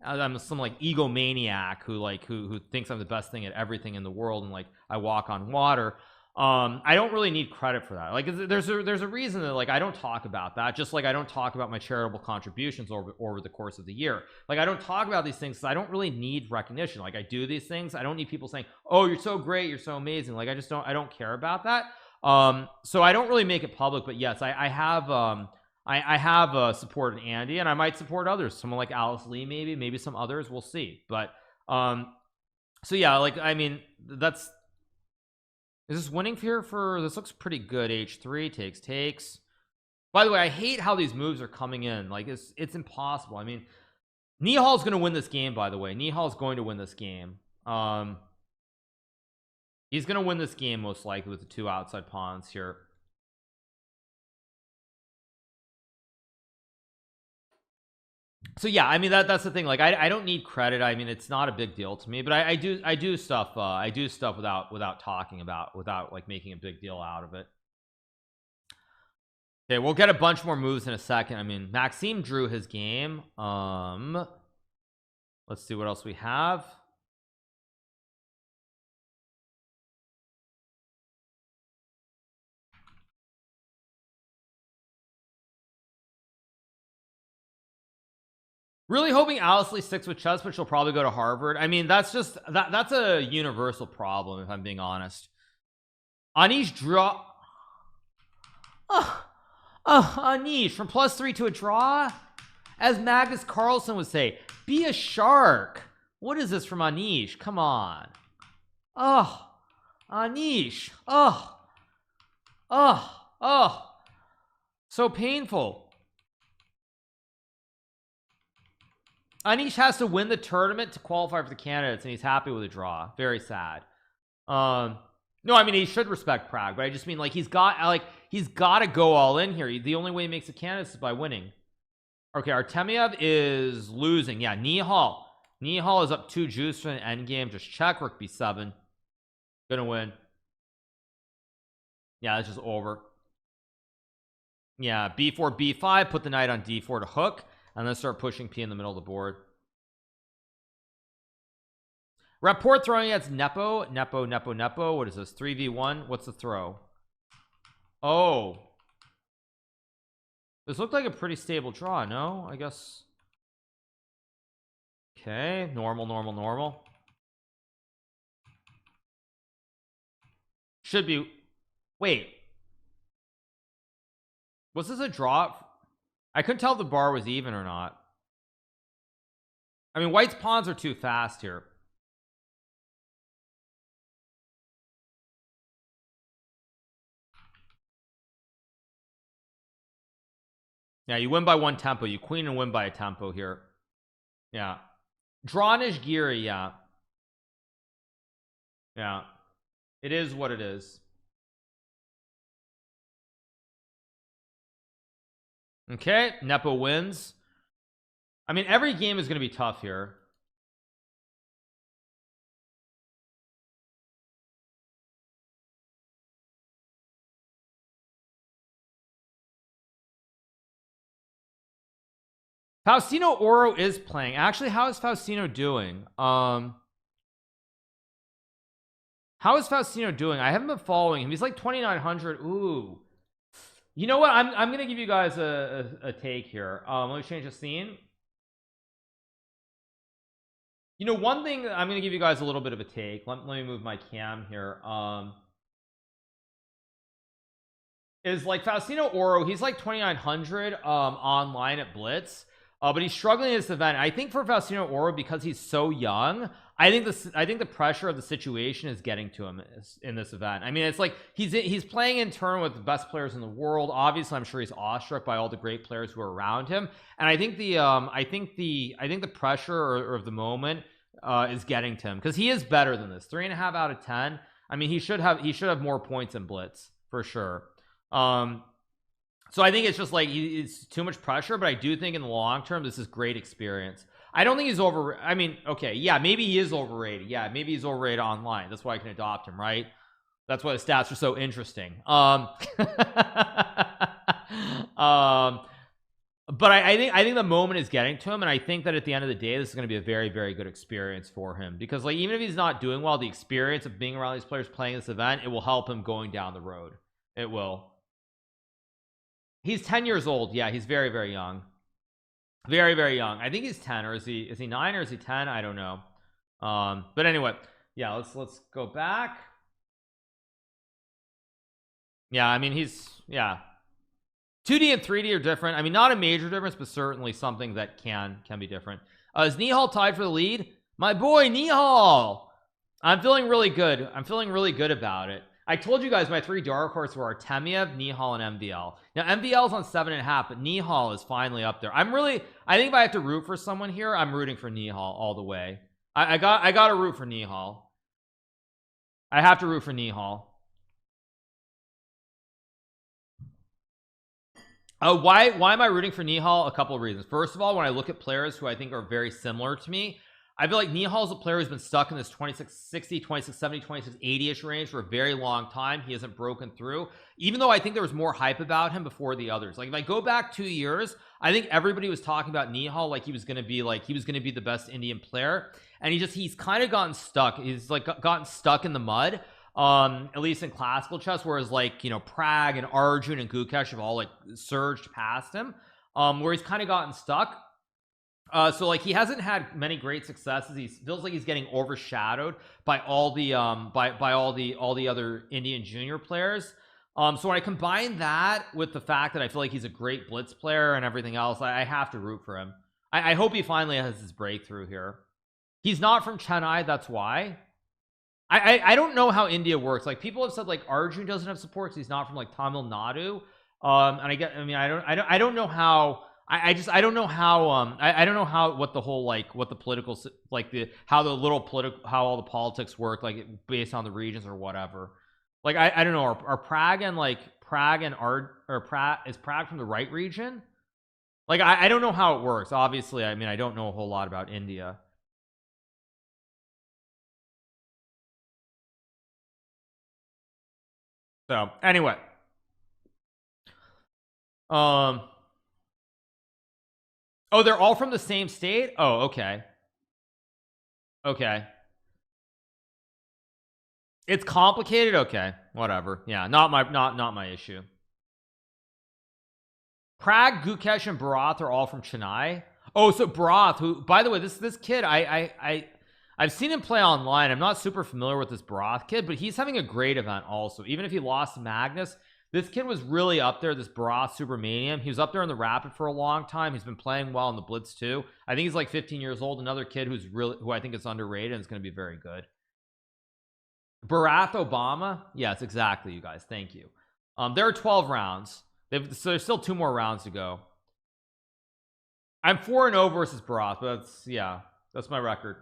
egomaniac who thinks I'm the best thing at everything in the world and like I walk on water. I don't really need credit for that. Like there's a reason that like I don't talk about that, just like I don't talk about my charitable contributions over the course of the year. Like I don't talk about these things because I don't really need recognition. Like I do these things, I don't need people saying, oh, you're so great, you're so amazing. Like I don't care about that. So I don't really make it public. But yes, I have supported Andy, and I might support others, someone like Alice Lee, maybe some others, we'll see. But so yeah, like I mean, is this winning here for this? Looks pretty good. H3 takes. By the way, I hate how these moves are coming in. Like it's impossible. I mean, Nihal's going to win this game, by the way. Nihal's going to win this game. He's going to win this game most likely with the 2 outside pawns here. So yeah, I mean that's the thing. Like I don't need credit. I mean, it's not a big deal to me, but I do stuff without talking about, without like making a big deal out of it. Okay, we'll get a bunch more moves in a second. I mean, Maxime drew his game. Let's see what else we have. Really hoping Alice Lee sticks with chess, but she'll probably go to Harvard. I mean, that's just that's a universal problem, if I'm being honest. Anish draw. Anish from +3 to a draw. As Magnus Carlsen would say, be a shark. What is this from Anish? Come on. Anish. So painful. Anish has to win the tournament to qualify for the candidates, and he's happy with a draw. Very sad. No, I mean, he should respect Prague, but I just mean like he's got to go all in here. The only way he makes the candidates is by winning. Okay, Artemiev is losing. Yeah, Nihal is up 2 juice for an endgame. Just check. Rook b7. Gonna win. Yeah, it's just over. Yeah, b4 b5. Put the knight on d4 to hook, and then start pushing p in the middle of the board. Rapport throwing against Nepo. What is this? 3v1. What's the throw? Oh, this looked like a pretty stable draw. No, I guess. Okay, normal. Should be. Wait, was this a draw? I couldn't tell if the bar was even or not. I mean, white's pawns are too fast here. Yeah, you win by 1 tempo. You queen and win by a tempo here. Yeah. Drawnish Giri, yeah. Yeah. It is what it is. Okay, Nepo wins. I mean, every game is going to be tough here. Faustino Oro is playing. Actually, how is Faustino doing? How is Faustino doing? I haven't been following him. He's like 2,900. Ooh. You know what? I'm gonna give you guys a take here. Let me change the scene. You know, one thing, I'm gonna give you guys a little bit of a take. Let me move my cam here. Is like Faustino Oro, he's like 2,900 online at Blitz. But he's struggling in this event. I think for Faustino Oro, because he's so young, I think the pressure of the situation is getting to him in this event. I mean, it's like he's playing in turn with the best players in the world. Obviously, I'm sure he's awestruck by all the great players who are around him. And I think the pressure of the moment is getting to him, because he is better than this. 3.5 out of 10. I mean, he should have more points in Blitz for sure. So I think it's just like it's too much pressure, but I do think in the long term this is great experience. I don't think he's over. I mean, okay, yeah, maybe he is overrated. Yeah, maybe he's overrated online. That's why I can adopt him, right? That's why the stats are so interesting. But I think the moment is getting to him, and I think that at the end of the day, this is going to be a very, very good experience for him, because like even if he's not doing well, the experience of being around these players playing this event, it will help him going down the road. It will. He's 10 years old. Yeah, he's very, very young. Very, very young. I think he's 10, or is he 9, or is he 10? I don't know. But anyway, yeah, let's go back. Yeah, I mean, he's, yeah, 2D and 3D are different. I mean, not a major difference, but certainly something that can be different. Is Nihal tied for the lead? My boy Nihal. I'm feeling really good. I'm feeling really good about it. I told you guys my 3 dark horses were Artemiev, Nihal, and MVL. Now MVL is on 7.5, but Nihal is finally up there. I think if I have to root for someone here, I'm rooting for Nihal all the way. I got to root for Nihal. I have to root for Nihal. Why am I rooting for Nihal? A couple of reasons. First of all, when I look at players who I think are very similar to me, I feel like Nihal's a player who's been stuck in this 2660, 2670, 2680-ish range for a very long time. He hasn't broken through, even though I think there was more hype about him before the others. Like if I go back 2 years, I think everybody was talking about Nihal like he was going to be the best Indian player, and he's kind of gotten stuck. He's like gotten stuck in the mud, at least in classical chess, whereas like, you know, Prag and Arjun and Gukesh have all like surged past him, where he's kind of gotten stuck. So like he hasn't had many great successes. He feels like he's getting overshadowed by all the by all the other Indian junior players. So when I combine that with the fact that I feel like he's a great blitz player and everything else, I have to root for him. I hope he finally has his breakthrough here. He's not from Chennai, that's why. I don't know how India works. Like people have said like Arjun doesn't have support because he's not from like Tamil Nadu. And I don't know how. I don't know how I don't know how what the whole like what the political like the how the little political how all the politics work like based on the regions or whatever. Like I don't know, are Prague and Prague is Prague from the right region? Like I don't know how it works. Obviously, I mean I don't know a whole lot about India. So anyway, oh, they're all from the same state. Oh, okay. It's complicated. Okay, whatever. Yeah, not my issue. Prag, Gukesh, and Barath are all from Chennai. Oh, so Barath, who, by the way, this kid, I've seen him play online. I'm not super familiar with this Barath kid, but he's having a great event also. Even if he lost to Magnus, this kid was really up there. This Barath Supermanium, he was up there in the Rapid for a long time. He's been playing well in the Blitz too. I think he's like 15 years old. Another kid who I think is underrated and is going to be very good. Barath Obama, yes, exactly, you guys, thank you. There are 12 rounds. So there's still 2 more rounds to go. I'm 4-0 versus Barath, but that's my record.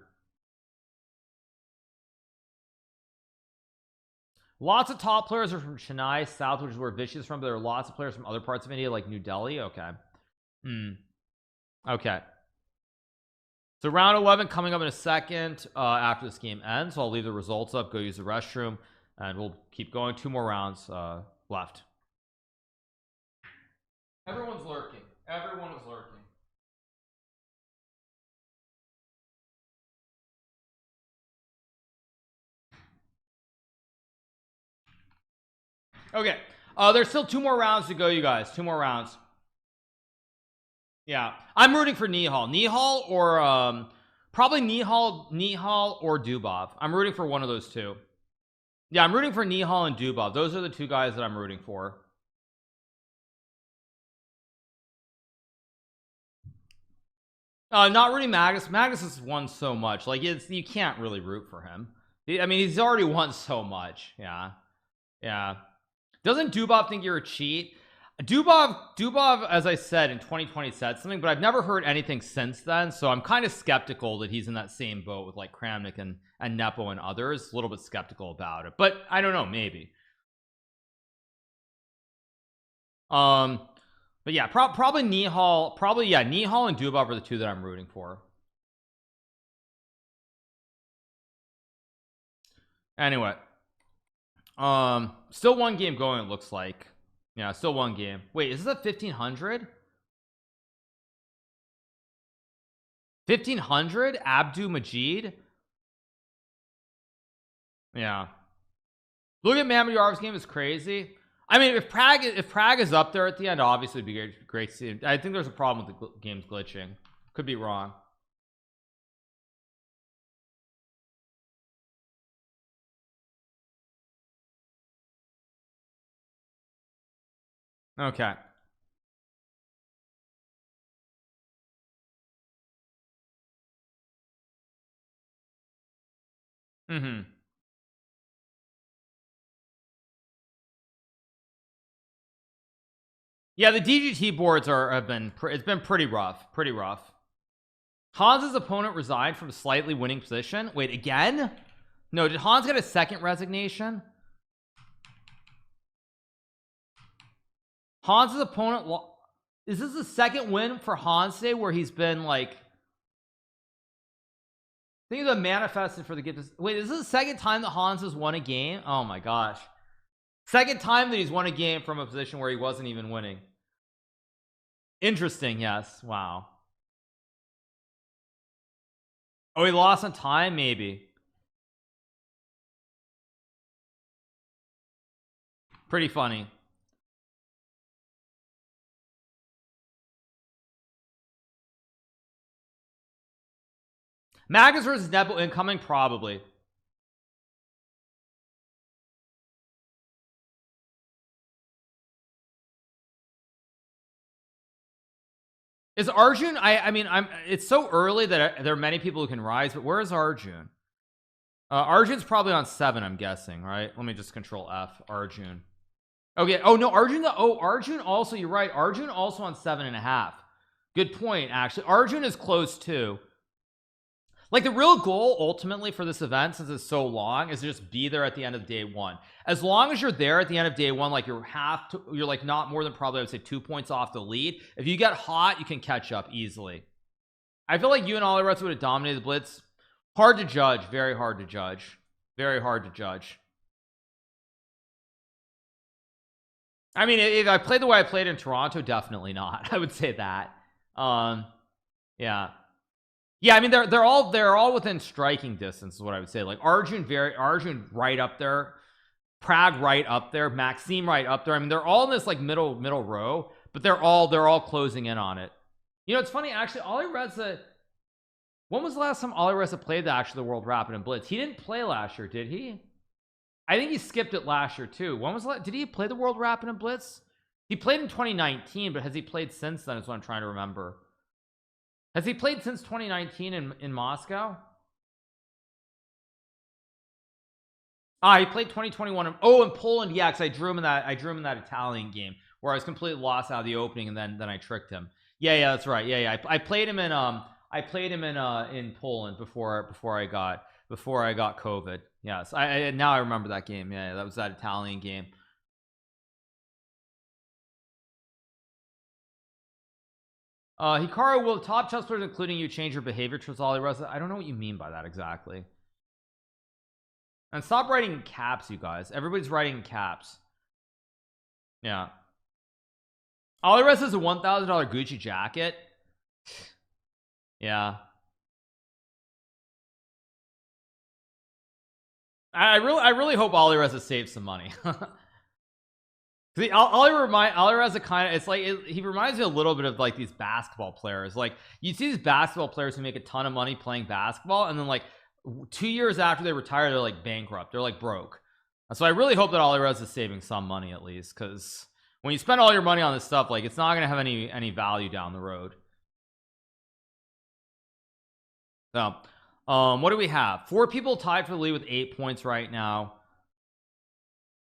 Lots of top players are from Chennai South, which is where Vish is from, but there are lots of players from other parts of India like New Delhi. Okay. Okay, so round 11 coming up in a second after this game ends, so I'll leave the results up, go use the restroom, and we'll keep going. 2 more rounds left. Everyone's lurking. Everyone is lurking. Okay, there's still 2 more rounds to go, you guys. 2 more rounds. Yeah, I'm rooting for Nihal or probably Nihal or Dubov. I'm rooting for one of those two. Yeah, I'm rooting for Nihal and Dubov. Those are the 2 guys that I'm rooting for. Not really Magnus. Magnus has won so much. Like you can't really root for him. I mean, he's already won so much. Yeah. Doesn't Dubov think you're a cheat? Dubov, as I said in 2020, said something, but I've never heard anything since then. So I'm kind of skeptical that he's in that same boat with like Kramnik and Nepo and others. A little bit skeptical about it, but I don't know. Maybe. But yeah, probably Nihal. Nihal and Dubov are the 2 that I'm rooting for. Anyway, still 1 game going, it looks like. Yeah, still 1 game. Wait, is this a 1500? 1500 Abdu Majid? Yeah, look at Mamayarov's game, is crazy. I mean, if Prague is up there at the end, obviously it'd be great to see. I think there's a problem with the game's glitching. Could be wrong. Okay. Yeah, the DGT boards have been it's been pretty rough. Hans's opponent resigned from a slightly winning position. Wait, again? No, did Hans get a second resignation? Hans's opponent, is this the second win for Hans today where he's been like, I think the manifested for the gift. Wait, is this the second time that Hans has won a game? Oh my gosh, second time that he's won a game from a position where he wasn't even winning. Interesting. Yes. Wow. Oh, he lost on time, maybe. Pretty funny. Magus versus Nepo incoming, probably. Is Arjun? I mean, it's so early that there are many people who can rise, but where is Arjun? Arjun's probably on 7, I'm guessing, right? Let me just control F. Arjun. Okay. Oh no, Arjun. Arjun also. You're right. Arjun also on 7.5. Good point. Actually, Arjun is close too. Like the real goal ultimately for this event, since it's so long, is to just be there at the end of day 1. As long as you're there at the end of day 1, like you're like not more than probably I would say 2 points off the lead. If you get hot, you can catch up easily. I feel like you and Olirez would have dominated the Blitz. Hard to judge. Very hard to judge. Very hard to judge. I mean, if I played the way I played in Toronto, definitely not. I would say that. Yeah. Yeah, I mean they're all within striking distance is what I would say. Like Arjun right up there, Prague right up there, Maxime right up there. I mean they're all in this like middle row, but they're all closing in on it. You know, it's funny actually. Olireza, when was the last time Olireza played the World Rapid and Blitz? He didn't play last year, did he? I think he skipped it last year too. When was did he play the World Rapid and Blitz? He played in 2019, but has he played since then? Is what I'm trying to remember. Has he played since 2019 in Moscow? He played 2021. Oh, in Poland, yeah, because I drew him in that Italian game where I was completely lost out of the opening, and then I tricked him. Yeah, that's right. Yeah. I played him in in Poland before I got COVID. Yes, now I remember that game. Yeah, that was that Italian game. Hikaru, will top chess players including you change your behavior towards Olireza? I don't know what you mean by that exactly. And stop writing in caps, you guys. Everybody's writing in caps. Yeah. Olireza is a $1,000 Gucci jacket. Yeah. I really hope Olireza saves some money. See, Olireza kind of, it's like he reminds me a little bit of like these basketball players. Like you see these basketball players who make a ton of money playing basketball, and then like 2 years after they retire, they're like bankrupt, they're like broke. So I really hope that Olireza is saving some money at least, because when you spend all your money on this stuff, like it's not going to have any value down the road. So what do we have? 4 people tied for the lead with 8 points right now.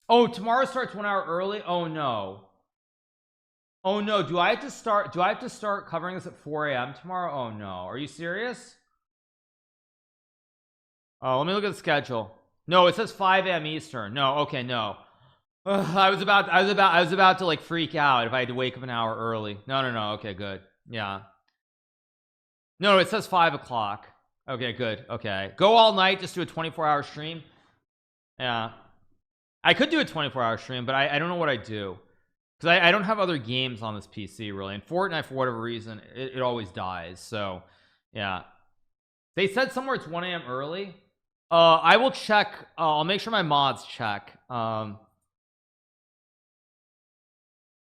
Oh, tomorrow starts 1 hour early. Oh no. Do I have to start covering this at 4 a.m. tomorrow? Oh no, are you serious? Oh, let me look at the schedule. No, it says 5 a.m. Eastern. No, okay, no. I was about to like freak out if I had to wake up an hour early. No, okay, good. Yeah, no, it says 5 o'clock. Okay, good. Okay, go all night, just do a 24-hour stream. Yeah, I could do a 24-hour stream, but I don't know what I do, because I don't have other games on this PC really, and Fortnite for whatever reason it always dies. So yeah, they said somewhere it's 1 a.m. early. I will check. I'll make sure my mods check.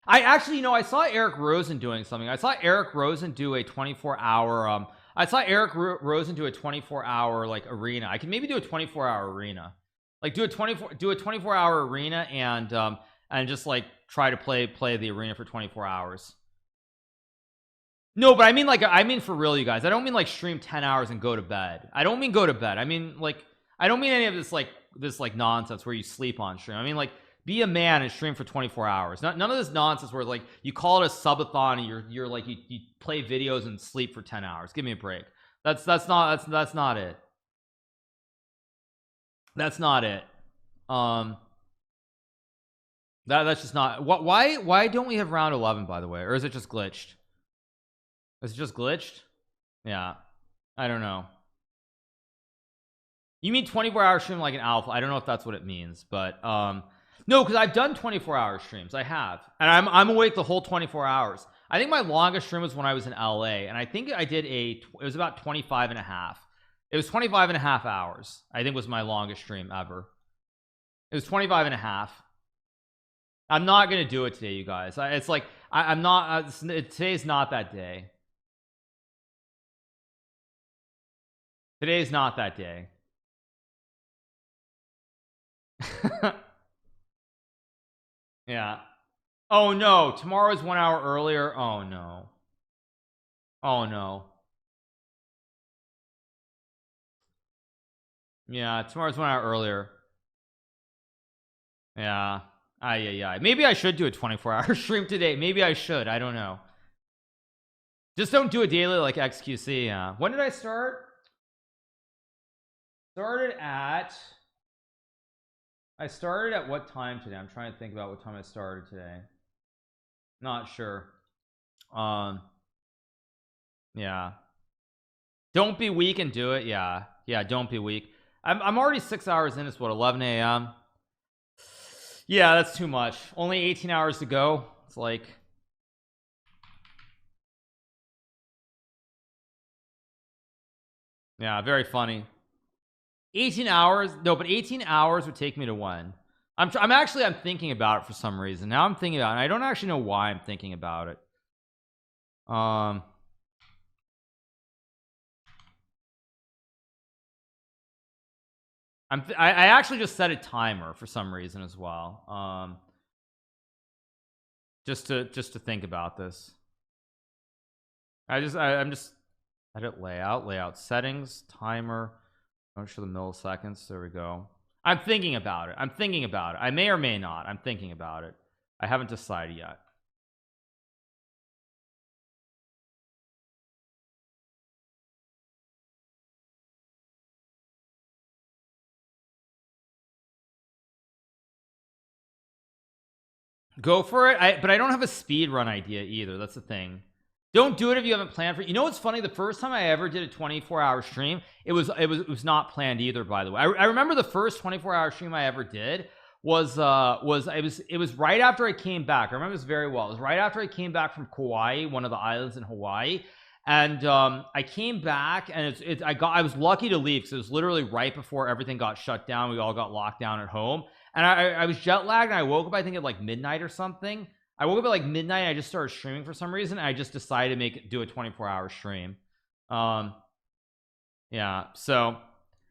I actually, I saw Eric Rosen doing something. I saw Eric Rosen do a 24-hour like arena. I can maybe do a 24-hour arena, like do a 24-hour arena, and just like try to play the arena for 24 hours. No, but I mean for real, you guys. I don't mean like stream 10 hours and go to bed. I don't mean go to bed. I mean like, I don't mean any of this like nonsense where you sleep on stream. I mean like be a man and stream for 24 hours. None of this nonsense where like you call it a subathon and you're like you play videos and sleep for 10 hours. Give me a break. That's not it. That's not it. That's just not what. Why don't we have round 11, by the way? Or is it just glitched? Is it just glitched? Yeah, I don't know. You mean 24-hour stream like an alpha? I don't know if that's what it means, but no, because I've done 24-hour streams. I have, and I'm awake the whole 24 hours. I think my longest stream was when I was in LA, and I think I did it was about 25 and a half. It was 25 and a half hours. I think was my longest stream ever. It was 25 and a half. I'm not gonna do it today, you guys. It's like I'm not. Today's not that day. Today's not that day. Yeah. Oh no, tomorrow's 1 hour earlier. Oh no. Oh no. Yeah, tomorrow's 1 hour earlier. Yeah. Yeah. Maybe I should do a 24-hour stream today. Maybe I should. I don't know. Just don't do it daily like XQC. Yeah. When did I start? I started at what time today? I'm trying to think about what time I started today. Not sure. Yeah. Don't be weak and do it. Yeah. Don't be weak. I'm already 6 hours in. It's what, 11 a.m. Yeah, that's too much. Only 18 hours to go. It's like, yeah, very funny. 18 hours. No, but 18 hours would take me to when? I'm thinking about it for some reason. Now I'm thinking about it, and I don't actually know why I'm thinking about it. I actually just set a timer for some reason as well. Just to think about this. I'm just edit layout settings, timer. Don't show the milliseconds. There we go. I'm thinking about it. I may or may not. I'm thinking about it. I haven't decided yet. Go for it. But I don't have a speed run idea either. That's the thing. Don't do it if you haven't planned for it. You know what's funny? The first time I ever did a 24-hour stream, it was not planned either, by the way. I remember the first 24-hour stream I ever did was right after I came back. I remember this very well. It was right after I came back from Kauai, one of the islands in Hawaii. And I came back, and I was lucky to leave because it was literally right before everything got shut down. We all got locked down at home, and I was jet lagged, and I woke up, I think, at like midnight or something. I woke up at like midnight, and I just started streaming for some reason, and I just decided to do a 24-hour stream. Yeah, so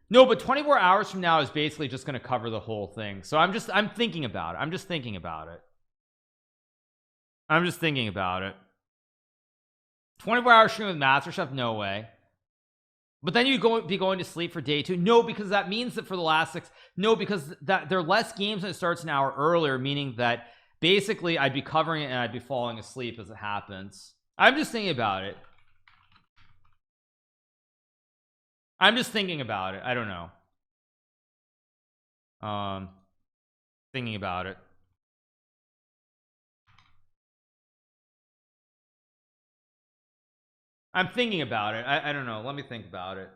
no, but 24 hours from now is basically just going to cover the whole thing. So I'm thinking about it. I'm just thinking about it. 24-hour stream with Master Chef? No way. But then you be going to sleep for day 2? No, because that means that for the last 6. No, because that there are less games and it starts an hour earlier, meaning that basically I'd be covering it and I'd be falling asleep as it happens. I'm just thinking about it. I don't know. Thinking about it. I'm thinking about it. I don't know. Let me think about it.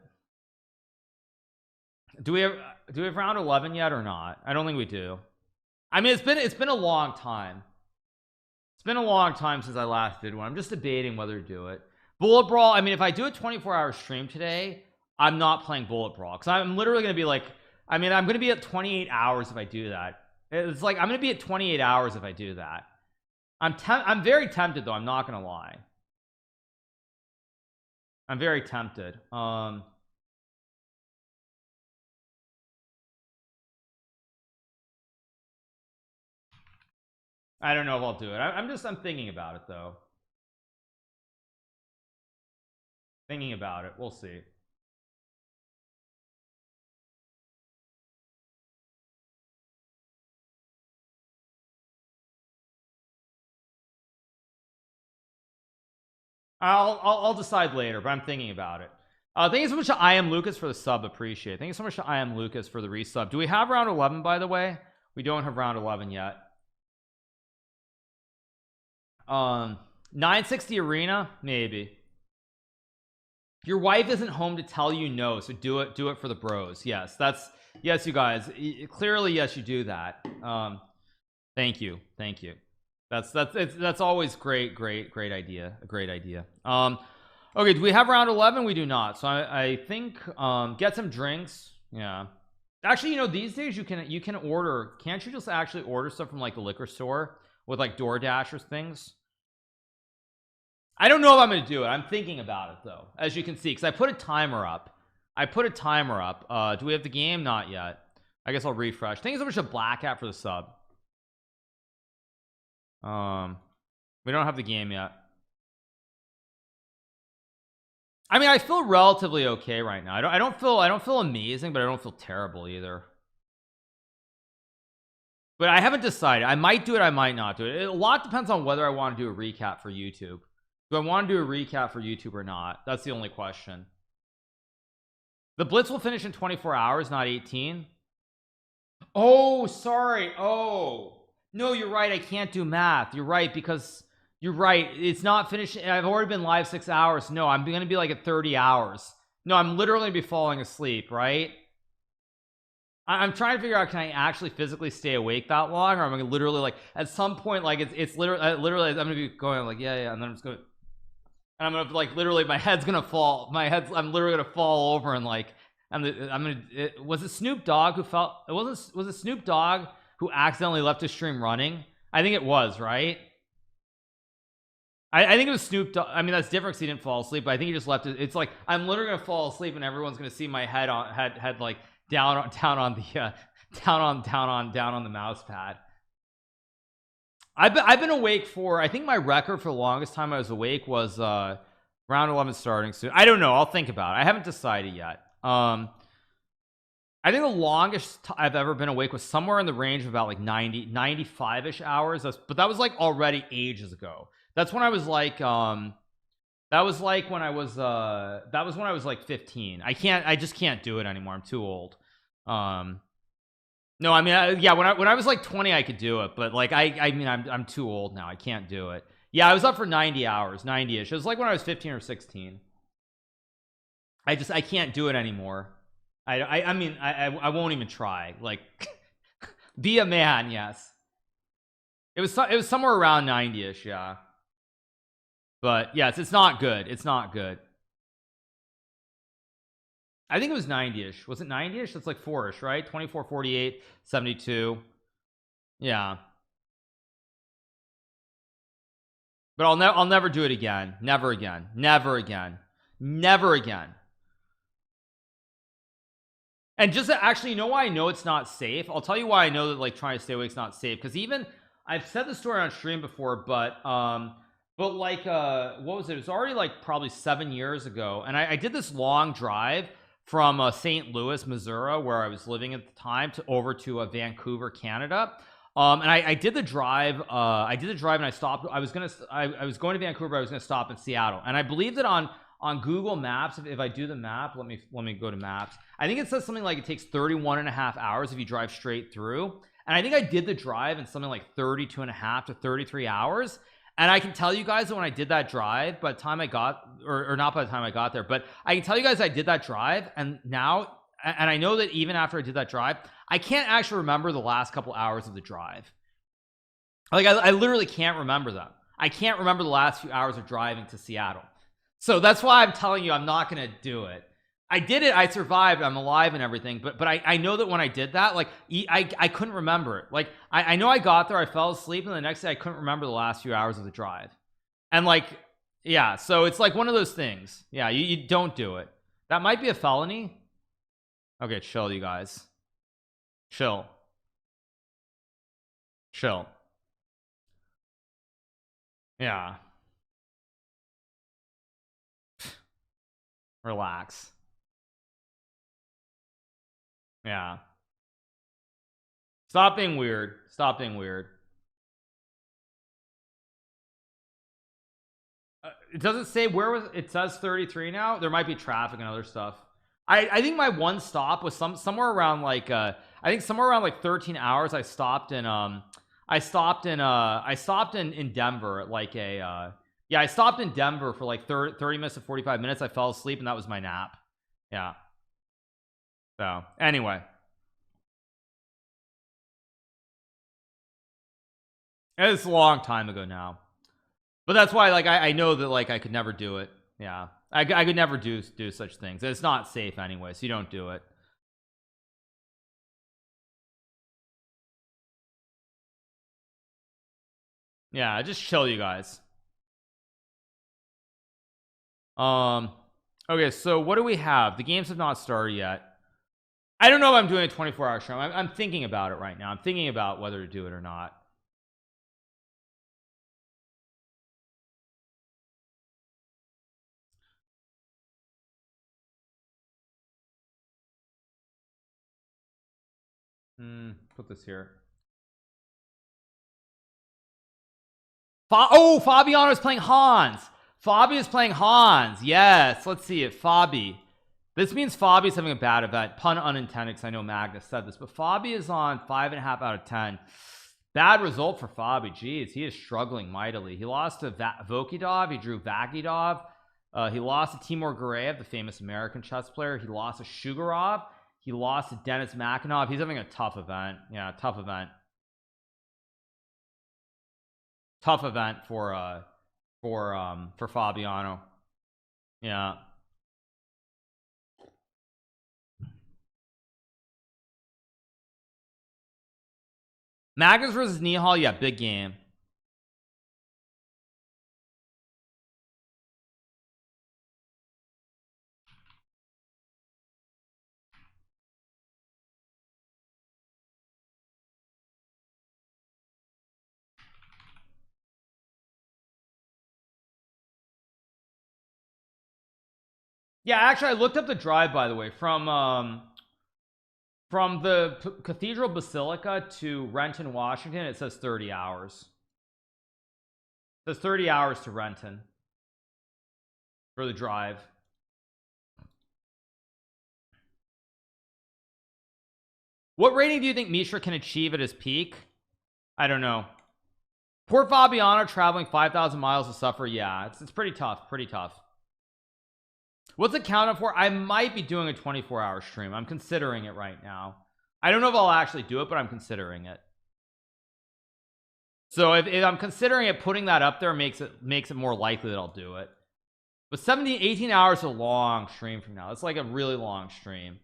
Do we have round 11 yet or not? I don't think we do. I mean, it's been a long time. It's been a long time since I last did one. I'm just debating whether to do it. Bullet Brawl. I mean, if I do a 24-hour stream today, I'm not playing Bullet Brawl because I'm literally going to be like, I mean, I'm going to be at 28 hours if I do that. It's like I'm going to be at 28 hours if I do that. I'm very tempted though. I'm not going to lie. I'm very tempted. I don't know if I'll do it. I'm thinking about it though. Thinking about it. We'll see. I'll decide later, but I'm thinking about it. Thank you so much to I am Lucas for the sub, appreciate it. Thank you so much to I am Lucas for the resub. Do we have round 11, by the way? We don't have round 11 yet. 960 arena, maybe. Your wife isn't home to tell you no, so do it for the bros. Yes, that's yes, you guys, clearly yes, you do that. Thank you that's always great idea, a great idea. Okay, do we have round 11? We do not. So I think get some drinks. Yeah, actually, you know, these days you can order, can't you just actually order stuff from like the liquor store with like DoorDash or things? I don't know if I'm gonna do it. I'm thinking about it though, as you can see, because I put a timer up. Do we have the game? Not yet. I guess I'll refresh. Thank you so much to Black Hat for the sub. We don't have the game yet. I mean, I feel relatively okay right now. I don't feel amazing, but I don't feel terrible either. But I haven't decided. I might do it, I might not do it. A lot depends on whether I want to do a recap for YouTube. Do I want to do a recap for YouTube or not? That's the only question. The Blitz will finish in 24 hours, not 18. Oh, sorry. Oh, no, you're right. I can't do math. You're right, because you're right. It's not finished. I've already been live 6 hours. No, I'm going to be like at 30 hours. No, I'm literally going to be falling asleep, right? I'm trying to figure out, can I actually physically stay awake that long, or am I gonna literally like at some point, like it's literally I'm gonna be going like yeah, and then I'm just going, and I'm gonna like literally my head's gonna fall, I'm literally gonna fall over, and like was it Snoop Dogg who fell? Was it Snoop Dogg who accidentally left his stream running? I think it was, right? I think it was Snoop Dogg. I mean, that's different because he didn't fall asleep, but I think he just left it. It's like I'm literally gonna fall asleep and everyone's gonna see my head like down on the mouse pad. I've been awake for, I think my record for the longest time I was awake was round 11 starting soon. I don't know, I'll think about it. I haven't decided yet. I think the longest I've ever been awake was somewhere in the range of about like 95-ish hours. But that was like already ages ago. That's when I was like that was when I was like 15. I just can't do it anymore. I'm too old. No, I mean, yeah, when I was like 20 I could do it, but like I mean I'm too old now. I can't do it. Yeah, I was up for 90 hours, 90-ish. It was like when I was 15 or 16. I can't do it anymore. I mean I won't even try. Like be a man. Yes, it was somewhere around 90-ish. Yeah, but yes, it's not good. It's not good. I think it was 90-ish. Was it 90-ish? That's like 4-ish, right? 24, 48, 72. Yeah, but I'll never do it again. Never again. Never again. Never again. And just actually, you know why I know it's not safe? I'll tell you why I know that like trying to stay awake is not safe, because even I've said the story on stream before, but like what was it? It was already like probably 7 years ago, and I did this long drive from St. Louis, Missouri, where I was living at the time, to over to Vancouver, Canada. And I did the drive. And I stopped. I was going to Vancouver. I was going to stop in Seattle, and I believe that on Google Maps, if I do the map, let me go to maps. I think it says something like it takes 31.5 hours if you drive straight through. And I think I did the drive in something like 32.5 to 33 hours. And I can tell you guys that when I did that drive, by the time I got, or not by the time I got there, but I can tell you guys I did that drive, and now, and I know that even after I did that drive, I can't actually remember the last couple hours of the drive. Like I literally can't remember them. I can't remember the last few hours of driving to Seattle. So that's why I'm telling you I'm not gonna do it. I did it, I survived, I'm alive and everything, but I know that when I did that, like I couldn't remember it. Like I know I got there, I fell asleep, and the next day I couldn't remember the last few hours of the drive. And like, yeah, so it's like one of those things. Yeah, you don't do it. That might be a felony. Okay, chill, you guys. Chill. Yeah, relax. Yeah, stop being weird. it doesn't say where was it. Says 33 now. There might be traffic and other stuff. I think my one stop was somewhere around like I think somewhere around like 13 hours. I stopped in Denver at like a yeah, I stopped in Denver for like 30 minutes to 45 minutes. I fell asleep and that was my nap. Yeah. So anyway, it's a long time ago now, but that's why like I know that like I could never do it. Yeah, I could never do such things. It's not safe anyway, so you don't do it. Yeah, just chill, you guys. Okay, so what do we have? The games have not started yet. I don't know if I'm doing a 24-hour stream. I'm thinking about it right now. I'm thinking about whether to do it or not. Put this here. Oh, Fabiano is playing Hans. Fabi is playing Hans. Yes, let's see it. Fabi. This means Fabi's having a bad event. Pun unintended, because I know Magnus said this, but Fabi is on 5.5 out of 10. Bad result for Fabi. Jeez, he is struggling mightily. He lost to Vokidov. He drew Vakidov. He lost to Timur Gureyev, the famous American chess player. He lost to Shugarov. He lost to Denis Makinov. He's having a tough event. Yeah, tough event. Tough event for Fabiano. Yeah. Magnus versus Nihal, yeah, big game. Yeah, actually I looked up the drive, by the way, from the Cathedral Basilica to Renton, Washington. It says 30 hours. It says 30 hours to Renton for the drive. What rating do you think Mishra can achieve at his peak? I don't know. Poor Fabiano traveling 5,000 miles to suffer. Yeah, it's pretty tough. Pretty tough. What's it counted for? I might be doing a 24-hour stream. I'm considering it right now. I don't know if I'll actually do it, but I'm considering it. So if I'm considering it, putting that up there makes it more likely that I'll do it. But 18 hours is a long stream from now. It's like a really long stream.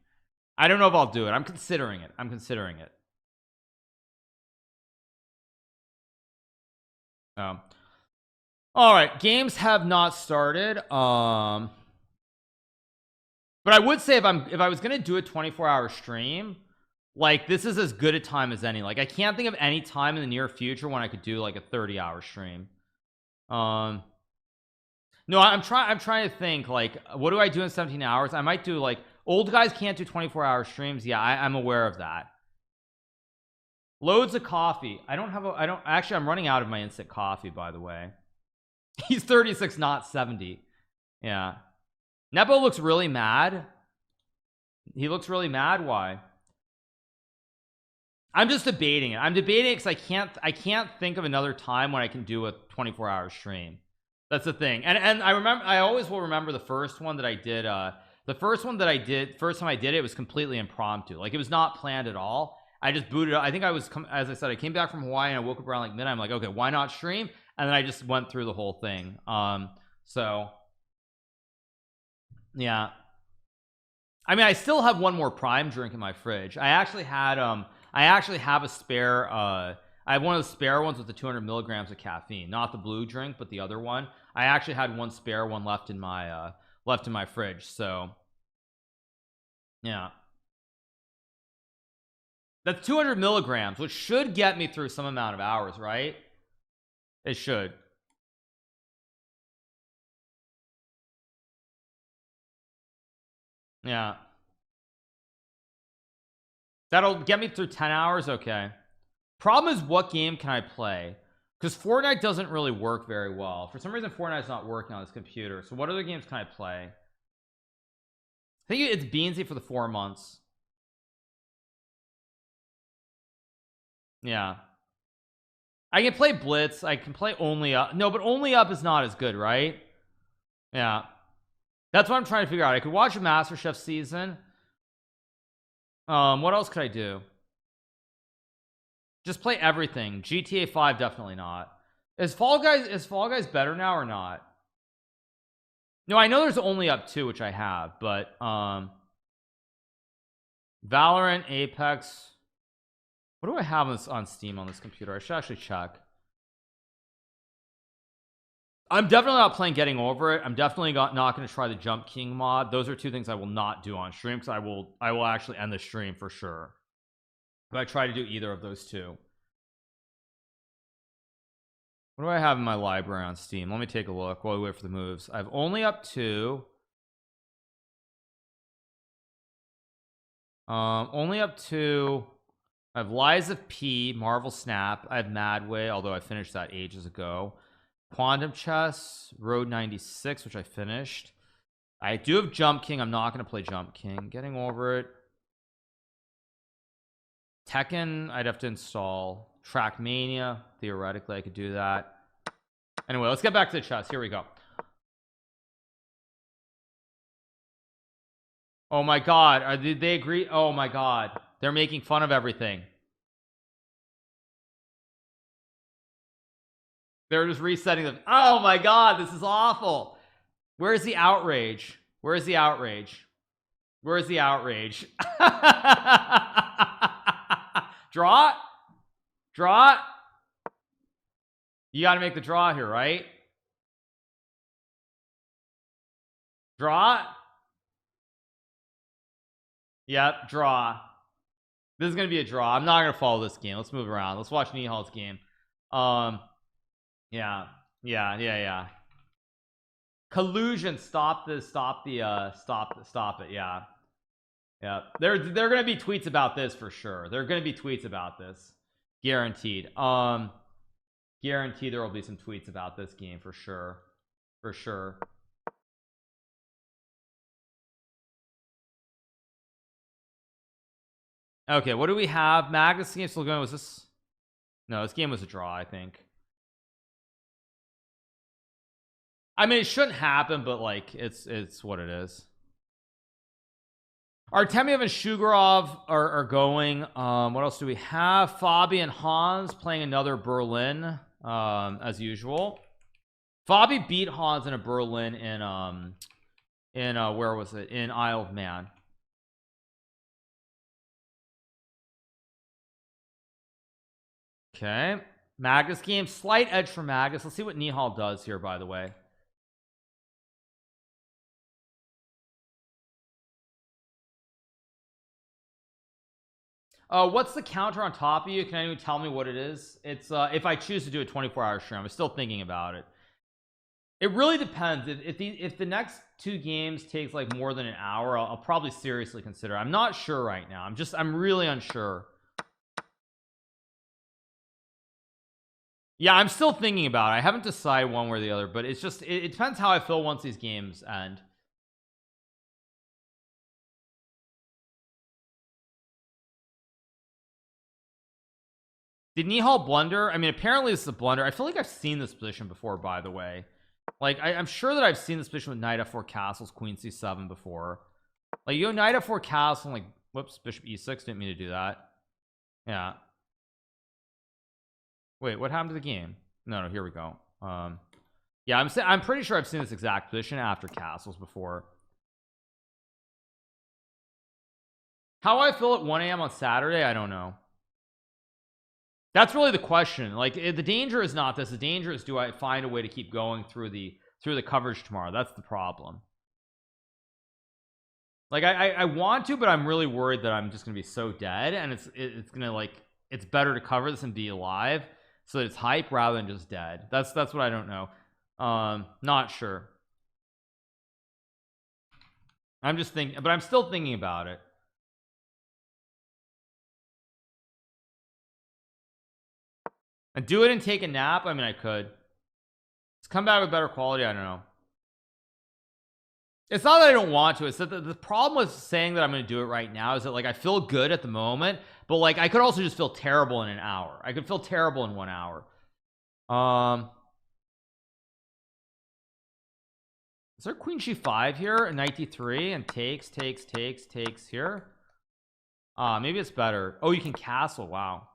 I don't know if I'll do it. I'm considering it. I'm considering it. All right, games have not started. But I would say if I was gonna do a 24-hour stream, like this is as good a time as any. Like I can't think of any time in the near future when I could do like a 30-hour stream. No, I'm trying to think like what do I do in 17 hours? I might do like old guys can't do 24-hour streams. Yeah, I'm aware of that. Loads of coffee. I don't actually, I'm running out of my instant coffee, by the way. He's 36, not 70. Yeah. Nepo looks really mad. He looks really mad. Why? I'm just debating it. I'm debating it because I can't think of another time when I can do a 24-hour stream. That's the thing. And I always will remember the first one that I did. First time I did it was completely impromptu. Like it was not planned at all. I just booted up. I think as I said, I came back from Hawaii and I woke up around like midnight. I'm like, okay, why not stream? And then I just went through the whole thing. So yeah. I mean, I still have one more prime drink in my fridge. I actually have a spare I have one of the spare ones with the 200 milligrams of caffeine, not the blue drink, but the other one. I actually had one spare one left in my fridge. So yeah, that's 200 milligrams, which should get me through some amount of hours, right? It should. Yeah, that'll get me through 10 hours. Okay. Problem is, what game can I play? because Fortnite doesn't really work very well. For some reason Fortnite's not working on this computer. So what other games can I play? I think it's Beansy for the 4 months. Yeah, I can play Blitz. I can play Only Up. No, but Only Up is not as good, right? Yeah, that's what I'm trying to figure out. I could watch a MasterChef season. What else could I do? Just play everything. GTA 5 definitely not. Is Fall Guys better now or not? No, I know there's Only Up 2, which I have, but Valorant, Apex. What do I have on Steam on this computer? I should actually check. I'm definitely not playing Getting Over It. I'm definitely not going to try the Jump King mod. Those are two things I will not do on stream, because I will actually end the stream for sure if I try to do either of those two. What do I have in my library on Steam? Let me take a look while we wait for the moves. I have Only Up 2. Only Up 2. I have Lies of P, Marvel Snap. I have Madway, although I finished that ages ago. Quantum Chess, Road 96, which I finished. I do have Jump King. I'm not going to play Jump King. Getting Over It. Tekken, I'd have to install. Trackmania, theoretically I could do that. Anyway, let's get back to the chess. Here we go. Oh my god, did they agree? Oh my god, they're making fun of everything. They're just resetting them. Oh my god, this is awful. Where's the outrage? Where's the outrage? Where's the outrage? Draw it. Draw it. You got to make the draw here, right? Draw it. Yep, draw. This is gonna be a draw. I'm not gonna follow this game. Let's move around. Let's watch Nihal's game. Yeah. Collusion. Stop it. Yeah. There are gonna be tweets about this for sure. There are gonna be tweets about this, guaranteed. Guaranteed there will be some tweets about this game for sure. Okay, what do we have? Magnus game still going. Was this? No, this game was a draw, I think. I mean, it shouldn't happen, but like it's what it is. Artemiev and Shugarov are going. What else do we have? Fabi and Hans playing another Berlin, as usual. Fabi beat Hans in a Berlin in where was it? In Isle of Man. Okay, Magus game, slight edge for Magus. Let's see what Nihal does here, by the way. What's the counter on top of you? Can anyone tell me what it is? It's if I choose to do a 24-hour stream. I'm still thinking about it. It really depends. If the next 2 games takes like more than an hour, I'll probably seriously consider. I'm not sure right now. I'm really unsure. Yeah, I'm still thinking about it. I haven't decided one way or the other, but it's just it depends how I feel once these games end. Did Nihal blunder? I mean, apparently this is a blunder. I feel like I've seen this position before, by the way. Like I'm sure that I've seen this position with knight f4 castles, queen c7 before. Like you go knight f4 castle, and like whoops, bishop e6. Didn't mean to do that. Yeah. Wait, what happened to the game? No, here we go. Yeah, I'm pretty sure I've seen this exact position after castles before. How I feel at 1 a.m. on Saturday, I don't know. That's really the question. Like the danger is not this. The danger is, do I find a way to keep going through the coverage tomorrow? That's the problem. Like I want to, but I'm really worried that I'm just gonna be so dead, and it's gonna like it's better to cover this and be alive so that it's hype rather than just dead. That's what I don't know. Not sure. I'm just thinking, but I'm still thinking about it. And do it and take a nap. I mean, I could. Let's come back with better quality. I don't know. It's not that I don't want to. It's that the problem with saying that I'm going to do it right now is that like I feel good at the moment, but like I could also just feel terrible in an hour. I could feel terrible in 1 hour. Is there queen g5 here? Knight d3 and takes here. Maybe it's better. Oh, you can castle. Wow.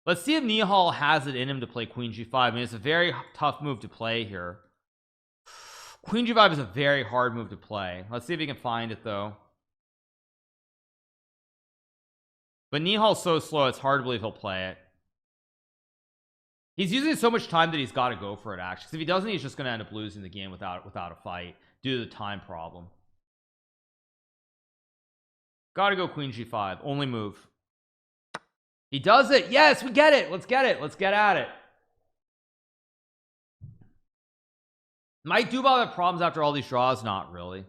Let's see if Nihal has it in him to play queen g5. I mean, it's a very tough move to play here. Queen g5 is a very hard move to play. Let's see if he can find it though. But Nihal's so slow, it's hard to believe he'll play it. He's using so much time that he's got to go for it actually, because if he doesn't, he's just going to end up losing the game without a fight due to the time problem. Gotta go queen g5, only move. He does it. Yes, we get it. Let's get it. Let's get at it. Might Dubov have problems after all these draws? Not really.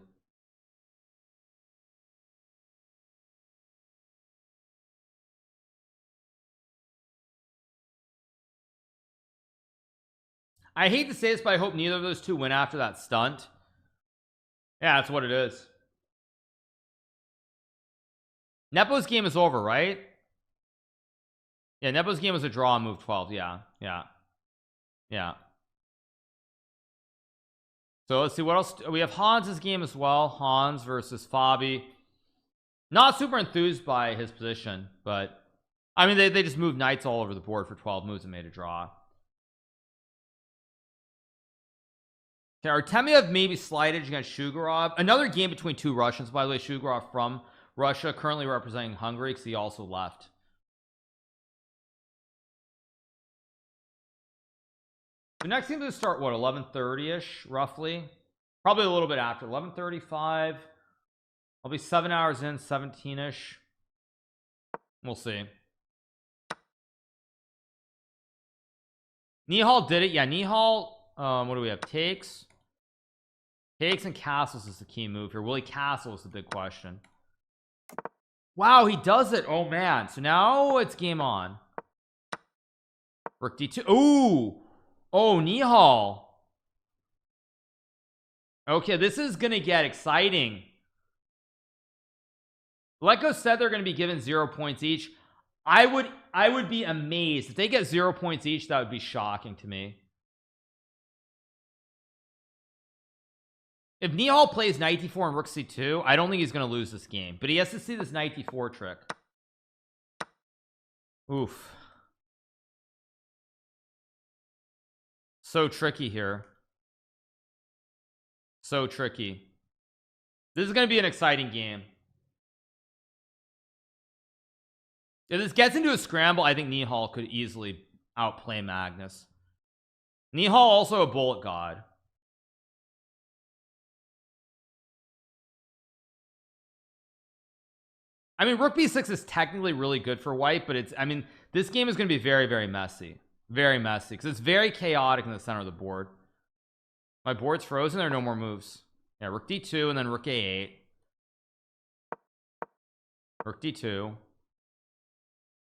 I hate to say this, but I hope neither of those two win after that stunt. Yeah, that's what it is. Nepo's game is over, right? Yeah, Nepo's game was a draw on move 12. Yeah. So let's see what else we have. Hans's game as well. Hans versus Fabi. Not super enthused by his position, but I mean they just moved knights all over the board for 12 moves and made a draw. Okay, Artemiev maybe slided against Shugarov. Another game between two Russians, by the way. Shugarov from Russia, currently representing Hungary because he also left. The next game to start what, 11:30ish roughly, probably a little bit after 11:35. I'll be 7 hours in, 17ish. We'll see. Nihal did it. Yeah, Nihal. What do we have? Takes and castles is the key move here. Will he castle is the big question. Wow, he does it. Oh man, so now it's game on. Rook d2. Ooh. Oh, Nihal. Okay, this is gonna get exciting. Leko said they're gonna be given 0 points each. I would be amazed if they get 0 points each. That would be shocking to me. If Nihal plays knight d4 and rook c2, I don't think he's gonna lose this game, but he has to see this knight d4 trick. Oof. So tricky here. So tricky. This is going to be an exciting game. If this gets into a scramble, I think Nihal could easily outplay Magnus. Nihal also a bullet god. I mean, rook b6 is technically really good for white, but it's, I mean, this game is going to be very, very messy. Very messy because it's very chaotic in the center of the board. My board's frozen. There are no more moves. Yeah, rook d2 and then rook a8. Rook d2.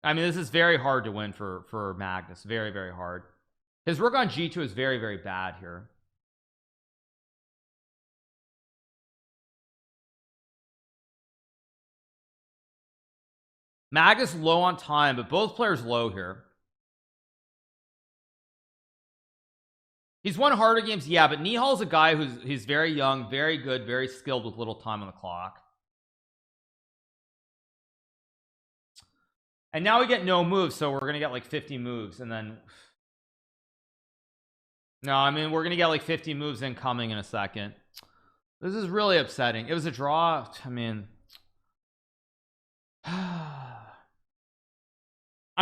I mean, this is very hard to win for Magnus. Very, very hard. His rook on g2 is very, very bad here. Magnus low on time, but both players low here. He's won harder games, yeah, but Nihal's a guy he's very young, very good, very skilled with little time on the clock. And now we get no moves, so we're gonna get like 50 moves, and then no, I mean we're gonna get like 50 moves incoming in a second. This is really upsetting. It was a draw. I mean, I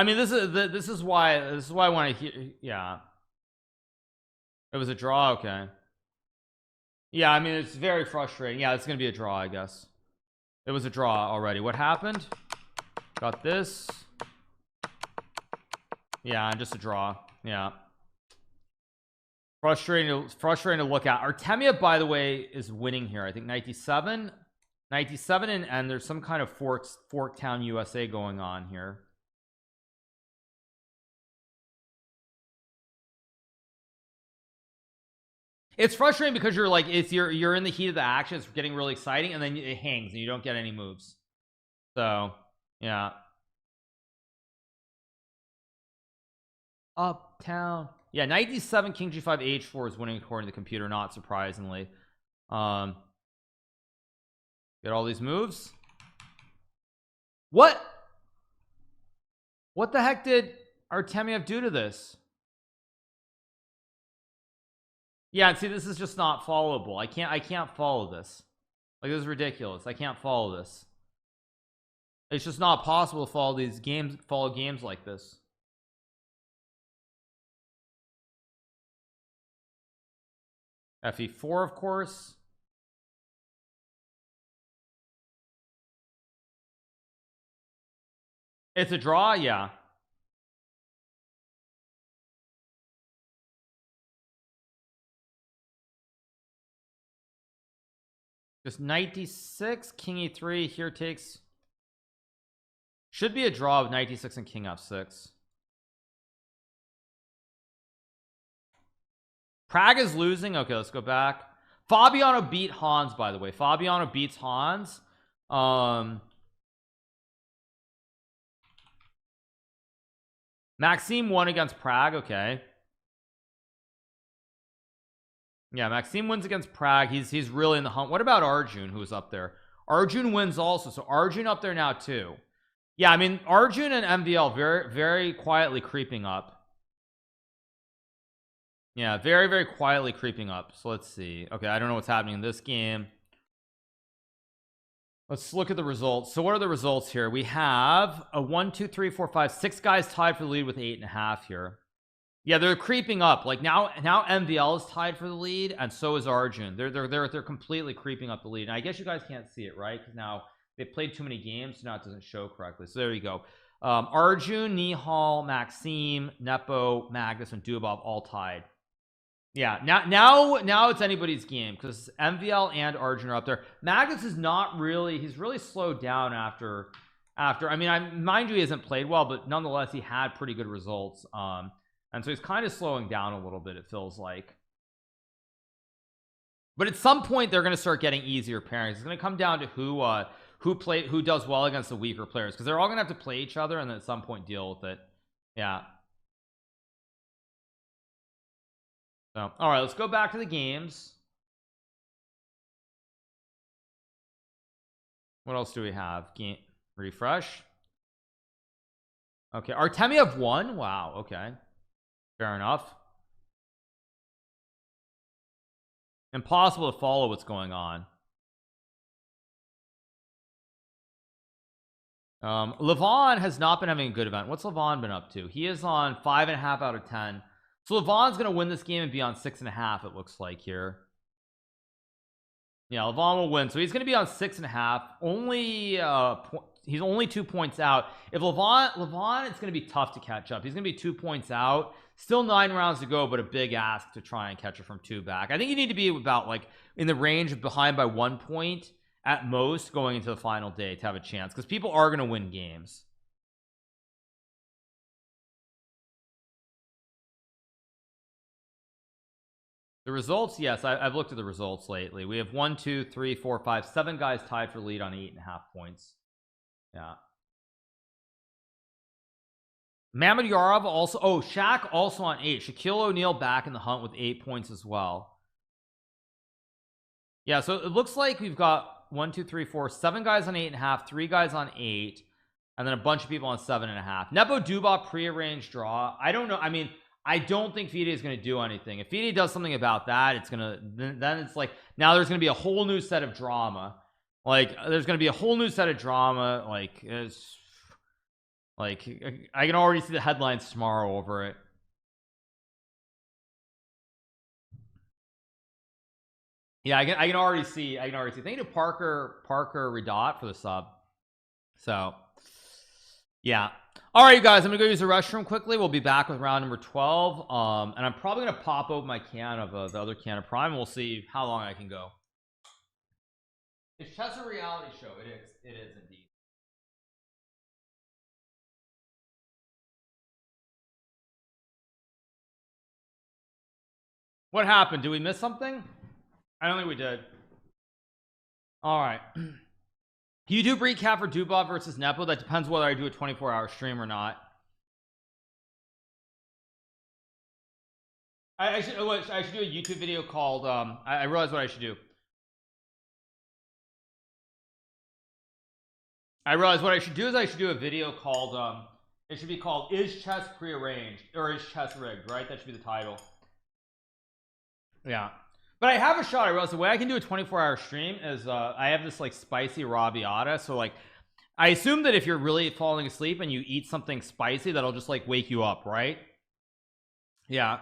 mean this is why I want to hear. Yeah. It was a draw. Okay. Yeah, I mean it's very frustrating. Yeah, it's gonna be a draw, I guess. It was a draw already. What happened? Got this. Yeah, just a draw. Yeah. Frustrating to look at. Artemiev, by the way, is winning here. I think knight d7. 97 and there's some kind of Forktown USA going on here. It's frustrating because you're like you're in the heat of the action, it's getting really exciting, and then it hangs and you don't get any moves. So yeah. Uptown. Yeah, 97 King G5 H4 is winning according to the computer, not surprisingly. Get all these moves. What the heck did Artemiev do to this? Yeah, and see, this is just not followable. I can't follow this. Like, this is ridiculous. I can't follow this. It's just not possible to follow these games, follow games like this. FE4, of course. It's a draw, yeah. Just 96 King E3 here takes. Should be a draw with 96 and King F6. Prague is losing. Okay, let's go back. Fabiano beat Hans, by the way. Fabiano beats Hans. Maxime won against Prague. Okay. Yeah, Maxime wins against Prague. He's really in the hunt. What about Arjun, who's up there? Arjun wins also. So Arjun up there now too. Yeah, I mean, Arjun and MVL very, very quietly creeping up. Yeah, very, very quietly creeping up. So let's see. Okay, I don't know what's happening in this game. Let's look at the results. So what are the results here? We have a 1 2 3 4 5 6 guys tied for the lead with 8.5 here. Yeah, they're creeping up. Like now MVL is tied for the lead, and so is Arjun. They're completely creeping up the lead. And I guess you guys can't see it, right? Because now they played too many games, so now it doesn't show correctly. So there you go. Arjun, Nihal, Maxime, Nepo, Magnus, and Dubov all tied. Yeah, now it's anybody's game because MVL and Arjun are up there. Magnus is not really, he's really slowed down after I mean, mind you, he hasn't played well, but nonetheless he had pretty good results. And so he's kind of slowing down a little bit, it feels like. But at some point they're going to start getting easier pairings. It's going to come down to who does well against the weaker players, because they're all going to have to play each other and then at some point deal with it. Yeah. So, all right, let's go back to the games. What else do we have? Game refresh. Okay, Artemiev won. Wow. Okay, fair enough. Impossible to follow what's going on. Levon has not been having a good event. What's Levon been up to? He is on 5.5 out of 10. So Levon's gonna win this game and be on 6.5, it looks like here. Yeah, Levon will win, so he's gonna be on 6.5. Only he's only 2 points out. If Levon, it's gonna be tough to catch up. He's gonna be 2 points out. Still 9 rounds to go, but a big ask to try and catch it from 2 back. I think you need to be about like in the range of behind by 1 point at most going into the final day to have a chance, because people are gonna win games. The results, yes, I've looked at the results lately. We have 1 2 3 4 5 7 guys tied for lead on 8.5 points. Yeah. Mamedyarov also, oh, Shaq also on 8. Shaquille O'Neal back in the hunt with 8 points as well. Yeah, so it looks like we've got 1 2 3 4 7 guys on 8.5, 3 guys on 8, and then a bunch of people on 7.5. Nepo Dubov prearranged draw. I don't know. I mean, I don't think FIDE is going to do anything. If FIDE does something about that, it's gonna, then it's like now there's going to be a whole new set of drama. Like there's going to be a whole new set of drama. Like it's like I can already see the headlines tomorrow over it. Yeah, I can already see. Thank you to Parker Redot for the sub. So yeah. All right, you guys, I'm gonna go use the restroom quickly. We'll be back with round number 12. And I'm probably gonna pop open my can of the other can of Prime. We'll see how long I can go. Is chess a reality show? It is indeed. What happened? Did we miss something? I don't think we did. All right. YouTube recap for Dubov versus Nepo. That depends whether I do a 24-hour stream or not. I should do a YouTube video called I realized what I should do. I realized what I should do is I should do a video called it should be called "Is Chess Prearranged?" or "Is Chess Rigged?" Right? That should be the title. Yeah. But I have a shot. I realized the way I can do a 24-hour stream is I have this like spicy arrabbiata. So like I assume that if you're really falling asleep and you eat something spicy, that'll just like wake you up, right? Yeah.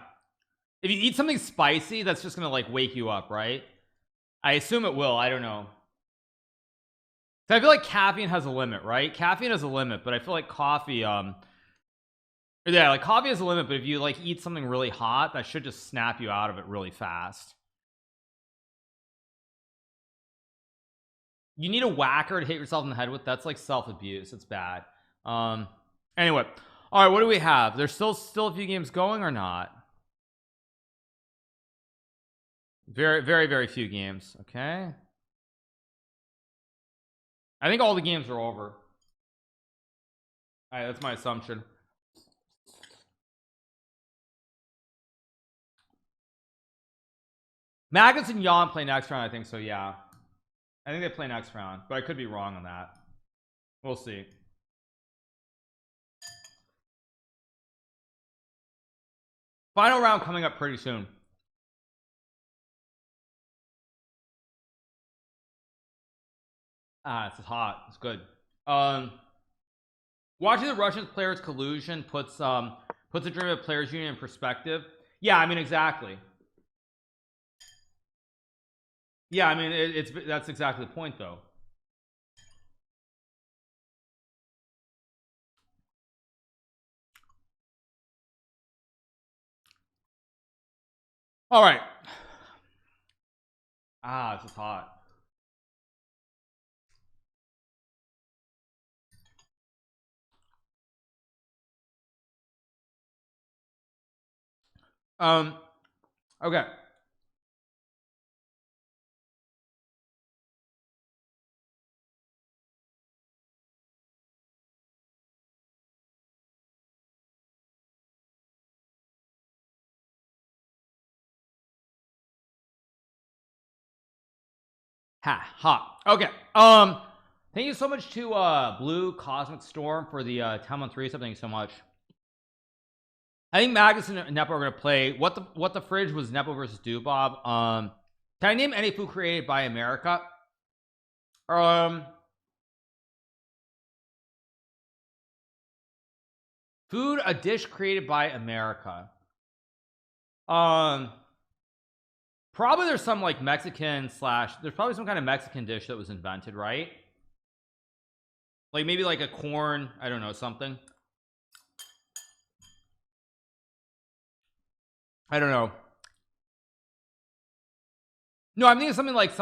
If you eat something spicy, that's just gonna like wake you up, right? I assume it will. I don't know. So I feel like caffeine has a limit, right? Caffeine has a limit, but I feel like coffee yeah, like coffee has a limit, but if you like eat something really hot, that should just snap you out of it really fast. You need a whacker to hit yourself in the head with. That's like self-abuse. It's bad. Anyway, all right, what do we have? There's still a few games going or not? Very few games. Okay, I think all the games are over. All right, that's my assumption. Magnus and Jan play next round. I think so. Yeah, I think they play next round, but I could be wrong on that. We'll see. Final round coming up pretty soon. It's hot. It's good. Watching the Russian players collusion puts a dream of players union in perspective. Yeah, I mean exactly. Yeah, I mean that's exactly the point though. All right. It's just hot. Okay. Hot. Okay. Thank you so much to Blue Cosmic Storm for the 10-month resub. Thank you so much. I think Magnus and Nepo are gonna play. What the fridge was Nepo versus Dubov. Can I name any food created by America? Food, a dish created by America. Probably there's some like Mexican slash there's probably some kind of Mexican dish that was invented, right? Like maybe like a corn, I don't know, something. I don't know. No, I'm thinking something like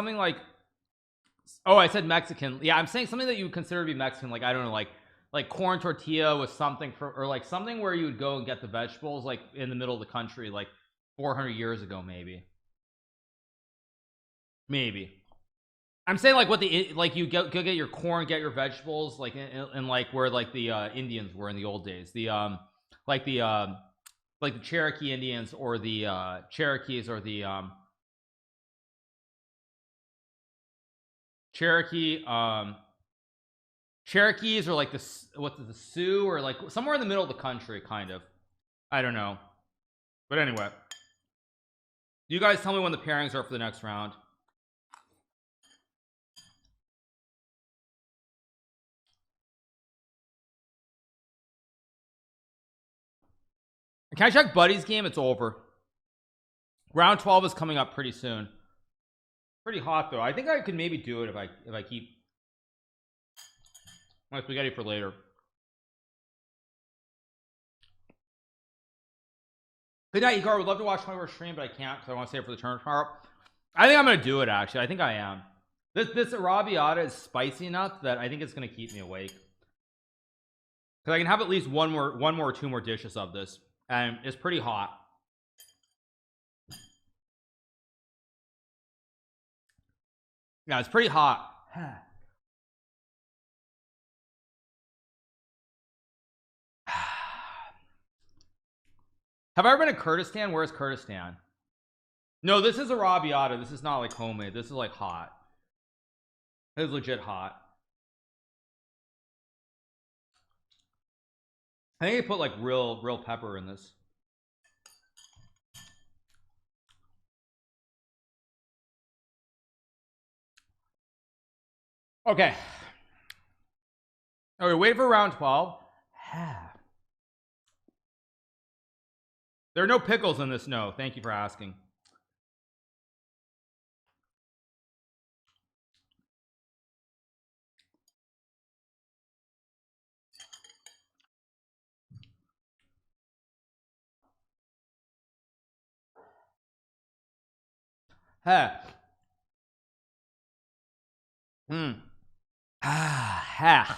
oh, I said Mexican. Yeah, I'm saying something that you would consider to be Mexican, like I don't know, like corn tortilla with something for, or like something where you would go and get the vegetables like in the middle of the country like 400 years ago, maybe. I'm saying like what the like you go get your corn, get your vegetables like in like where like the Indians were in the old days, the like the Cherokee Indians or the Cherokees or the Cherokees or like the Sioux or like somewhere in the middle of the country, kind of. I don't know, but anyway, you guys tell me when the pairings are for the next round. Can I check Buddy's game? It's over. Round 12 is coming up pretty soon. Pretty hot though. I think I could maybe do it if I keep my spaghetti for later. Good night, Hikaru. Would love to watch my stream, but I can't because I want to save it for the tournament tomorrow. I think I'm gonna do it actually. I think I am. This arrabbiata is spicy enough that I think it's gonna keep me awake, because I can have at least one more or two more dishes of this, and it's pretty hot. Yeah, it's pretty hot. Have I ever been to Kurdistan? Where's Kurdistan? No, this is arrabbiata. This is not like homemade. This is like hot. It is legit hot. I think they put like real pepper in this. Okay. Okay, wait for round 12. There are no pickles in this. No, thank you for asking.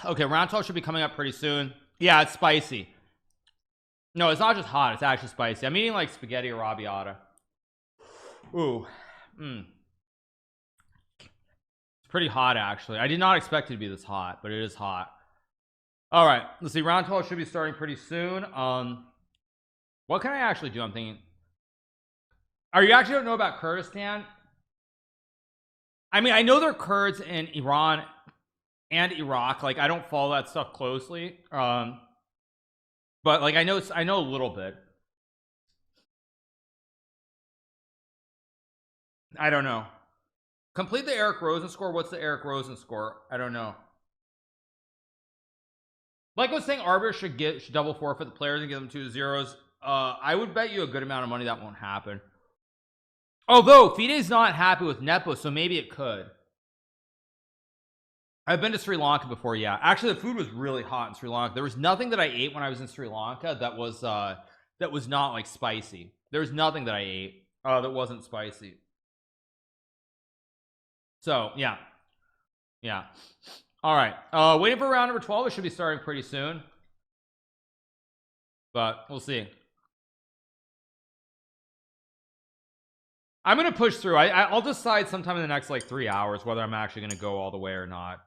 Okay, round 12 should be coming up pretty soon. Yeah, it's spicy. No, it's not just hot, it's actually spicy. I'm eating like spaghetti arrabbiata. Ooh. It's pretty hot actually. I did not expect it to be this hot, but it is hot. All right, let's see. Round 12 should be starting pretty soon. What can I actually do? I'm thinking. Are you actually don't know about Kurdistan? I mean, I know there are Kurds in Iran and Iraq. Like, I don't follow that stuff closely. But like, I know a little bit. I don't know. Complete the Eric Rosen score. What's the Eric Rosen score? I don't know. Like I was saying, arbiters should double forfeit the players and give them 2 zeros. I would bet you a good amount of money that won't happen. Although FIDE is not happy with Nepo, so maybe it could. I've been to Sri Lanka before. Yeah, actually the food was really hot in Sri Lanka. There was nothing that I ate when I was in Sri Lanka that was not like spicy. There was nothing that I ate that wasn't spicy. So yeah. All right, waiting for round number 12. It should be starting pretty soon, but we'll see. I'm gonna push through. I'll decide sometime in the next like 3 hours whether I'm actually gonna go all the way or not.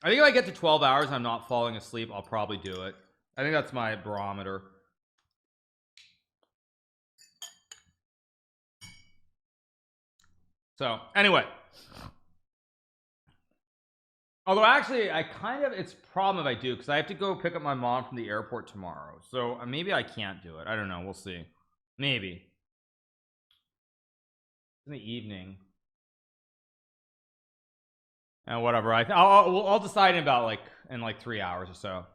I think if I get to 12 hours and I'm not falling asleep, I'll probably do it. I think that's my barometer. So anyway, although actually I kind of, it's a problem if I do, because I have to go pick up my mom from the airport tomorrow, so maybe I can't do it. I don't know, we'll see. Maybe in the evening and whatever. I'll decide in about like in like 3 hours or so.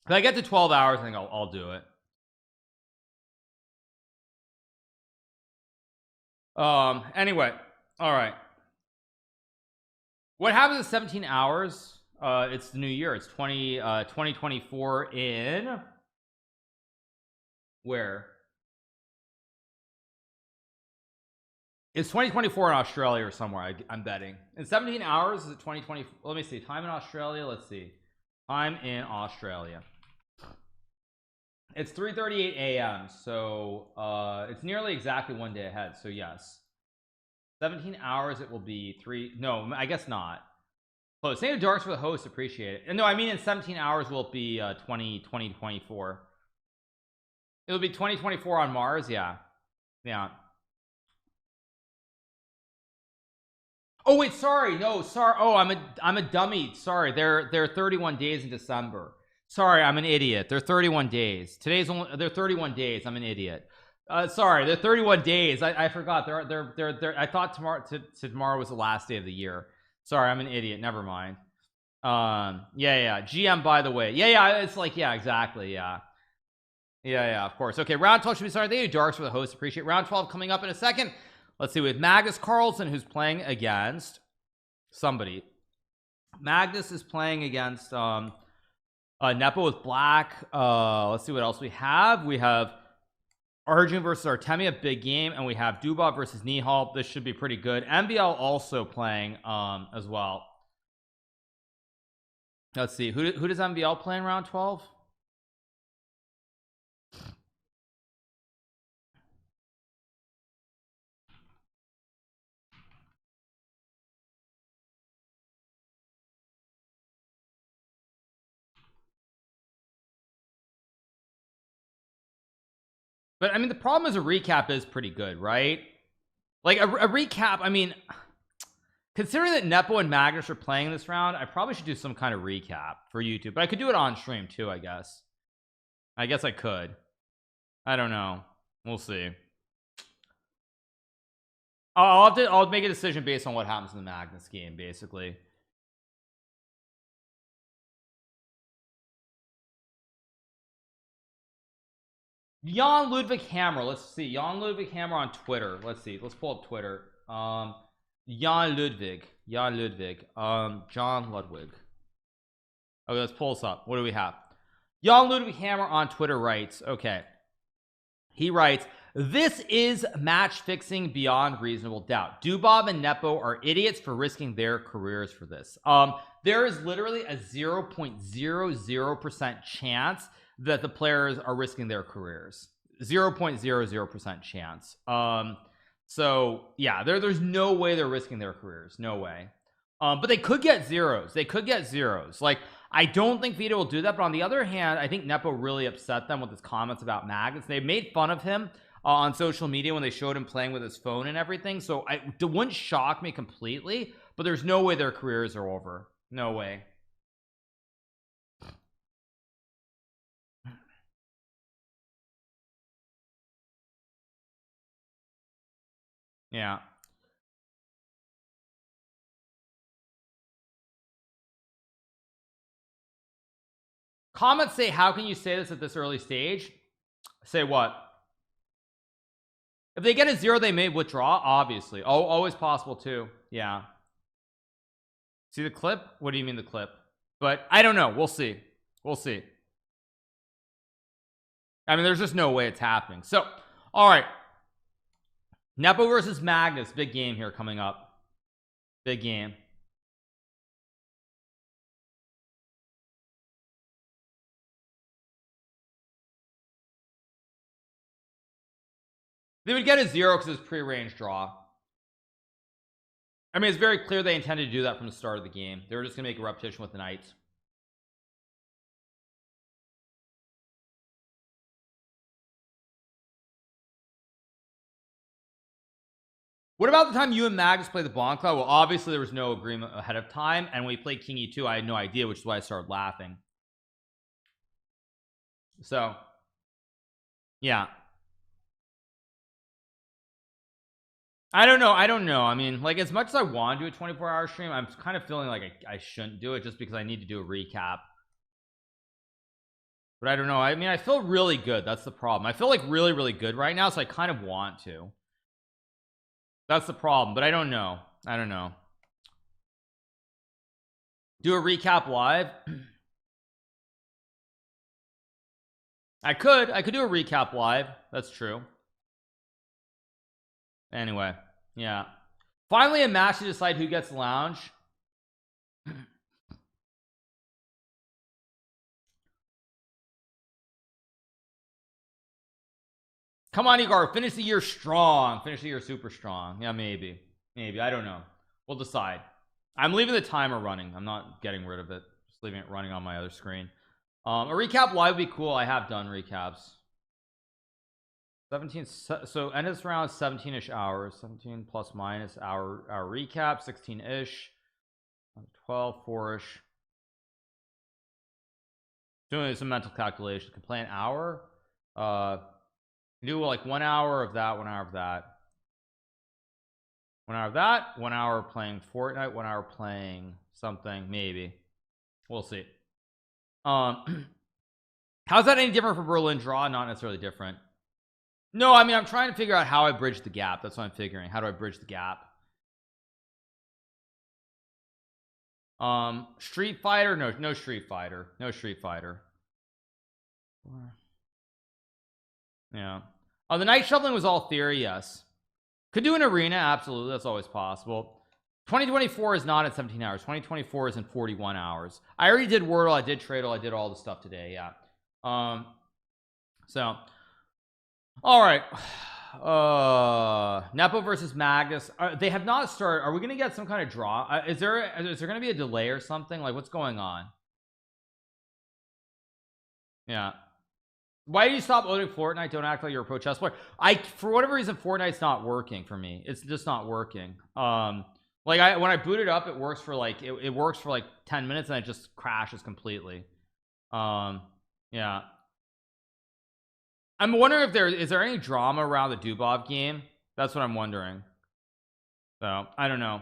If I get to 12 hours, I think I'll do it. Anyway, all right, what happens in 17 hours? It's the new year. It's 2024 in where? It's 2024 in Australia or somewhere. I'm betting in 17 hours. Is it 2020? Let me see. Time in Australia. Let's see. Time in Australia. It's 3:38 a.m. So it's nearly exactly 1 day ahead. So yes, 17 hours it will be 3. No, I guess not. Close. Thank you, Darks, for the host. Appreciate it. And no, I mean in 17 hours will it be 2024. It'll be 2024 on Mars. Yeah. Oh wait, sorry. No, sorry. Oh, I'm a dummy. Sorry. They're 31 days in December. Sorry, I'm an idiot. They're 31 days. They're 31 days. I'm an idiot. Sorry, they're 31 days. I forgot. They're I thought tomorrow was the last day of the year. Sorry, I'm an idiot. Never mind. Yeah. GM, by the way. Yeah. It's like, yeah, exactly. Yeah, of course. Okay, round 12 should be starting. Thank you, Darks, for the host. Appreciate it. Round 12 coming up in a second. Let's see, with Magnus Carlsen, who's playing against somebody. Magnus is playing against Nepo with black. Let's see what else we have. We have Arjun versus Artemia, big game, and we have Dubov versus Nihal. This should be pretty good. MBL also playing as well. Let's see, who does MBL play in round 12? But I mean, the problem is a recap is pretty good, right? Like a recap. I mean, considering that Nepo and Magnus are playing this round, I probably should do some kind of recap for YouTube, but I could do it on stream too. I guess I could. I don't know, we'll see. I'll make a decision based on what happens in the Magnus game, basically. Jan Ludwig Hammer, let's see. Jan Ludwig Hammer on Twitter. Let's see, let's pull up Twitter. Jan Ludwig. John Ludwig. Okay, let's pull this up. What do we have? Jan Ludwig Hammer on Twitter writes, okay, he writes, this is match fixing beyond reasonable doubt. Dubov and Nepo are idiots for risking their careers for this. There is literally a 0.00% chance that the players are risking their careers. 0.00% chance. So yeah, there's no way they're risking their careers, no way. But they could get zeros. Like, I don't think FIDE will do that, but on the other hand, I think Nepo really upset them with his comments about Magnus. They made fun of him on social media when they showed him playing with his phone and everything, so it wouldn't shock me completely, but there's no way their careers are over. No way. Yeah. Comments say, how can you say this at this early stage? Say what? If they get a 0, they may withdraw, obviously. Oh, always possible too. Yeah. See the clip? What do you mean the clip? But I don't know. We'll see. We'll see. I mean, there's just no way it's happening. So, all right. Nepo versus Magnus. Big game here coming up. Big game. They would get a 0 because it's pre-range draw. I mean, it's very clear they intended to do that from the start of the game. They were just gonna make a repetition with the knights. What about the time you and Magnus played the Blanc Cloud? Well, obviously there was no agreement ahead of time, and when we played King E2, I had no idea, which is why I started laughing. So yeah, I don't know. I mean, like, as much as I want to do a 24-hour stream, I'm kind of feeling like I shouldn't do it just because I need to do a recap. But I don't know. I mean, I feel really good. That's the problem. I feel like really good right now, so I kind of want to. That's the problem, but I don't know. Do a recap live. I could do a recap live. That's true. Anyway, yeah. Finally a match to decide who gets lounge. Come on, Hikaru, finish the year strong. Finish the year super strong. Yeah, maybe. I don't know. We'll decide. I'm leaving the timer running. I'm not getting rid of it. Just leaving it running on my other screen. A recap live would be cool. I have done recaps. 17, so end of this round 17-ish hours, 17 plus minus our recap, 16-ish, 12, 4-ish. Doing some mental calculations. Can play an hour, do like 1 hour of that, 1 hour of that, 1 hour of that, 1 hour playing Fortnite, 1 hour playing something, maybe. We'll see. How's that any different for Berlin draw? Not necessarily different. No, I mean, I'm trying to figure out how I bridge the gap. That's what I'm figuring. How do I bridge the gap? Street Fighter? No Street Fighter. No Street Fighter. Yeah. Oh, the knight shuffling was all theory. Yes, could do an arena. Absolutely, that's always possible. 2024 is not at 17 hours. 2024 is in 41 hours. I already did Wordle, I did Tradle, I did all the stuff today. Yeah. So all right. Nepo versus Magnus. They have not started. Are we gonna get some kind of draw? Is there gonna be a delay or something? Like, what's going on? Yeah. Why do you stop loading Fortnite? Don't act like you're a pro chess player. For whatever reason, Fortnite's not working for me. It's just not working. Like when I boot it up, it works for like it works for like 10 minutes and it just crashes completely. Yeah. I'm wondering if is there any drama around the Dubov game? That's what I'm wondering. So I don't know.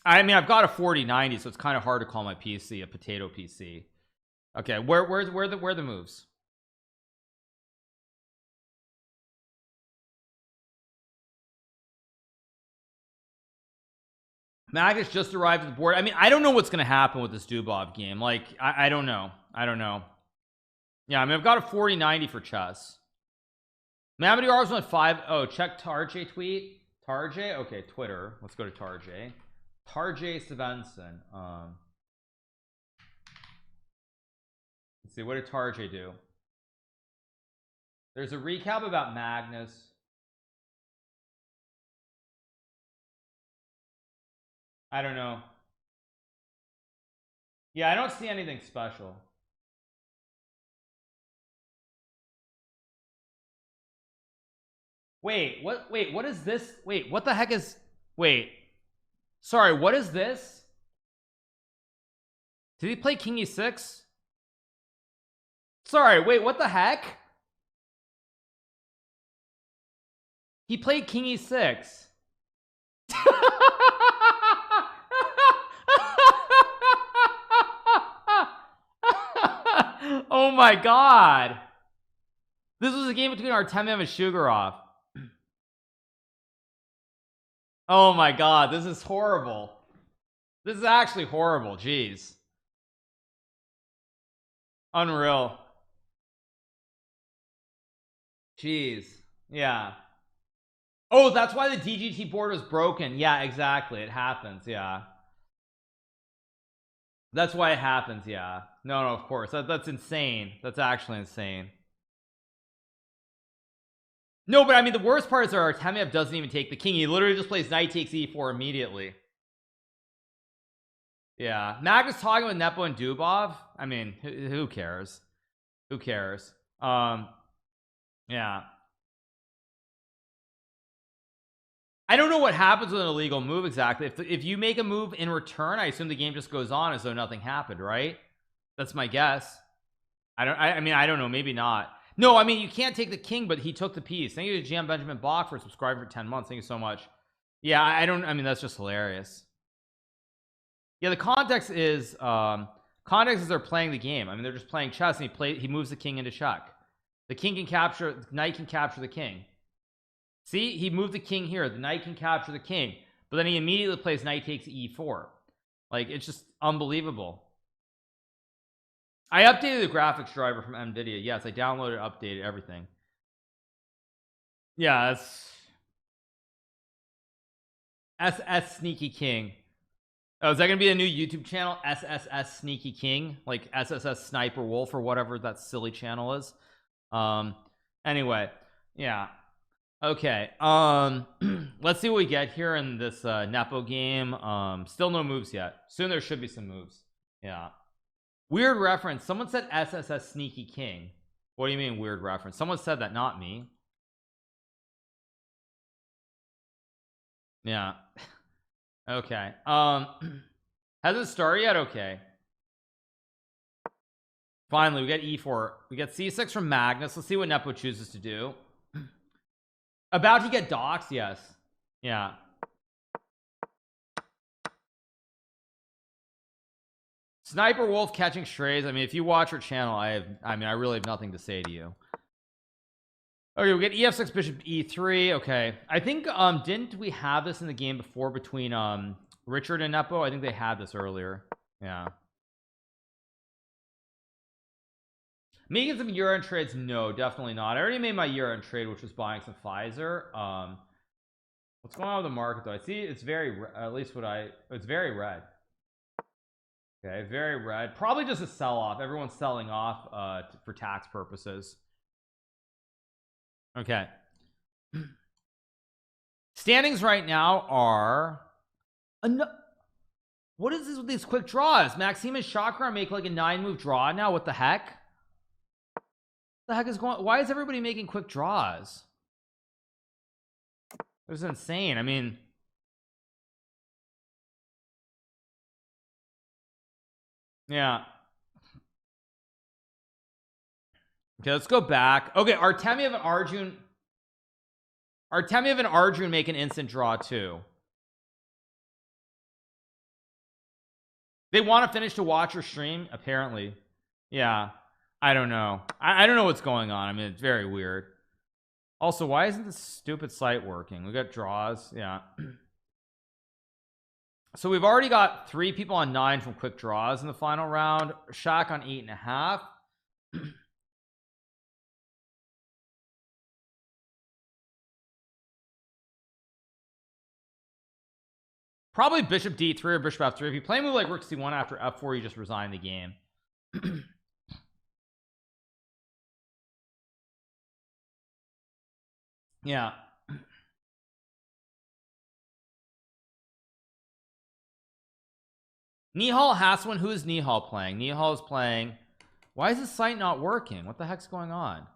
I mean, I've got a 4090, so it's kind of hard to call my PC a potato PC. Okay, where the moves? Magnus just arrived at the board. I mean, I don't know what's gonna happen with this Dubov game. Like, I don't know. I don't know. Yeah, I mean, I've got a 4090 for chess. Mamadi R's went 5. Oh, check Tarjay tweet. Tarjay? Okay, Twitter. Let's go to Tarjay. Tarjay Svensson. Let's see, what did Tarjay do? There's a recap about Magnus. I don't know. Yeah, I don't see anything special. Wait, what is this? Wait, what the heck is sorry, what is this? Did he play King E6? Sorry, wait, what the heck? He played King E6. Oh my god. This was a game between Artemiev and Shugarov. Oh my god, this is horrible. This is actually horrible. Jeez. Unreal. Jeez. Yeah. Oh, that's why the DGT board was broken. Yeah, exactly. It happens. Yeah. That's why it happens. Yeah. No, of course. That's insane. That's actually insane. No, but I mean, the worst part is that Artemiev doesn't even take the king. He literally just plays knight takes e4 immediately. Yeah. Magnus talking with Nepo and Dubov. I mean, who cares? Who cares? Yeah. I don't know what happens with an illegal move exactly. If you make a move in return, I assume the game just goes on as though nothing happened, right? That's my guess. I mean, I don't know, maybe not. No, I mean, you can't take the king, but he took the piece. Thank you to GM Benjamin Bach for subscribing for 10 months. Thank you so much. Yeah, I mean, that's just hilarious. Yeah, the context is they're playing the game. I mean, they're just playing chess, and he moves the king into check. The king can capture, the knight can capture the king. See, he moved the king here. The knight can capture the king, but then he immediately plays knight takes e4. Like, it's just unbelievable. I updated the graphics driver from NVIDIA. Yes, I downloaded, updated everything. Yeah, that's SS Sneaky King. Oh, is that gonna be a new YouTube channel? SSS Sneaky King, like SSS Sniper Wolf or whatever that silly channel is. Anyway, yeah. Okay. Let's see what we get here in this Nepo game. Still no moves yet. Soon there should be some moves. Yeah. Weird reference. Someone said SSS Sneaky King. What do you mean weird reference? Someone said that, not me. Yeah. Okay. Has it started yet? Okay. Finally, we got e4. We got c6 from Magnus. Let's see what Nepo chooses to do. About to get doxed. Yes. Yeah. Sniper Wolf catching strays. I mean, if you watch our channel, I really have nothing to say to you. Okay, we get ef6 bishop e3. Okay, I think didn't we have this in the game before between Richard and Nepo? I think they had this earlier. Yeah. Making some year-end trades? No, definitely not. I already made my year-end trade, which was buying some Pfizer. What's going on with the market though? I see it's very, at least it's very red. Okay, very red. Probably just a sell-off. Everyone's selling off for tax purposes. Okay. Standings right now are what is this with these quick draws? Maxime and Chakra make like a 9-move draw now. What the heck? The heck is going? Why is everybody making quick draws? This is insane. I mean, yeah. Okay, let's go back. Okay, Artemiev and Arjun make an instant draw too. They want to finish to watch or stream, apparently. Yeah, I don't know. I don't know what's going on. I mean, it's very weird. Also, why isn't this stupid site working? We got draws. Yeah. So we've already got 3 people on 9 from quick draws in the final round. Shaq on 8.5. Probably bishop d3 or bishop f3. If you play a move like rook c1 after f4, you just resign the game. Yeah. Nihal Haswin. Who is Nihal playing? Nihal is playing. Why is this site not working? What the heck's going on?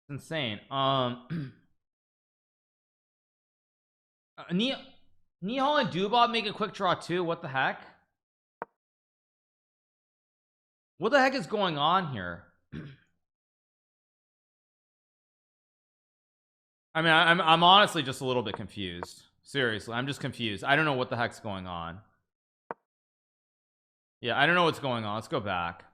It's insane. Nihal and Dubov make a quick draw too. What the heck? What the heck is going on here? I mean, I'm honestly just a little bit confused. Seriously, I'm just confused. I don't know what the heck's going on. Yeah, I don't know what's going on. Let's go back.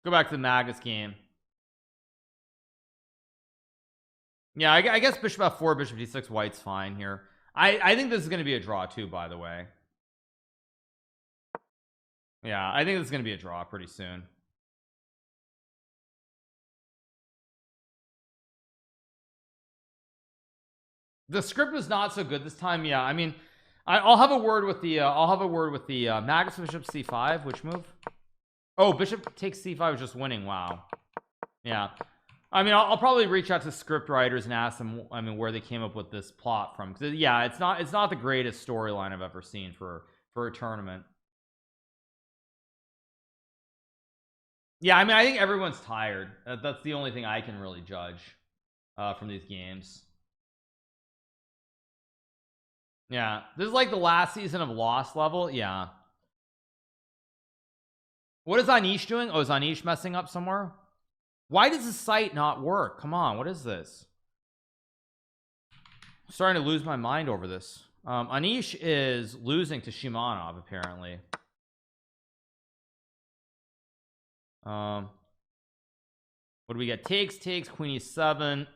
Go back to the Magus game. Yeah, I guess bishop f4, bishop d6, white's fine here. I think this is going to be a draw too, by the way. Yeah, I think this is going to be a draw pretty soon. The script was not so good this time. Yeah, I mean, I'll have a word with the Magus bishop c5. Which move? Oh, bishop takes c5 is just winning. Wow. Yeah, I mean, I'll probably reach out to script writers and ask them, I mean, where they came up with this plot from, because yeah, it's not the greatest storyline I've ever seen for a tournament. Yeah, I mean, I think everyone's tired. That's the only thing I can really judge from these games. Yeah, this is like the last season of Lost level. Yeah. What is Anish doing? Oh, is Anish messing up somewhere? Why does the site not work? Come on, what is this? I'm starting to lose my mind over this. Anish is losing to Shimanov apparently. What do we get? Takes queen e7.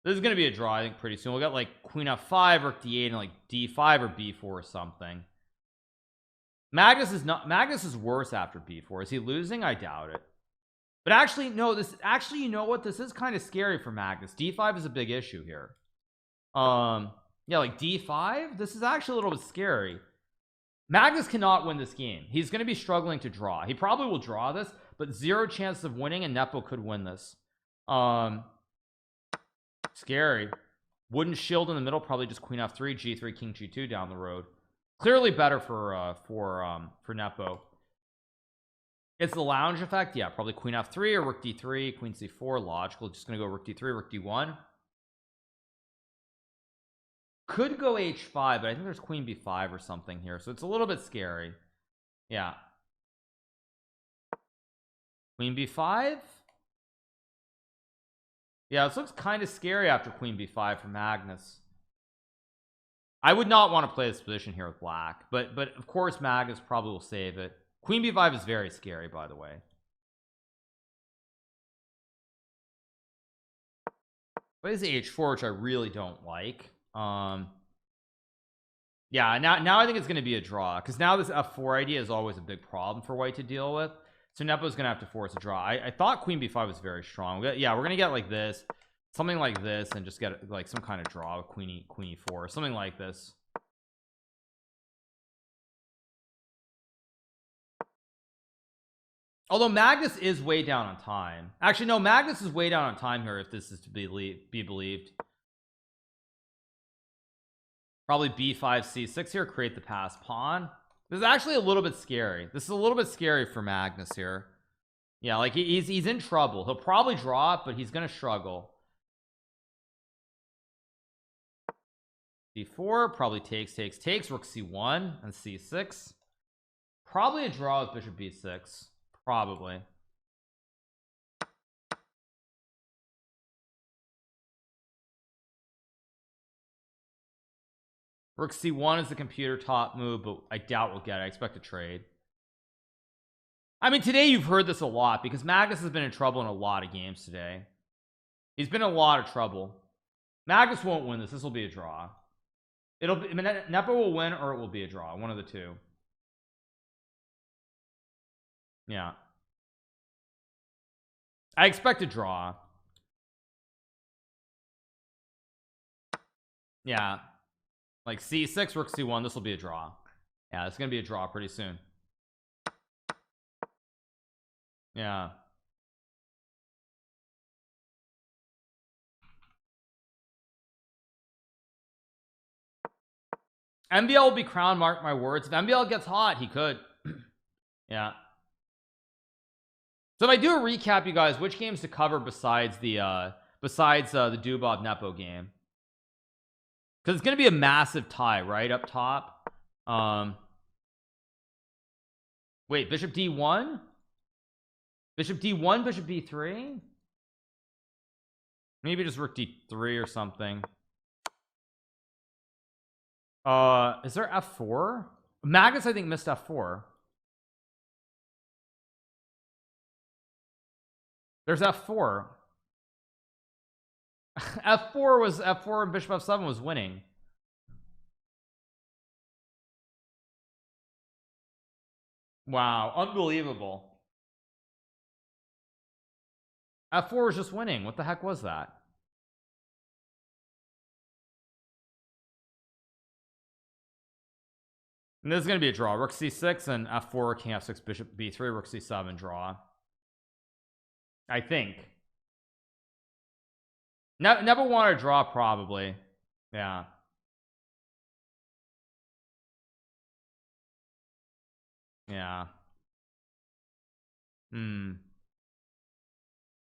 This is going to be a draw, I think, pretty soon. We'll get like queen f5, rook d8, and like d5 or b4 or something. Magnus is worse after b4. Is he losing? I doubt it. But actually, no, you know what? This is kind of scary for Magnus. d5 is a big issue here. Yeah, like d5, this is actually a little bit scary. Magnus cannot win this game. He's going to be struggling to draw. He probably will draw this, but 0 chance of winning, and Nepo could win this. Scary. Wooden shield in the middle, probably just queen f3, g3, king g2 down the road. Clearly better for Nepo. It's the lounge effect. Yeah, probably queen f3 or rook d3, queen c4. Logical. Just gonna go rook d3, rook d1. Could go h5, but I think there's queen b5 or something here, so it's a little bit scary. Yeah. Queen b5. Yeah, this looks kind of scary after queen b5 for Magnus. I would not want to play this position here with black, but of course Magnus probably will save it. Queen b5 is very scary, by the way. But this is h4, which I really don't like. Yeah, now I think it's going to be a draw, because now this f4 idea is always a big problem for white to deal with. So Nepo's gonna have to force a draw. I thought queen b5 was very strong. Yeah, we're gonna get like this, something like this, and just get like some kind of draw with queen e4, something like this. Although Magnus is way down on time. Actually, no, Magnus is way down on time here if this is to be believed. Probably b5 c6 here, create the pass pawn. This is actually a little bit scary. This is a little bit scary for Magnus here. Yeah, like he's in trouble. He'll probably draw it, but he's gonna struggle. d4 probably takes, rook c1 and c6. Probably a draw with bishop b6. Probably. Rook c1 is the computer top move, but I doubt we'll get it. I expect a trade. I mean, today you've heard this a lot because Magnus has been in trouble in a lot of games today. He's been in a lot of trouble. Magnus won't win this. This will be a draw. It'll be, I mean, Nepo will win or it will be a draw. One of the two. Yeah. I expect a draw. Yeah. Like c6, rook c1. This will be a draw. Yeah, it's gonna be a draw pretty soon. Yeah. MBL will be crowned, mark my words. If MBL gets hot, he could. Yeah. So if I do a recap, you guys, which games to cover besides the Dubov Nepo game? Because it's gonna be a massive tie right up top. Wait, bishop d1, bishop d1, bishop b3, maybe just rook d3 or something. Is there f4? Magnus I think missed f4. There's f4. f4 and bishop f7 was winning. Wow, unbelievable. f4 was just winning. What the heck was that? And this is going to be a draw. Rook c6 and f4, king f6, bishop b3, rook c7, draw. I think. Never want to draw, probably. Yeah. Yeah.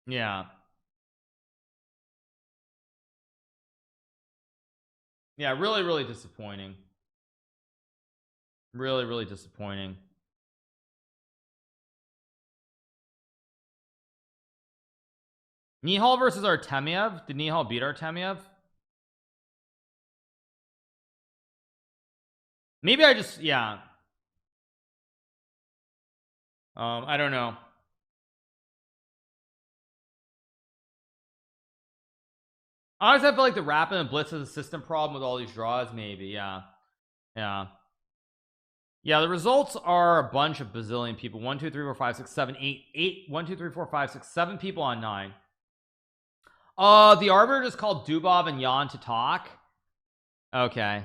Yeah. Yeah, really disappointing. Really disappointing. Nihal versus Artemiev. Did Nihal beat Artemiev? Maybe I just, yeah. I don't know. Honestly, I feel like the Rapid and Blitz is a system problem with all these draws. Maybe, yeah. Yeah. Yeah, the results are a bunch of bazillion people. 1 2 3 4 5 6 7 8 1 2 3 4 5 6 7 people on 9. The arbiter just called Dubov and Jan to talk. Okay.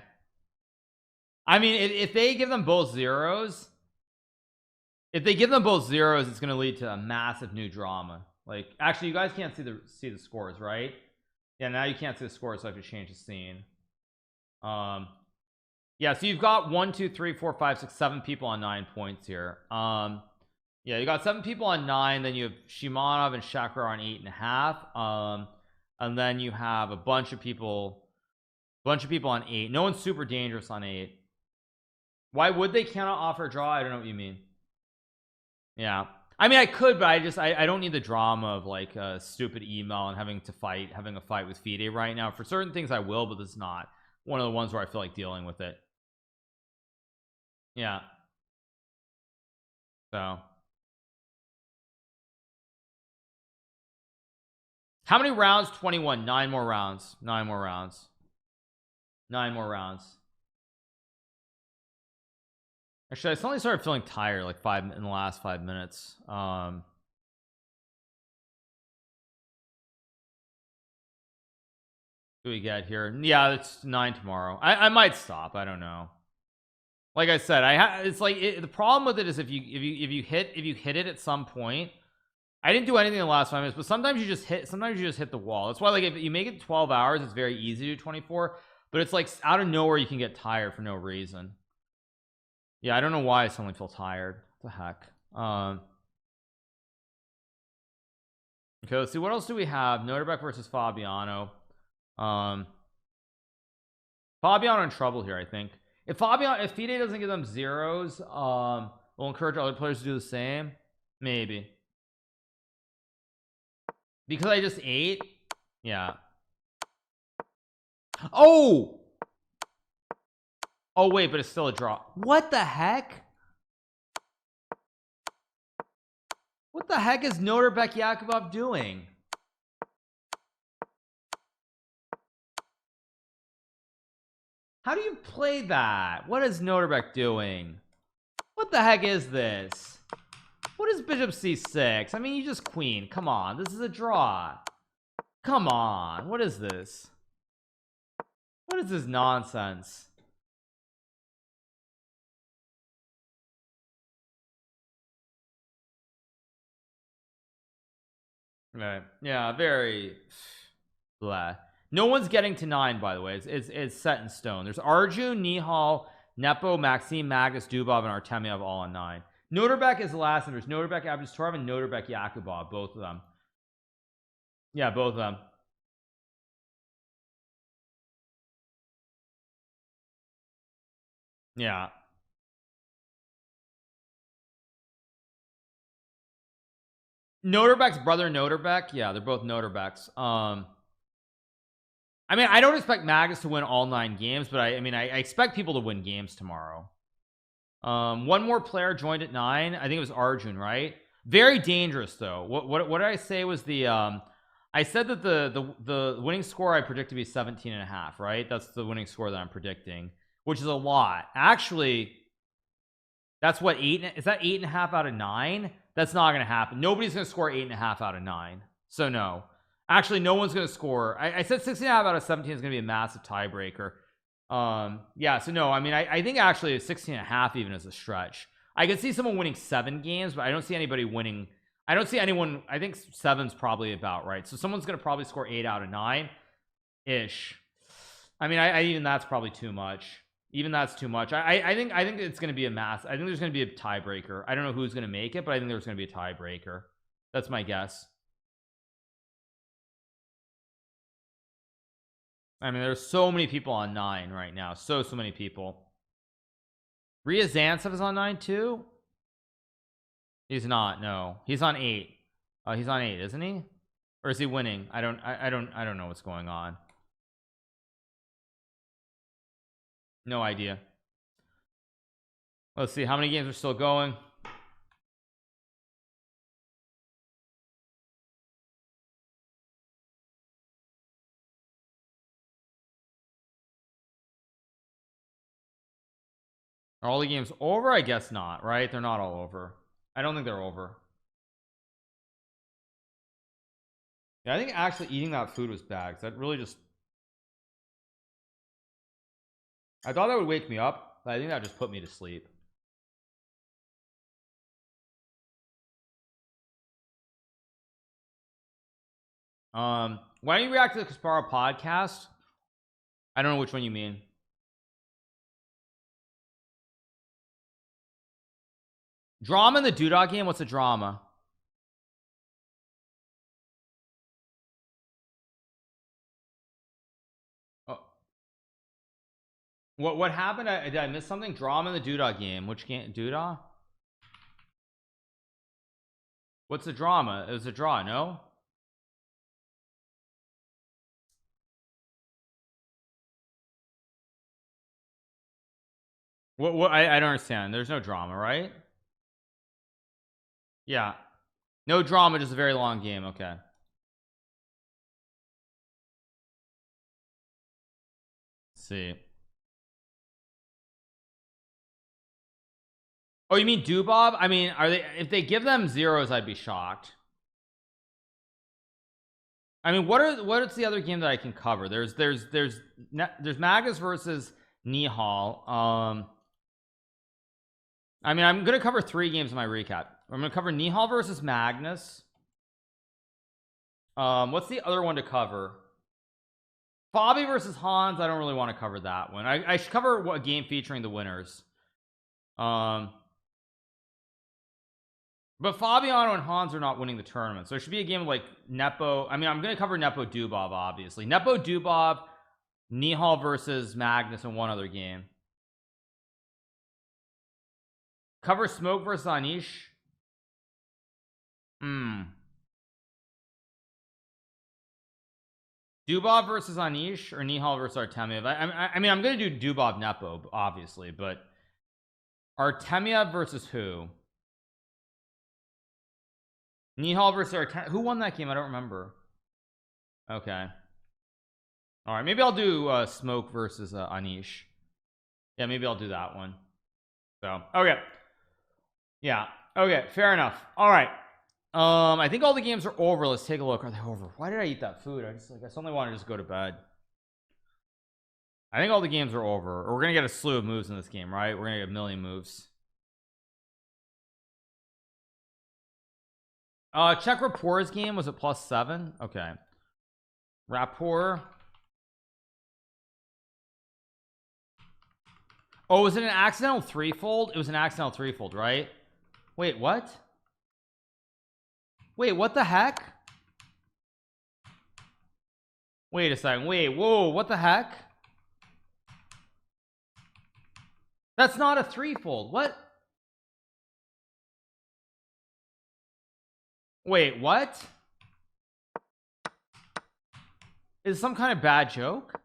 I mean, if they give them both zeros, it's going to lead to a massive new drama. Like, actually, you guys can't see the scores, right? Yeah, now you can't see the scores, so I have to change the scene. Yeah, so you've got 1 2 3 4 5 6 7 people on 9 points here. Yeah, you got 7 people on 9, then you have Shimonov and Shakur on 8.5. And then you have a bunch of people on 8. No one's super dangerous on 8. Why would they cannot offer a draw? I don't know what you mean. Yeah, I mean, I could, but I don't need the drama of like a stupid email and having a fight with FIDE right now. For certain things I will, but this is not one of the ones where I feel like dealing with it. Yeah. So how many rounds? 21. 9 more rounds. 9 more rounds. Actually, I suddenly started feeling tired like in the last 5 minutes. Do we get here? Yeah, it's 9 tomorrow. I might stop. I don't know. Like I said, it's like the problem with it is if you hit it at some point. I didn't do anything in the last 5 minutes, but sometimes you just hit the wall. That's why, like, if you make it 12 hours, it's very easy to do 24, but it's like out of nowhere you can get tired for no reason. Yeah, I don't know why I suddenly feel tired. What the heck? Okay, let's see, what else do we have? Noterbeck versus Fabiano. Fabiano in trouble here, I think. If FIDE doesn't give them zeros, we'll encourage other players to do the same. Maybe. Because I just ate. Yeah. Oh wait, but it's still a draw. What the heck? What the heck is Noterbeck Yakubov doing? How do you play that? What is Noterbeck doing? What the heck is this? What is Bishop C6? I mean, you just queen. Come on, this is a draw. Come on, what is this? What is this nonsense? Right. Yeah, very blah. No one's getting to 9, by the way. It's set in stone. There's Arjun, Nihal, Nepo, Maxime, Magus, Dubov, and Artemiev all on 9. Noterbeck is the last, and there's Noterbeck Abdustorov and Noterbeck Yakubov, both of them. Yeah, both of them. Yeah. Noterbeck's brother Noterbeck. Yeah, they're both Noterbecks. I mean, I don't expect Magus to win all 9 games, but I mean, I expect people to win games tomorrow. One more player joined at 9. I think it was Arjun, right? Very dangerous though. What did I say was the I said that the winning score I predict to be 17.5, right? That's the winning score that I'm predicting, which is a lot. Actually, that's what 8 is that 8.5 out of 9? That's not gonna happen. Nobody's gonna score 8.5 out of 9. So no. Actually, no one's gonna score. I said 16.5 out of 17 is gonna be a massive tiebreaker. Yeah, so no, I mean, I think actually 16.5 even is a stretch. I could see someone winning 7 games, but I don't see anybody winning. I don't see anyone. I think 7's probably about right. So someone's gonna probably score 8 out of 9 ish. I mean, I even that's probably too much. Even that's too much. I think it's gonna be a mass. I think there's gonna be a tiebreaker. I don't know who's gonna make it, but I think there's gonna be a tiebreaker. That's my guess. I mean, there's so many people on 9 right now. So many people. Ryazantsev is on 9 too. He's not. No, he's on 8. He's on 8, isn't he? Or is he winning? I don't know what's going on. No idea. Let's see how many games are still going. Are all the games over? I guess not, right? They're not all over. I don't think they're over. Yeah, I think actually eating that food was bad because that really just I thought that would wake me up, but I think that just put me to sleep. Why don't you react to the Kasparov podcast? I don't know which one you mean. Drama in the Dudok game? What's the drama? Oh, what happened? Did I miss something? Drama in the Dudok game. Which game? Dudok? What's the drama? It was a draw, no? What I don't understand. There's no drama, right? Yeah. No drama, just a very long game. Okay. Let's see. Oh, you mean Dubob? I mean, are they, if they give them zeros, I'd be shocked. I mean, what's the other game that I can cover? There's Magus versus Nihal. I mean, I'm gonna cover 3 games in my recap. I'm gonna cover Nihal versus Magnus. What's the other one to cover? Fabi versus Hans. I don't really want to cover that one. I should cover what game featuring the winners. But Fabiano and Hans are not winning the tournament, so it should be a game of like Nepo. I mean, I'm going to cover Nepo Dubov, obviously. Nepo Dubov, Nihal versus Magnus, and one other game. Cover Smoke versus Anish. Dubov versus Anish or Nihal versus Artemiev. I mean, I'm going to do Dubov Nepo, obviously, but Artemiev versus who? Nihal versus Artemiev. Who won that game? I don't remember. Okay. All right, maybe I'll do Smoke versus Anish. Yeah, maybe I'll do that one. So, okay. Yeah. Okay, fair enough. All right. I think all the games are over. Let's take a look. Are they over? Why did I eat that food? I suddenly want to just go to bed. I think all the games are over. Or we're gonna get a slew of moves in this game, right? We're gonna get a million moves. Check Rapport's game. Was it +7? Okay. Rapport. Oh, was it an accidental threefold? It was an accidental threefold, right? Wait, what? Wait, what the heck? Wait a second. Wait, whoa, what the heck? That's not a threefold. What? Wait, what? Is some kind of bad joke?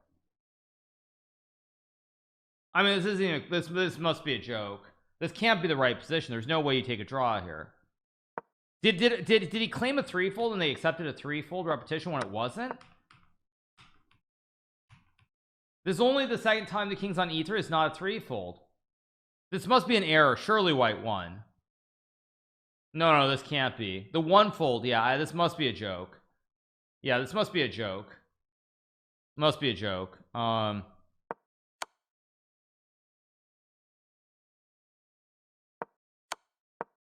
I mean, this isn't even, this must be a joke. This can't be the right position. There's no way you take a draw here. Did he claim a threefold and they accepted a threefold repetition when it wasn't? This is only the second time the king's on ether. It's not a threefold. This must be an error. Surely white won. No, this can't be the one fold. Yeah, this must be a joke. Yeah, this must be a joke. Must be a joke.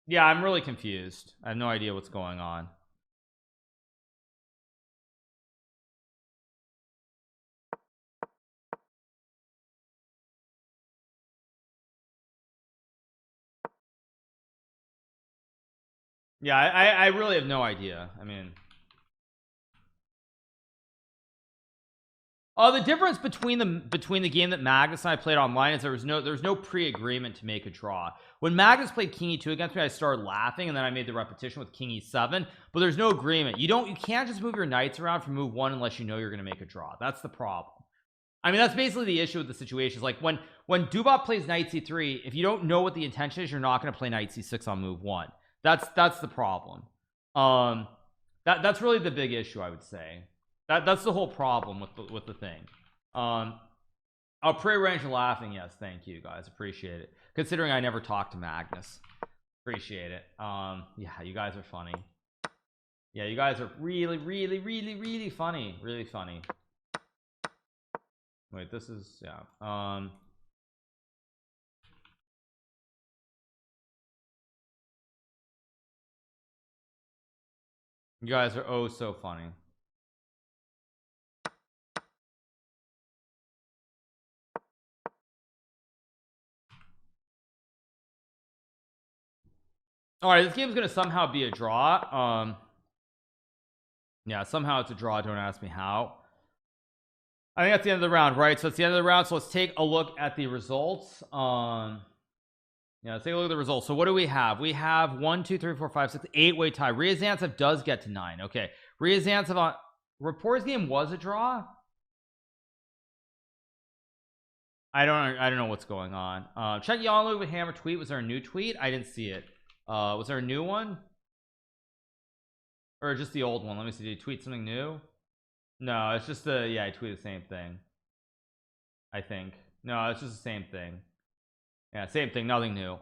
Yeah, I'm really confused. I have no idea what's going on. Yeah, I really have no idea. I mean, the difference between the game that Magnus and I played online is there was no pre-agreement to make a draw. When Magnus played King E2 against me, I started laughing, and then I made the repetition with King E7. But there's no agreement. You can't just move your knights around for move 1 unless you know you're going to make a draw. That's the problem. I mean, that's basically the issue with the situation. Is like when Dubop plays knight c3, if you don't know what the intention is, you're not going to play knight c6 on move 1. That's the problem. That's really the big issue, I would say. That's the whole problem with the thing. I'll pre-arrange laughing. Yes, thank you guys, appreciate it. Considering I never talked to Magnus, appreciate it. Yeah, you guys are funny. Yeah, you guys are really funny. Really funny. Wait, this is yeah. You guys are oh so funny. All right, this game's gonna somehow be a draw. Yeah, somehow it's a draw. Don't ask me how. I think that's the end of the round, right? So it's the end of the round. So let's take a look at the results. Yeah, let's take a look at the results. So what do we have? We have 1 2 3 4 5 6 8-way tie. Ryazantsev does get to 9. Okay, Ryazantsev on Rapport's game was a draw. I don't know what's going on. Check Yonlu with hammer tweet. Was there a new tweet? I didn't see it. Was there a new one or just the old one? Let me see. Did he tweet something new? No, it's just the yeah, I tweeted the same thing. I think no, it's just the same thing. Yeah, same thing, nothing new.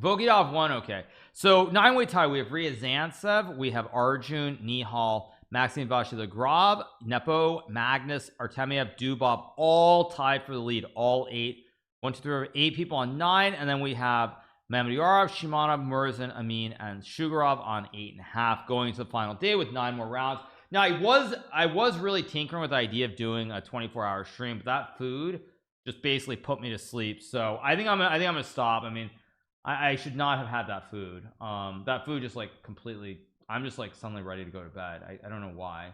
Vogidov won. Okay, so 9-way tie. We have Ryazantsev, we have Arjun, Nihal, Maxim Vachilegrov, Nepo, Magnus, Artemiev, Dubov, all tied for the lead. All 8, 1, 2, 3, 8 people on 9, and then we have Mamedyarov, Shimanov, Murzin, Amin, and Shugarov on 8.5, going into the final day with 9 more rounds. Now I was really tinkering with the idea of doing a 24-hour stream, but that food just basically put me to sleep. So I think I'm gonna stop. I mean, I should not have had that food. That food just like completely, I'm just like suddenly ready to go to bed. I don't know why.